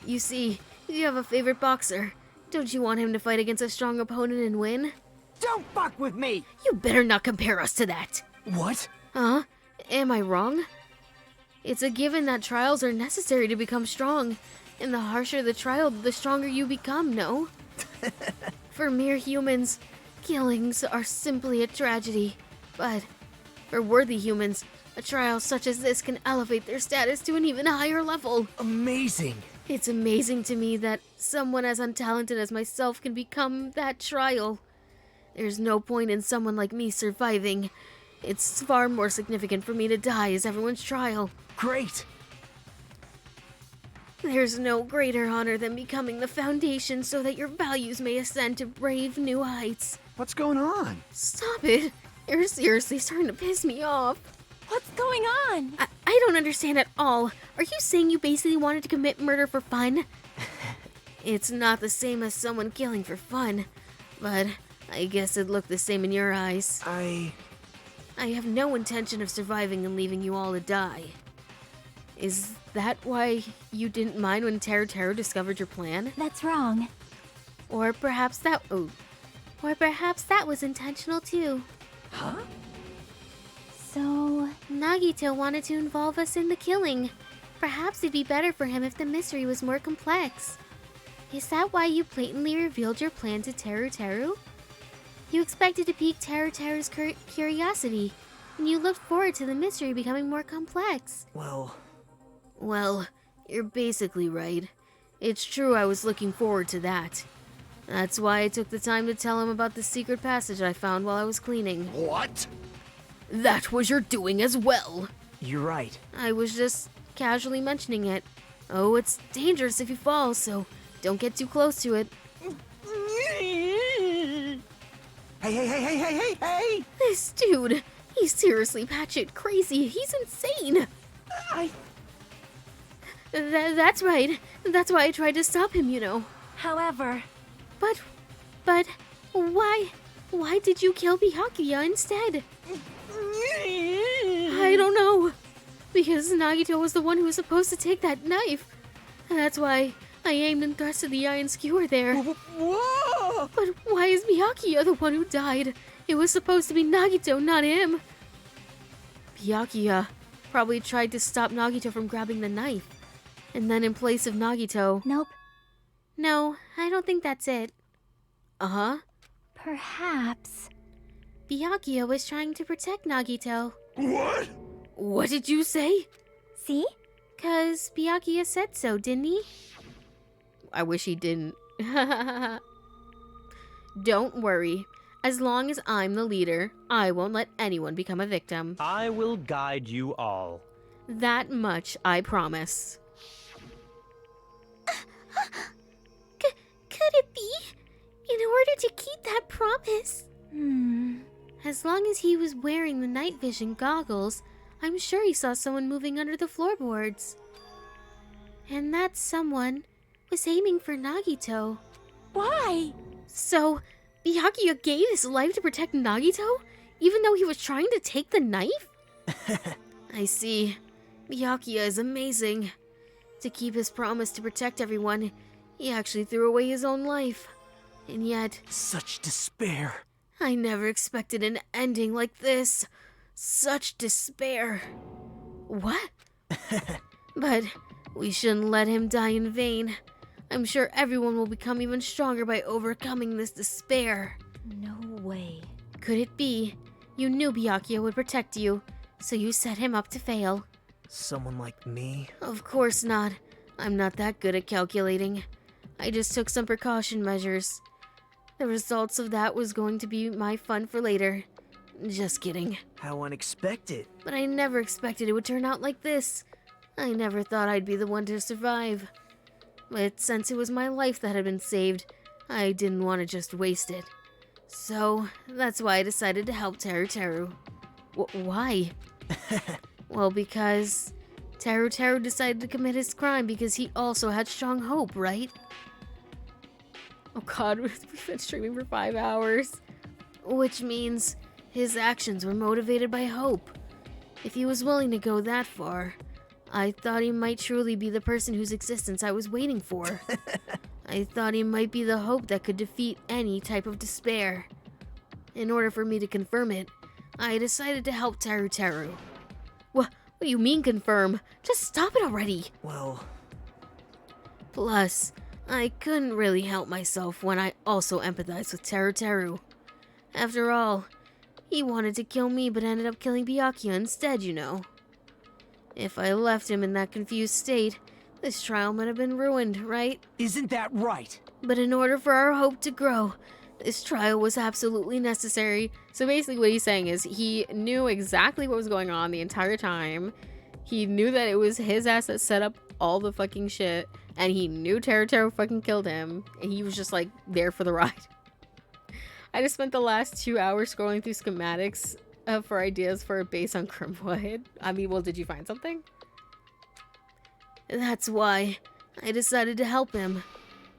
You see, you have a favorite boxer. Don't you want him to fight against a strong opponent and win? Don't fuck with me! You better not compare us to that. What? Huh? Am I wrong? It's a given that trials are necessary to become strong. And the harsher the trial, the stronger you become, no? For mere humans, killings are simply a tragedy. But for worthy humans, a trial such as this can elevate their status to an even higher level. Amazing! It's amazing to me that someone as untalented as myself can become that trial. There's no point in someone like me surviving. It's far more significant for me to die as everyone's trial. Great! There's no greater honor than becoming the foundation so that your values may ascend to brave new heights. What's going on? Stop it! You're seriously starting to piss me off. What's going on? I don't understand at all. Are you saying you basically wanted to commit murder for fun? It's not the same as someone killing for fun, but I guess it looked the same in your eyes. I have no intention of surviving and leaving you all to die. Is that why you didn't mind when Teru discovered your plan? That's wrong. Or perhaps that was intentional too. Huh? So... Nagito wanted to involve us in the killing. Perhaps it'd be better for him if the mystery was more complex. Is that why you blatantly revealed your plan to Teru? You expected to pique Teru's curiosity, and you looked forward to the mystery becoming more complex. Well, you're basically right. It's true I was looking forward to that. That's why I took the time to tell him about the secret passage I found while I was cleaning. What? That was your doing as well. You're right. I was just casually mentioning it. Oh, it's dangerous if you fall, so don't get too close to it. Hey! This dude, he's seriously batshit crazy. He's insane. That's right. That's why I tried to stop him, you know. However... But, why did you kill Byakuya instead? I don't know. Because Nagito was the one who was supposed to take that knife. That's why I aimed and thrusted the iron skewer there. Whoa! But why is Byakuya the one who died? It was supposed to be Nagito, not him. Byakuya probably tried to stop Nagito from grabbing the knife. And then in place of Nagito... Nope. No, I don't think that's it. Uh-huh. Perhaps. Byakuya was trying to protect Nagito. What? What did you say? See? 'Cause Byakuya said so, didn't he? I wish he didn't. Don't worry. As long as I'm the leader, I won't let anyone become a victim. I will guide you all. That much I promise. Could it be? In order to keep that promise? As long as he was wearing the night vision goggles, I'm sure he saw someone moving under the floorboards. And that someone was aiming for Nagito. Why? So, Byakuya gave his life to protect Nagito, even though he was trying to take the knife? I see. Byakuya is amazing. To keep his promise to protect everyone, he actually threw away his own life. And yet... Such despair. I never expected an ending like this. Such despair. What? But we shouldn't let him die in vain. I'm sure everyone will become even stronger by overcoming this despair. No way. Could it be you knew Byakuya would protect you, so you set him up to fail? Someone like me? Of course not. I'm not that good at calculating. I just took some precaution measures. The results of that was going to be my fun for later. Just kidding. How unexpected. But I never expected it would turn out like this. I never thought I'd be the one to survive. But since it was my life that had been saved, I didn't want to just waste it. So, that's why I decided to help Teru. Why? Well, because Teru decided to commit his crime because he also had strong hope, right? Oh god, we've been streaming for 5 hours. Which means his actions were motivated by hope. If he was willing to go that far, I thought he might truly be the person whose existence I was waiting for. I thought he might be the hope that could defeat any type of despair. In order for me to confirm it, I decided to help Teru. What do you mean confirm? Just stop it already! Well... Plus, I couldn't really help myself when I also empathized with Teru. After all, he wanted to kill me but ended up killing Byakuya instead, you know. If I left him in that confused state, this trial might have been ruined, right? Isn't that right? But in order for our hope to grow, this trial was absolutely necessary. So basically what he's saying is he knew exactly what was going on the entire time. He knew that it was his ass that set up all the fucking shit. And he knew Teru fucking killed him. And he was just like there for the ride. I just spent the last 2 hours scrolling through schematics for ideas for a base on Grimwood. I mean, well, did you find something? That's why I decided to help him.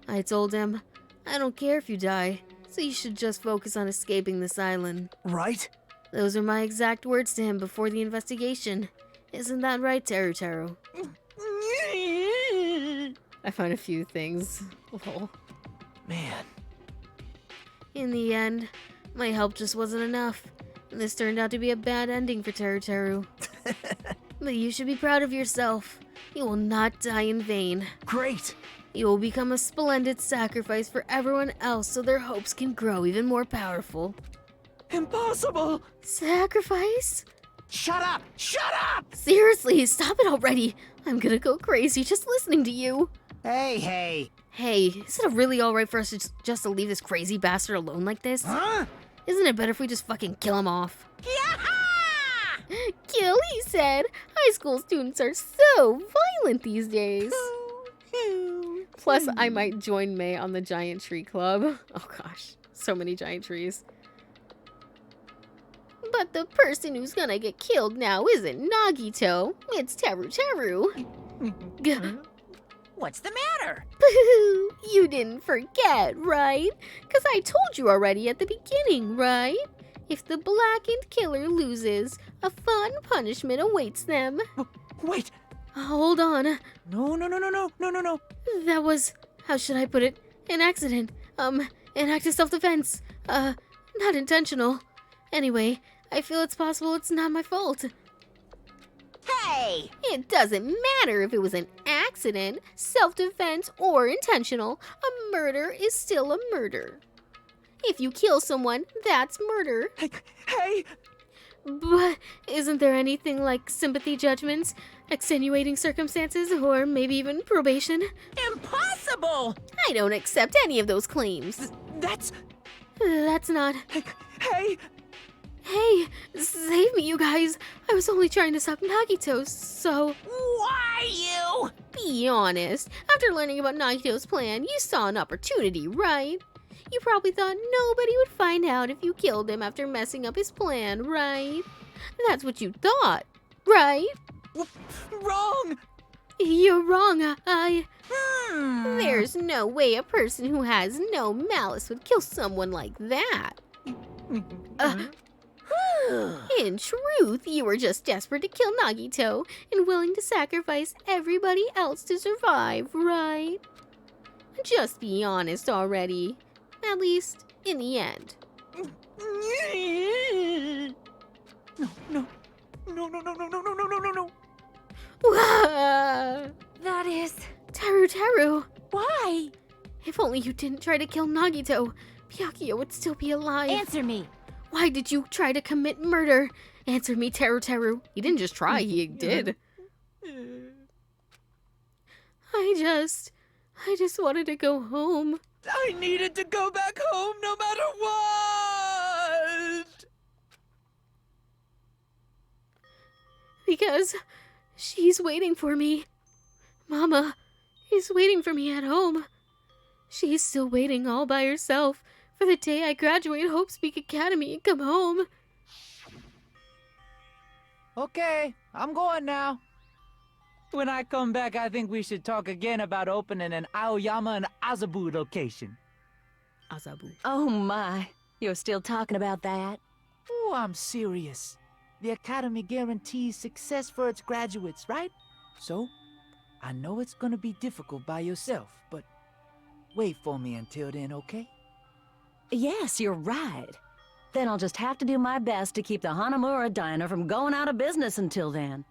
I told him, I don't care if you die, so you should just focus on escaping this island. Right? Those are my exact words to him before the investigation. Isn't that right, Teru? I found a few things. Lol. Man. In the end, my help just wasn't enough. This turned out to be a bad ending for Teru. But you should be proud of yourself. You will not die in vain. Great! You will become a splendid sacrifice for everyone else so their hopes can grow even more powerful. Impossible! Sacrifice? Shut up! Shut up! Seriously, stop it already. I'm gonna go crazy just listening to you. Hey. Hey, is it really alright for us to just to leave this crazy bastard alone like this? Huh? Isn't it better if we just fucking kill him off? Kill, he said. High school students are so violent these days. Plus, I might join May on the giant tree club. Oh gosh, so many giant trees. But the person who's gonna get killed now isn't Nagito. It's Teru Teru. What's the matter? You didn't forget, right? Because I told you already at the beginning, right? If the blackened killer loses, a fun punishment awaits them. Wait! Hold on. No. That was, how should I put it? An accident. An act of self-defense. Not intentional. Anyway, I feel it's possible it's not my fault. Hey! It doesn't matter if it was an accident, self-defense, or intentional. A murder is still a murder. If you kill someone, that's murder. Hey! But isn't there anything like sympathy judgments, extenuating circumstances, or maybe even probation? Impossible! I don't accept any of those claims. That's not... Hey! Hey, save me, you guys. I was only trying to stop Nagito, so... Why you? Be honest. After learning about Nagito's plan, you saw an opportunity, right? You probably thought nobody would find out if you killed him after messing up his plan, right? That's what you thought, right? Wrong! You're wrong, There's no way a person who has no malice would kill someone like that. In truth, you were just desperate to kill Nagito and willing to sacrifice everybody else to survive, right? Just be honest already. At least, in the end. No. That is... Teru. Why? If only you didn't try to kill Nagito, Byakuya would still be alive. Answer me. Why did you try to commit murder? Answer me, Teru. He didn't just try, he did. I just wanted to go home. I needed to go back home no matter what! Because she's waiting for me. Mama is waiting for me at home. She's still waiting all by herself for the day I graduate Hope Speak Academy and come home. Okay, I'm going now. When I come back, I think we should talk again about opening an Aoyama and Azabu location. Azabu. Oh my, you're still talking about that? Oh, I'm serious. The Academy guarantees success for its graduates, right? So, I know it's gonna be difficult by yourself, but wait for me until then, okay? Yes, you're right. Then I'll just have to do my best to keep the Hanamura Diner from going out of business until then.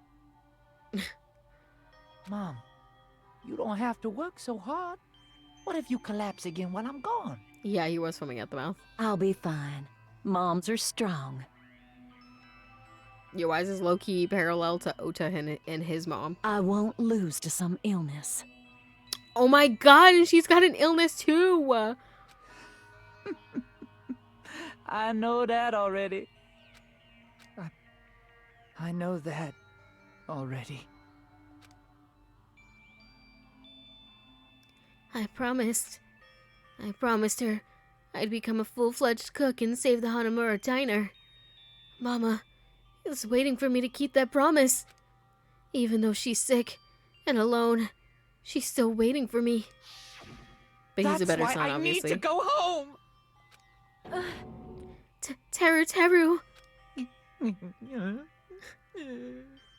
Mom, you don't have to work so hard. What if you collapse again while I'm gone? Yeah, he was foaming at the mouth. I'll be fine. Moms are strong. Yeah, why is this low-key parallel to Ota and his mom? I won't lose to some illness. Oh my god, and she's got an illness too! I know that already. I know that already. I promised her I'd become a full-fledged cook and save the Hanamura Diner. Mama is waiting for me to keep that promise. Even though she's sick and alone, she's still waiting for me. But he's a better son, I obviously. need to go home! Teru.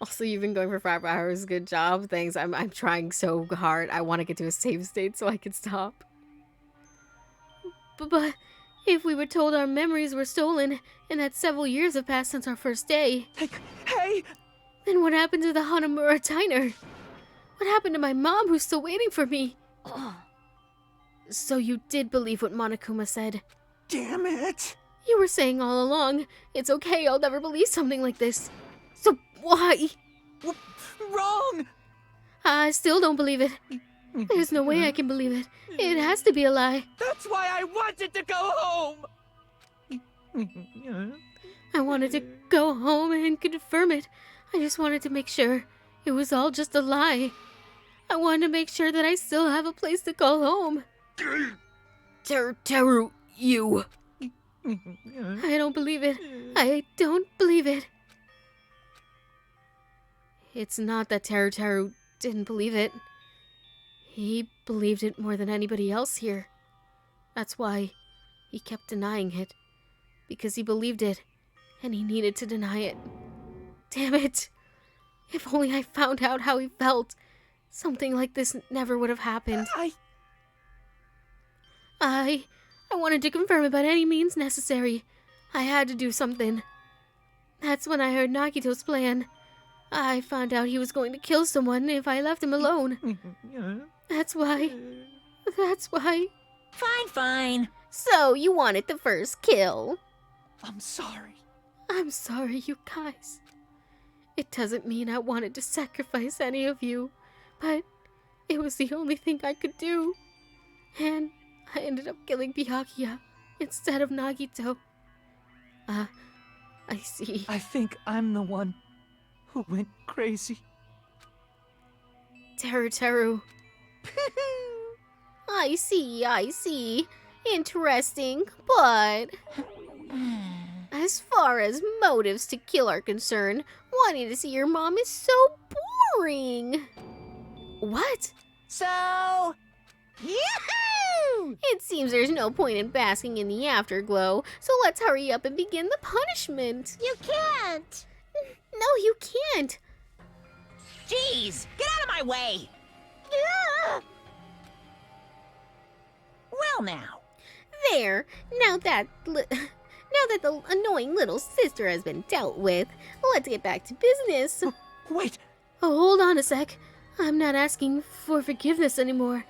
Also, you've been going for 5 hours. Good job. Thanks. I'm trying so hard. I want to get to a save state so I can stop. But if we were told our memories were stolen and that several years have passed since our first day... Hey! Then what happened to the Hanamura Diner? What happened to my mom who's still waiting for me? So you did believe what Monokuma said? Damn it! You were saying all along, it's okay, I'll never believe something like this. So why? Wrong! I still don't believe it. There's no way I can believe it. It has to be a lie. That's why I wanted to go home! I wanted to go home and confirm it. I just wanted to make sure it was all just a lie. I wanted to make sure that I still have a place to call home. Teru, you. I don't believe it. I don't believe it. It's not that Teru didn't believe it. He believed it more than anybody else here. That's why he kept denying it. Because he believed it, and he needed to deny it. Damn it! If only I found out how he felt, something like this never would have happened. I wanted to confirm it by any means necessary. I had to do something. That's when I heard Nagito's plan. I found out he was going to kill someone if I left him alone. That's why. Fine, fine. So, you wanted the first kill. I'm sorry. I'm sorry, you guys. It doesn't mean I wanted to sacrifice any of you, but it was the only thing I could do. And I ended up killing Byakuya instead of Nagito. I see. I think I'm the one who went crazy. Teru. I see. Interesting, but... As far as motives to kill are concerned, wanting to see your mom is so boring. What? So... Yahoo! It seems there's no point in basking in the afterglow, so let's hurry up and begin the punishment. You can't! No, you can't. Jeez, get out of my way! Well now. There, now that the annoying little sister has been dealt with, let's get back to business. Wait! Oh, hold on a sec. I'm not asking for forgiveness anymore,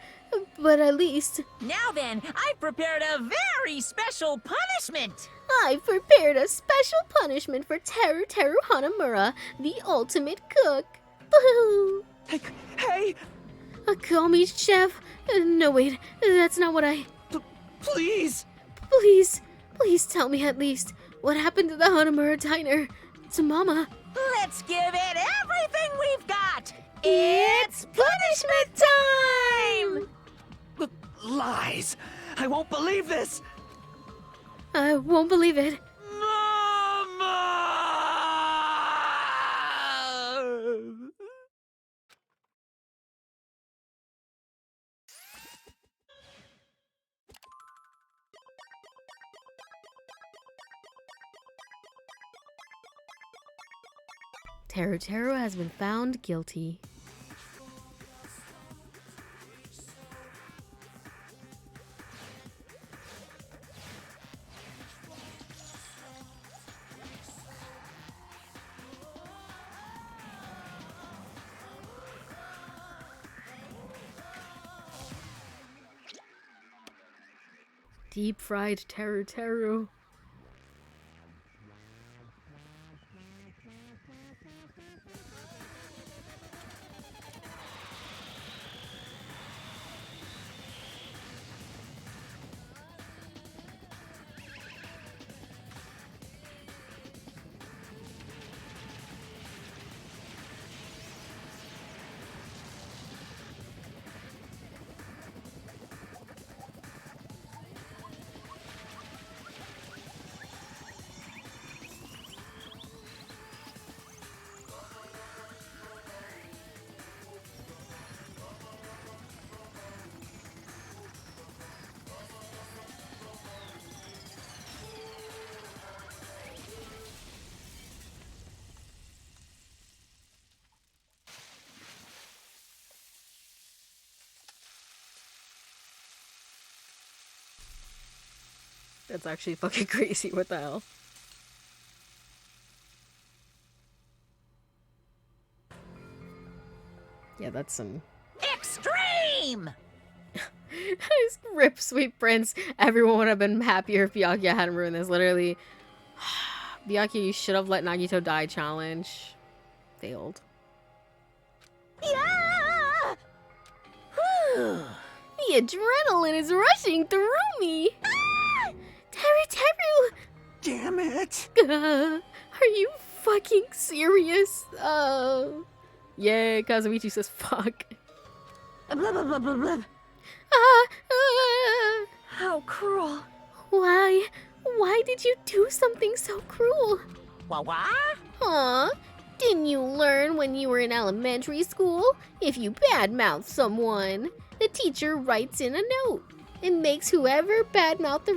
but at least... Now then, I've prepared a very special punishment! I've prepared a special punishment for Teru Hanamura, the ultimate cook. Boo! Hey! Call me chef. No, wait, that's not what I... Please! Please tell me at least what happened to the Hanamura diner, to Mama. Let's give it everything we've got! It's punishment time! Lies! I won't believe this! I won't believe it. Mama! Teru has been found guilty. Deep fried Teru. That's actually fucking crazy. What the hell? Yeah, that's some... Extreme! Rip, Sweet Prince. Everyone would have been happier if Byakuya hadn't ruined this. Literally. Byakuya, you should have let Nagito die challenge. Failed. Yeah! The adrenaline is rushing through me. Ah! Teru! Damn it! Are you fucking serious? Yeah, Kazuichi says fuck. Blah, blah, blah, blah, blah. How cruel. Why did you do something so cruel? What? Huh? Didn't you learn when you were in elementary school? If you badmouth someone, the teacher writes in a note. It makes whoever badmouthed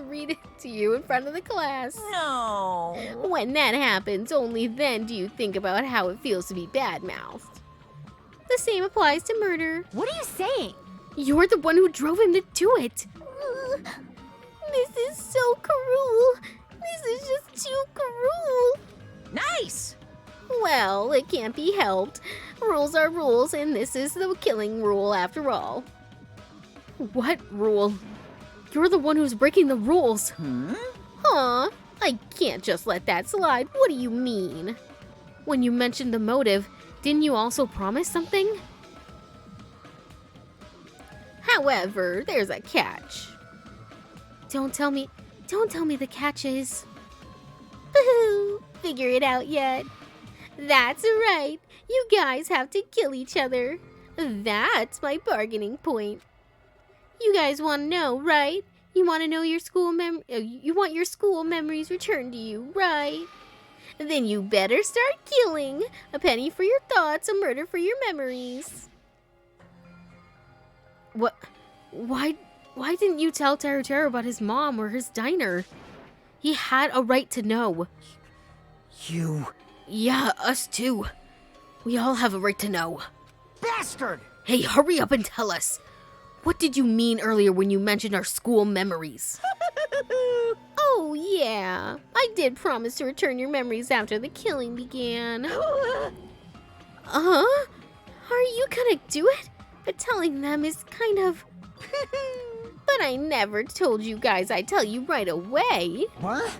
read it to you in front of the class. No. When that happens, only then do you think about how it feels to be badmouthed. The same applies to murder. What are you saying? You're the one who drove him to do it. This is so cruel. This is just too cruel. Nice. Well, it can't be helped. Rules are rules, and this is the killing rule after all. What rule? You're the one who's breaking the rules. Huh? I can't just let that slide. What do you mean? When you mentioned the motive, didn't you also promise something? However, there's a catch. Don't tell me the catch is. Figure it out yet? That's right. You guys have to kill each other. That's my bargaining point. You guys want to know, right? You want to know your school you want your school memories returned to you, right? Then you better start killing. A penny for your thoughts, a murder for your memories. What? Why didn't you tell Teru about his mom or his diner? He had a right to know. You... Yeah, us too. We all have a right to know. Bastard! Hey, hurry up and tell us. What did you mean earlier when you mentioned our school memories? Oh, yeah. I did promise to return your memories after the killing began. Are you gonna do it? But telling them is kind of... But I never told you guys I'd tell you right away. What?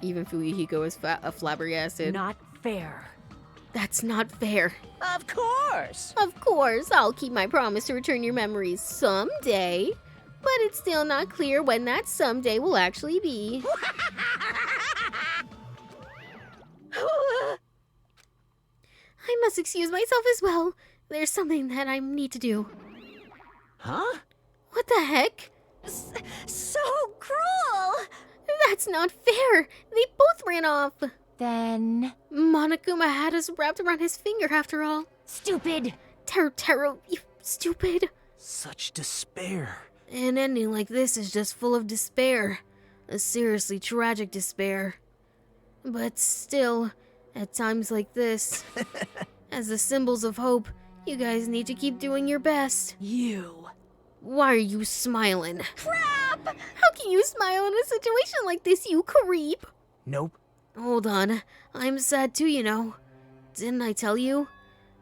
Even Fuyuhiko is flabbergasted. Not fair. That's not fair. Of course. Of course, I'll keep my promise to return your memories someday. But it's still not clear when that someday will actually be. I must excuse myself as well. There's something that I need to do. Huh? What the heck? So cruel! That's not fair. They both ran off. Then... Monokuma had us wrapped around his finger after all. Stupid! Teru, you stupid. Such despair. An ending like this is just full of despair. A seriously tragic despair. But still, at times like this, as the symbols of hope, you guys need to keep doing your best. You. Why are you smiling? Crap! How can you smile in a situation like this, you creep? Nope. Hold on. I'm sad too, you know. Didn't I tell you?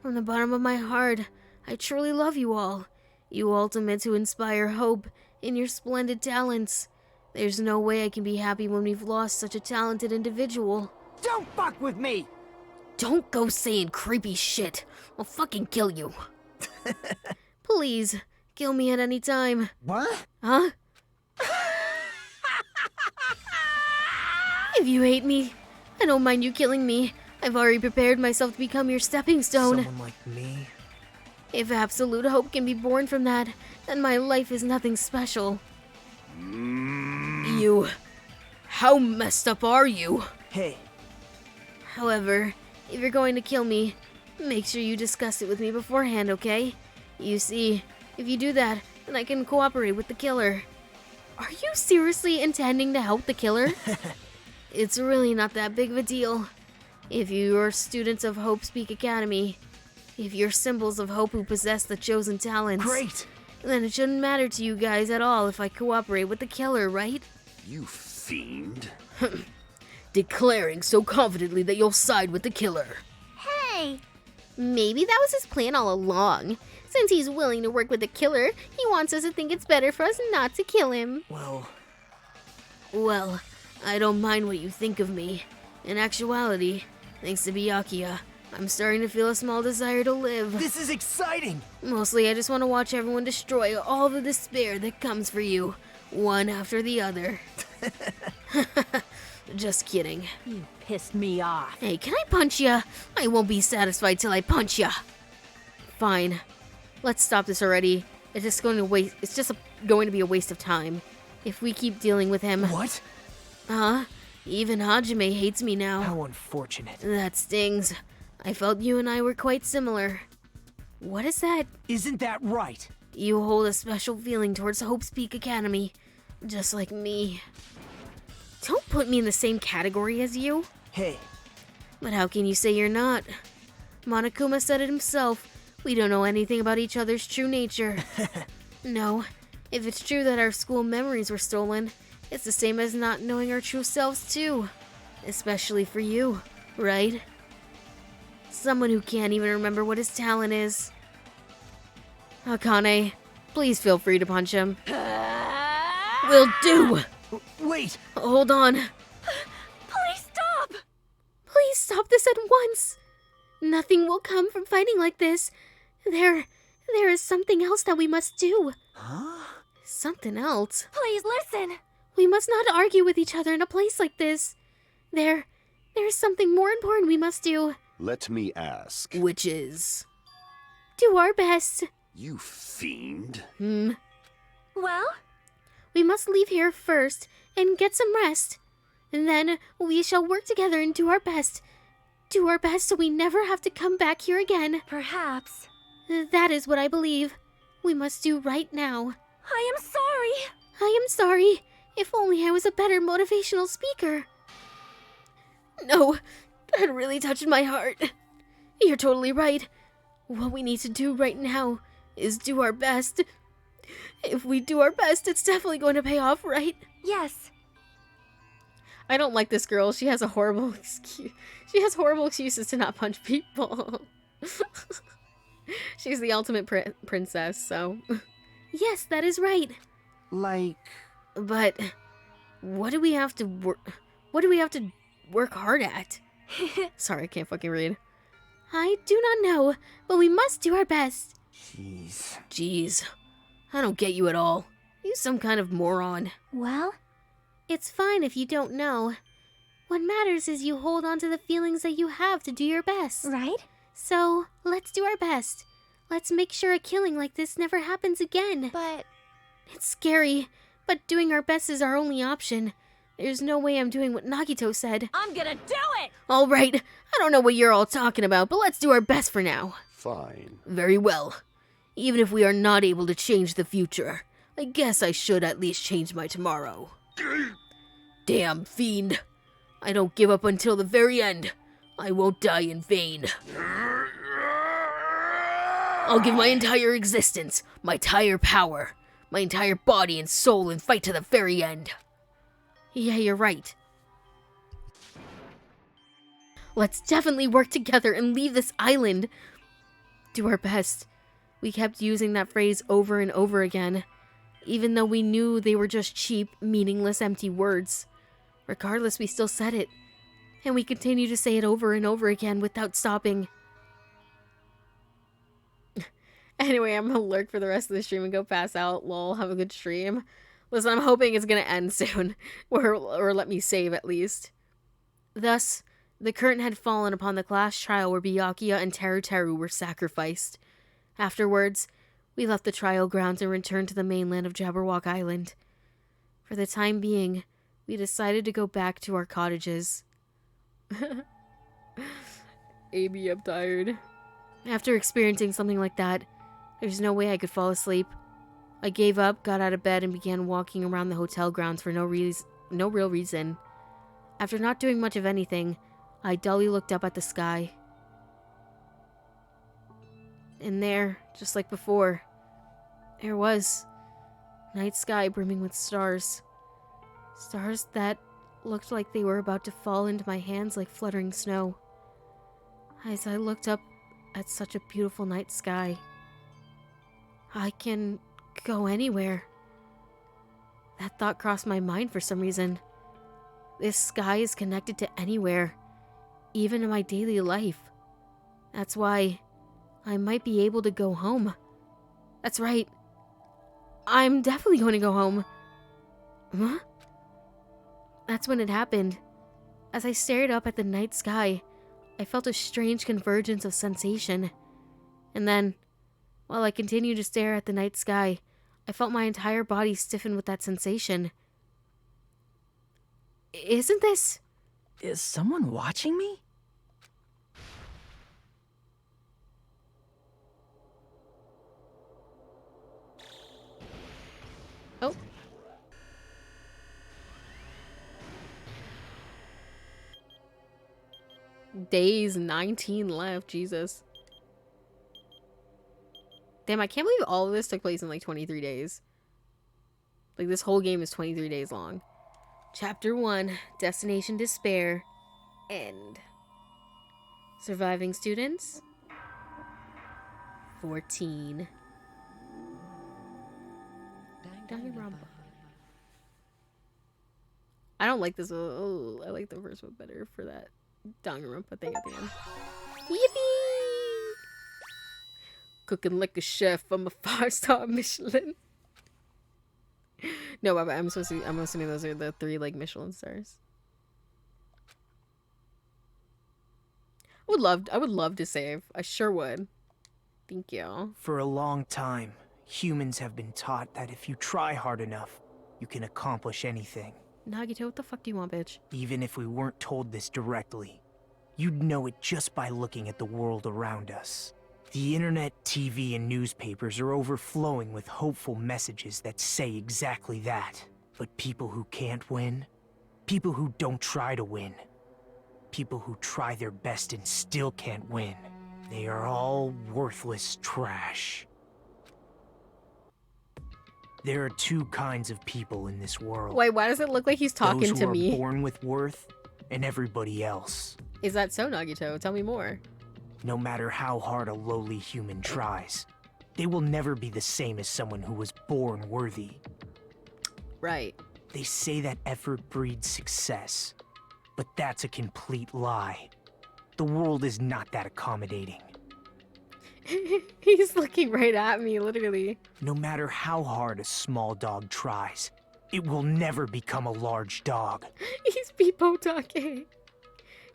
From the bottom of my heart, I truly love you all. You ultimate to inspire hope in your splendid talents. There's no way I can be happy when we've lost such a talented individual. Don't fuck with me! Don't go saying creepy shit. I'll fucking kill you. Please, kill me at any time. What? Huh? If you hate me, I don't mind you killing me. I've already prepared myself to become your stepping stone. Someone like me? If absolute hope can be born from that, then my life is nothing special. You... How messed up are you? Hey. However, if you're going to kill me, make sure you discuss it with me beforehand, okay? You see, if you do that, then I can cooperate with the killer. Are you seriously intending to help the killer? It's really not that big of a deal. If you're students of Hope Speak Academy, if you're symbols of hope who possess the chosen talents, Great! then it shouldn't matter to you guys at all if I cooperate with the killer, right? You fiend. Declaring so confidently that you'll side with the killer. Hey! Maybe that was his plan all along. Since he's willing to work with the killer, he wants us to think it's better for us not to kill him. Well, I don't mind what you think of me. In actuality, thanks to Byakuya, I'm starting to feel a small desire to live. This is exciting! Mostly, I just want to watch everyone destroy all the despair that comes for you, one after the other. Just kidding. You pissed me off. Hey, can I punch ya? I won't be satisfied till I punch ya. Fine. Let's stop this already. It's just going to going to be a waste of time if we keep dealing with him. What? Huh? Even Hajime hates me now. How unfortunate. That stings. I felt you and I were quite similar. What is that? Isn't that right? You hold a special feeling towards Hope's Peak Academy, just like me. Don't put me in the same category as you. Hey. But how can you say you're not? Monokuma said it himself. We don't know anything about each other's true nature. No, if it's true that our school memories were stolen, it's the same as not knowing our true selves too. Especially for you, right? Someone who can't even remember what his talent is. Akane, please feel free to punch him. Will do! Wait! Hold on. Please stop! Please stop this at once. Nothing will come from fighting like this. There is something else that we must do. Huh? Something else? Please listen! We must not argue with each other in a place like this. There's something more important we must do. Let me ask. Which is? Do our best. You fiend. Well? We must leave here first and get some rest. And then we shall work together and do our best. Do our best so we never have to come back here again. Perhaps. That is what I believe. We must do right now. I am sorry. I am sorry. If only I was a better motivational speaker. No, that really touched my heart. You're totally right. What we need to do right now is do our best. If we do our best, it's definitely going to pay off, right? Yes. I don't like this girl. She has a horrible excuse. She has horrible excuses to not punch people. She's the ultimate princess, so. Yes, that is right. Like. But what do we have to work hard at? Sorry, I can't fucking read. I do not know, but we must do our best. Jeez. I don't get you at all. You some kind of moron. Well? It's fine if you don't know. What matters is you hold on to the feelings that you have to do your best. Right? So, let's do our best. Let's make sure a killing like this never happens again. But... It's scary, but doing our best is our only option. There's no way I'm doing what Nagito said. I'm gonna do it! Alright, I don't know what you're all talking about, but let's do our best for now. Fine. Very well. Even if we are not able to change the future, I guess I should at least change my tomorrow. Damn fiend. I don't give up until the very end. I won't die in vain. I'll give my entire existence, my entire power, my entire body and soul and fight to the very end. Yeah, you're right. Let's definitely work together and leave this island. Do our best. We kept using that phrase over and over again, even though we knew they were just cheap, meaningless, empty words. Regardless, we still said it, and we continue to say it over and over again without stopping. Anyway, I'm gonna lurk for the rest of the stream and go pass out. Lol, have a good stream. Listen, I'm hoping it's gonna end soon, or let me save at least. Thus, the curtain had fallen upon the class trial where Byakuya and Teru were sacrificed. Afterwards, we left the trial grounds and returned to the mainland of Jabberwock Island. For the time being, we decided to go back to our cottages. Amy, I'm tired. After experiencing something like that, there's no way I could fall asleep. I gave up, got out of bed, and began walking around the hotel grounds for no real reason. After not doing much of anything, I dully looked up at the sky. And there, just like before, there was night sky brimming with stars. Stars that looked like they were about to fall into my hands like fluttering snow. As I looked up at such a beautiful night sky, I can go anywhere. That thought crossed my mind for some reason. This sky is connected to anywhere, even in my daily life. That's why I might be able to go home. That's right. I'm definitely going to go home. Huh? That's when it happened. As I stared up at the night sky, I felt a strange convergence of sensation. And then, while I continued to stare at the night sky, I felt my entire body stiffen with that sensation. Isn't this... Is someone watching me? Oh. Days 19 left, Jesus. Damn, I can't believe all of this took place in like 23 days. Like, this whole game is 23 days long. Chapter 1, Destination Despair, End. Surviving students? 14. Danganronpa. I don't like this. Oh, I like the first one better for that Danganronpa thing at the end. Yippee! Cooking like a chef. I'm a 5-star Michelin. No, but I'm assuming those are the 3 like Michelin stars. I would love to save. I sure would. Thank you. For a long time, humans have been taught that if you try hard enough, you can accomplish anything. Nagito, what the fuck do you want, bitch? Even if we weren't told this directly, you'd know it just by looking at the world around us. The internet, TV, and newspapers are overflowing with hopeful messages that say exactly that. But people who can't win, people who don't try to win, people who try their best and still can't win, they are all worthless trash. There are 2 kinds of people in this world. Wait, why does it look like he's talking to me? Those who are born with worth, and everybody else. Is that so, Nagito? Tell me more. No matter how hard a lowly human tries, they will never be the same as someone who was born worthy. Right. They say that effort breeds success, but that's a complete lie. The world is not that accommodating. He's looking right at me, literally. No matter how hard a small dog tries, it will never become a large dog. He's people talking.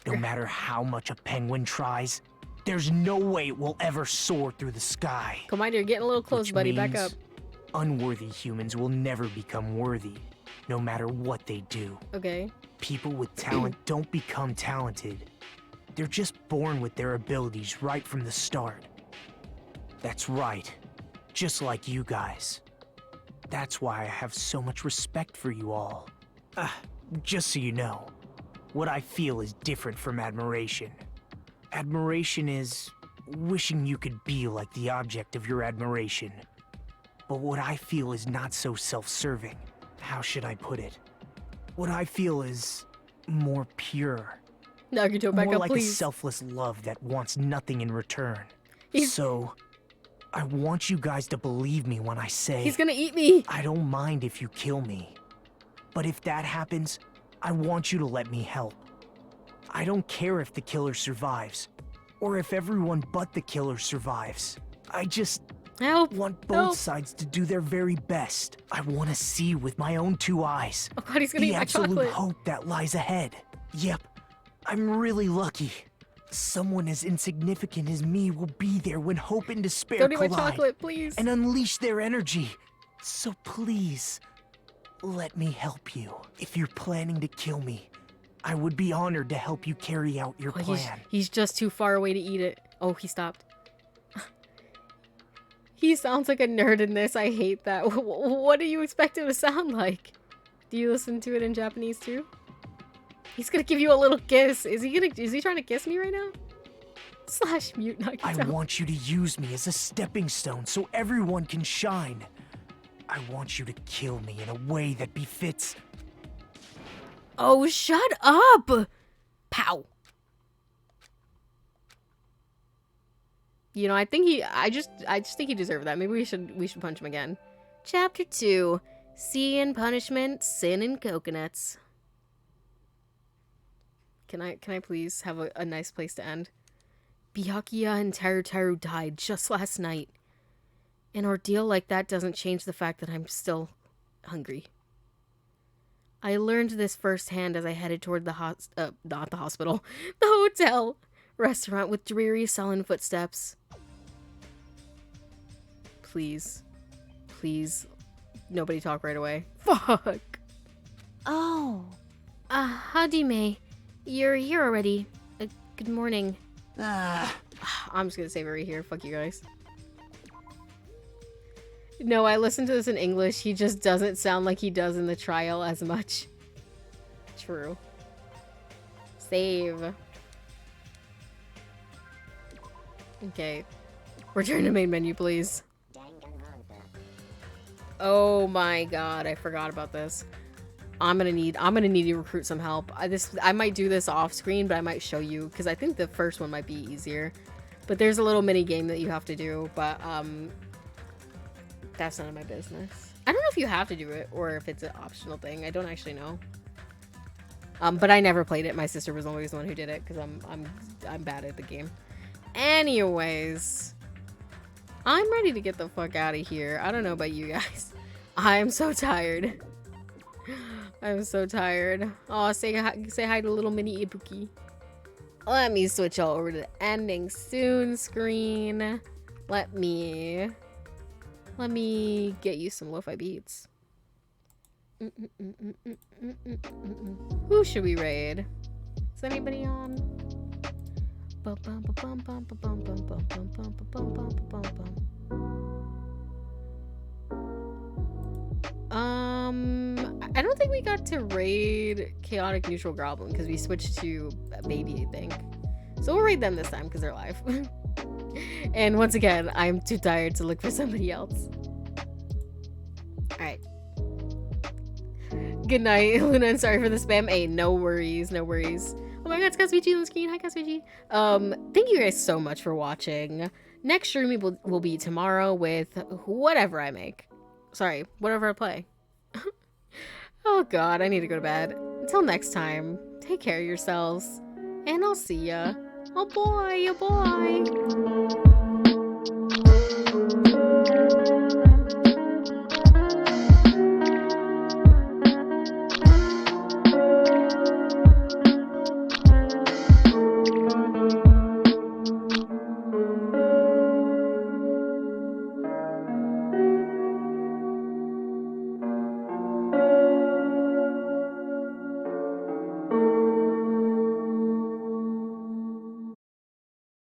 No matter how much a penguin tries, there's no way it will ever soar through the sky. Come on, you're getting a little close, buddy. Back up. Unworthy humans will never become worthy, no matter what they do. Okay. People with talent don't become talented. They're just born with their abilities right from the start. That's right. Just like you guys. That's why I have so much respect for you all. Just so you know, what I feel is different from admiration. Admiration is wishing you could be like the object of your admiration. But what I feel is not so self-serving. How should I put it? What I feel is more pure. Nagito, back more up, like please. a selfless love that wants nothing in return. He's... So, I want you guys to believe me when I say... He's gonna eat me! I don't mind if you kill me. But if that happens, I want you to let me help. I don't care if the killer survives, or if everyone but the killer survives. I just want both sides to do their very best. I want to see with my own 2 eyes oh God, he's gonna eat the my absolute chocolate. hope that lies ahead. Yep, I'm really lucky. Someone as insignificant as me will be there when hope and despair Don't eat my collide chocolate, please. and unleash their energy. So please, let me help you. If you're planning to kill me, I would be honored to help you carry out your plan. He's just too far away to eat it. Oh, he stopped. He sounds like a nerd in this. I hate that. What do you expect him to sound like? Do you listen to it in Japanese too? He's gonna give you a little kiss. Is he trying to kiss me right now? / mute Nagito. I want you to use me as a stepping stone so everyone can shine. I want you to kill me in a way that befits... Oh, shut up! Pow. You know, I just think he deserved that. Maybe we should punch him again. Chapter 2, Sea and Punishment, Sin and Coconuts. Can I please have a nice place to end? Byakuya and Teru died just last night. An ordeal like that doesn't change the fact that I'm still hungry. I learned this firsthand as I headed toward not the hospital, the hotel restaurant with dreary, sullen footsteps. Please, nobody talk right away. Fuck. Oh. Hajime, you're here already. Good morning. I'm just gonna save it right here. Fuck you guys. No, I listened to this in English. He just doesn't sound like he does in the trial as much. True. Save. Okay. Return to main menu, please. Oh my god, I forgot about this. I'm gonna need to recruit some help. I might do this off screen, but I might show you because I think the first one might be easier. But there's a little mini game that you have to do, but that's none of my business. I don't know if you have to do it or if it's an optional thing. I don't actually know. But I never played it. My sister was always the one who did it because I'm bad at the game. Anyways, I'm ready to get the fuck out of here. I don't know about you guys. I am so tired. I'm so tired. Oh, say hi to little mini Ibuki. Let me switch all over to the ending soon screen. Let me get you some lo-fi beats. Who should we raid? Is anybody on? I don't think we got to raid Chaotic Neutral Goblin because we switched to Baby, I think. So we'll raid them this time because they're live. And once again, I'm too tired to look for somebody else. Alright. Good night, Luna, and sorry for the spam. Hey, no worries, no worries. Oh my god, it's Kasuichi on the screen. Hi, Kasuichi. Thank you guys so much for watching. Next stream will be tomorrow with whatever I make. Sorry, whatever I play. Oh god, I need to go to bed. Until next time, take care of yourselves. And I'll see ya. Oh boy, oh boy.